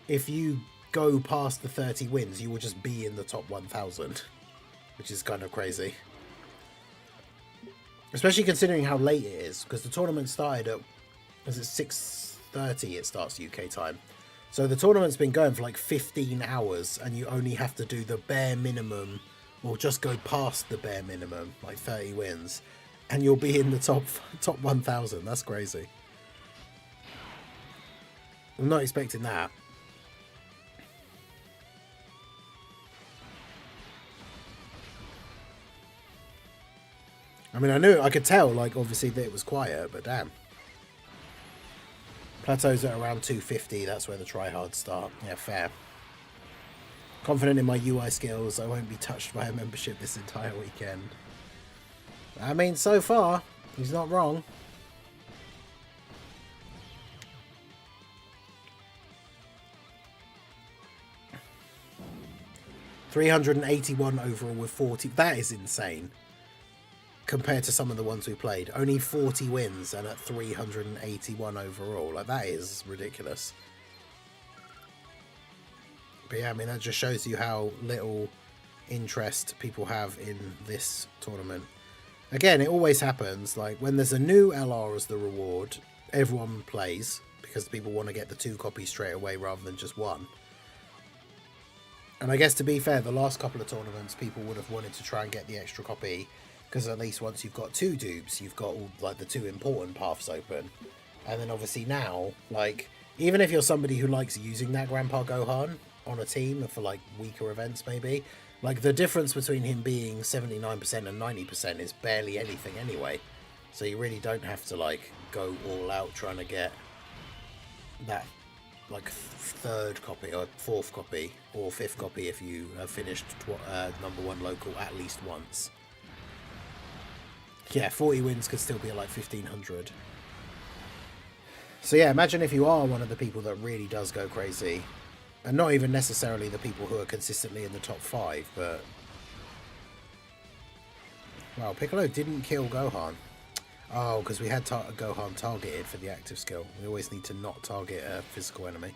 S2: if you go past the 30 wins, you will just be in the top 1,000, which is kind of crazy. Especially considering how late it is, because the tournament started at, is it 6:30 it starts UK time. So the tournament's been going for like 15 hours, and you only have to do the bare minimum, or just go past the bare minimum, like 30 wins, and you'll be in the top 1,000. That's crazy. I'm not expecting that. I mean, I could tell, like, obviously that it was quiet, but damn. Plateaus at around 250, that's where the tryhards start. Yeah, fair. Confident in my UI skills, I won't be touched by a membership this entire weekend. I mean, so far, he's not wrong. $381 overall with 40. That is insane. Compared to some of the ones we played. Only 40 wins and at 381 overall. Like, that is ridiculous. But yeah, I mean, that just shows you how little interest people have in this tournament. Again, it always happens. Like, when there's a new LR as the reward, everyone plays because people want to get the 2 copies straight away rather than just 1. And I guess, to be fair, the last couple of tournaments, people would have wanted to try and get the extra copy, because at least once you've got 2 dupes, you've got all, like, the 2 important paths open. And then obviously now, like, even if you're somebody who likes using that Grandpa Gohan on a team for, like, weaker events maybe, like, the difference between him being 79% and 90% is barely anything anyway. So you really don't have to, like, go all out trying to get that, like, 3rd copy or 4th copy or 5th copy if you have finished number 1 local at least once. Yeah, 40 wins could still be at like 1,500. So yeah, imagine if you are one of the people that really does go crazy. And not even necessarily the people who are consistently in the top 5, but... Wow, Piccolo didn't kill Gohan. Oh, because we had Gohan targeted for the active skill. We always need to not target a physical enemy.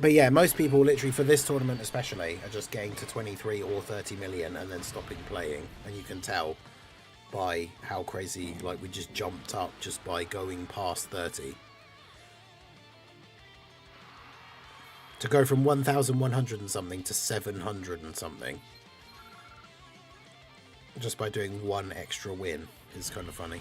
S2: But yeah, most people literally for this tournament especially are just getting to 23 or 30 million and then stopping playing. And you can tell by how crazy, like, we just jumped up just by going past 30. To go from 1,100 and something to 700 and something. Just by doing 1 extra win is kind of funny.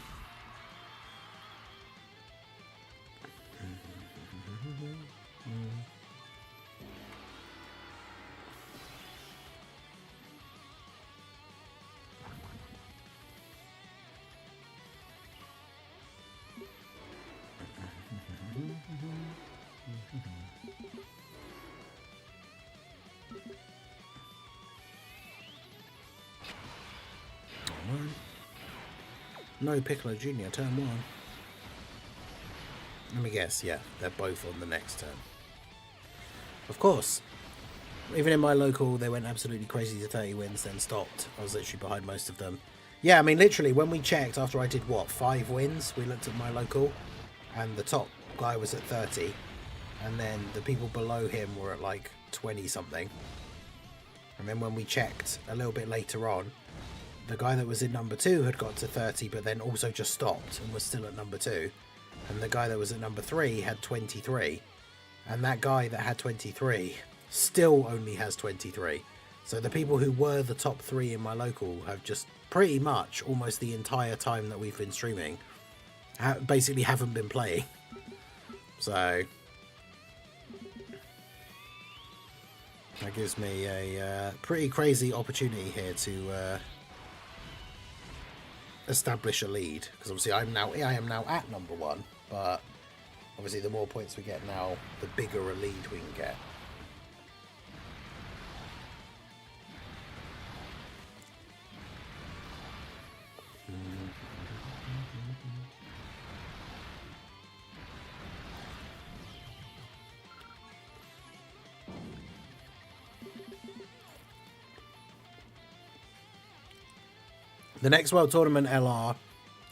S2: No Piccolo Jr. turn 1. Let me guess, yeah, they're both on the next turn. Of course. Even in my local, they went absolutely crazy to 30 wins, then stopped. I was literally behind most of them. Yeah, I mean, literally, when we checked, after I did, what, 5 wins, we looked at my local, and the top guy was at 30, and then the people below him were at, like, 20-something. And then when we checked a little bit later on, the guy that was in number 2 had got to 30, but then also just stopped and was still at number 2. And the guy that was at number 3 had 23. And that guy that had 23 still only has 23. So the people who were the top 3 in my local have just pretty much almost the entire time that we've been streaming basically haven't been playing. So that gives me a pretty crazy opportunity here to establish a lead, because obviously I am now at number 1, but obviously the more points we get now, the bigger a lead we can get. The next World Tournament LR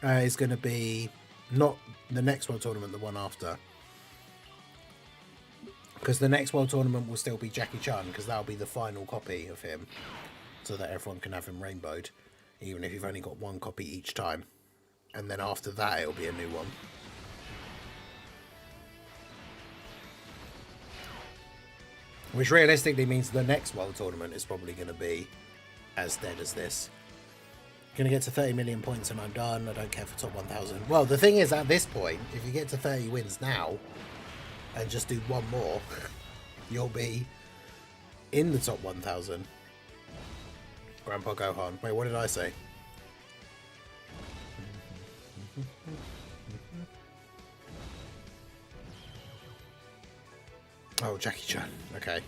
S2: is going to be not the next World Tournament, the one after. Because the next World Tournament will still be Jackie Chan, because that'll be the final copy of him. So that everyone can have him rainbowed, even if you've only got one copy each time. And then after that, it'll be a new one. Which realistically means the next World Tournament is probably going to be as dead as this. Going to get to 30 million points and I'm done. I don't care for top 1,000. Well, the thing is, at this point, if you get to 30 wins now and just do one more, you'll be in the top 1,000. Grandpa Gohan. Wait, what did I say? Oh, Jackie Chan. Okay.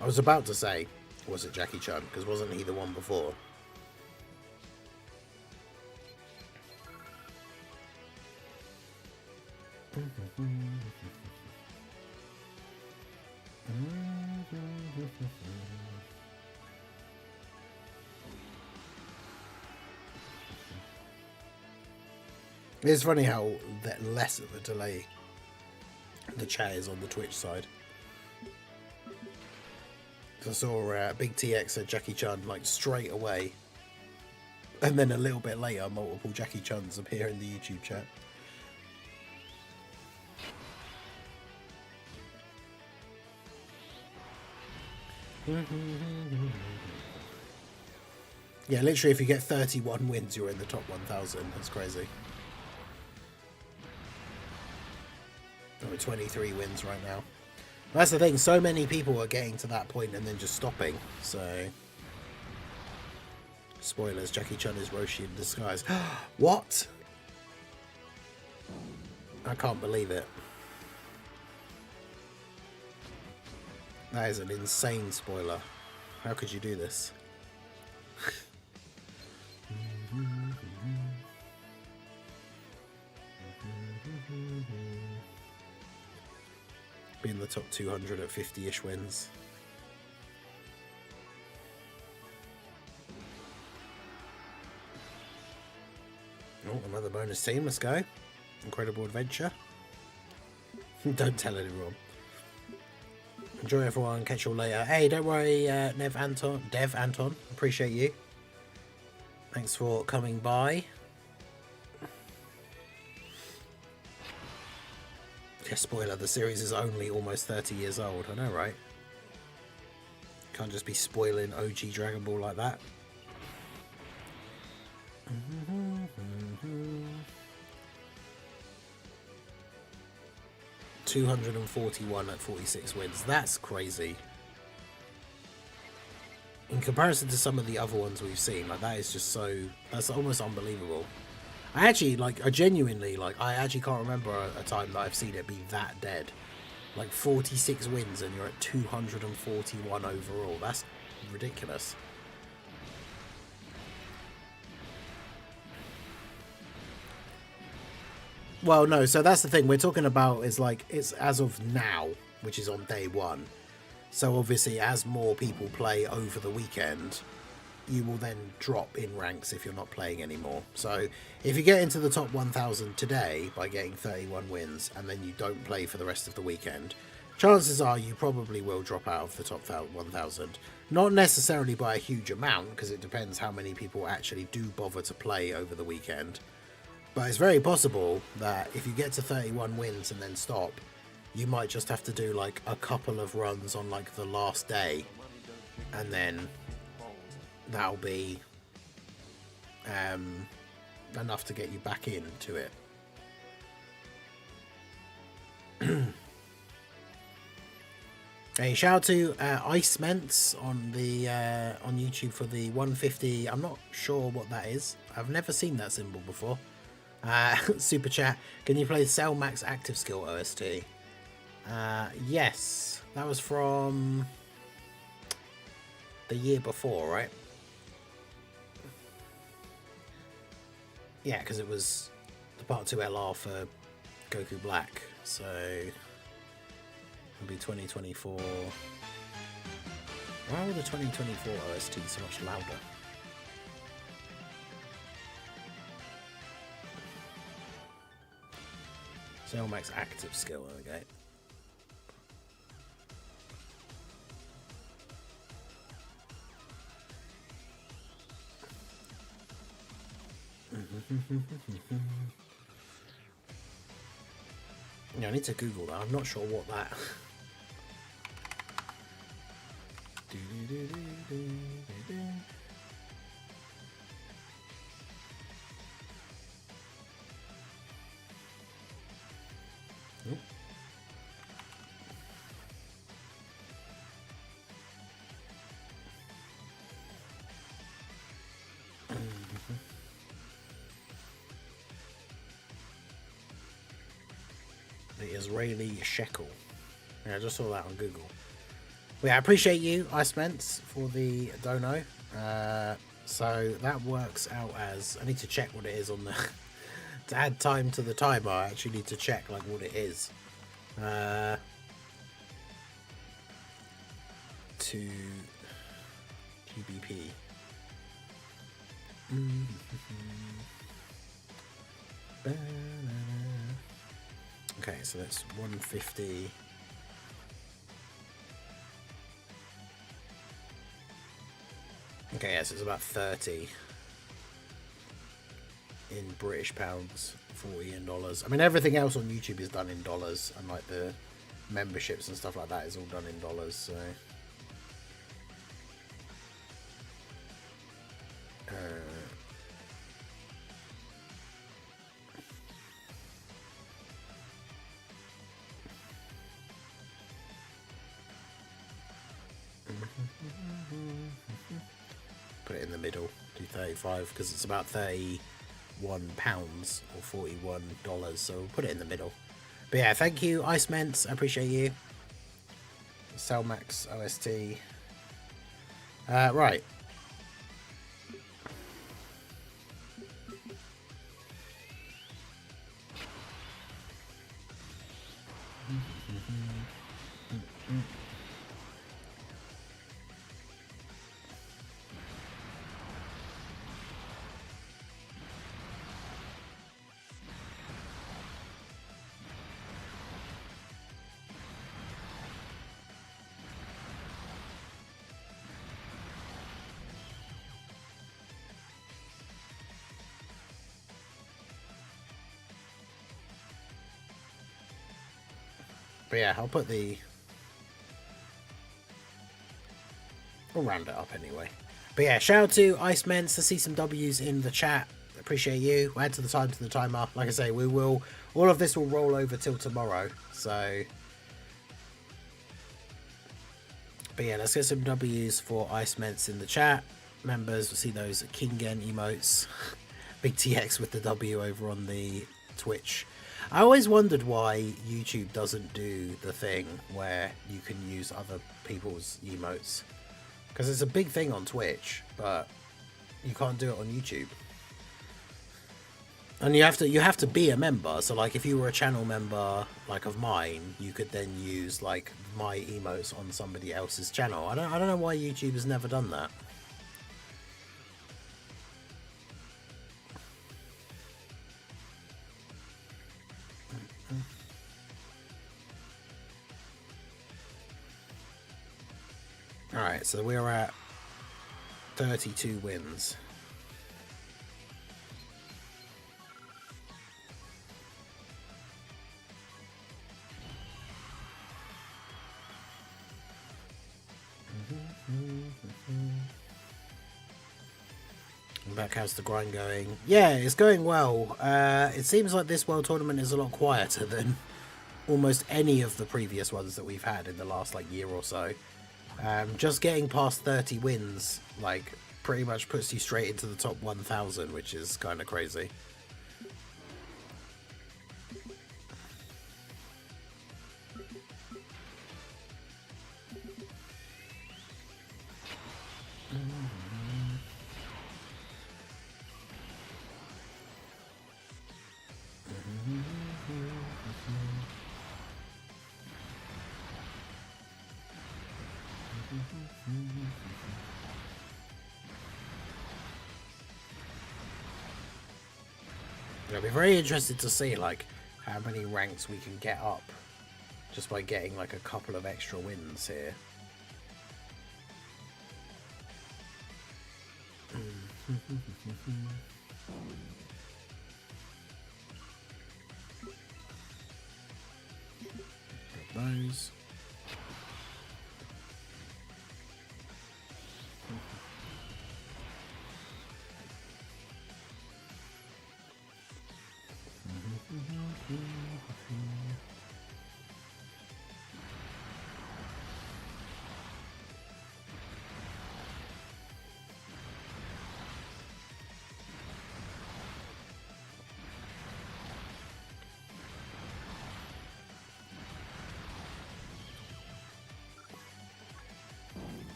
S2: I was about to say, was it Jackie Chan? Because wasn't he the one before? It's funny how that less of a delay the chat is on the Twitch side. I saw Big TX said Jackie Chan like straight away, and then a little bit later multiple Jackie Chans appear in the YouTube chat. Yeah, literally if you get 31 wins you're in the top 1,000. That's crazy. Oh, 23 wins right now. That's the thing, so many people are getting to that point and then just stopping, so... Spoilers, Jackie Chan is Roshi in disguise. What? I can't believe it. That is an insane spoiler. How could you do this? Be in the top 200 at 50-ish wins. Oh, another bonus team. Let's go. Incredible adventure. Don't tell anyone. Enjoy everyone. Catch you all later. Hey, don't worry, Dev Anton. Appreciate you. Thanks for coming by. Yeah, spoiler, the series is only almost 30 years old. I know, right? Can't just be spoiling OG Dragon Ball like that. 241 at 46 wins. That's crazy. In comparison to some of the other ones we've seen, like that is just so... That's almost unbelievable. I actually, like, I genuinely, like, I actually can't remember a time that I've seen it be that dead. Like, 46 wins and you're at 241 overall. That's ridiculous. Well, no, so that's the thing we're talking about is, like, it's as of now, which is on day one. So, obviously, as more people play over the weekend... you will then drop in ranks if you're not playing anymore. So if you get into the top 1,000 today by getting 31 wins and then you don't play for the rest of the weekend, chances are you probably will drop out of the top 1,000. Not necessarily by a huge amount, because it depends how many people actually do bother to play over the weekend. But it's very possible that if you get to 31 wins and then stop, you might just have to do like a couple of runs on like the last day, and then that'll be enough to get you back into it. Hey, shout out to Ice Ments on the on YouTube for the 150. I'm not sure what that is. I've never seen that symbol before. Super chat. Can you play Cell Max Active Skill OST? Yes, that was from the year before, right? Yeah, because it was the Part 2 LR for Goku Black, so it'll be 2024. Why were the 2024 OST so much louder? Zelmax active skill, okay. Yeah, I need to Google that. I'm not sure what that. Nope. The Israeli shekel. Yeah, I just saw that on Google. Well, yeah, I appreciate you, Icements, for the dono. So that works out as, I need to check what it is on the to add time to the timer. I actually need to check like what it is. To GBP. Okay, so that's 150. Okay, yes, it's about 30 in British pounds, 40 in dollars. I mean, everything else on YouTube is done in dollars, and like the memberships and stuff like that is all done in dollars, so put it in the middle, do 35, because it's about 31 pounds or 41 dollars, so we'll put it in the middle. But yeah, thank you, Icements, I appreciate you. Cellmax OST. Right. But yeah, I'll put the... We'll round it up anyway. But yeah, shout out to Icements to see some W's in the chat. Appreciate you. We'll add to the time to the timer. Like I say, we will... All of this will roll over till tomorrow. So... But yeah, let's get some W's for Icements in the chat. Members, we'll see those Kingen emotes. Big TX with the W over on the Twitch. I always wondered why YouTube doesn't do the thing where you can use other people's emotes, because it's a big thing on Twitch, but you can't do it on YouTube. And you have to be a member. So like if you were a channel member like of mine, you could then use like my emotes on somebody else's channel. I don't know why YouTube has never done that. Alright, so we're at 32 wins. Back, how's the grind going? Yeah, it's going well. It seems like this World Tournament is a lot quieter than almost any of the previous ones that we've had in the last like year or so. Just getting past 30 wins like pretty much puts you straight into the top 1,000, which is kind of crazy. I'll be very interested to see like how many ranks we can get up just by getting like a couple of extra wins here. Those.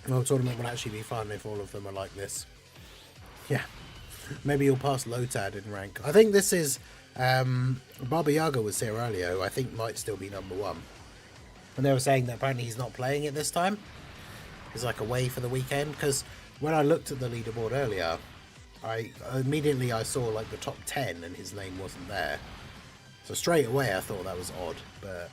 S2: Well, tournament will actually be fun if all of them are like this. Yeah. Maybe you'll pass Lotad in rank. I think this is... Baba Yaga was here earlier, who I think might still be number 1. And they were saying that apparently he's not playing it this time. He's like away for the weekend. Because when I looked at the leaderboard earlier, I saw like the top 10 and his name wasn't there. So straight away I thought that was odd, but...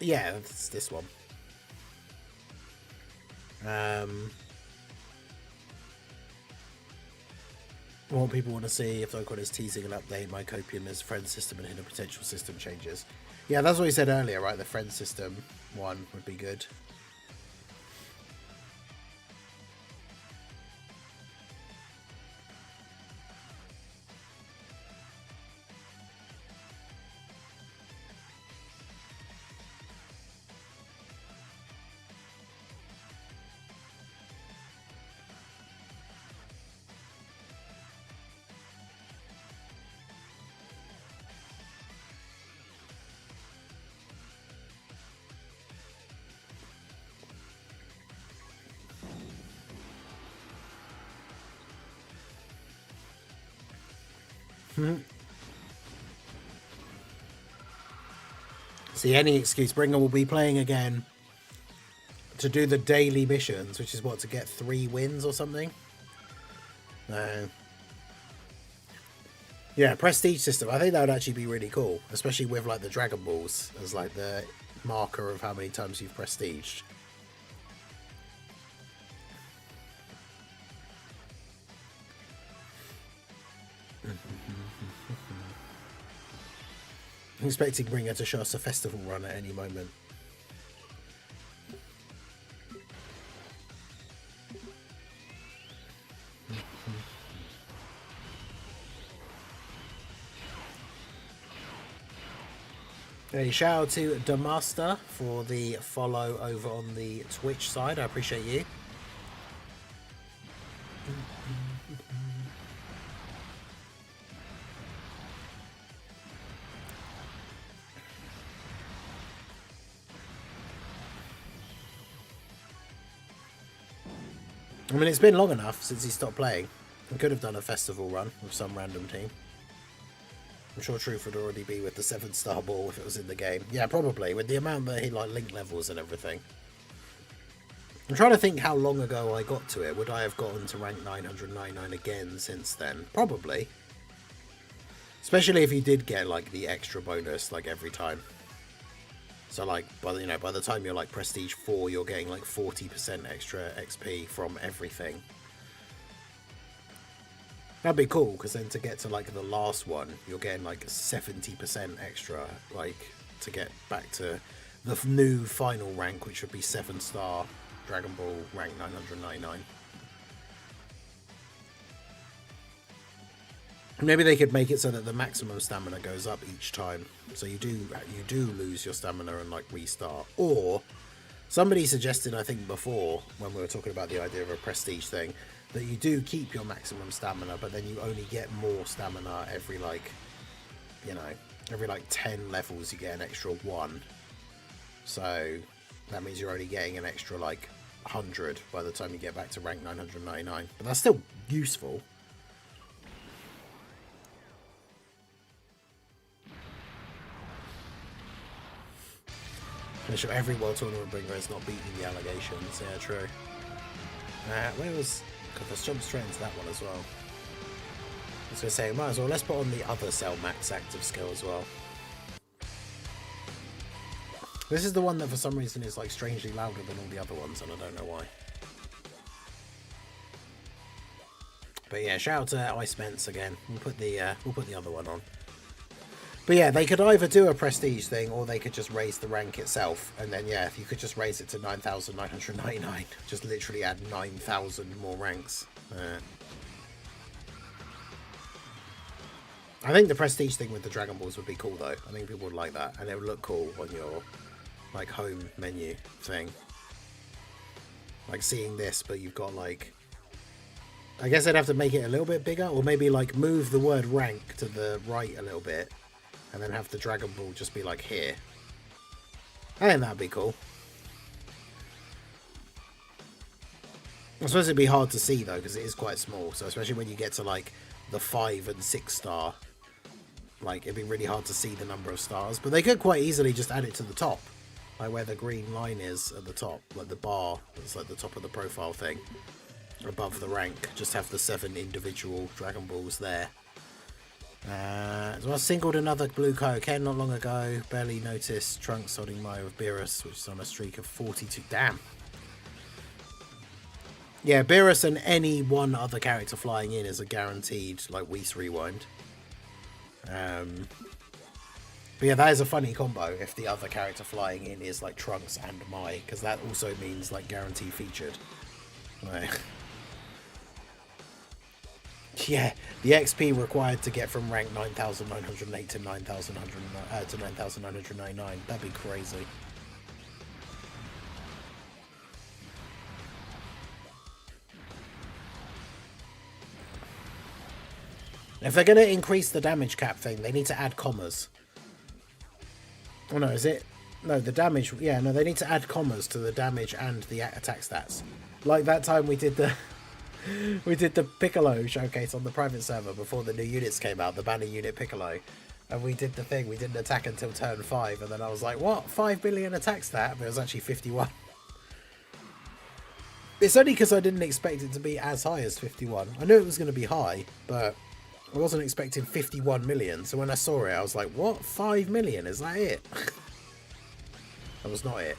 S2: Yeah, it's this one. What people want to see if Dokkan is teasing an update, my copium is friend system and hidden potential system changes. Yeah, that's what he said earlier, right? The friend system one would be good. See, any excuse. Bringer will be playing again to do the daily missions, which is what, to get 3 wins or something? Yeah, prestige system. I think that would actually be really cool, especially with like the Dragon Balls as like the marker of how many times you've prestiged. I'm expecting Bringer to show us a festival run at any moment. A shout out to Damaster for the follow over on the Twitch side. I appreciate you. I mean, it's been long enough since he stopped playing. We could have done a festival run with some random team. I'm sure Truth would already be with the 7-star ball if it was in the game. Yeah, probably, with the amount that he like link levels and everything. I'm trying to think how long ago I got to it. Would I have gotten to rank 999 again since then? Probably. Especially if you did get like the extra bonus like every time. So like by the time you're like prestige 4, you're getting like 40% extra XP from everything. That'd be cool, because then to get to like the last one, you're getting like 70% extra, like to get back to the new final rank, which would be 7-star Dragon Ball rank 999. Maybe they could make it so that the maximum stamina goes up each time, so you do lose your stamina and like restart. Or somebody suggested, I think before when we were talking about the idea of a prestige thing, that you do keep your maximum stamina, but then you only get more stamina every, like, you know, every like 10 levels you get an extra 1. So that means you're only getting an extra like 100 by the time you get back to rank 999. But that's still useful. I'm sure every World Tournament bringer has not beaten the allegations. Yeah, true. Where was... God, let's jump straight into that one as well. I was going to say, might as well, let's put on the other Cell Max active skill as well. This is the one that for some reason is like strangely louder than all the other ones, and I don't know why. But yeah, shout out to Ice Spence again. We'll put the other one on. But yeah, they could either do a prestige thing, or they could just raise the rank itself. And then yeah, if you could just raise it to 9,999, just literally add 9,000 more ranks. I think the prestige thing with the Dragon Balls would be cool though. I think people would like that, and it would look cool on your like home menu thing. Like seeing this, but you've got like, I guess I'd have to make it a little bit bigger, or maybe like move the word rank to the right a little bit, and then have the Dragon Ball just be like here. I think that'd be cool. I suppose it'd be hard to see though, because it is quite small. So especially when you get to like the 5 and 6 star, like it'd be really hard to see the number of stars. But they could quite easily just add it to the top, like where the green line is at the top, like the bar that's like the top of the profile thing, above the rank. Just have the 7 individual Dragon Balls there. So I singled another blue Kaioken not long ago. Barely noticed Trunks holding Mario with Beerus, which is on a streak of 42. Damn. Yeah, Beerus and any one other character flying in is a guaranteed like Whis rewind. But yeah, that is a funny combo if the other character flying in is like Trunks and Mai, because that also means like guaranteed featured. Right. Yeah, the XP required to get from rank 9,908 to 9,999. That'd be crazy. If they're going to increase the damage cap thing, they need to add commas. Oh no, is it? No, the damage... Yeah, no, they need to add commas to the damage and the attack stats. Like that time we did the... we did the Piccolo showcase on the private server before the new units came out, the banner unit Piccolo. And we did the thing, we didn't attack until turn 5, and then I was like, what? 5 billion attack stat? But it was actually 51. It's only because I didn't expect it to be as high as 51. I knew it was going to be high, but... I wasn't expecting 51 million, so when I saw it, I was like, what? 5 million? Is that it? That was not it.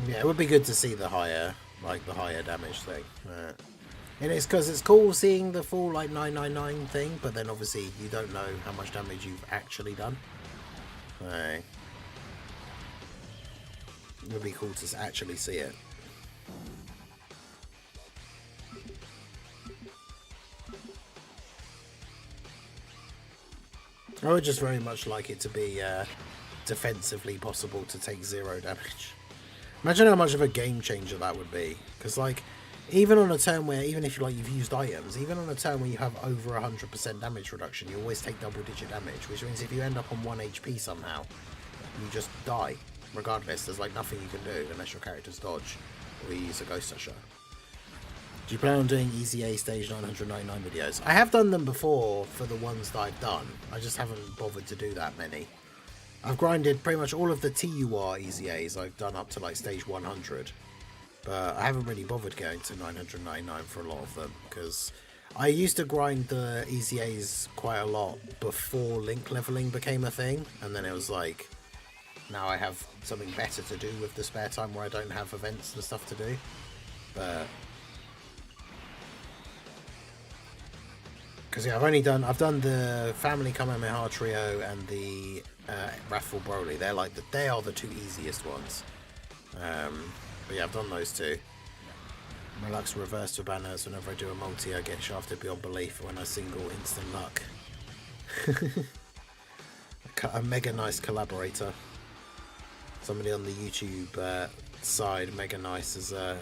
S2: Yeah, it would be good to see the higher, like the higher damage thing. And it's because it's cool seeing the full like 999 thing, but then obviously you don't know how much damage you've actually done. It would be cool to actually see it. I would just very much like it to be defensively possible to take 0 damage. Imagine how much of a game changer that would be. Because like, even on a turn where, even if you've used items, even on a turn where you have over 100% damage reduction, you always take double-digit damage, which means if you end up on 1 HP somehow, you just die. Regardless, there's like nothing you can do unless your character's dodge or you use a Ghost Usher. Do you plan on doing EZA stage 999 videos? I have done them before for the ones that I've done. I just haven't bothered to do that many. I've grinded pretty much all of the TUR EZAs I've done up to like stage 100. But I haven't really bothered going to 999 for a lot of them, because I used to grind the EZAs quite a lot before link leveling became a thing, and then it was like, now I have something better to do with the spare time where I don't have events and stuff to do. But because yeah, I've done the Family Kamehameha Trio and the Wrathful Broly. They are the 2 easiest ones. But yeah, I've done those 2. My luck's reversed for banners. Whenever I do a multi, I get shafted beyond belief. When I single, instant luck. A mega nice collaborator. Somebody on the YouTube side, Mega Nice, is a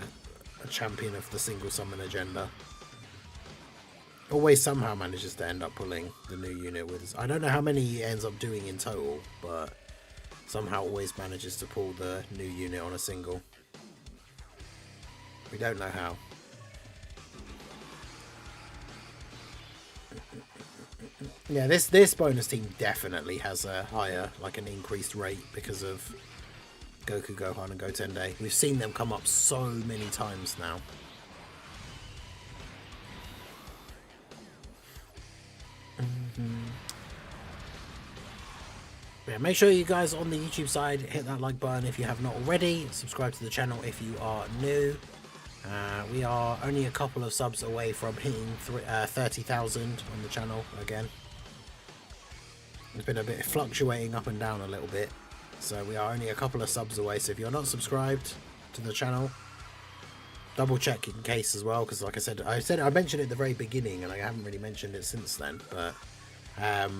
S2: champion of the single summon agenda. Always somehow manages to end up pulling the new unit with us. I don't know how many he ends up doing in total, but somehow always manages to pull the new unit on a single. We don't know how. Yeah, this bonus team definitely has a higher, like an increased rate because of Goku, Gohan and Gotende. We've seen them come up so many times now. Yeah, make sure you guys on the YouTube side hit that like button if you have not already. Subscribe to the channel if you are new. We are only a couple of subs away from hitting 30,000 on the channel again. It's been a bit fluctuating up and down a little bit, so we are only a couple of subs away. So if you're not subscribed to the channel, double check in case as well, because like I mentioned it at the very beginning and I haven't really mentioned it since then, but a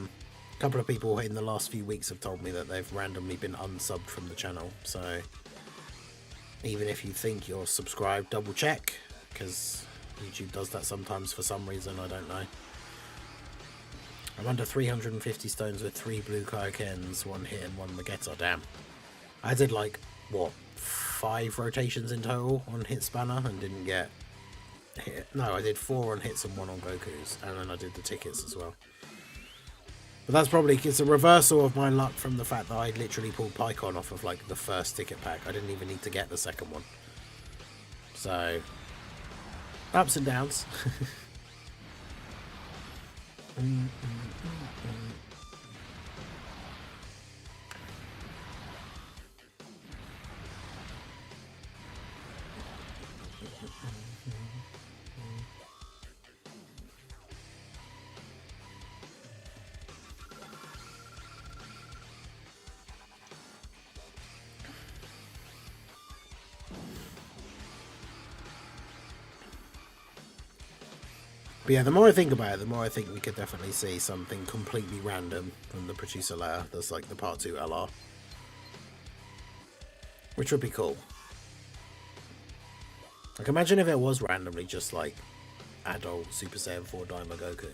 S2: couple of people in the last few weeks have told me that they've randomly been unsubbed from the channel. So even if you think you're subscribed, double check, because YouTube does that sometimes for some reason, I don't know. I'm under 350 stones with 3 blue Kaikens, 1 hit and 1 Magetta. Damn. I did like, what, 5 rotations in total on hit spanner and didn't get hit. No, I did 4 on hits and 1 on Goku's, and then I did the tickets as well. But that's probably, it's a reversal of my luck from the fact that I literally pulled Pycon off of like the first ticket pack. I didn't even need to get the second one. So, ups and downs. But yeah, the more I think about it, the more I think we could definitely see something completely random from the producer layer. That's like the part 2 LR. Which would be cool. Like, imagine if it was randomly just like adult Super Saiyan 4 Daima Goku.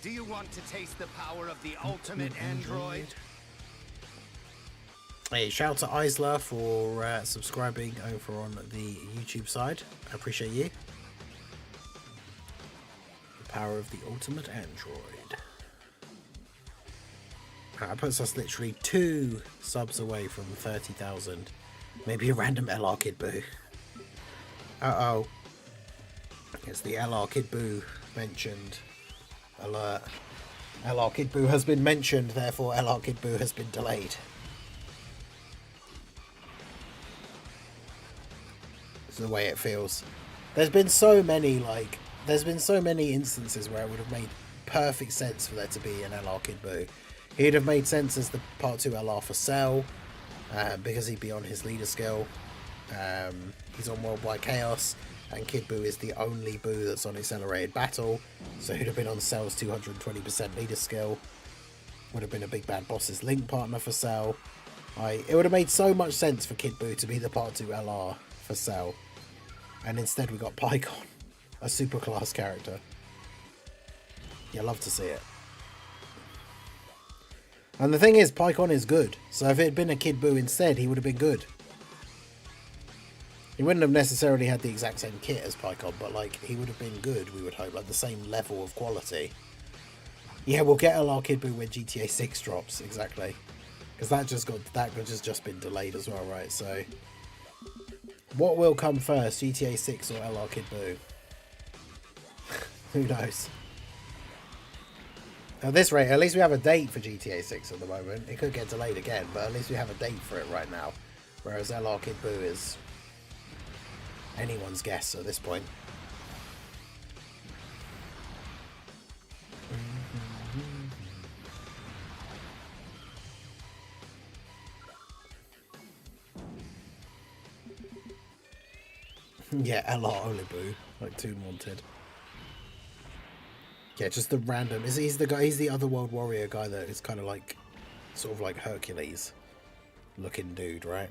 S1: Do you want to taste the power of the ultimate android?
S2: Hey, shout out to Isla for subscribing over on the YouTube side. I appreciate you. The power of the ultimate android. That puts us literally 2 subs away from 30,000. Maybe a random LR Kid Buu. Uh-oh. It's the LR Kid Buu mentioned. Alert. LR Kid Buu has been mentioned, therefore LR Kid Buu has been delayed. It's the way it feels. There's been so many instances where it would have made perfect sense for there to be an LR Kid Buu. He'd have made sense as the part 2 LR for Cell, because he'd be on his leader skill. He's on Worldwide Chaos, and Kid Buu is the only Buu that's on Accelerated Battle, so he'd have been on Cell's 220% leader skill. Would have been a big bad boss's link partner for Cell. It would have made so much sense for Kid Buu to be the part 2 LR for Cell, and instead we got Pycon, a super class character. You love to see it. And the thing is, Pycon is good, so if it had been a Kid Buu instead, he would have been good. He wouldn't have necessarily had the exact same kit as Pycon, but like he would have been good, we would hope, like the same level of quality. Yeah, we'll get LR Kid Buu when GTA 6 drops, exactly. Because that just been delayed as well, right? So what will come first, GTA 6 or LR Kid Buu? Who knows? At this rate, at least we have a date for GTA 6 at the moment. It could get delayed again, but at least we have a date for it right now. Whereas LR Kid Buu is anyone's guess at this point. Yeah, LR only Buu, like Toon Wanted. Yeah, just the random. He's the guy. He's the Otherworld Warrior guy that is kind of like, sort of like Hercules looking dude, right?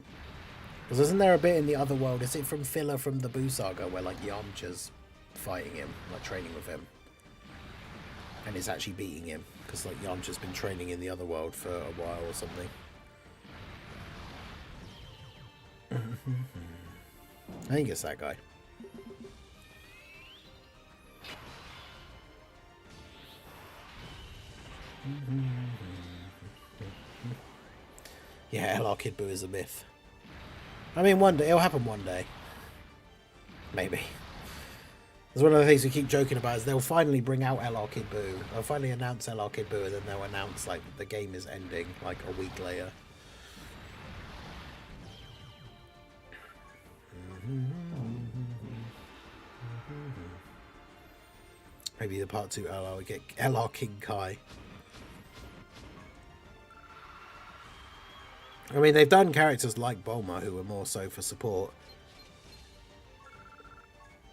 S2: Because isn't there a bit in the Otherworld? Is it from filler from the Buu saga where like Yamcha's fighting him, like training with him, and is actually beating him because like Yamcha's been training in the Otherworld for a while or something. I think it's that guy. Yeah, LR Kid Buu is a myth. I mean, one day it'll happen. One day, maybe. That's one of the things we keep joking about is they'll finally bring out LR Kid Buu. They'll finally announce LR Kid Buu, and then they'll announce like the game is ending like a week later. Maybe the part 2 LR we get LR King Kai. I mean, they've done characters like Bulma who are more so for support.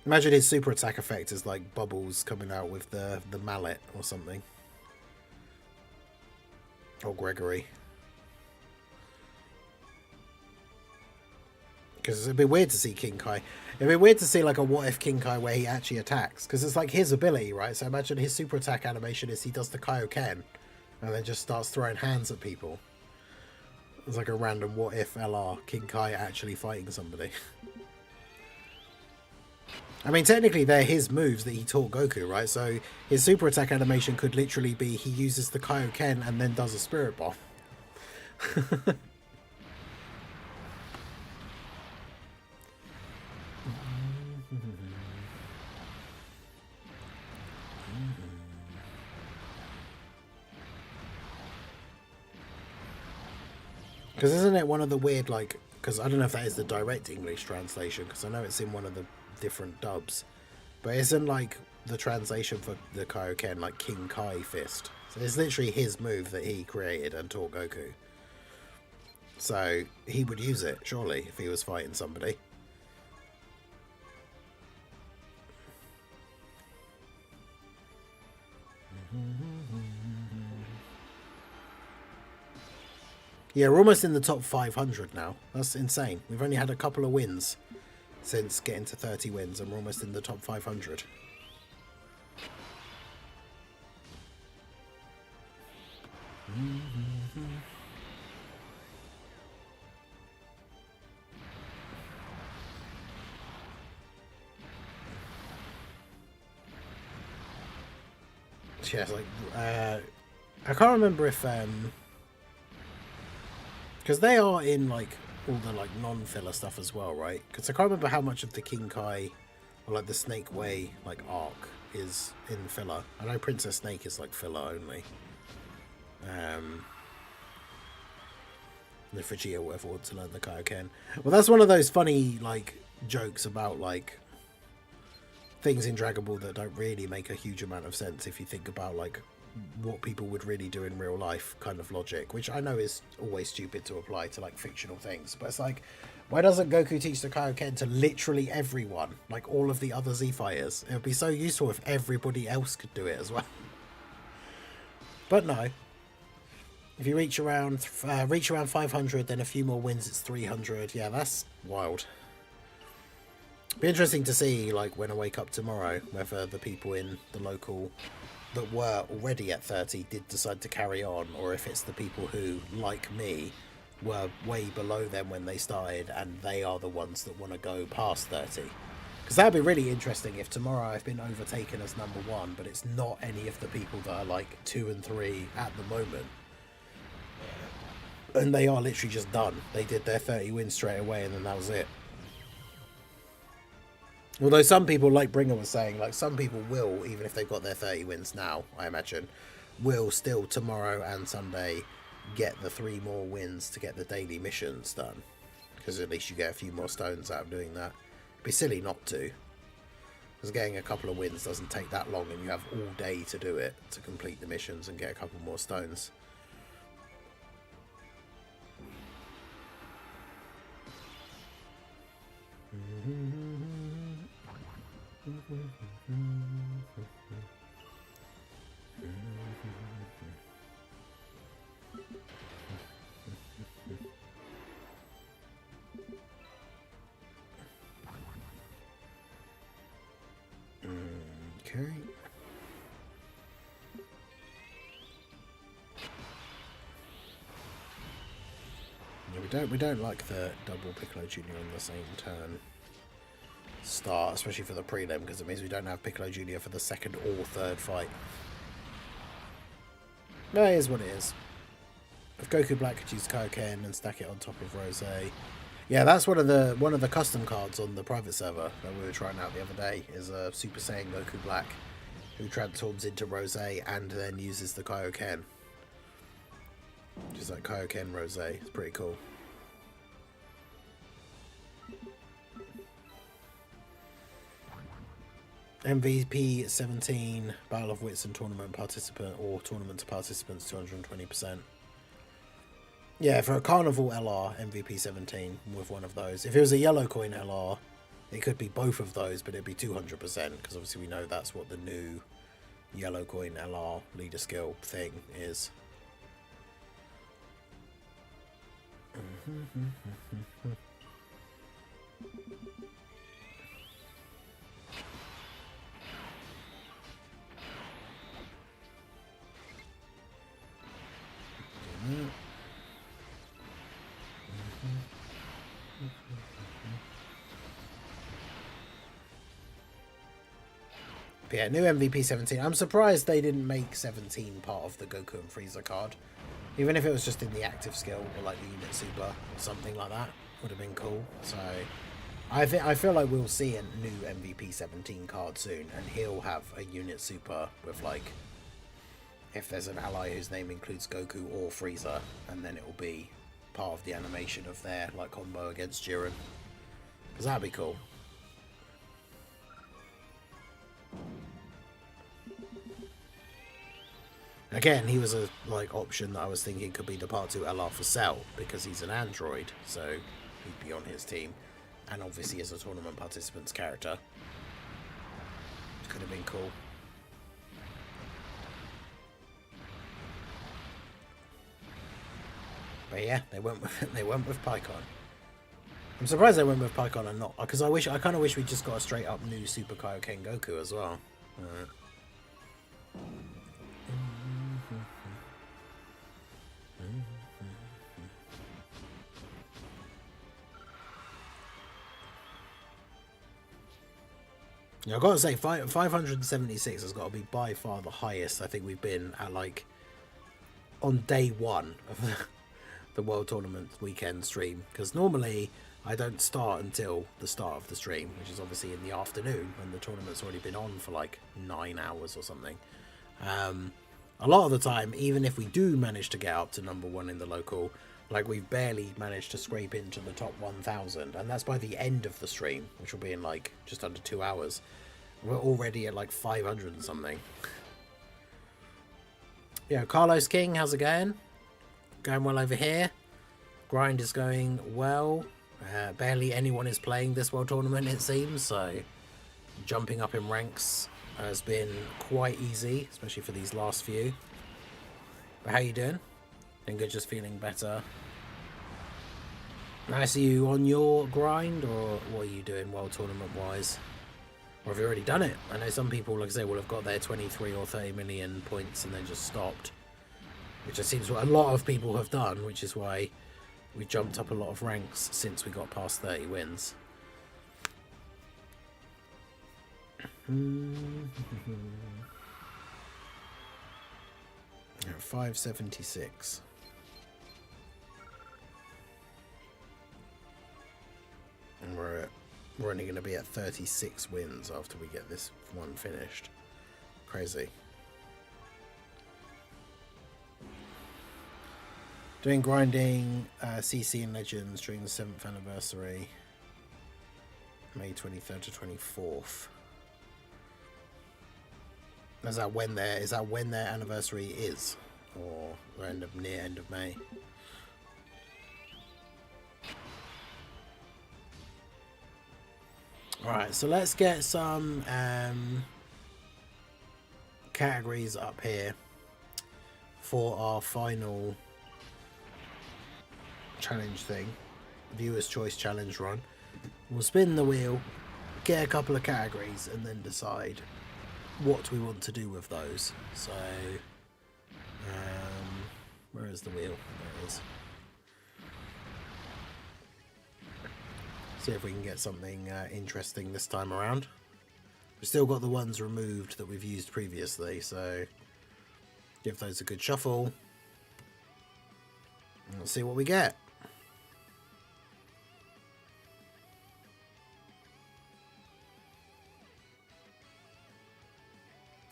S2: Imagine his super attack effect is like bubbles coming out with the mallet or something. Or Gregory. Because it'd be weird to see King Kai. It'd be weird to see like a what if King Kai where he actually attacks. Because it's like his ability, right? So imagine his super attack animation is he does the Kaioken and then just starts throwing hands at people. It's like a random what if LR King Kai actually fighting somebody. I mean, technically they're his moves that he taught Goku, right? So his super attack animation could literally be he uses the Kaioken and then does a spirit bomb. Because isn't it one of the weird, like, because I don't know if that is the direct English translation, because I know it's in one of the different dubs, but isn't like the translation for the Kaioken like King Kai Fist? So it's literally his move that he created and taught Goku. So he would use it, surely, if he was fighting somebody. Yeah, we're almost in the top 500 now. That's insane. We've only had a couple of wins since getting to 30 wins, and we're almost in the top 500. Yeah, it's like, I can't remember if, because they are in like all the like non-filler stuff as well, right? Because I can't remember how much of the King Kai or like the Snake Way like arc is in filler. I know Princess Snake is like filler only. The Vegeta, whatever, wants to learn the Kaioken. Well, that's one of those funny like jokes about like things in Dragon Ball that don't really make a huge amount of sense if you think about like what people would really do in real life kind of logic, which I know is always stupid to apply to like fictional things, but it's like, why doesn't Goku teach the Kaioken to literally everyone, like all of the other Z fighters? It would be so useful if everybody else could do it as well. But no, if you reach around 500, then a few more wins, it's 300. Yeah, that's wild. Be interesting to see, like, when I wake up tomorrow, whether the people in the local that were already at 30 did decide to carry on, or if it's the people who, like me, were way below them when they started, and they are the ones that want to go past 30. Because that'd be really interesting if tomorrow I've been overtaken as number 1, but it's not any of the people that are like 2 and 3 at the moment. And they are literally just done. They did their 30 wins straight away, and then that was it. Although some people, like Bringer was saying, like some people will, even if they've got their 30 wins now, I imagine, will still tomorrow and Sunday get the 3 more wins to get the daily missions done. Because at least you get a few more stones out of doing that. It'd be silly not to. Because getting a couple of wins doesn't take that long, and you have all day to do it, to complete the missions and get a couple more stones. Okay. Yeah, we don't like the double Piccolo Jr. on the same turn start, especially for the prelim, because it means we don't have Piccolo Jr. for the second or third fight. No, it is what it is. If Goku Black could use Kaioken and stack it on top of Rose. Yeah, that's one of the custom cards on the private server that we were trying out the other day, is a Super Saiyan Goku Black who transforms into Rose and then uses the Kaioken. Just like Kaioken Rose. It's pretty cool. MVP 17, Battle of Wits and tournament participant, or tournament to participants 220%. Yeah, for a Carnival LR, MVP 17 with one of those. If it was a yellow coin LR, it could be both of those, but it'd be 200%, because obviously we know that's what the new yellow coin LR leader skill thing is. But yeah, new MVP 17. I'm surprised they didn't make 17 part of the Goku and Frieza card. Even if it was just in the active skill, or like the unit super, or something like that, would have been cool. So I feel like we'll see a new MVP 17 card soon, and he'll have a unit super with, like, if there's an ally whose name includes Goku or Frieza, and then it will be part of the animation of their, like, combo against Jiren. Because that'd be cool. Again, he was a option that I was thinking could be the Part 2 LR for Cell, because he's an android, so he'd be on his team. And obviously as a tournament participant's character. Could have been cool. But yeah, they went with Pycon. I'm surprised they went with Pycon and not, because I kind of wish we just got a straight up new Super Kaioken Goku as well. Yeah, I've got to say, 576 has got to be by far the highest I think we've been at, like, on day one of the World Tournament weekend stream. Because normally I don't start until the start of the stream, which is obviously in the afternoon when the tournament's already been on for like 9 hours or something. A lot of the time, even if we do manage to get up to number 1 in the local, like, we've barely managed to scrape into the top 1,000, and that's by the end of the stream, which will be in like just under 2 hours. We're already at like 500 and something. Yeah, Carlos King, how's it going? Going well over here. Grind is going well. Barely anyone is playing this World Tournament, it seems, so jumping up in ranks has been quite easy, especially for these last few. But how you doing? Think you're just feeling better? Nice. Are you on your grind, or what are you doing World Tournament wise? Or have you already done it? I know some people, like I say, will have got their 23 or 30 million points and then just stopped, which it seems what a lot of people have done, which is why We jumped up a lot of ranks since we got past 30 wins. 576. And we're only going to be at 36 wins after we get this one finished. Crazy. Doing grinding CC and Legends during the 7th anniversary, May 23rd to 24th. Is that when their anniversary is, or near end of May? All right, so let's get some categories up here for our final challenge thing, Viewers Choice Challenge run. We'll spin the wheel, get a couple of categories, and then decide what we want to do with those. So, where is the wheel? There it is. See if we can get something interesting this time around. We've still got the ones removed that we've used previously, so give those a good shuffle. And let's see what we get.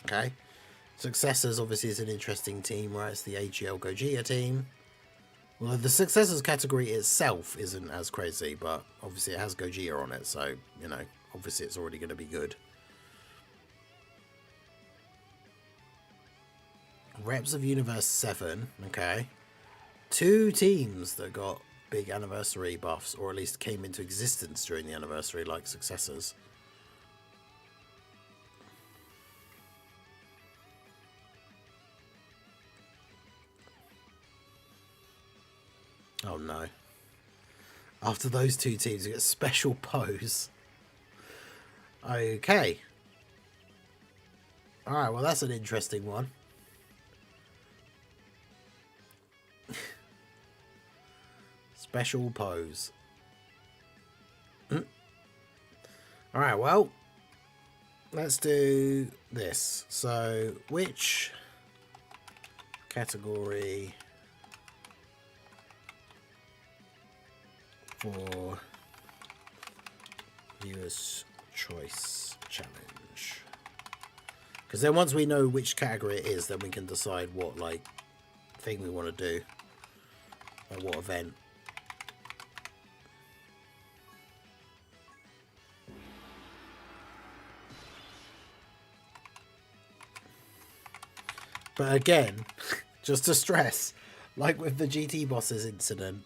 S2: Okay, Successors obviously is an interesting team, right? It's the AGL Gogeta team. Well, the Successors category itself isn't as crazy, but obviously it has Gogeta on it, so, you know, obviously it's already going to be good. Reps of Universe 7, okay. 2 teams that got big anniversary buffs, or at least came into existence during the anniversary, like Successors. Oh no. After those 2 teams, we get Special Pose. Okay. Alright, well that's an interesting one. Special Pose. Alright, well, let's do this. So, which category for Viewers Choice Challenge? Because then once we know which category it is, then we can decide what, like, thing we want to do. Or what event. But again, just to stress, like with the GT Bosses incident,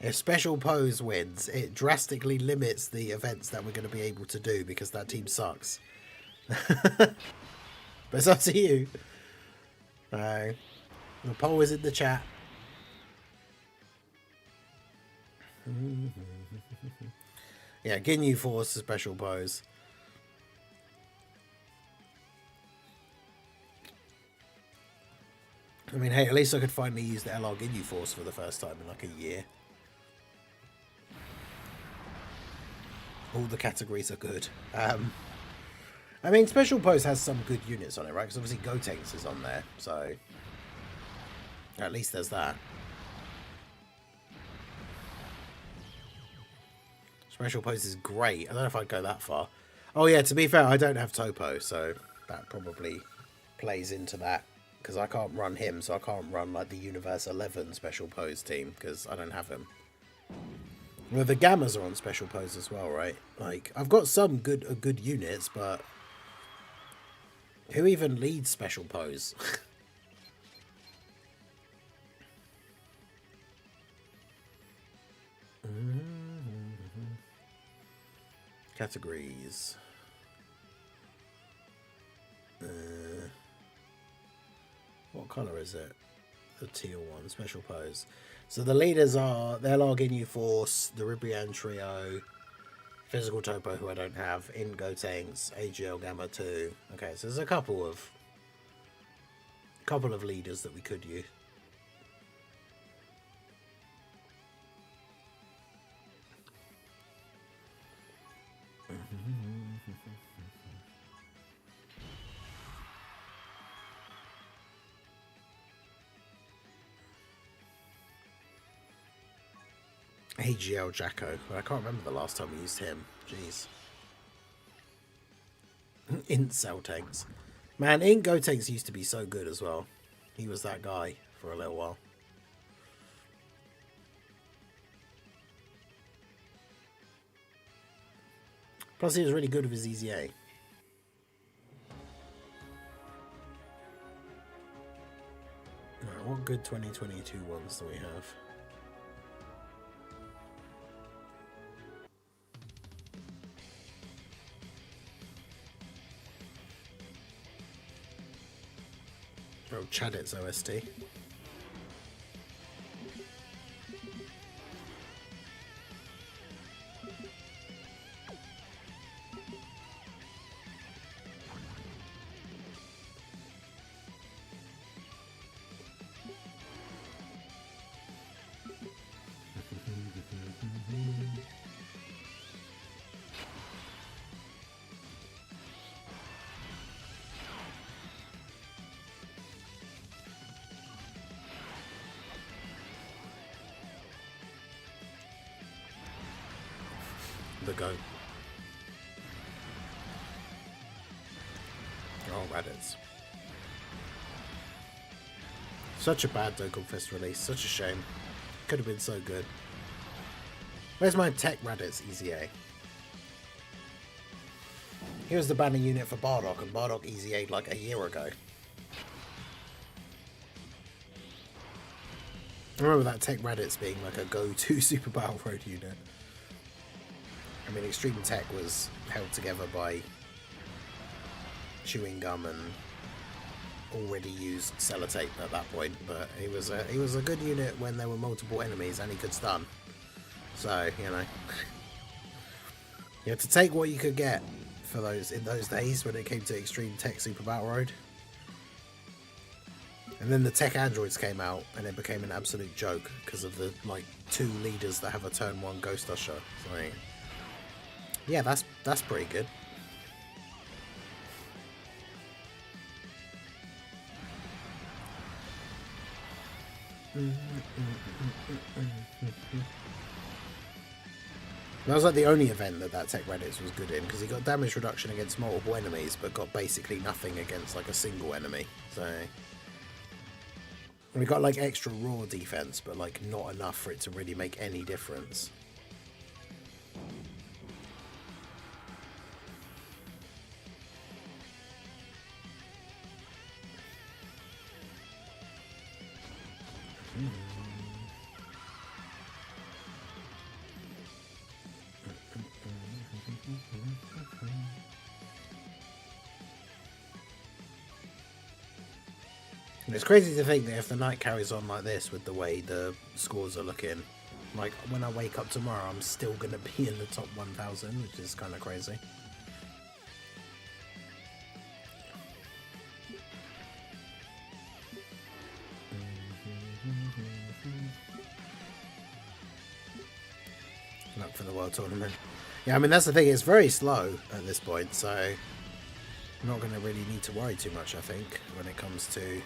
S2: if Special Pose wins, it drastically limits the events that we're going to be able to do because that team sucks. But it's up to you. The poll is in the chat. Yeah, Ginyu Force is Special Pose. I mean, hey, at least I could finally use the LR Ginyu Force for the first time in like a year. All the categories are good. I mean, Special Pose has some good units on it, right? Because obviously Gotenks is on there, so at least there's that. Special Pose is great. I don't know if I'd go that far. Oh yeah, to be fair, I don't have Topo, so that probably plays into that. Because I can't run him, so I can't run like the Universe 11 Special Pose team, because I don't have him. Well, the Gammas are on Special Pose as well, right? Like, I've got some good units, but who even leads Special Pose? Categories. What colour is it? The teal one, Special Pose. So the leaders are the LR Ginyu Force, the Ribrian Trio, Physical Topo, who I don't have, In Gotenks, AGL Gamma 2. Okay, so there's a couple of leaders that we could use. AGL Jacko. But I can't remember the last time we used him. Jeez. Incel tanks. Man, Ink Go tanks used to be so good as well. He was that guy for a little while. Plus he was really good with his EZA. Right, what good 2022 ones do we have? Oh, Chadit's OST. The goat. Oh, Raditz. Such a bad Dokkan Fest release. Such a shame. Could have been so good. Where's my Tech Raditz EZA? Here's the banner unit for Bardock, and Bardock EZA'd like a year ago. I remember that Tech Raditz being like a go-to Super Battle Road unit. I mean, Extreme Tech was held together by chewing gum and already used sellotape at that point, but he was a good unit when there were multiple enemies and he could stun. So, you know, you had to take what you could get for those in those days when it came to Extreme Tech Super Battle Road. And then the Tech Androids came out and it became an absolute joke because of the like 2 leaders that have a turn 1 Ghost Usher. So, yeah, that's pretty good. That was like the only event that Tech Raditz was good in, because he got damage reduction against multiple enemies, but got basically nothing against like a single enemy. So we got like extra raw defense, but like not enough for it to really make any difference. It's crazy to think that if the night carries on like this with the way the scores are looking, like when I wake up tomorrow I'm still going to be in the top 1000, which is kind of crazy. Luck for the World Tournament. Yeah, I mean that's the thing, it's very slow at this point, so I'm not going to really need to worry too much, I think, when it comes to...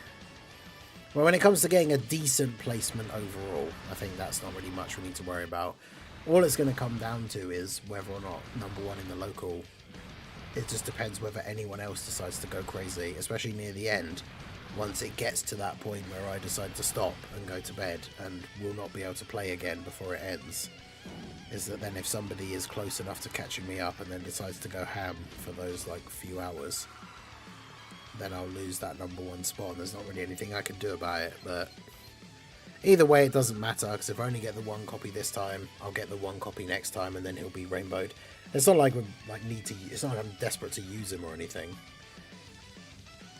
S2: Well, when it comes to getting a decent placement overall, I think that's not really much we need to worry about. All it's going to come down to is whether or not #1 in the local. It just depends whether anyone else decides to go crazy, especially near the end. Once it gets to that point where I decide to stop and go to bed and will not be able to play again before it ends, is that then if somebody is close enough to catching me up and then decides to go ham for those like few hours, then I'll lose that #1 spot and there's not really anything I can do about it. But either way, it doesn't matter, because if I only get the 1 copy this time, I'll get the 1 copy next time and then he'll be rainbowed. It's not like it's not like I'm desperate to use him or anything.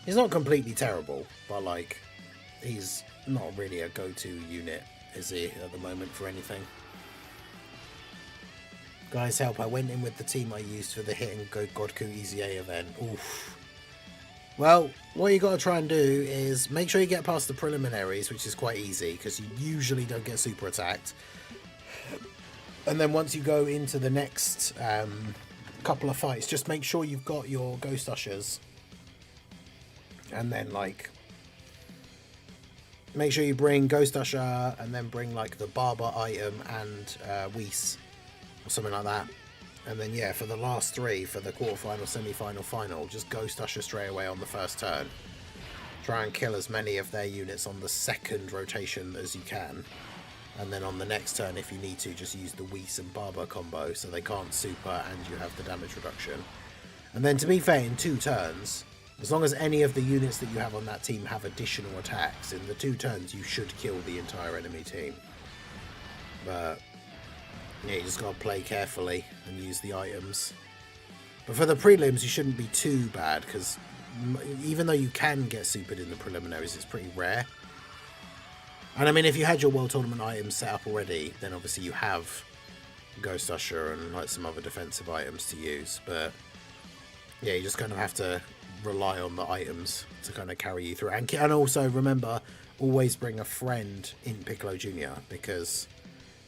S2: He's not completely terrible, but like he's not really a go-to unit, is he, at the moment for anything. Guys, help, I went in with the team I used for the Hit and Go Godku EZA event. Oof. Well, what you got to try and do is make sure you get past the preliminaries, which is quite easy because you usually don't get super attacked. And then once you go into the next couple of fights, just make sure you've got your Ghost Ushers. And then, like, make sure you bring Ghost Usher and then bring like the Barber item and Whis or something like that. And then yeah, for the last 3, for the quarterfinal, semi-final, final, just Ghost Usher straight away on the first turn. Try and kill as many of their units on the second rotation as you can. And then on the next turn, if you need to, just use the Whis and Barber combo so they can't super and you have the damage reduction. And then to be fair, in 2 turns, as long as any of the units that you have on that team have additional attacks, in the 2 turns you should kill the entire enemy team. But yeah, you just gotta play carefully and use the items. But for the prelims, you shouldn't be too bad, because even though you can get supered in the preliminaries, it's pretty rare. And I mean, if you had your World Tournament items set up already, then obviously you have Ghost Usher and like some other defensive items to use. But yeah, you just kind of have to rely on the items to kind of carry you through. And also remember, always bring a friend in Piccolo Jr., because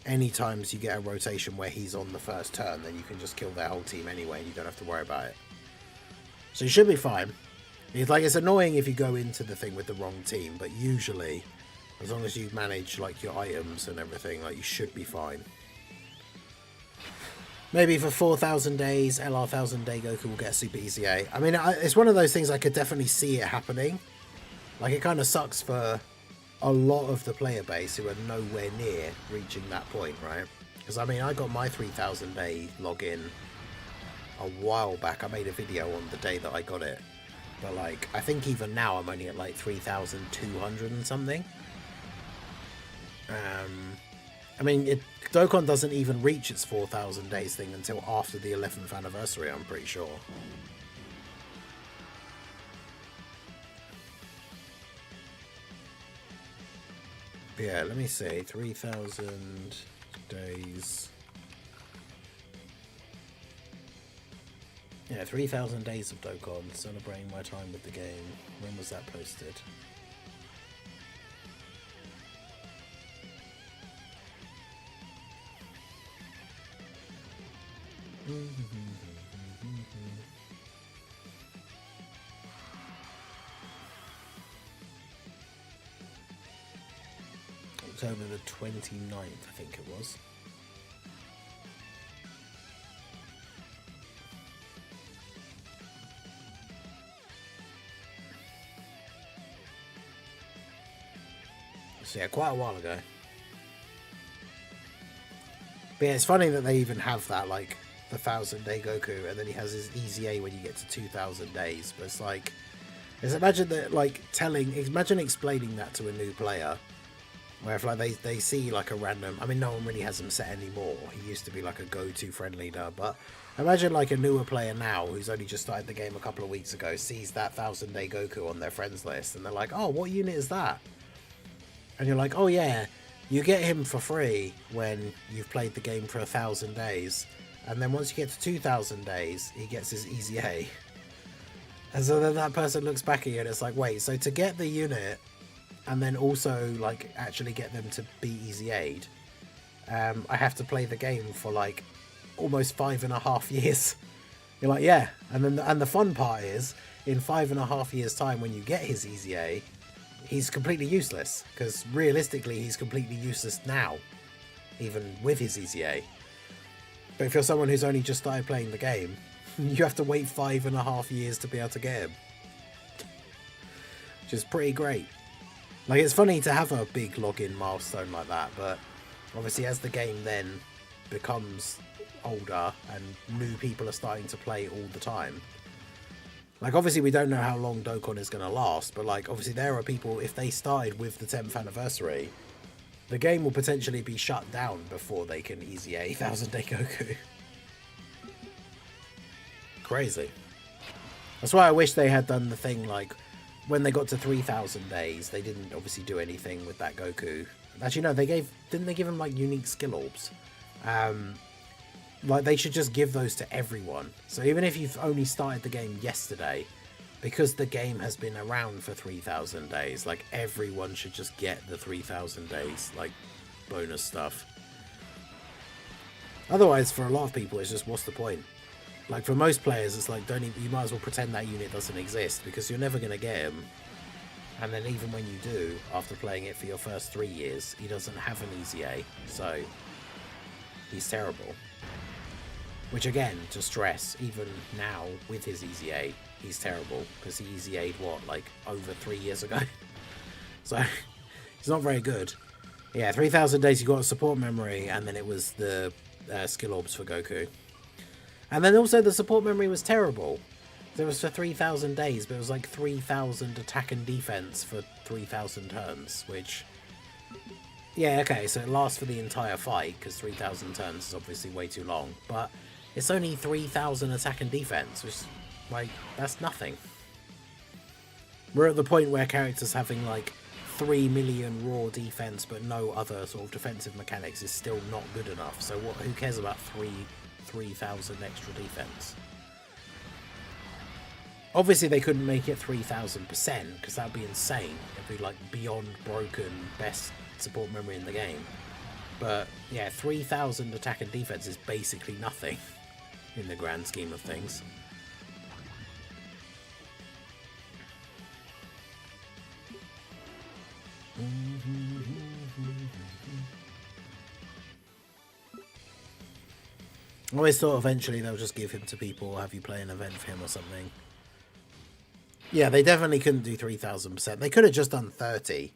S2: any times you get a rotation where he's on the first turn, then you can just kill their whole team anyway and you don't have to worry about it. So you should be fine. It's annoying if you go into the thing with the wrong team, but usually as long as you manage like your items and everything, like, you should be fine. Maybe for 4,000 days, LR 1000 day Goku will get a super easy A. I mean, it's one of those things I could definitely see it happening. Like, it kind of sucks for a lot of the player base who are nowhere near reaching that point, right? Because, I mean, I got my 3,000 day login a while back. I made a video on the day that I got it. But, like, I think even now I'm only at, like, 3,200 and something. I mean, Dokkan doesn't even reach its 4,000 days thing until after the 11th anniversary, I'm pretty sure. But yeah, let me see. 3,000 days. Yeah, 3,000 days of Dokkan, celebrating my time with the game. When was that posted? October the 29th, I think it was. So yeah, quite a while ago. But yeah, it's funny that they even have that, like, the 1,000 day Goku, and then he has his easy A when you get to 2,000 days. But it's like, imagine that, like, imagine explaining that to a new player, where if like they see like a random, I mean, no one really has him set anymore. He used to be like a go-to friend leader, but imagine like a newer player now who's only just started the game a couple of weeks ago, sees that 1,000 day Goku on their friends list, and they're like, oh, what unit is that? And you're like, oh yeah, you get him for free when you've played the game for 1,000 days. And then once you get to 2,000 days, he gets his easy A. And so then that person looks back at you and it's like, wait, so to get the unit and then also like actually get them to be easy A'd, I have to play the game for like almost 5.5 years. You're like, yeah. And the fun part is, in 5.5 years time, when you get his easy A, he's completely useless, because realistically he's completely useless now, even with his easy A. But if you're someone who's only just started playing the game, you have to wait 5.5 years to be able to get him. Which is pretty great. Like, it's funny to have a big login milestone like that, but obviously as the game then becomes older and new people are starting to play all the time. Like, obviously we don't know how long Dokkan is going to last, but like, obviously there are people, if they started with the 10th anniversary, the game will potentially be shut down before they can easy A 1,000 day Goku. Crazy. That's why I wish they had done the thing, like, when they got to 3,000 days, they didn't obviously do anything with that Goku. Actually, no, didn't they give him, like, unique skill orbs? Like, they should just give those to everyone. So even if you've only started the game yesterday, because the game has been around for 3,000 days, like, everyone should just get the 3,000 days, like, bonus stuff. Otherwise, for a lot of people, it's just, what's the point? Like, for most players, it's like, you might as well pretend that unit doesn't exist, because you're never going to get him. And then even when you do, after playing it for your first 3 years, he doesn't have an easy A, so he's terrible. Which again, to stress, even now with his easy A, he's terrible, because he easy A'd what, like over 3 years ago? So he's not very good. Yeah, 3,000 days you got a support memory, and then it was the skill orbs for Goku. And then also the support memory was terrible. It was for 3,000 days, but it was like 3,000 attack and defense for 3,000 turns, which... Yeah, okay, so it lasts for the entire fight, because 3,000 turns is obviously way too long, but it's only 3,000 attack and defense, which, like, that's nothing. We're at the point where characters having, like, 3 million raw defense, but no other sort of defensive mechanics is still not good enough, so what? Who cares about 3,000 extra defense? Obviously, they couldn't make it 3,000%, because that would be insane. It'd be, like, beyond broken, best support memory in the game. But, yeah, 3,000 attack and defense is basically nothing in the grand scheme of things. I always thought eventually they'll just give him to people or have you play an event for him or something. Yeah, they definitely couldn't do 3,000%. They could have just done 30.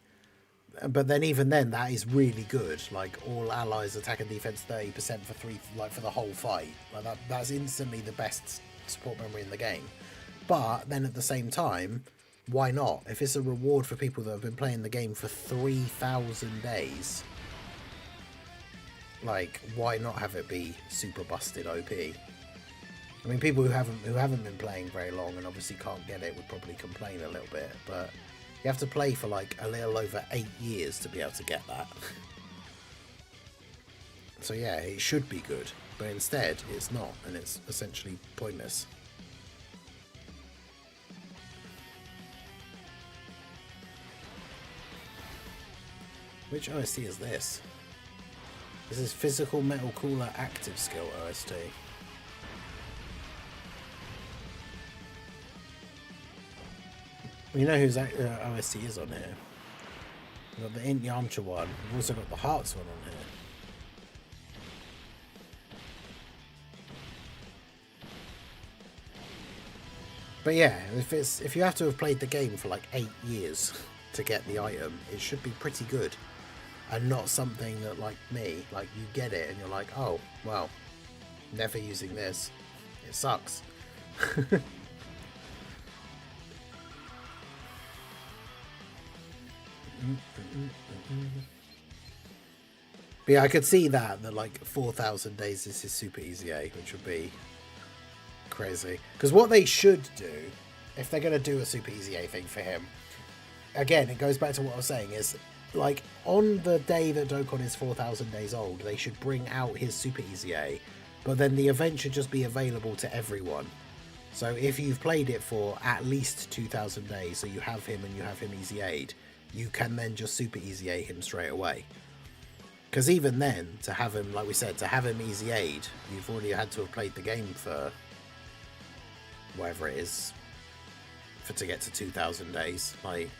S2: But then even then, that is really good. Like, all allies attack and defense 30% for the whole fight. Like that's instantly the best support memory in the game. But then at the same time, why not? If it's a reward for people that have been playing the game for 3,000 days, like, why not have it be super busted OP? I mean, people who haven't been playing very long and obviously can't get it would probably complain a little bit, but you have to play for like a little over 8 years to be able to get that. So yeah, it should be good, but instead it's not, and it's essentially pointless. Which OST is this? This is Physical Metal Cooler Active Skill OST. You know whose OST is on here? We've got the Int Yamcha one. We've also got the Hearts one on here. But yeah, if you have to have played the game for like 8 years to get the item, it should be pretty good. And not something that, like me, like you get it and you're like, oh, well, never using this. It sucks. But yeah, I could see that like 4,000 days this is super easy A, which would be crazy. Because what they should do, if they're going to do a super easy A thing for him, again, it goes back to what I was saying, is like on the day that Dokkan is 4,000 days old, they should bring out his super easy A, but then the event should just be available to everyone. So if you've played it for at least 2,000 days, so you have him and you have him easy A'd, you can then just super easy A him straight away. Because even then, to have him, like we said, to have him easy A'd, you've already had to have played the game for whatever it is, to get to 2,000 days, like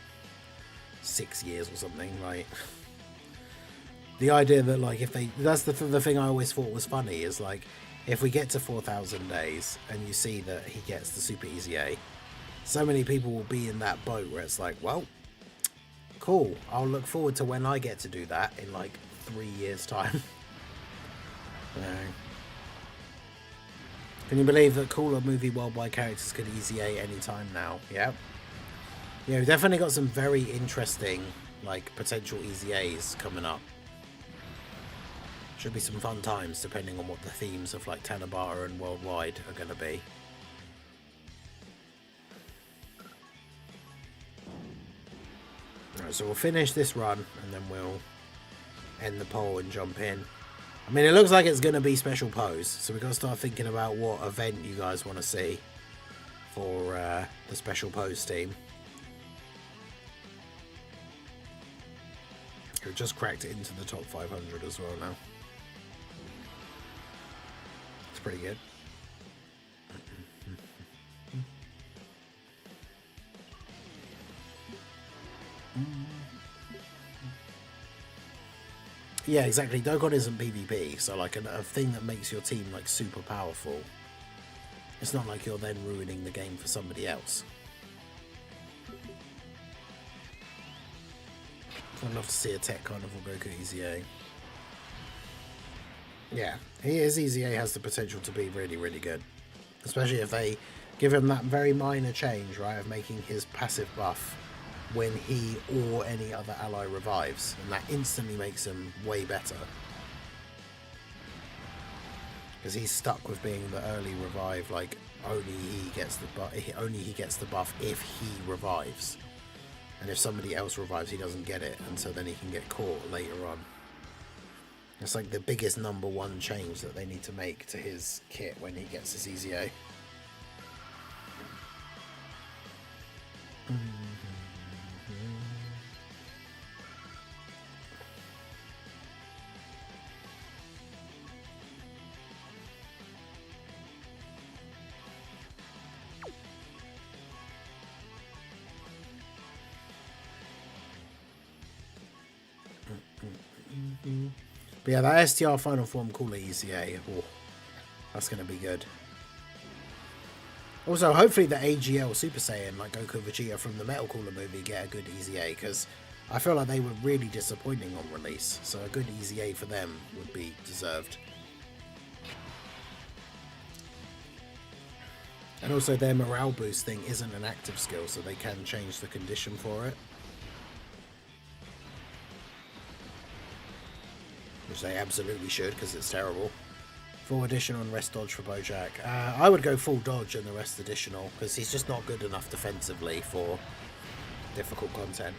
S2: 6 years or something. Like, the idea that like if they, that's the thing I always thought was funny, is like if we get to 4,000 days and you see that he gets the super easy A, so many people will be in that boat where it's like, well, cool, I'll look forward to when I get to do that in like 3 years time. Can you believe that cooler movie worldwide characters can easy A anytime now? Yeah. Yeah, we've definitely got some very interesting like potential easy A's coming up. Should be some fun times depending on what the themes of like Tanabata and worldwide are going to be. Alright, so we'll finish this run and then we'll end the poll and jump in. I mean, it looks like it's going to be special pose, so we've got to start thinking about what event you guys want to see for the special pose team. We've just cracked it into the top 500 as well now. It's pretty good. Yeah, exactly. Dokkan isn't PvP, so like a thing that makes your team like super powerful. It's not like you're then ruining the game for somebody else. I'd love to see a tech carnival Goku EZA. Yeah, his EZA has the potential to be really, really good. Especially if they give him that very minor change, right, of making his passive buff when he or any other ally revives. And that instantly makes him way better. Because he's stuck with being the early revive, like only he gets the buff if he revives. And if somebody else revives, he doesn't get it, and so then he can get caught later on. It's like the biggest #1 change that they need to make to his kit when he gets his EZA. But yeah, that STR Final Form Cooler EZA, oh, that's going to be good. Also, hopefully the AGL Super Saiyan, like Goku Vegeta from the Metal Cooler movie, get a good EZA, because I feel like they were really disappointing on release, so a good EZA for them would be deserved. And also their morale boost thing isn't an active skill, so they can change the condition for it. Which they absolutely should, because it's terrible. Full additional and rest dodge for Bojack. I would go full dodge and the rest additional, because he's just not good enough defensively for difficult content.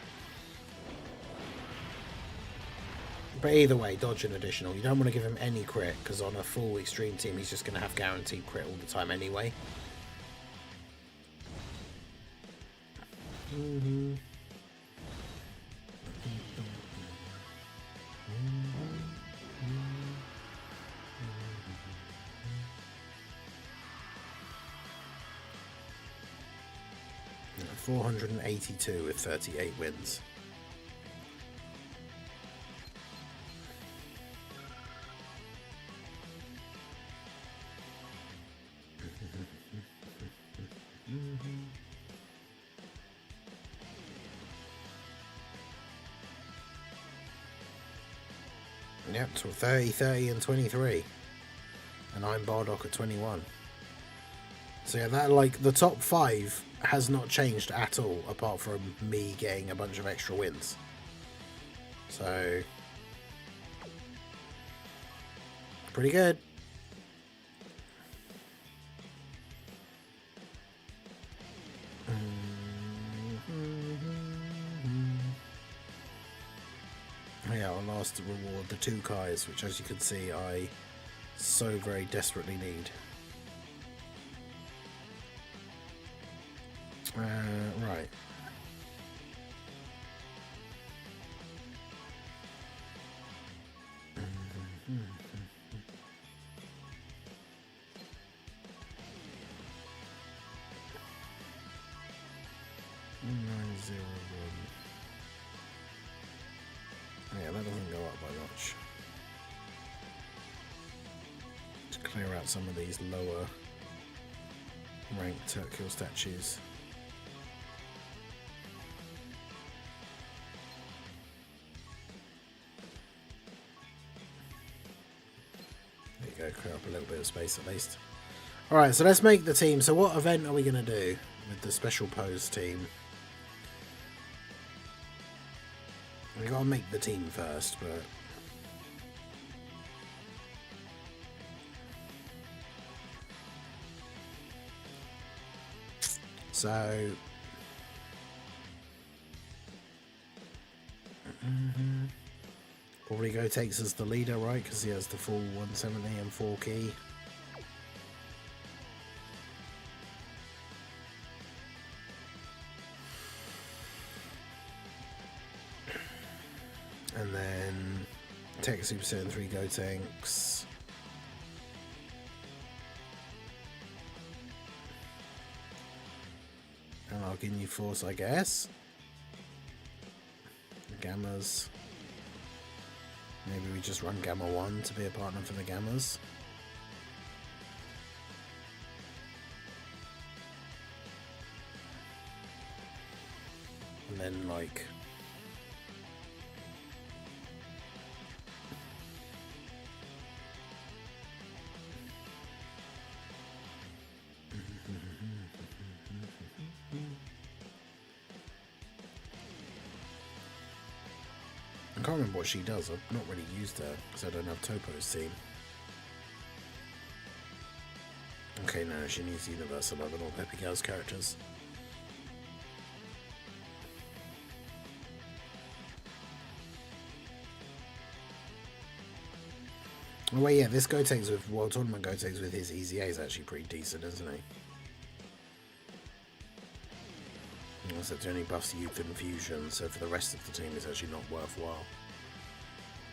S2: But either way, dodge and additional. You don't want to give him any crit, because on a full extreme team he's just going to have guaranteed crit all the time anyway. Mm-hmm. 482 with 38 wins. Yep, so 30, 30 and 23. And I'm Bardock at 21. So yeah, that, like, the top 5 has not changed at all, apart from me getting a bunch of extra wins. So pretty good. Yeah, our last reward, the 2 Kais, which as you can see I so very desperately need. Right. Yeah, that doesn't go up by much. To clear out some of these lower ranked Turkill statues. There you go, clear up a little bit of space at least. Alright, so let's make the team. So what event are we going to do with the special pose team? We gotta make the team first, but so probably Go takes as the leader, right? Because he has the full 170 and 4 key. And then Tech Super Saiyan 3 Go tanks. And I'll give you Force, I guess. Gammas. Maybe we just run Gamma 1 to be a partner for the Gammas. And then, like... I can't remember what she does. I've not really used her because I don't have Topo's team. Okay, no, she needs Universal over all Peppy Girl's characters. Oh wait, yeah, this Gotenks with World Tournament Gotenks with his EZA is actually pretty decent, isn't he? Also, it only buffs youth and fusion, so for the rest of the team it's actually not worthwhile.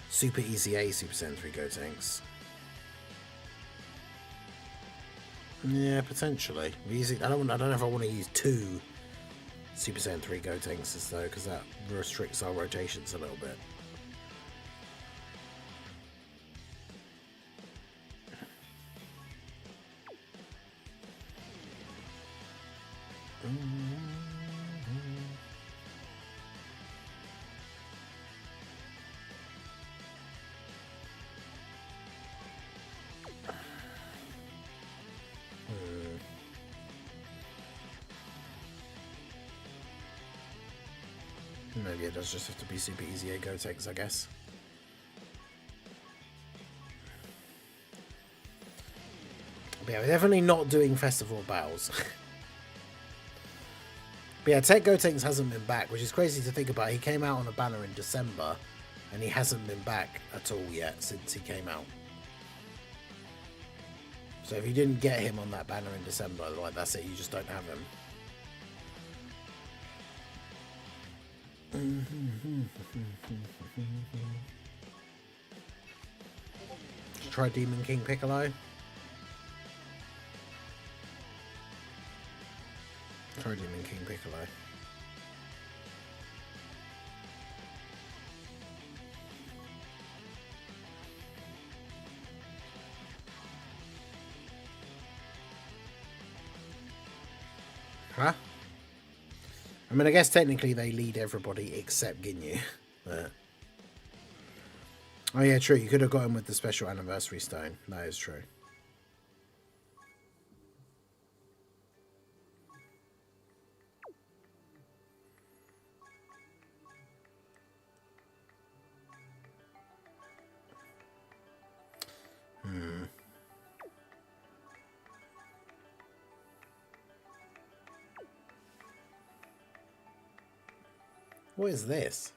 S2: Super EZA, Super Saiyan 3 Gotenks. Yeah, potentially. I don't know if I want to use 2 Super Saiyan 3 Gotenks though, because that restricts our rotations a little bit. Maybe it does just have to be Super EZA Gotenks, I guess. But yeah, we're definitely not doing Festival of Battles. But yeah, Tech Gotenks hasn't been back, which is crazy to think about. He came out on a banner in December, and he hasn't been back at all yet since he came out. So if you didn't get him on that banner in December, like that's it, you just don't have him. Try Demon King Piccolo. Try Demon King Piccolo. Huh? I mean, I guess technically they lead everybody except Ginyu. But... oh yeah, true. You could have got him with the special anniversary stone. That is true. What is this?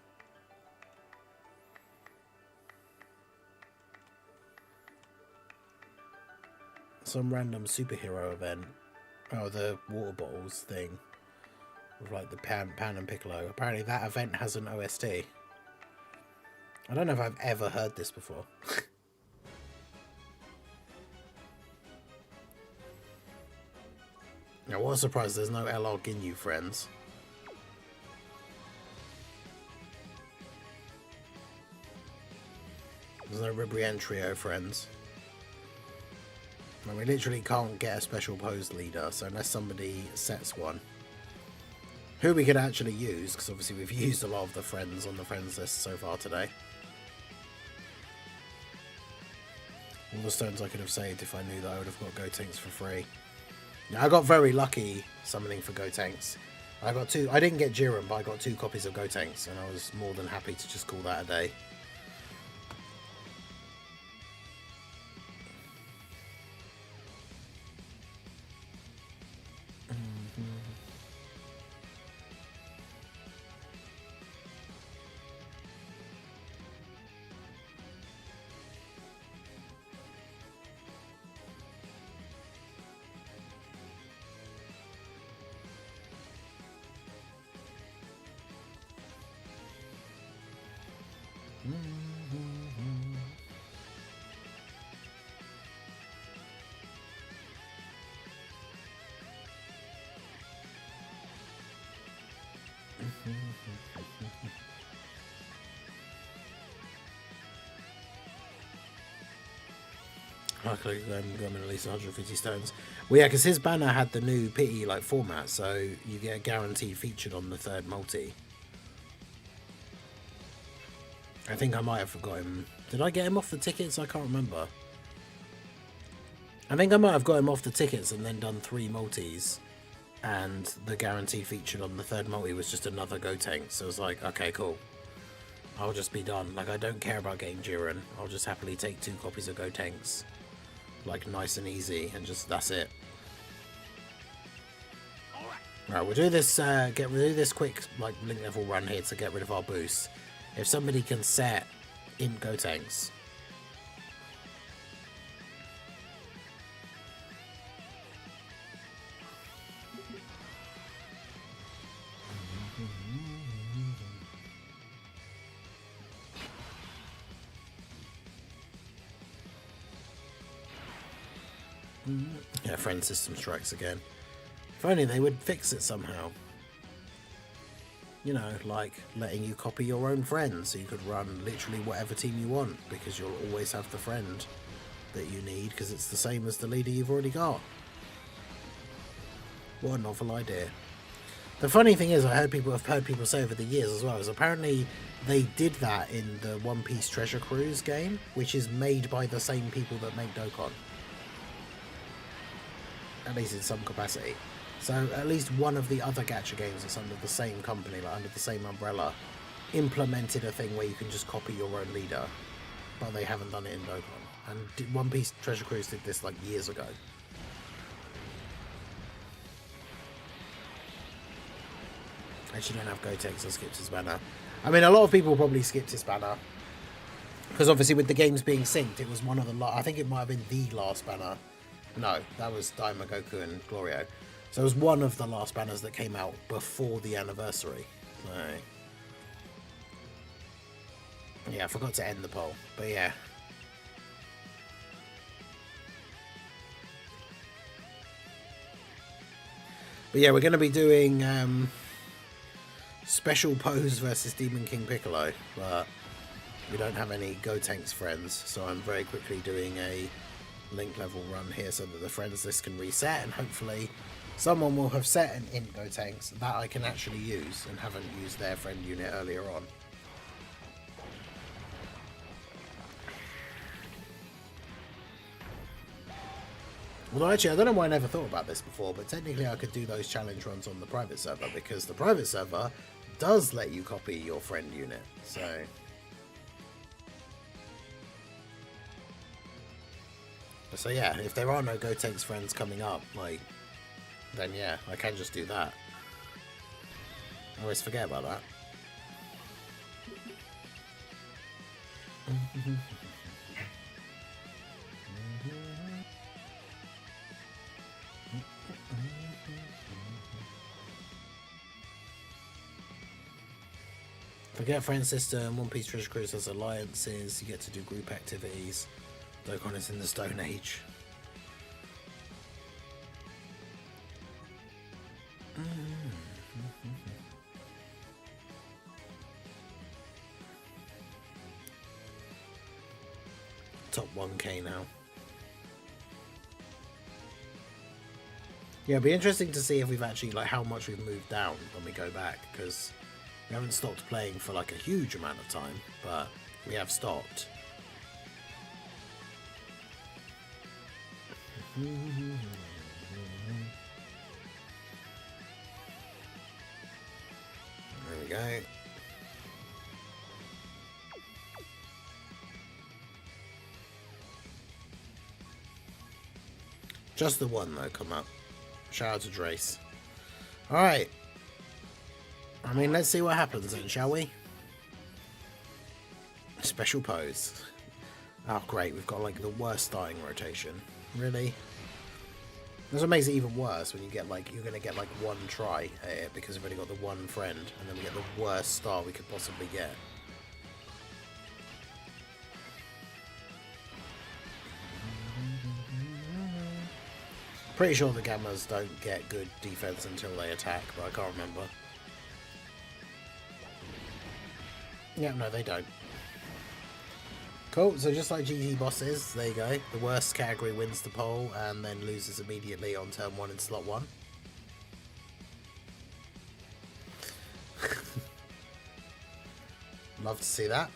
S2: Some random superhero event. Oh, the water bottles thing. With like the Pan and Piccolo. Apparently that event has an OST. I don't know if I've ever heard this before. Now, what a surprise, there's no LR Ginyu friends. There's no Ribrian Trio friends. And we literally can't get a special pose leader, so unless somebody sets one. Who we could actually use, because obviously we've used a lot of the friends on the friends list so far today. All the stones I could have saved if I knew that I would have got Gotenks for free. Now, I got very lucky summoning for Gotenks. I got 2, I didn't get Jiren, but I got 2 copies of Gotenks, and I was more than happy to just call that a day. Luckily, I'm going at least 150 stones. Well, yeah, because his banner had the new pity like format, so you get guaranteed featured on the third multi. I think I might have forgot him. Did I get him off the tickets? I can't remember. I think I might have got him off the tickets and then done 3 multis, and the guaranteed featured on the third multi was just another Gotenks. So I was like, okay, cool. I'll just be done. Like, I don't care about getting Jiren. I'll just happily take 2 copies of Gotenks. Like, nice and easy, and just, that's it. Alright, we'll do this, do this quick, like, link level run here to get rid of our boost. If somebody can set in Gotenks. Yeah, friend system strikes again. If only they would fix it somehow. You know, like letting you copy your own friends so you could run literally whatever team you want, because you'll always have the friend that you need because it's the same as the leader you've already got. What a novel idea. The funny thing is, I've heard people say over the years as well, is apparently they did that in the One Piece Treasure Cruise game, which is made by the same people that make Dokkan. At least in some capacity. So at least one of the other gacha games that's under the same company, like under the same umbrella, implemented a thing where you can just copy your own leader, but they haven't done it in Dokkan. And One Piece Treasure Cruise did this like years ago. Actually, don't have Gotenks, I skipped his banner. I mean, a lot of people probably skipped his banner, because obviously with the games being synced, it was one of the I think it might have been the last banner. No, that was Daima, Goku and Glorio. So it was one of the last banners that came out before the anniversary. So, yeah, I forgot to end the poll, but yeah. But yeah, we're going to be doing Special Pose versus Demon King Piccolo, but we don't have any Gotenks friends, so I'm very quickly doing a link level run here so that the friends list can reset, and hopefully someone will have set an int Gotenks that I can actually use and haven't used their friend unit earlier on. Although actually, I don't know why I never thought about this before, but technically I could do those challenge runs on the private server, because the private server does let you copy your friend unit, so... So yeah, if there are no Gotenks friends coming up, like, then yeah, I can just do that. I always forget about that. Forget friend system, One Piece Treasure Cruise has alliances, you get to do group activities. Dokkan is in the Stone Age. Top 1k now. Yeah, it'll be interesting to see if we've actually, like, how much we've moved down when we go back, because we haven't stopped playing for like a huge amount of time, but we have stopped. There we go. Just the one though come up. Shout out to Drace. Alright. I mean, let's see what happens then, shall we? Special pose. Oh great, we've got like the worst starting rotation. Really? That's what makes it even worse, when you get like, you're going to get like one try at it because we've only got the one friend, and then we get the worst start we could possibly get. Pretty sure the Gammas don't get good defense until they attack, but I can't remember. Yeah, no, they don't. Cool, so just like GT bosses, there you go. The worst category wins the poll and then loses immediately on turn 1 in slot 1. Love to see that.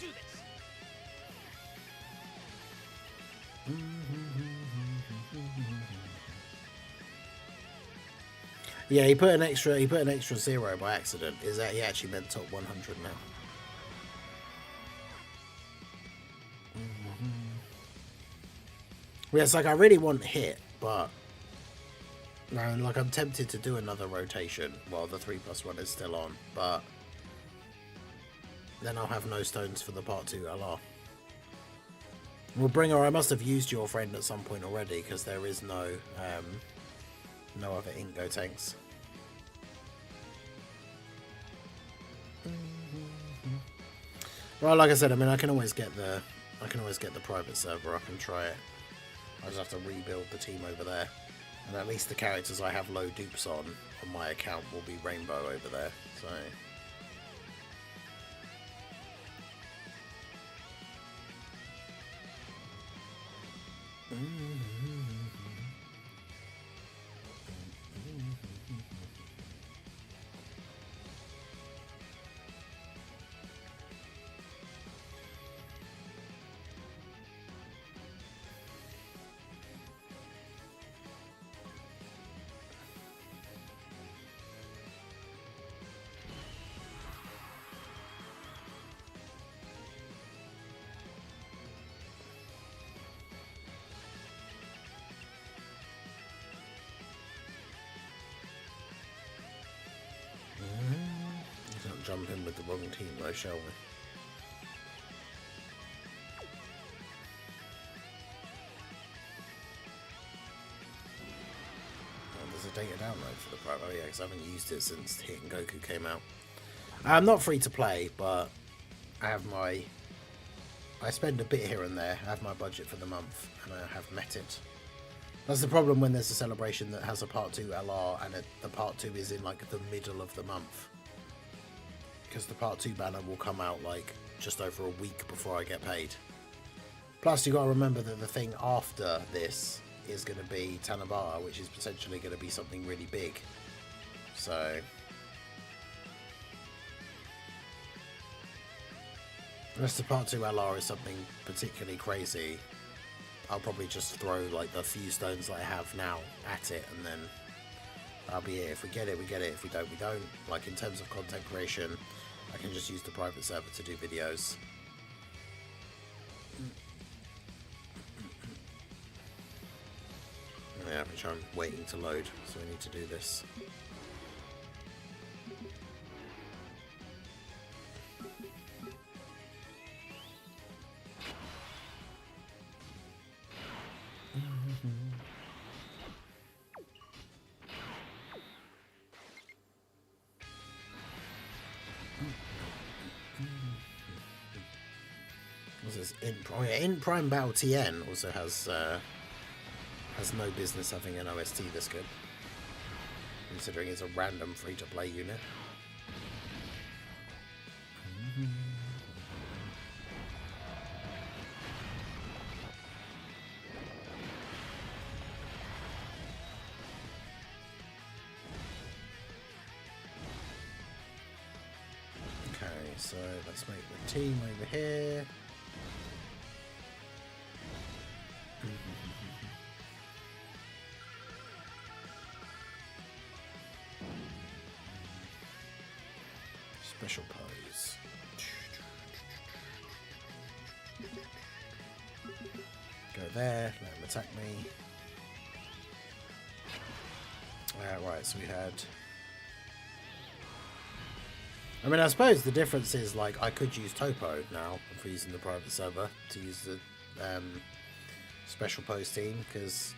S1: Do this.
S2: Yeah, he put an extra 0 by accident. Is that he actually meant top 100 now? Yeah, it's like I really want hit, but no, like I'm tempted to do another rotation while the 3+1 is still on, but then I'll have no stones for the part 2 LR. Well, Bringer, I must have used your friend at some point already because there is no other Ingo tanks. Well, like I said, I mean, I can always get the private server up and try it. I just have to rebuild the team over there, and at least the characters I have low dupes on my account will be rainbow over there. So. Jump in with the wrong team though, shall we? Oh, there's a data download for the private. Oh yeah, because I haven't used it since Hit and Goku came out. I'm not free to play, but I spend a bit here and there. I have my budget for the month, and I have met it. That's the problem when there's a celebration that has a part 2 LR, and the part 2 is in like the middle of the month. Because the part 2 banner will come out like just over a week before I get paid. Plus you got to remember that the thing after this is going to be Tanabata, which is potentially going to be something really big. So unless the part 2 LR is something particularly crazy, I'll probably just throw like the few stones that I have now at it, and then that'll be it. If we get it, we get it. If we don't, we don't. Like in terms of content creation, I can just use the private server to do videos. Yeah, which I'm waiting to load, so we need to do this. In Prime Battle TN also has no business having an OST this good, considering it's a random free-to-play unit. Okay, so let's make the team over here. Special pose. Go there, let him attack me. Right, so we had... I mean, I suppose the difference is, like, I could use Topo now, if we're using the private server, to use the special pose team, because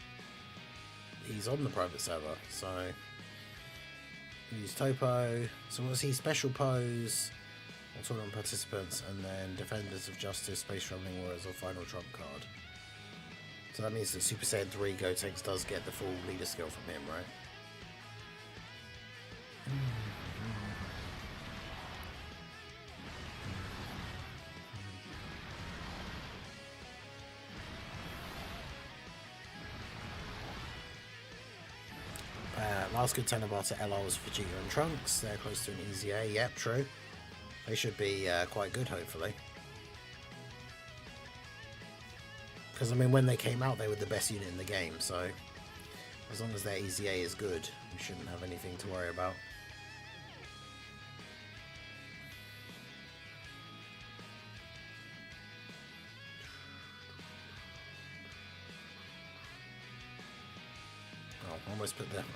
S2: he's on the private server. So use Topo. So what's he? Special pose, or tournament participants, and then Defenders of Justice, Space Traveling Warriors, or Final Trump card. So that means that Super Saiyan 3 Gotenks does get the full leader skill from him, right? Last good Tenabata LR was Vegeta and Trunks. They're close to an easy A. Yep, true. They should be quite good, hopefully. Because, I mean, when they came out, they were the best unit in the game, so as long as their easy A is good, we shouldn't have anything to worry about.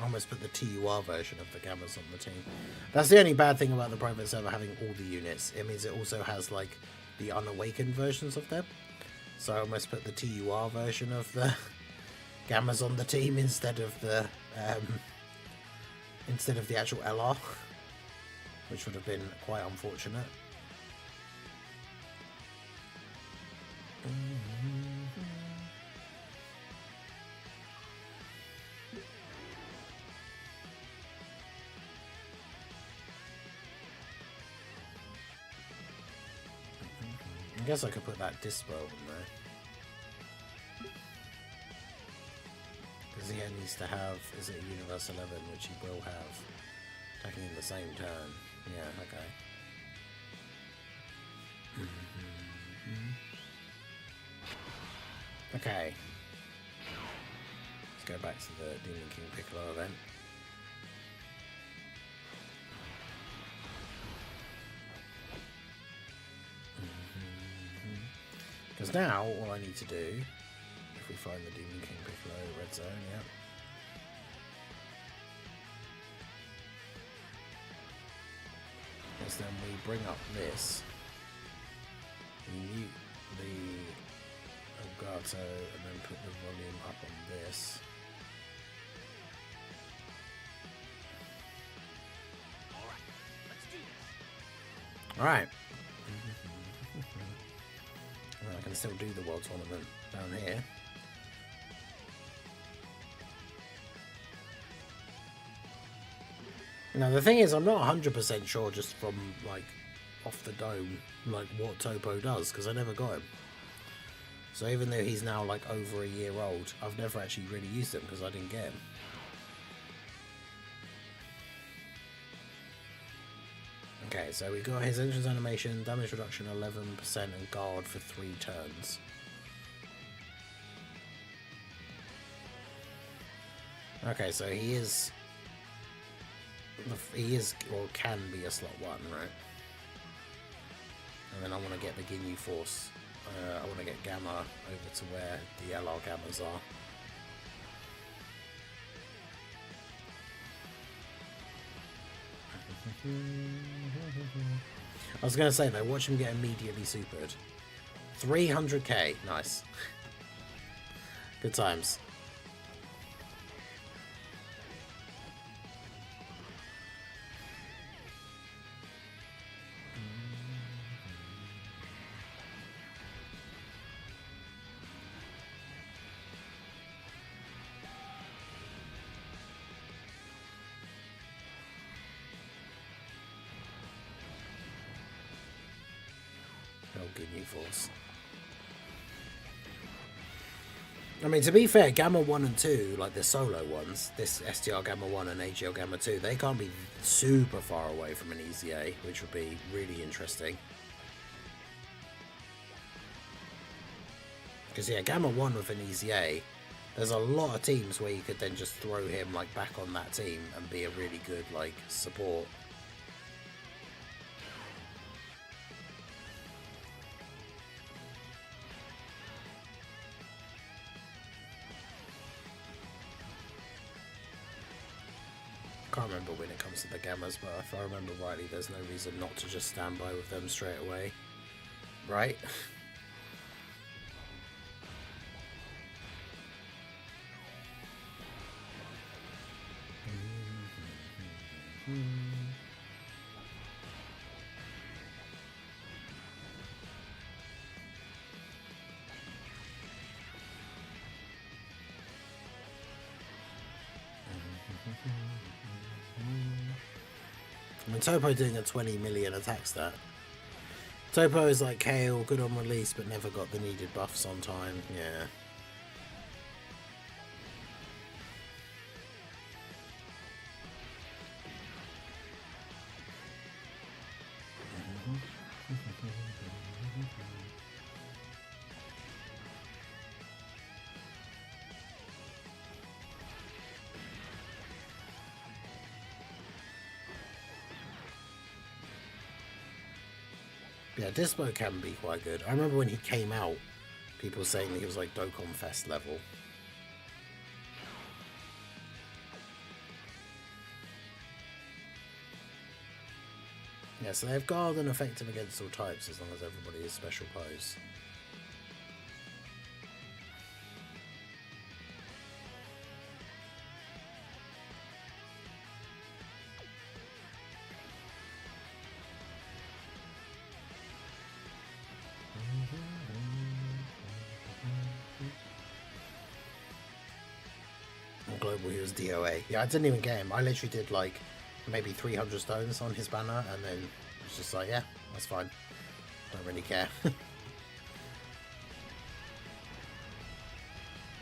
S2: Almost put the TUR version of the Gammas on the team. That's the only bad thing about the private server having all the units. It means it also has like the unawakened versions of them. So I almost put the TUR version of the Gammas on the team instead of the actual LR, which would have been quite unfortunate. I guess I could put that Dispo in there. Because he needs to have, is it Universe 11, which he will have. Attacking in the same turn. Yeah, okay. Okay. Let's go back to the Demon King Piccolo event. Because now, all I need to do, if we find the Demon King Piccolo red zone, yeah. Is then we bring up this, we mute the Elgato, and then put the volume up on this. Alright. I can still do the World Tournament down here. Now the thing is, I'm not 100% sure just from like off the dome like what Topo does, because I never got him. So even though he's now like over a year old, I've never actually really used him because I didn't get him. Okay, so we got his entrance animation, damage reduction 11%, and guard for 3 turns. Okay, so he is or can be a slot 1, right? And then I want to get the Ginyu Force. I want to get Gamma over to where the LR Gammas are. I was going to say though, watch him get immediately supered. 300k, nice. Good times. Ginyu Force. I mean, to be fair, Gamma 1 and 2, like the solo ones, this STR Gamma 1 and AGL Gamma 2, they can't be super far away from an easy A, which would be really interesting. Because yeah, Gamma 1 with an easy A, there's a lot of teams where you could then just throw him like back on that team and be a really good like support. Can't remember when it comes to the Gammas, but if I remember rightly, there's no reason not to just stand by with them straight away, right? I mean, Topo doing a 20 million attack stat. Topo is like Kale, good on release, but never got the needed buffs on time. Yeah. Yeah, Dispo can be quite good. I remember when he came out, people saying that he was like Dokkan Fest level. Yeah, so they have guard and effective against all types as long as everybody is special pose. Global, he was DOA. Yeah, I didn't even get him. I literally did like maybe 300 stones on his banner, and then it was just like, yeah, that's fine. Don't really care.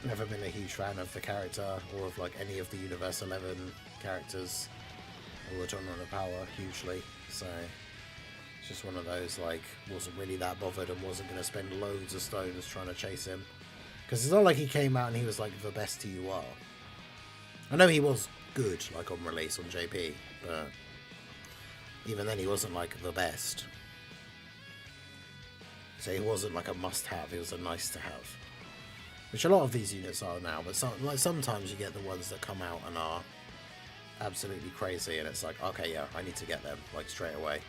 S2: Never been a huge fan of the character or of like any of the Universe 11 characters or the Tournament of Power hugely. So it's just one of those, like, wasn't really that bothered and wasn't going to spend loads of stones trying to chase him. Because it's not like he came out and he was like the best TUR. I know he was good, like on release on JP, but even then he wasn't like the best. So he wasn't like a must-have, he was a nice-to-have. Which a lot of these units are now, but sometimes you get the ones that come out and are absolutely crazy, and it's like, okay, yeah, I need to get them, like, straight away.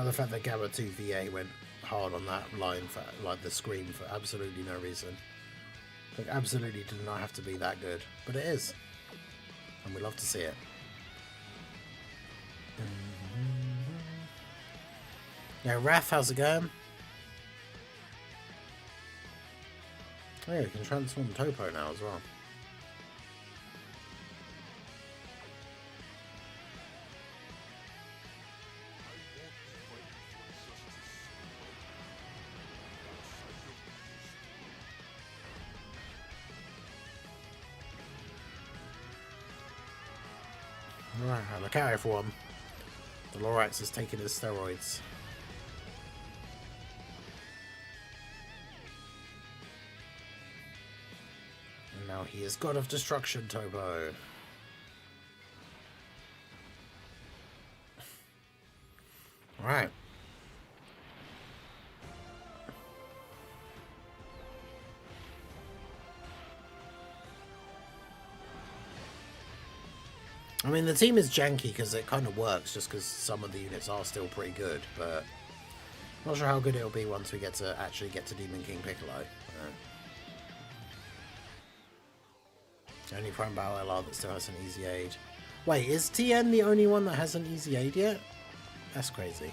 S2: The fact that Gamma 2 VA went hard on that line for like the scream for absolutely no reason. Like, absolutely did not have to be that good, but it is, and we love to see it. Yeah, Raph, how's it going? Oh yeah, you can transform Topo now as well. Right, look out everyone. The Lorax has taken his steroids. And now he is God of Destruction, Topo. Alright. I mean, the team is janky because it kind of works just because some of the units are still pretty good, but not sure how good it'll be once we get to actually get to Demon King Piccolo. Only Prime Battle LR that still has an easy aid. Wait, is TN the only one that has an easy aid yet? That's crazy.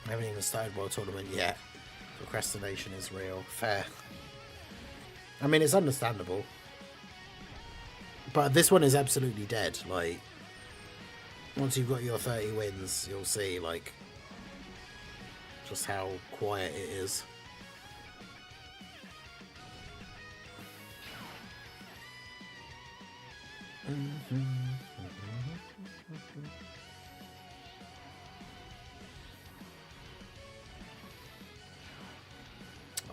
S2: I haven't even started World Tournament yet. Procrastination is real. Fair. I mean, it's understandable. But this one is absolutely dead. Like, once you've got your 30 wins, you'll see, like, just how quiet it is.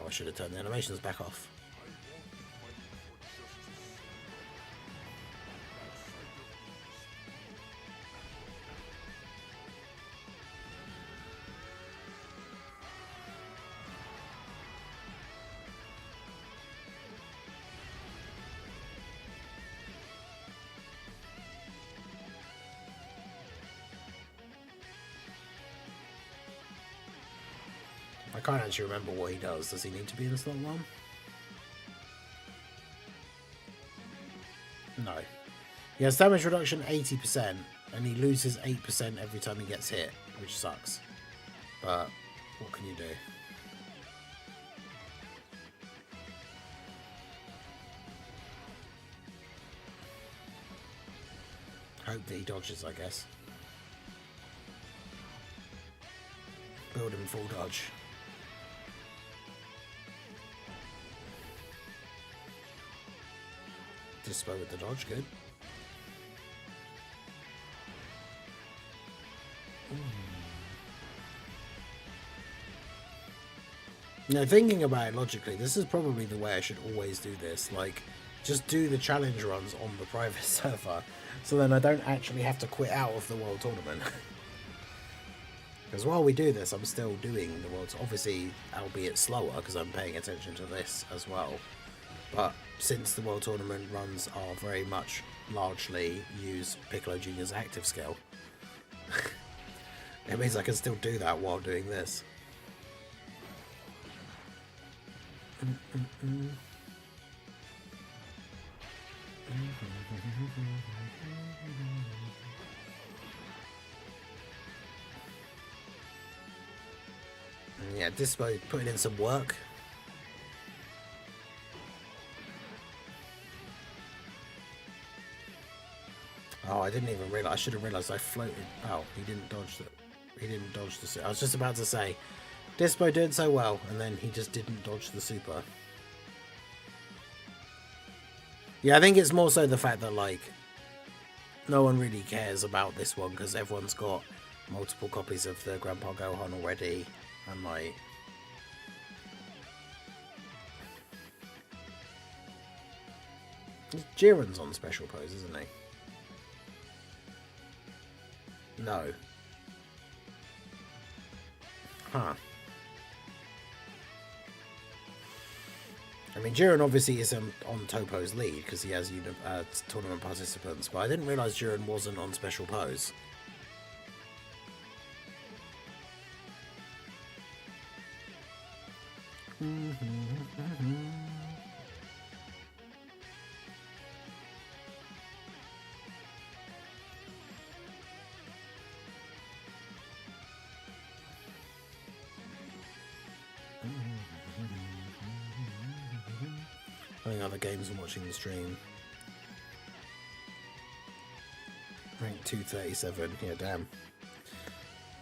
S2: I should have turned the animations back off. I can't actually remember what he does. Does he need to be in slot 1? No. He has damage reduction 80%, and he loses 8% every time he gets hit, which sucks. But what can you do? Hope that he dodges, I guess. Build him full dodge. Dispo with the dodge, good. Now, thinking about it logically, this is probably the way I should always do this. Like, just do the challenge runs on the private server, so then I don't actually have to quit out of the World Tournament. Because while we do this, I'm still doing the World, obviously, albeit slower, because I'm paying attention to this as well. But since the World Tournament runs are very much largely use Piccolo Jr.'s active skill, it means I can still do that while doing this. Yeah, Dispo putting in some work. Oh, I didn't even realize. I should have realized I floated. Oh, he didn't dodge the. He didn't dodge the. I was just about to say, Dispo doing so well, and then he just didn't dodge the super. Yeah, I think it's more so the fact that, like, no one really cares about this one because everyone's got multiple copies of the Grandpa Gohan already, and like. Jiren's on special pose, isn't he? No. Huh. I mean, Jiren obviously is on Topo's lead because he has tournament participants, but I didn't realise Jiren wasn't on special pose. Playing other games and watching the stream. Rank 237. Yeah, damn.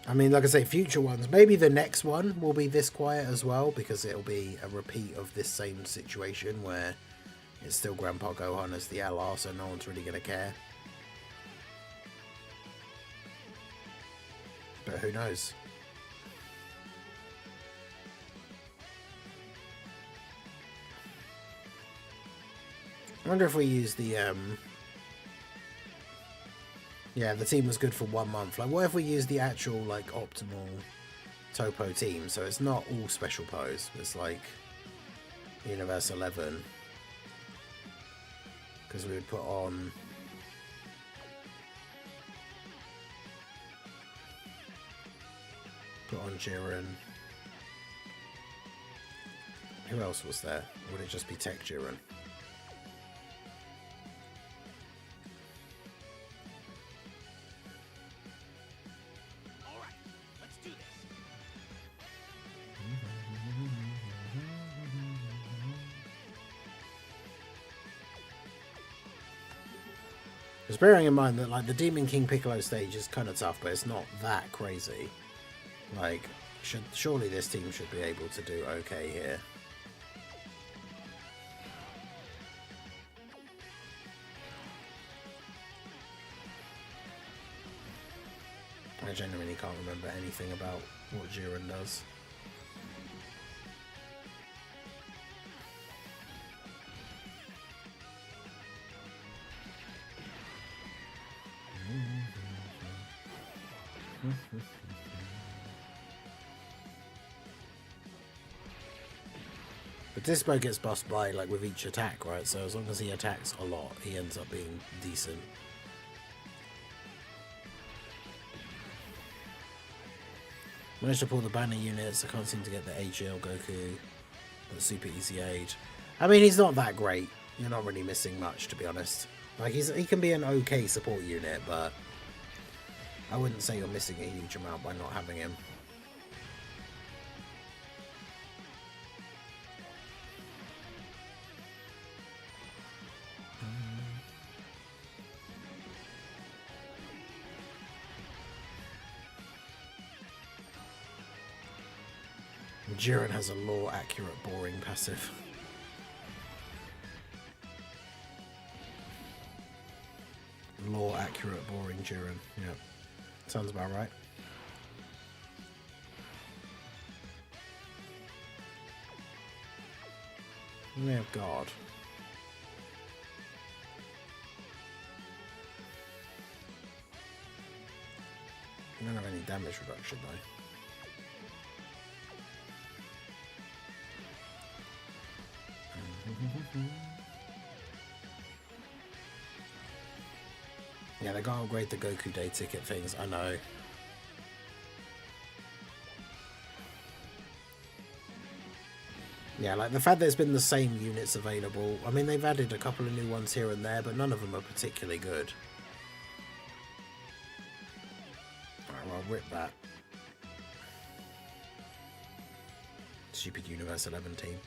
S2: I mean, like I say, future ones. Maybe the next one will be this quiet as well, because it'll be a repeat of this same situation where it's still Grandpa Gohan as the LR, so no one's really going to care. But who knows? I wonder if we use the, yeah, the team was good for 1 month. Like, what if we use the actual, like, optimal Topo team? So it's not all special pose. It's like Universe 11. Because we would put on... Jiren. Who else was there? Or would it just be Tech Jiren? Just bearing in mind that, like, the Demon King Piccolo stage is kind of tough, but it's not that crazy. Like, surely this team should be able to do okay here. I genuinely can't remember anything about what Jiren does. But Dispo gets buffed by, like, with each attack, right? So as long as he attacks a lot, he ends up being decent. Managed to pull the banner units. I can't seem to get the AGL Goku. The super easy aid. I mean, he's not that great. You're not really missing much, to be honest. Like, he can be an okay support unit, but I wouldn't say you're missing a huge amount by not having him. Jiren has a lore accurate boring passive. Lore accurate boring Jiren. Yep. Sounds about right. Oh god. I don't have any damage reduction though. Yeah, they gotta upgrade the Goku Day ticket things, I know. Yeah, like the fact that it's been the same units available. I mean, they've added a couple of new ones here and there, but none of them are particularly good. Alright, well, rip that. Stupid Universe 11 team.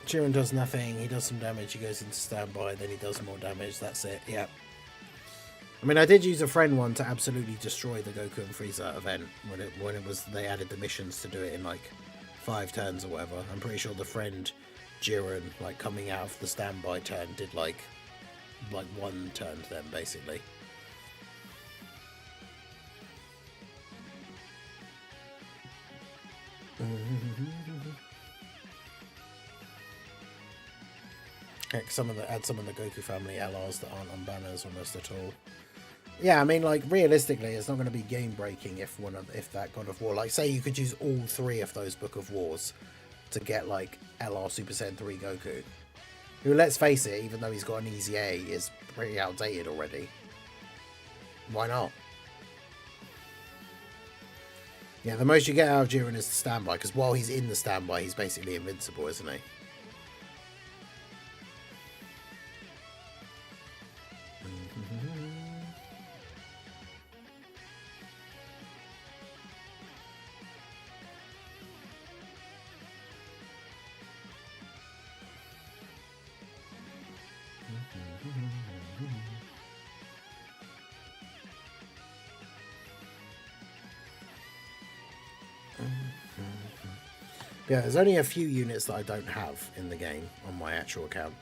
S2: Jiren does nothing, he does some damage, he goes into standby, then he does more damage, that's it, yep. I mean, I did use a friend one to absolutely destroy the Goku and Frieza event when it was they added the missions to do it in like 5 turns or whatever. I'm pretty sure the friend Jiren, like coming out of the standby turn, did like 1 turn to them basically. Heck, add some of the Goku family LRs that aren't on banners almost at all. Yeah, I mean, like realistically, it's not going to be game breaking if that God of War, like say you could use all 3 of those Book of Wars to get like LR Super Saiyan 3 Goku, who, let's face it, even though he's got an easy A, is pretty outdated already. Why not? Yeah, the most you get out of Jiren is the standby, because while he's in the standby, he's basically invincible, isn't he? Yeah, there's only a few units that I don't have in the game on my actual account.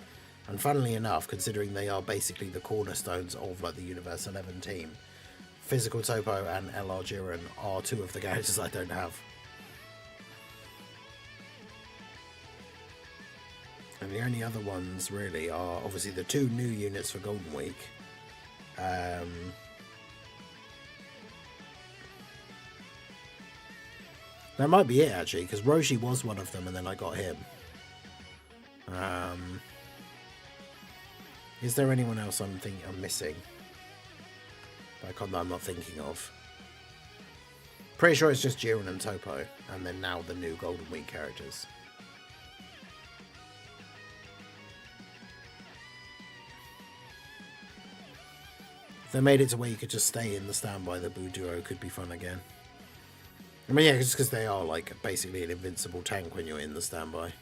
S2: And funnily enough, considering they are basically the cornerstones of like the Universe 11 team, Physical Topo and LR Jiren are 2 of the characters I don't have. And the only other ones really are obviously the 2 new units for Golden Week. That might be it actually, because Roshi was one of them and then I got him. Is there anyone else I'm missing? That I'm not thinking of. Pretty sure it's just Jiren and Topo, and then now the new Golden Week characters. If they made it to where you could just stay in the standby, the Buu duo could be fun again. I mean, yeah, just because they are like basically an invincible tank when you're in the standby.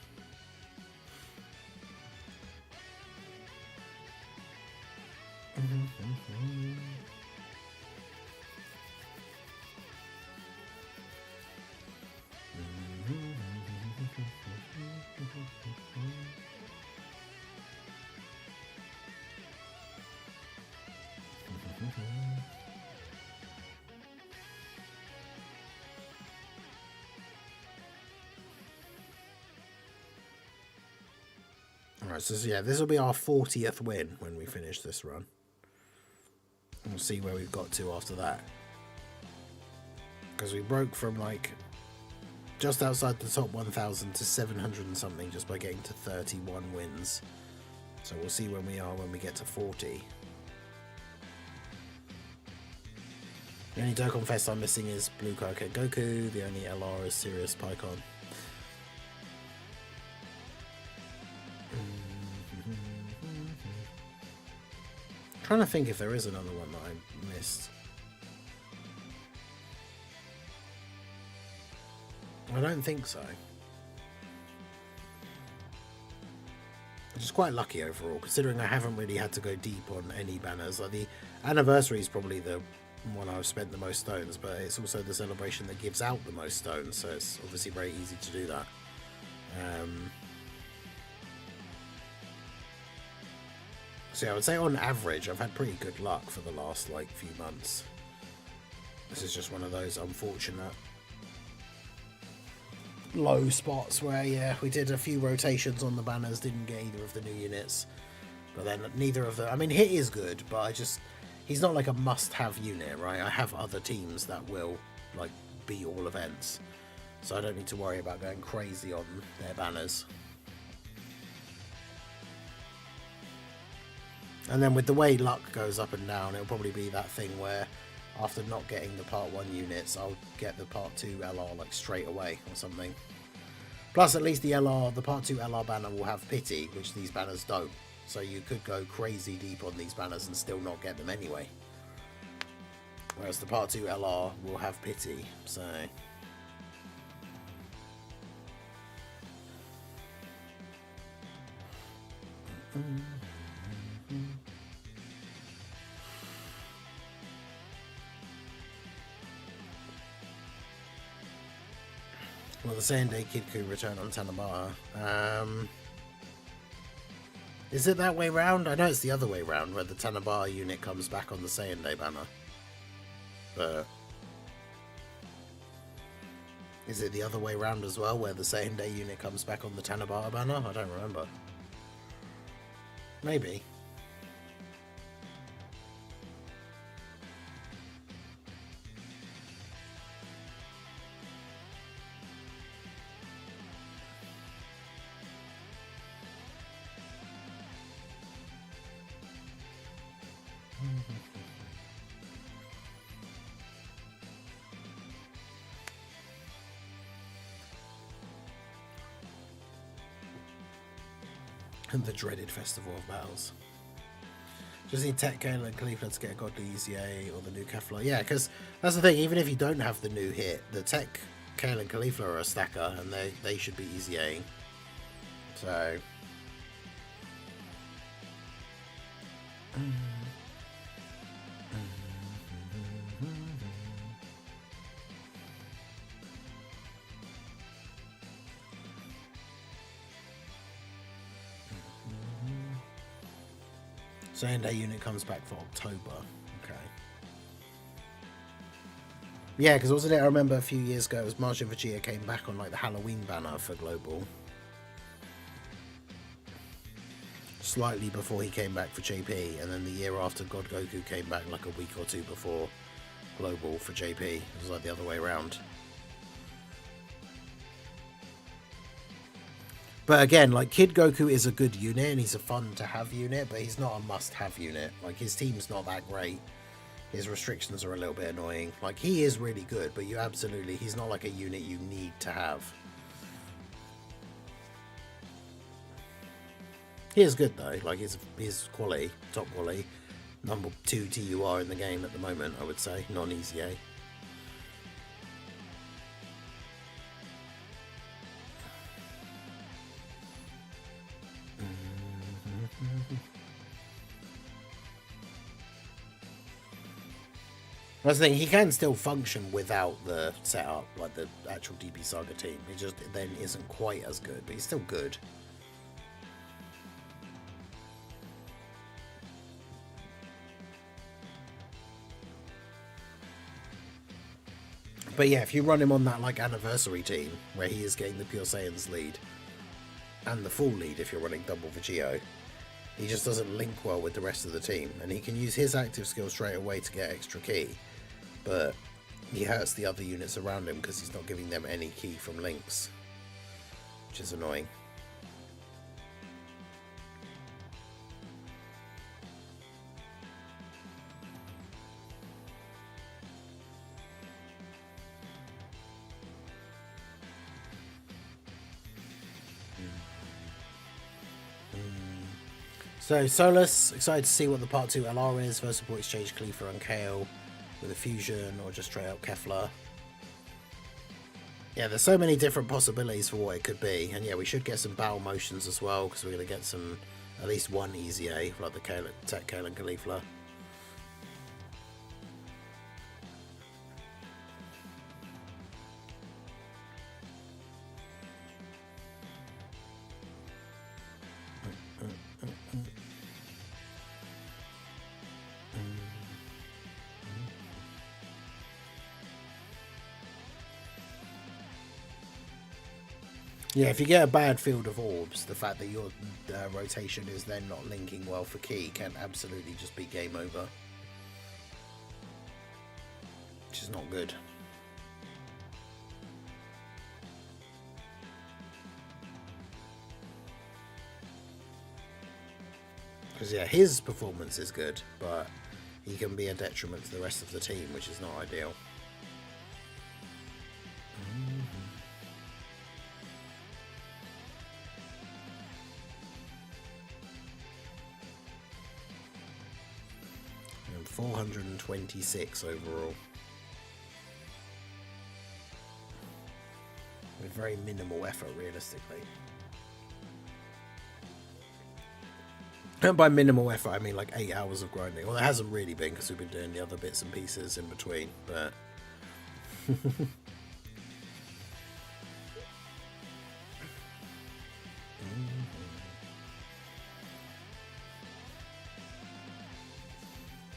S2: Alright, so yeah, this will be our 40th win when we finish this run. We'll see where we've got to after that. Because we broke from like just outside the top 1,000 to 700 and something just by getting to 31 wins. So we'll see when we are when we get to 40. The only Dokkan Fest I'm missing is Blue Kaioken Goku. The only LR is Sirius Pycon. Trying to think if there is another one that I missed. I don't think so. Which is quite lucky overall, considering I haven't really had to go deep on any banners. Like the anniversary is probably the one I've spent the most stones, but it's also the celebration that gives out the most stones, so it's obviously very easy to do that. So yeah, I would say on average I've had pretty good luck for the last like few months. This is just one of those unfortunate low spots where, yeah, we did a few rotations on the banners, didn't get either of the new units, but then neither of the, I mean, Hit is good, but he's not like a must-have unit, right? I have other teams that will like be all events, so I don't need to worry about going crazy on their banners. And then with the way luck goes up and down, it'll probably be that thing where after not getting the part 1 units, I'll get the part 2 LR like straight away or something. Plus at least the part 2 LR banner will have pity, which these banners don't. So you could go crazy deep on these banners and still not get them anyway. Whereas the part 2 LR will have pity, so... Well, the same day Kid Ku return on Tanabata. Is it that way round? I know it's the other way round, where the Tanabata unit comes back on the Saiyan Day banner. But... is it the other way round as well, where the Saiyan Day unit comes back on the Tanabata banner? I don't remember. Maybe. And the dreaded Festival of Battles. Just need Tech, Kale and Cleveland to get a godly EZA or the new Kefla. Yeah, because that's the thing, even if you don't have the new hit, the Tech, Kale and Caulifla are a stacker and they should be EZAing. So... Saiyan Day unit comes back for October. Okay. Yeah, because wasn't it, I remember a few years ago, it was Majin Vegeta came back on like the Halloween banner for Global. Slightly before he came back for JP, and then the year after God Goku came back like a week or two before Global for JP. It was like the other way around. But again, like, Kid Goku is a good unit and he's a fun to have unit, but he's not a must-have unit. Like, his team's not that great. His restrictions are a little bit annoying. Like, he is really good, but you absolutely, he's not like a unit you need to have. He is good though, like, his quality, top quality. Number 2 TUR in the game at the moment, I would say, non-EZA. That's the thing, he can still function without the setup, like the actual DP Saga team. He just then isn't quite as good, but he's still good. But yeah, if you run him on that like anniversary team, where he is getting the Pure Saiyans lead, and the full lead if you're running double Vegito, he just doesn't link well with the rest of the team, and he can use his active skill straight away to get extra key. But he hurts the other units around him because he's not giving them any key from links, which is annoying. So Solus, excited to see what the Part 2 LR is. Versatile exchange Khalifa and Kale with a fusion, or just straight up Kefla. Yeah, there's so many different possibilities for what it could be. And yeah, we should get some battle motions as well, because we're going to get some, at least one easy A, like the Tech Kale and Khalifa. Yeah, if you get a bad field of orbs, the fact that your rotation is then not linking well for key can absolutely just be game over. Which is not good. Because yeah, his performance is good, but he can be a detriment to the rest of the team, which is not ideal. And 426 overall. With very minimal effort, realistically. And by minimal effort, I mean like 8 hours of grinding. Well, it hasn't really been, because we've been doing the other bits and pieces in between, but...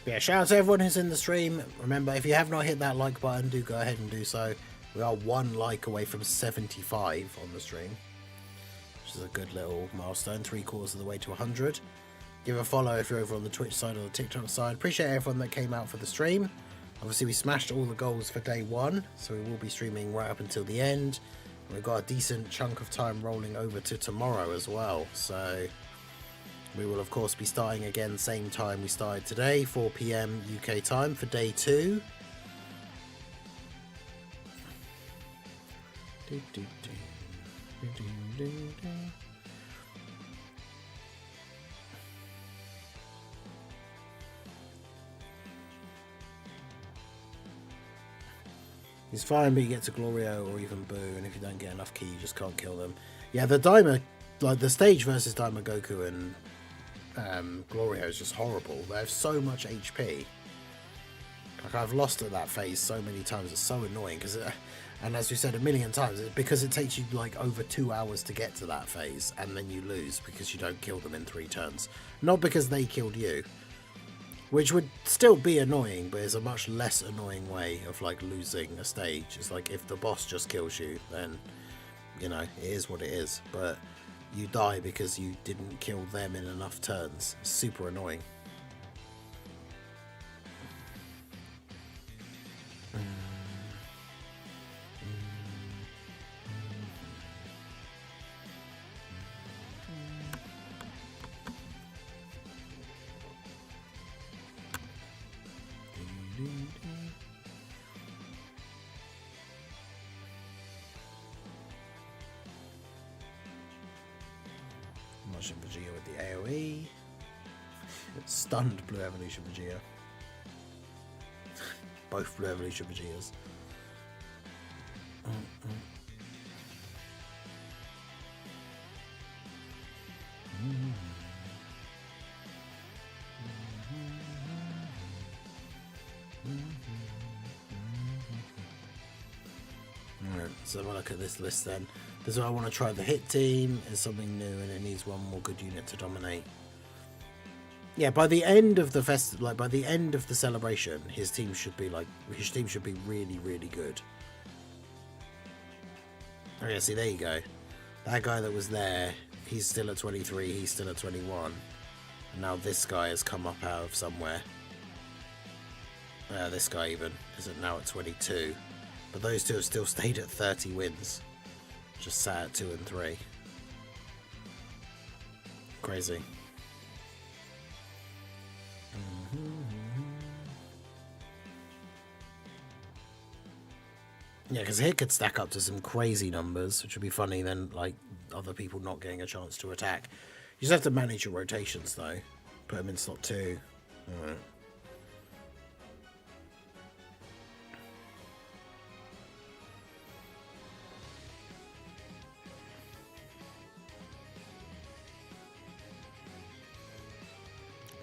S2: Yeah, shout out to everyone who's in the stream. Remember, if you have not hit that like button, do go ahead and do so. We are 1 like away from 75 on the stream, which is a good little milestone, 3/4 of the way to 100. Give a follow if you're over on the Twitch side or the TikTok side. Appreciate everyone that came out for the stream. Obviously, we smashed all the goals for day 1, so we will be streaming right up until the end. We've got a decent chunk of time rolling over to tomorrow as well, so we will of course be starting again same time we started today, 4 PM UK time for day 2. He's fine, but you get to Glorio or even Boo, and if you don't get enough key, you just can't kill them. Yeah, the Daima, like the stage versus Daima Goku and Glorio is just horrible. They have so much HP. Like, I've lost at that phase so many times. It's so annoying, because and as we said a million times, it's because it takes you like over 2 hours to get to that phase, and then you lose because you don't kill them in 3 turns. Not because they killed you, which would still be annoying, but it's a much less annoying way of like losing a stage. It's like if the boss just kills you, then you know, it is what it is, but you die because you didn't kill them in enough turns. It's super annoying. Watching Vegeta with the AoE. Stunned Blue Evolution Vegeta. Both Blue Evolution Vegetas. Alright, so have a look at this list then. This is what I want to try. The hit team is something new, and it needs one more good unit to dominate. Yeah, by the end of the by the end of the celebration, his team should be really, really good. Oh yeah, see, there you go. That guy that was there, he's still at 23, he's still at 21. And now this guy has come up out of somewhere. This guy even isn't now at 22. But those two have still stayed at 30 wins. Just sat at 2 and 3. Crazy. Yeah, because here could stack up to some crazy numbers, which would be funny then, like, other people not getting a chance to attack. You just have to manage your rotations, though. Put them in slot 2. Alright.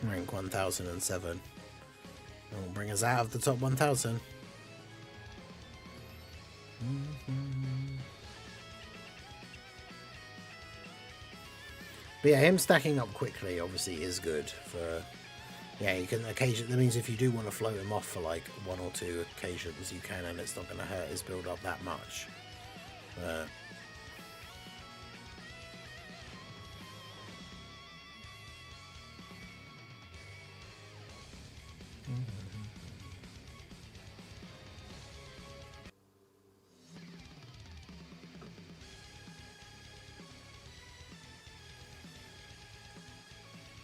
S2: Rank 1007. That will bring us out of the top 1000. But yeah, him stacking up quickly obviously is good for. Yeah, you can occasionally. That means if you do want to float him off for like 1 or 2 occasions, you can, and it's not going to hurt his build up that much.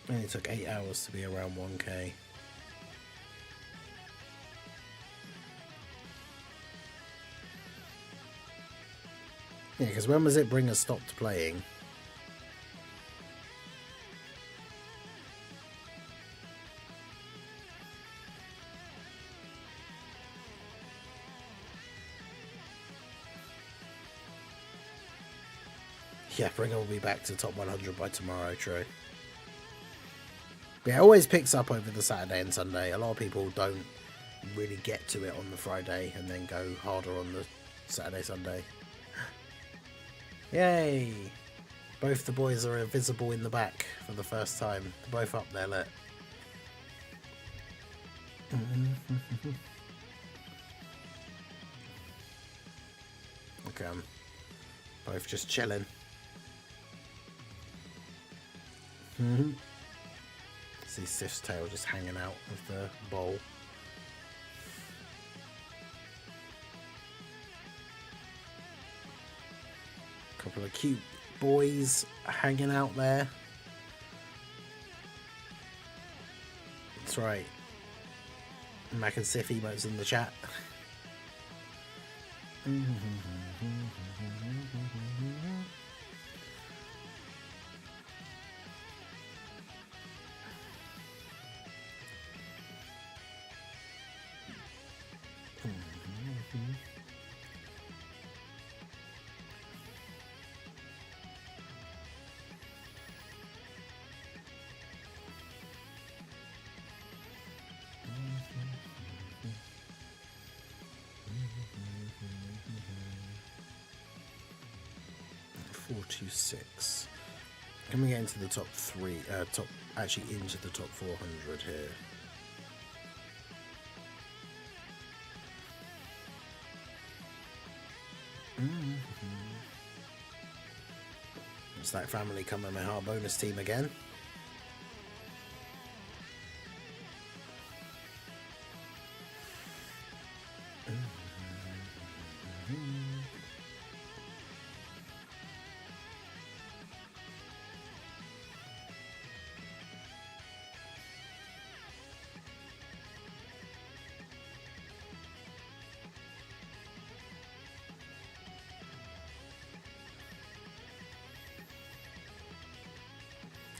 S2: And it took 8 hours to be around 1k. Yeah, because when was it Bringer stopped playing? Yeah, Bringer will be back to top 100 by tomorrow, true. But yeah, it always picks up over the Saturday and Sunday. A lot of people don't really get to it on the Friday and then go harder on the Saturday, Sunday. Yay! Both the boys are visible in the back for the first time. They're both up there, look. Okay, both just chilling. See Sif's tail just hanging out of the bowl. Couple of cute boys hanging out there. That's right. Mac and Sif emotes in the chat. .426. Can we get into the top 3? Actually into the top 400 here. It's that family coming my heart bonus team again.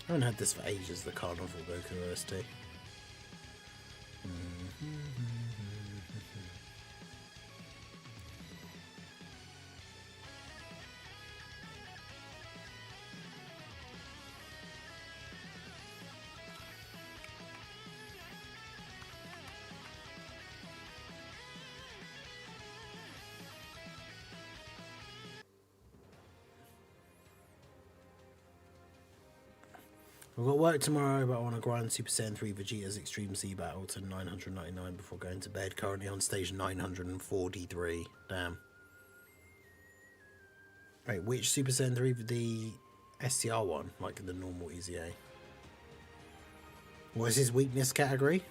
S2: I haven't had this for ages, the Carnival Goku OST. I've got work tomorrow, but I want to grind Super Saiyan 3 Vegeta's Extreme Z Battle to 999 before going to bed. Currently on stage 943. Damn. Wait, which Super Saiyan 3? The STR one? Like the normal Easy A? What is his weakness category?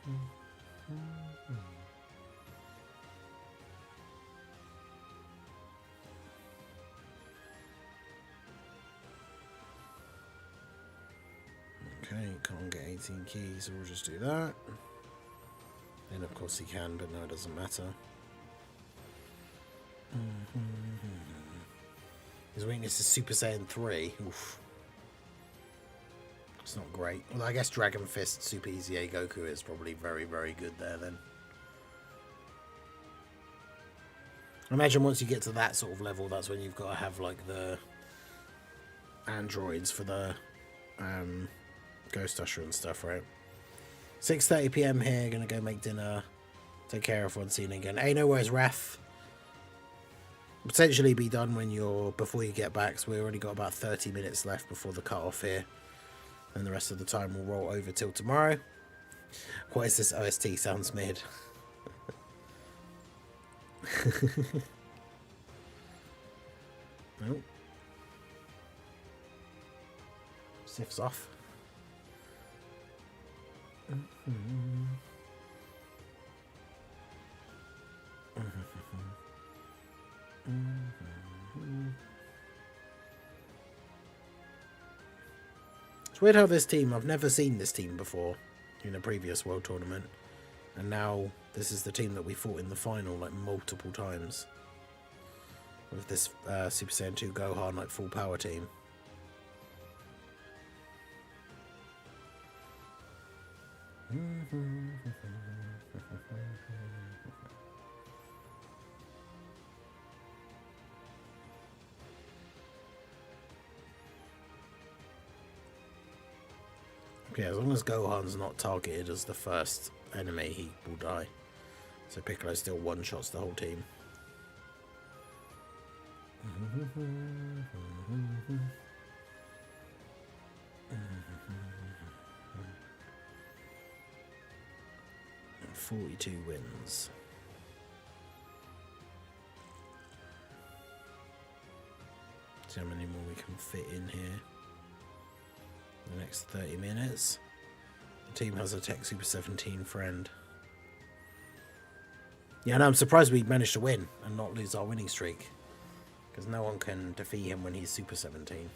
S2: Okay, can't get 18 keys, so we'll just do that. And of course he can, but no, it doesn't matter. His weakness is Super Saiyan 3. Oof. It's not great. Well, I guess Dragon Fist Super Easy A Goku is probably very, very good there then. I imagine once you get to that sort of level, that's when you've got to have like the androids for the Ghost Usher and stuff, right? 6:30 PM here, gonna go make dinner. Take care of everyone, see you again. Hey, no worries, Raph. Potentially be done when before you get back, so we already got about 30 minutes left before the cut-off here. And the rest of the time will roll over till tomorrow. What is this OST? Sounds mid. Nope. Sif's off. It's weird how this team, I've never seen this team before in a previous World Tournament, and now this is the team that we fought in the final like multiple times with this Super Saiyan 2 Gohan like full power team. Yeah, as long as Gohan's not targeted as the first enemy, he will die. So Piccolo still one-shots the whole team. And 42 wins. See how many more we can fit in here. The next 30 minutes. The team has a Tech Super 17 friend. Yeah, and I'm surprised we managed to win and not lose our winning streak, because no one can defeat him when he's Super 17.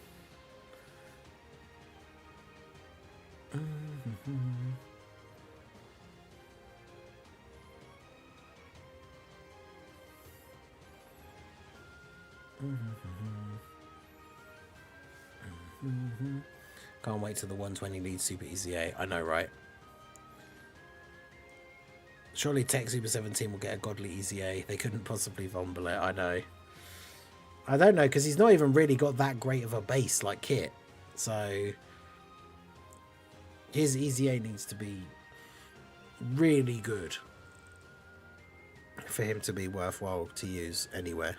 S2: Can't wait till the 120 leads Super Easy A. I know, right? Surely Tech Super 17 will get a godly Easy A. They couldn't possibly fumble it, I know. I don't know, because he's not even really got that great of a base like Kit. So his Easy A needs to be really good for him to be worthwhile to use anywhere.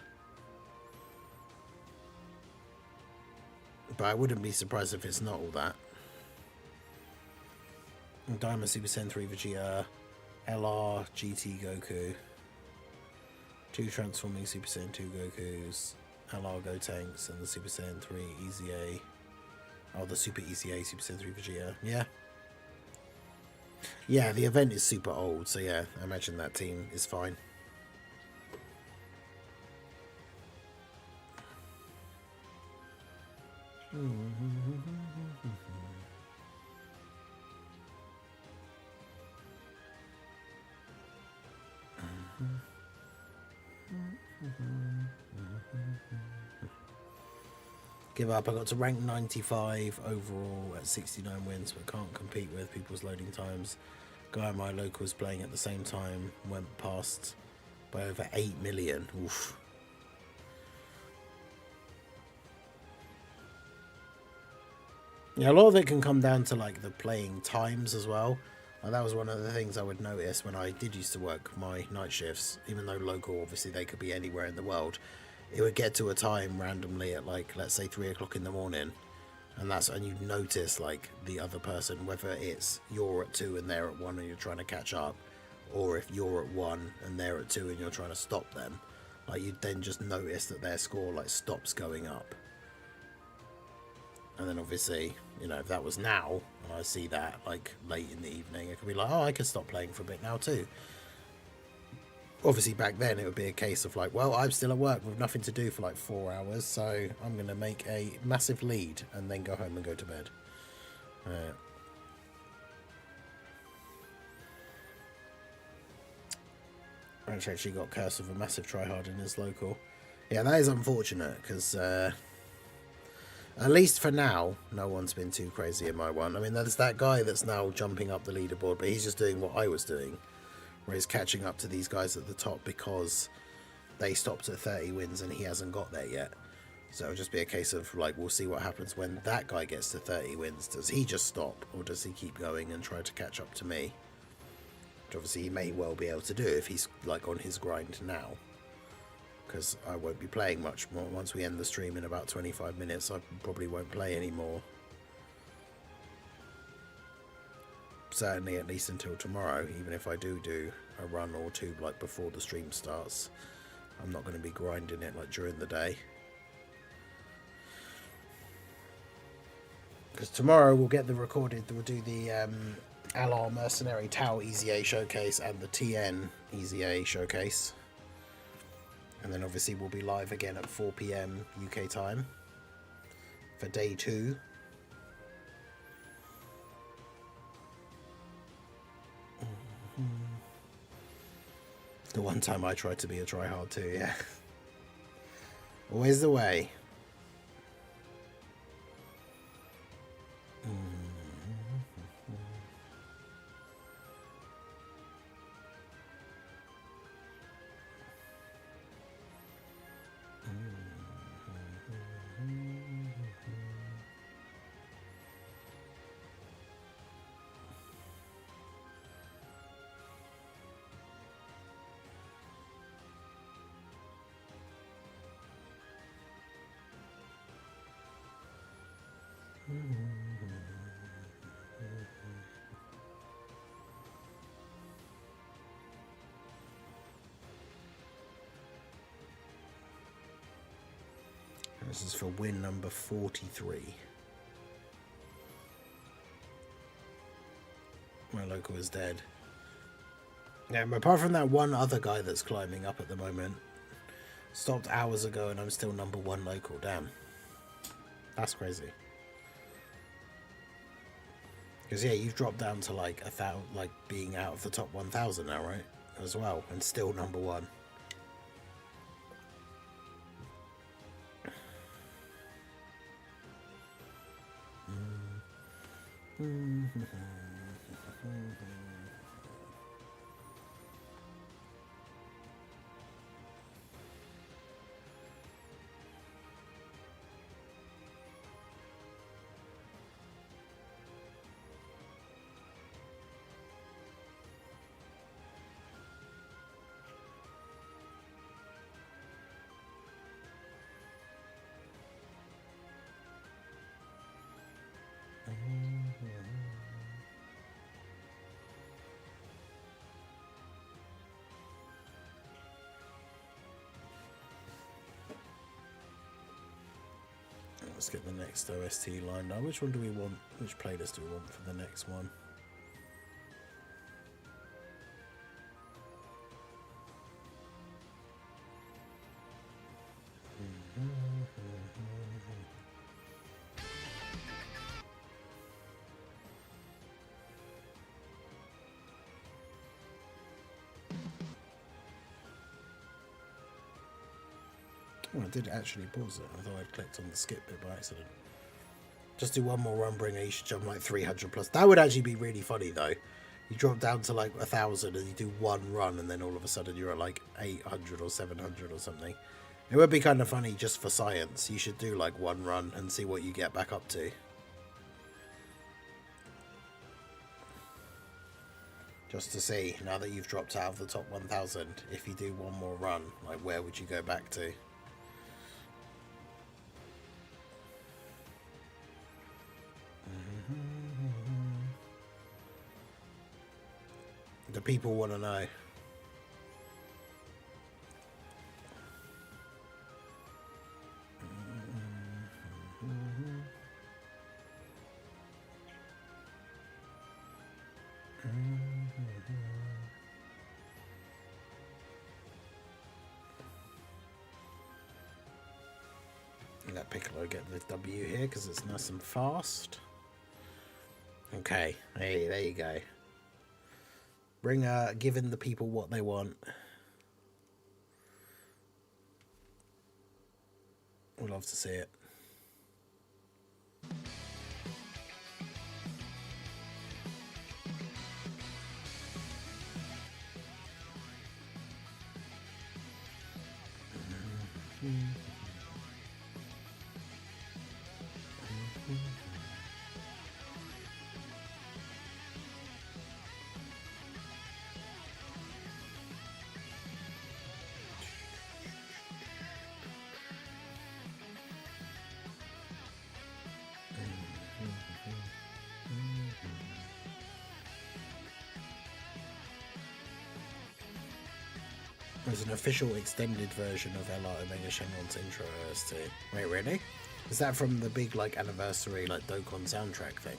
S2: But I wouldn't be surprised if it's not all that. Diamond Super Saiyan 3 Vegeta, LR GT Goku, 2 transforming Super Saiyan 2 Gokus, LR Gotenks, and the Super Saiyan 3 Easy A. Oh, the Super Easy A Super Saiyan 3 Vegeta. Yeah. Yeah, the event is super old, so yeah, I imagine that team is fine. Give up. I got to rank 95 overall at 69 wins, but can't compete with people's loading times. Guy in my local was playing at the same time, went past by over 8 million. Oof. Yeah, a lot of it can come down to like the playing times as well. That was one of the things I would notice when I did used to work my night shifts, even though local, obviously they could be anywhere in the world. It would get to a time randomly at like, let's say 3 o'clock in the morning, and you notice like the other person, whether it's you're at 2 and they're at 1 and you're trying to catch up, or if you're at 1 and they're at 2 and you're trying to stop them, like you'd then just notice that their score like stops going up. And then obviously, you know, if that was now, and I see that like late in the evening, it could be like, oh, I could stop playing for a bit now too. Obviously back then it would be a case of like, well, I'm still at work with nothing to do for like 4 hours, so I'm going to make a massive lead and then go home and go to bed. Actually got cursed with a massive tryhard in his local. Yeah, that is unfortunate because at least for now, no one's been too crazy in my one. I mean, there's that guy that's now jumping up the leaderboard, but he's just doing what I was doing, where he's catching up to these guys at the top because they stopped at 30 wins and he hasn't got there yet. So it'll just be a case of like, we'll see what happens when that guy gets to 30 wins. Does he just stop, or does he keep going and try to catch up to me? Which obviously he may well be able to do if he's like on his grind now, because I won't be playing much more. Once we end the stream in about 25 minutes, I probably won't play anymore. Certainly at least until tomorrow. Even if I do a run or two like before the stream starts, I'm not going to be grinding it like during the day. Because tomorrow we'll get the recorded, we'll do the LR Mercenary Tau EZA showcase and the TN EZA showcase. And then obviously we'll be live again at 4 PM UK time for day 2. The one time I tried to be a tryhard too, yeah. Always the way. This is for win number 43. My local is dead. Yeah, but apart from that one other guy that's climbing up at the moment, stopped hours ago and I'm still number 1 local. Damn. That's crazy. Because yeah, you've dropped down to like like being out of the top 1,000 now, right? As well, and still number 1. Let's get the next OST lined up. Which one do we want? Which playlist do we want for the next one? Oh, I did actually pause it. I thought I'd clicked on the skip bit by accident. Just do one more run bringer. You should jump like 300 plus. That would actually be really funny though. You drop down to like 1,000 and you do one run and then all of a sudden you're at like 800 or 700 or something. It would be kind of funny just for science. You should do like one run and see what you get back up to. Just to see, now that you've dropped out of the top 1,000, if you do one more run, like where would you go back to? The people want to know. let Piccolo get the W here because it's nice and fast. Okay, hey, there you go. Giving the people what they want. We'd love to see it. There's an official extended version of LR Omega Shenron's intro OST. Wait, really? Is that from the big like anniversary like Dokkan soundtrack thing?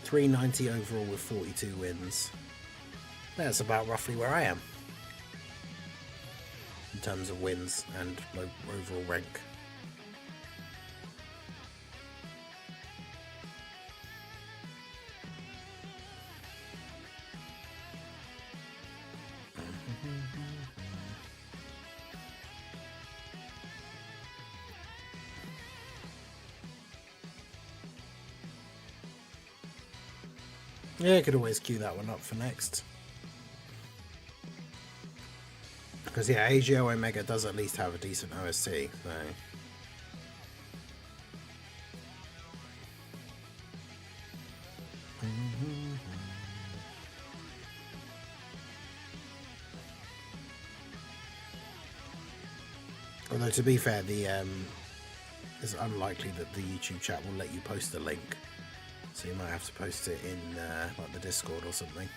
S2: $390 overall with 42 wins. That's about roughly where I am in terms of wins and overall rank. Yeah, I could always queue that one up for next. Because yeah, AGO Omega does at least have a decent OST, so. Although to be fair, it's unlikely that the YouTube chat will let you post a link, so you might have to post it in like the Discord or something.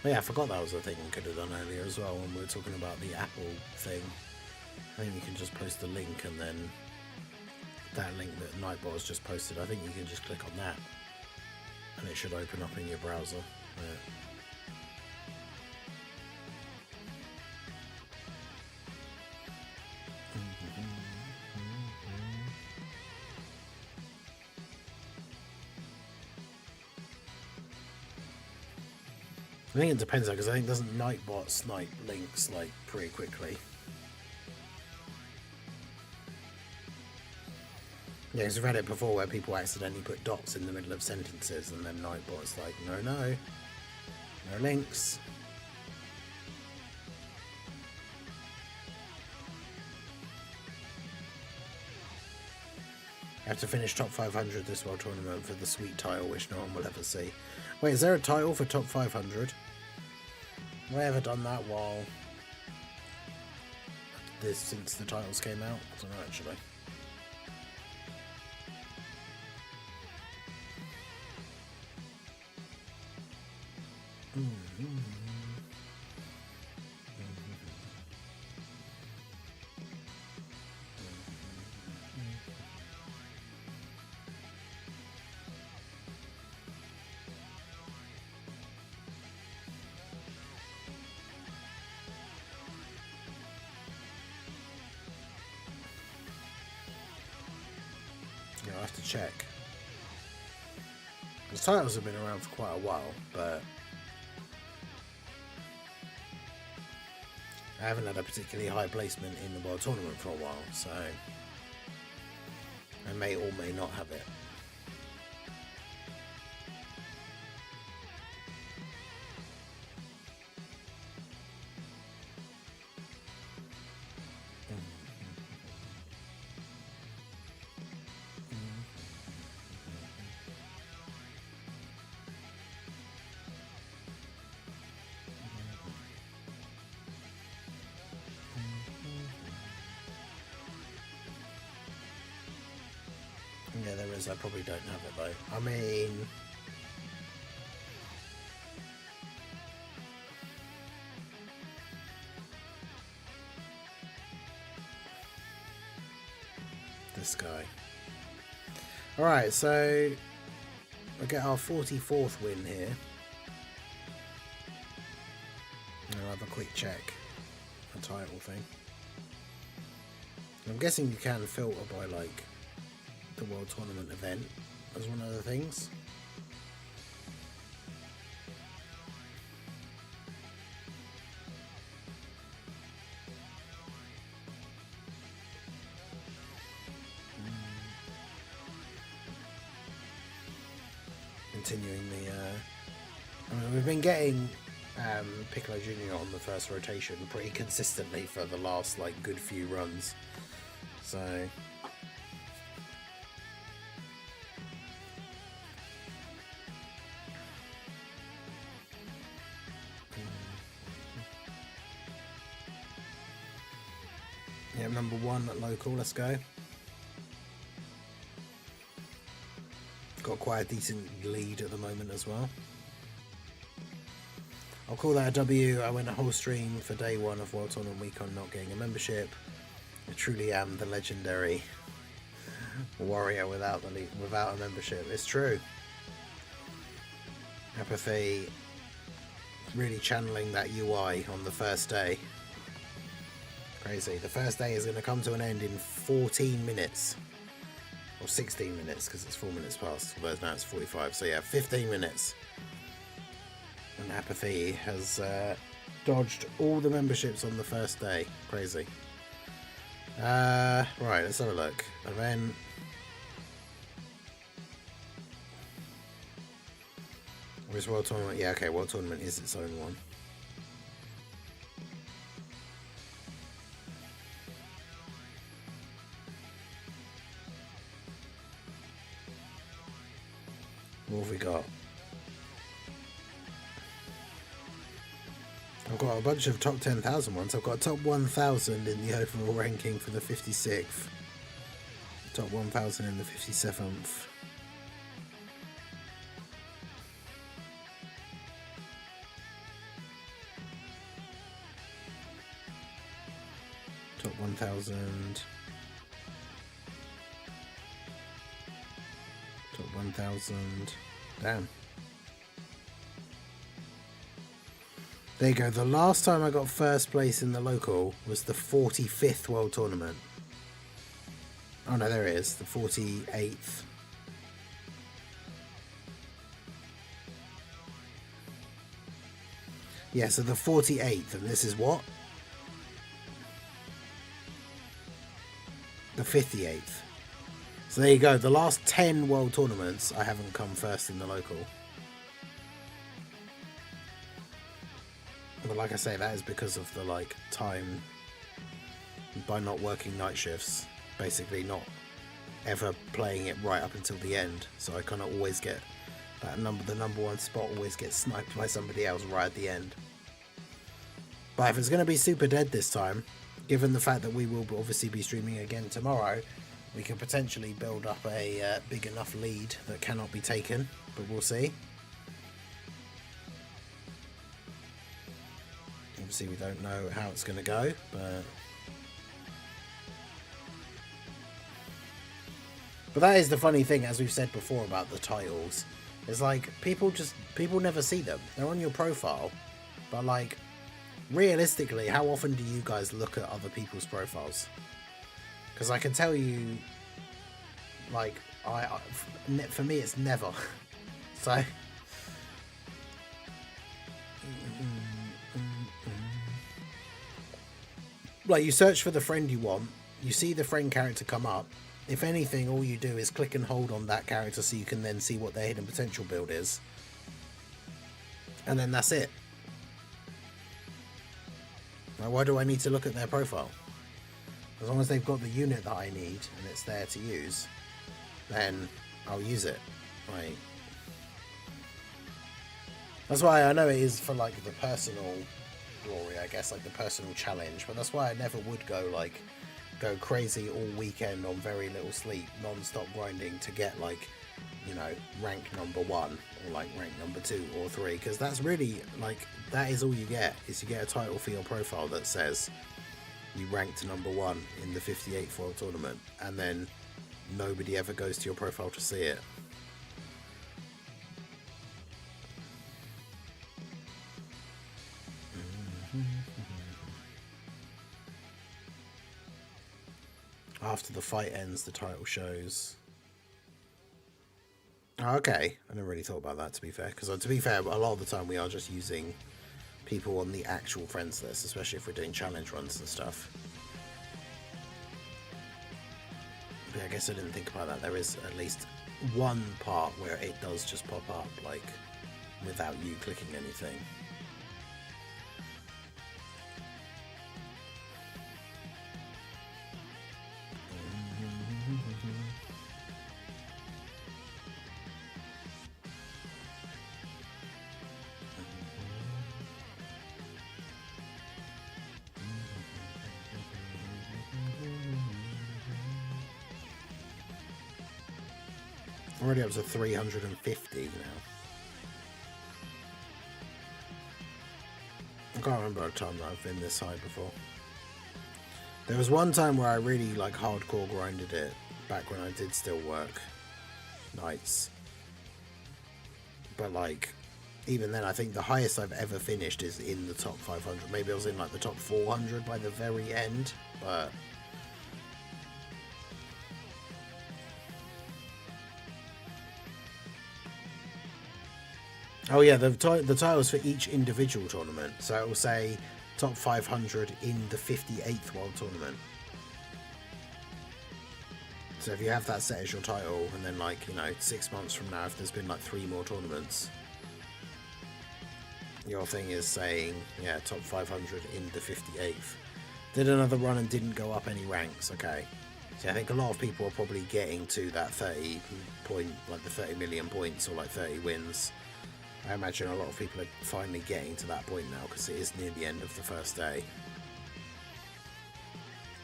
S2: Oh yeah, I forgot that was a thing we could have done earlier as well when we were talking about the Apple thing. I think you can just post a link, and then that link that Nightbot has just posted, I think you can just click on that and it should open up in your browser. Yeah. I think it depends though, because I think doesn't Nightbot snipe links like pretty quickly. Yeah, because we've had it before where people accidentally put dots in the middle of sentences and then Nightbot's like, no links. I have to finish top 500 this World Tournament for the sweet title which no one will ever see. Wait, is there a title for top 500? Have I ever done that while since the titles came out? I don't know actually. Yeah, I'll have to check. The titles have been around for quite a while, but I haven't had a particularly high placement in the World Tournament for a while, so I may or may not have it. Yeah, there is. I probably don't have it though. I mean, this guy. Alright, so we'll get our 44th win here. And I'll have a quick check. A title thing. I'm guessing you can filter by like the World Tournament event as one of the things. Continuing the I mean, we've been getting Piccolo Jr. on the first rotation pretty consistently for the last like good few runs, so yeah, number 1 at local, let's go. Got quite a decent lead at the moment as well. I'll call that a W. I went a whole stream for day 1 of World Tournament Week on not getting a membership. I truly am the legendary warrior without a membership. It's true. Apathy really channeling that UI on the first day. Crazy. The first day is going to come to an end in 14 minutes. Or 16 minutes, because it's 4 minutes past. Whereas now it's 45. So yeah, 15 minutes. And Apathy has dodged all the memberships on the first day. Crazy. Right, let's have a look. Event. Where's World Tournament? Yeah, okay, World Tournament is its own one. What have we got? I've got a bunch of top 10,000 ones. I've got top 1,000 in the overall ranking for the 56th. Top 1,000 in the 57th. Top 1,000. Top 1,000. Damn. There you go. The last time I got first place in the local was the 45th World Tournament. Oh no, there it is. The 48th. Yeah, so the 48th, and this is what? The 58th. So there you go. The last 10 World Tournaments, I haven't come first in the local. But like I say, that is because of the like time, by not working night shifts, basically not ever playing it right up until the end. So I kind of always get that the number 1 spot always gets sniped by somebody else right at the end. But if it's going to be super dead this time, given the fact that we will obviously be streaming again tomorrow, we can potentially build up a big enough lead that cannot be taken, but we'll see. Obviously we don't know how it's going to go, but that is the funny thing, as we've said before about the titles. It's like people never see them. They're on your profile, but like realistically, how often do you guys look at other people's profiles? Because I can tell you, like, for me it's never. So like, you search for the friend you want, you see the friend character come up. If anything, all you do is click and hold on that character so you can then see what their hidden potential build is. And then that's it. Now, why do I need to look at their profile? As long as they've got the unit that I need and it's there to use, then I'll use it. Like, that's why I know it is for like the personal glory, I guess, like the personal challenge, but that's why I never would go like go crazy all weekend on very little sleep, non-stop grinding to get like, you know, rank number 1 or like rank number 2 or 3, because that's really like, that is all you get, is you get a title for your profile that says you ranked number 1 in the 58th World Tournament, and then nobody ever goes to your profile to see it. After the fight ends, the title shows. Oh, okay, I never really thought about that, to be fair, because to be fair, a lot of the time we are just using people on the actual friends list, especially if we're doing challenge runs and stuff. But I guess I didn't think about that. There is at least one part where it does just pop up, like, without you clicking anything. Already up to 350 now. I can't remember a time that I've been this high before. There was one time where I really like hardcore grinded it back when I did still work nights. But like, even then I think the highest I've ever finished is in the top 500. Maybe I was in like the top 400 by the very end, but oh yeah, the titles for each individual tournament. So it will say top 500 in the 58th World Tournament. So if you have that set as your title, and then like, you know, 6 months from now, if there's been like 3 more tournaments, your thing is saying, yeah, top 500 in the 58th. Did another run and didn't go up any ranks. Okay. So I think a lot of people are probably getting to that 30 point, like the 30 million points or like 30 wins. I imagine a lot of people are finally getting to that point now because it is near the end of the first day.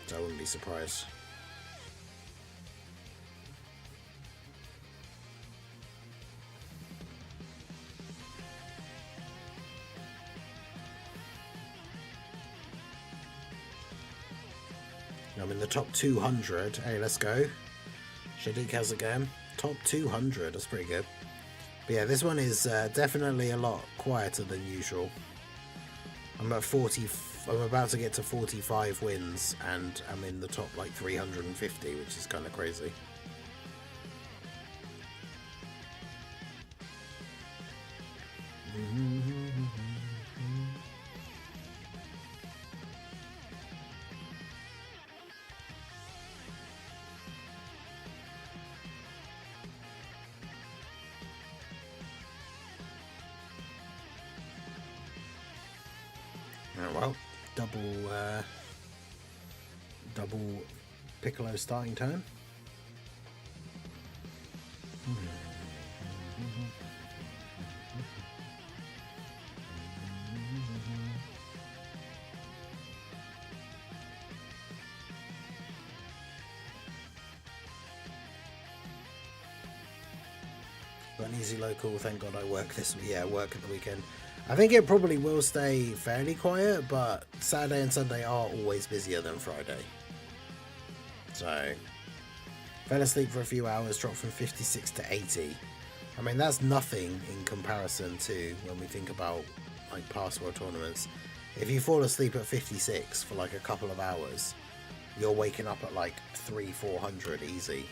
S2: So I wouldn't be surprised. I'm in the top 200. Hey, let's go. Shadik, how's it going? Top 200, that's pretty good. But yeah, this one is definitely a lot quieter than usual. I'm at 40. I'm about to get to 45 wins, and I'm in the top like 350, which is kind of crazy. Oh well, double Piccolo starting turn. Got an easy local, thank God I work work at the weekend. I think it probably will stay fairly quiet, but Saturday and Sunday are always busier than Friday. So, fell asleep for a few hours, dropped from 56 to 80. I mean, that's nothing in comparison to when we think about like past world tournaments. If you fall asleep at 56 for like a couple of hours, you're waking up at like 300-400 easy.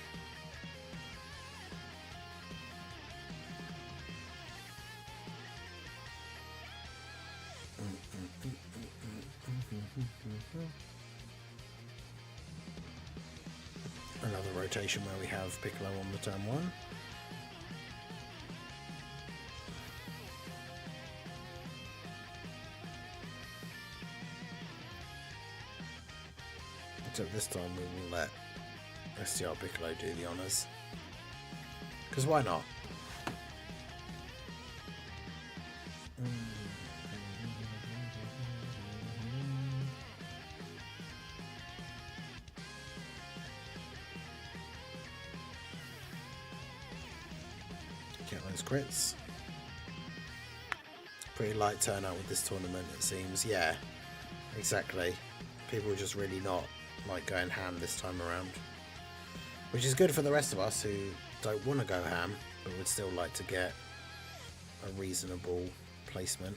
S2: Another rotation where we have Piccolo on the turn 1. Except this time we will let STR Piccolo do the honours. Because why not? Get those crits. Pretty light turnout with this tournament, it seems. Yeah, exactly. People are just really not like going ham this time around, which is good for the rest of us who don't want to go ham but would still like to get a reasonable placement.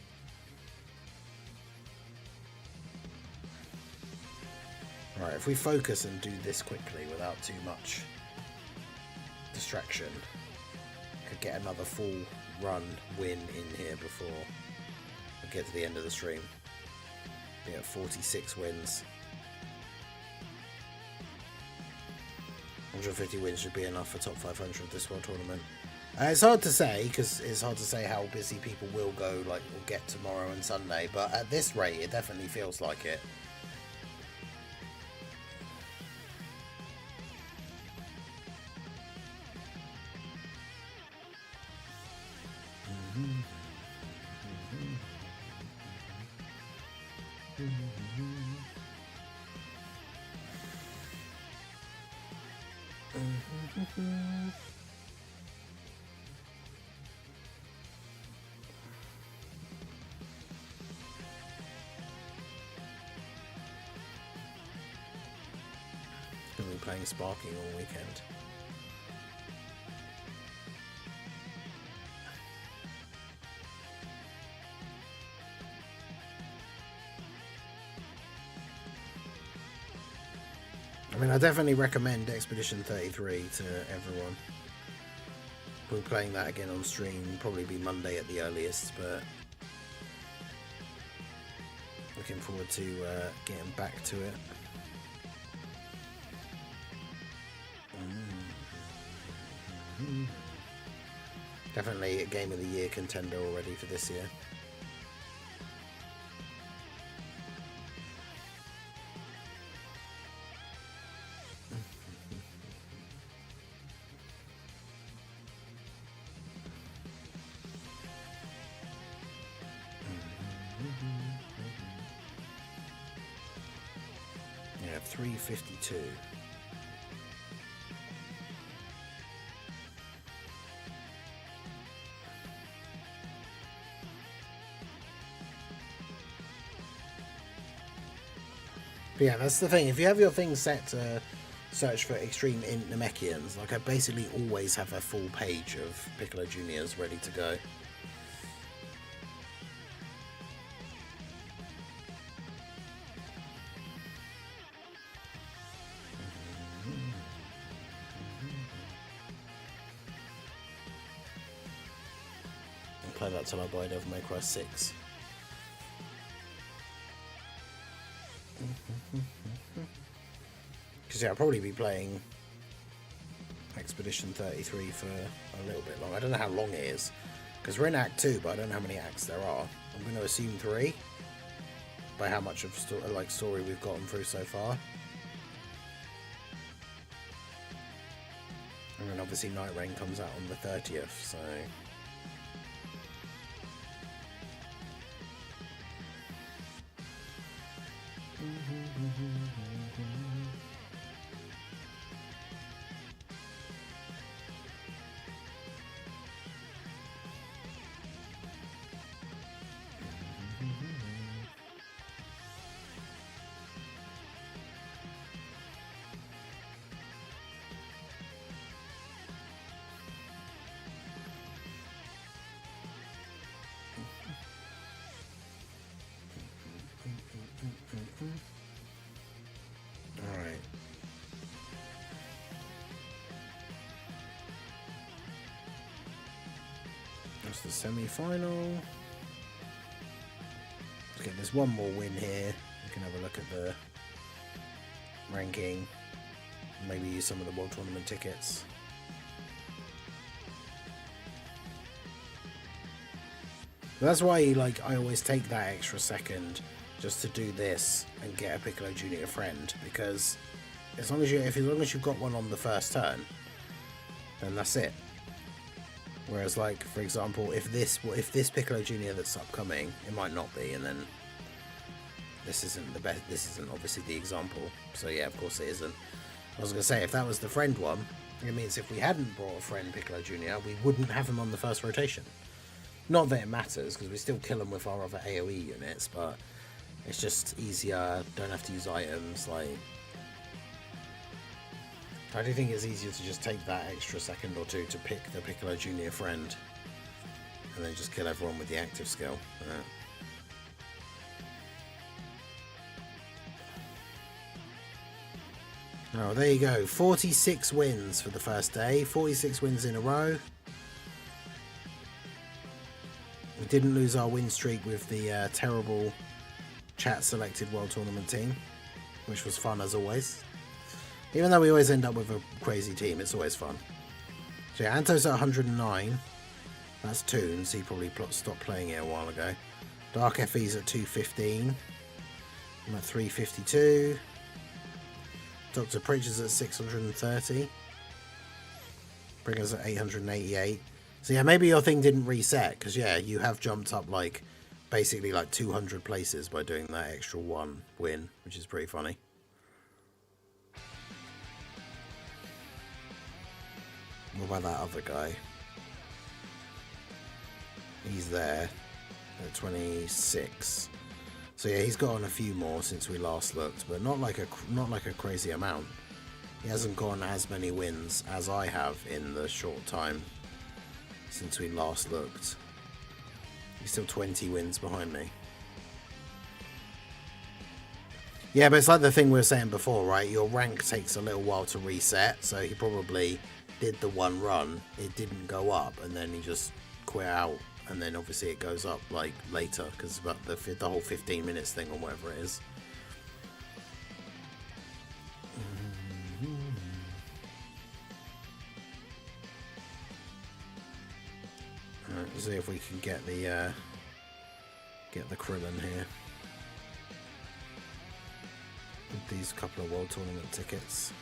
S2: Right, if we focus and do this quickly without too much distraction, could get another full run win in here before we get to the end of the stream. Be at 46 wins. 150 wins should be enough for top 500 of this World Tournament. It's hard to say, because it's hard to say how busy people will go, like, will get tomorrow and Sunday, but at this rate, it definitely feels like it. Gonna be playing Sparking all weekend. I mean, I definitely recommend Expedition 33 to everyone. We'll be playing that again on stream, probably be Monday at the earliest, but looking forward to getting back to it. Definitely a Game of the Year contender already for this year. Yeah, 352. But yeah, that's the thing. If you have your thing set to search for extreme int Namekians, like I basically always have a full page of Piccolo Juniors ready to go. I'll play that till I buy Devil May Cry 6. Because yeah, I'll probably be playing Expedition 33 for a little bit long. I don't know how long it is, because we're in Act 2, but I don't know how many acts there are. I'm going to assume 3, by how much of story we've gotten through so far. And then obviously Night Rain comes out on the 30th, so... Alright. That's the semi-final. Let's get this one more win here. We can have a look at the ranking. Maybe use some of the World Tournament tickets. But that's why, like, I always take that extra second just to do this and get a Piccolo Junior friend, because as long as you've got one on the first turn, then that's it. Whereas, like, for example, if this Piccolo Junior that's upcoming, it might not be, and then this isn't the best. This isn't obviously the example. So yeah, of course it isn't. I was gonna say, if that was the friend one, It means if we hadn't brought a friend Piccolo Jr., we wouldn't have him on the first rotation. Not that it matters, because we still kill him with our other AoE units, but it's just easier, don't have to use items, like... I do think it's easier to just take that extra second or two to pick the Piccolo Jr. friend, and then just kill everyone with the active skill. Oh, there you go. 46 wins for the first day. 46 wins in a row. We didn't lose our win streak with the terrible chat-selected World Tournament team, which was fun as always. Even though we always end up with a crazy team, it's always fun. So yeah, Anto's at 109. That's Toons. He probably stopped playing it a while ago. Dark FE's at 215. I'm at 352. Dr. Preacher's at 630. Bringer's at 888. So yeah, maybe your thing didn't reset, because yeah, you have jumped up like basically like 200 places by doing that extra one win, which is pretty funny. What about that other guy? He's there at 26. So yeah, he's got on a few more since we last looked, but not like a crazy amount. He hasn't gotten as many wins as I have in the short time since we last looked. He's still 20 wins behind me. Yeah, but it's like the thing we were saying before, right? Your rank takes a little while to reset, so he probably did the one run, it didn't go up, and then he just quit out, and then obviously it goes up like later because about the whole 15 minutes thing or whatever it is. Alright, let's see if we can get the Krillin here with these couple of World Tournament tickets.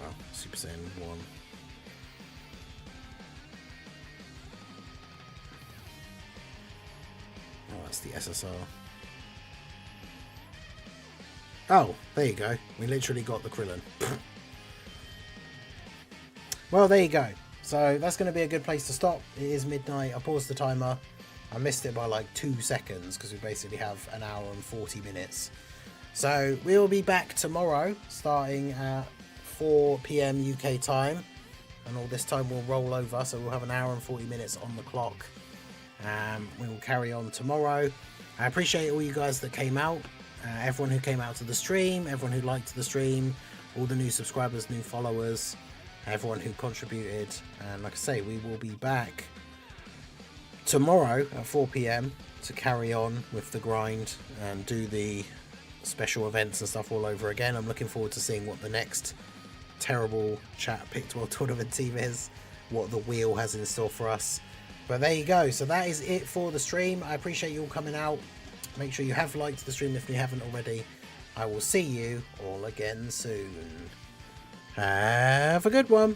S2: Oh, Super Saiyan 1. Oh, that's the SSR. Oh, there you go. We literally got the Krillin. Well, there you go. So that's going to be a good place to stop. It is midnight. I paused the timer. I missed it by like 2 seconds because we basically have an hour and 40 minutes. So we'll be back tomorrow starting at 4 PM UK time. And all this time will roll over. So we'll have an hour and 40 minutes on the clock. We will carry on tomorrow. I appreciate all you guys that came out. Everyone who came out to the stream. Everyone who liked the stream. All the new subscribers, new followers. Everyone who contributed. And like I say, we will be back tomorrow at 4 PM to carry on with the grind and do the special events and stuff all over again. I'm looking forward to seeing what the next terrible chat picked World Tournament team is, what the wheel has in store for us. But there you go. So that is it for the stream. I appreciate you all coming out. Make sure you have liked the stream if you haven't already. I will see you all again soon. Have a good one.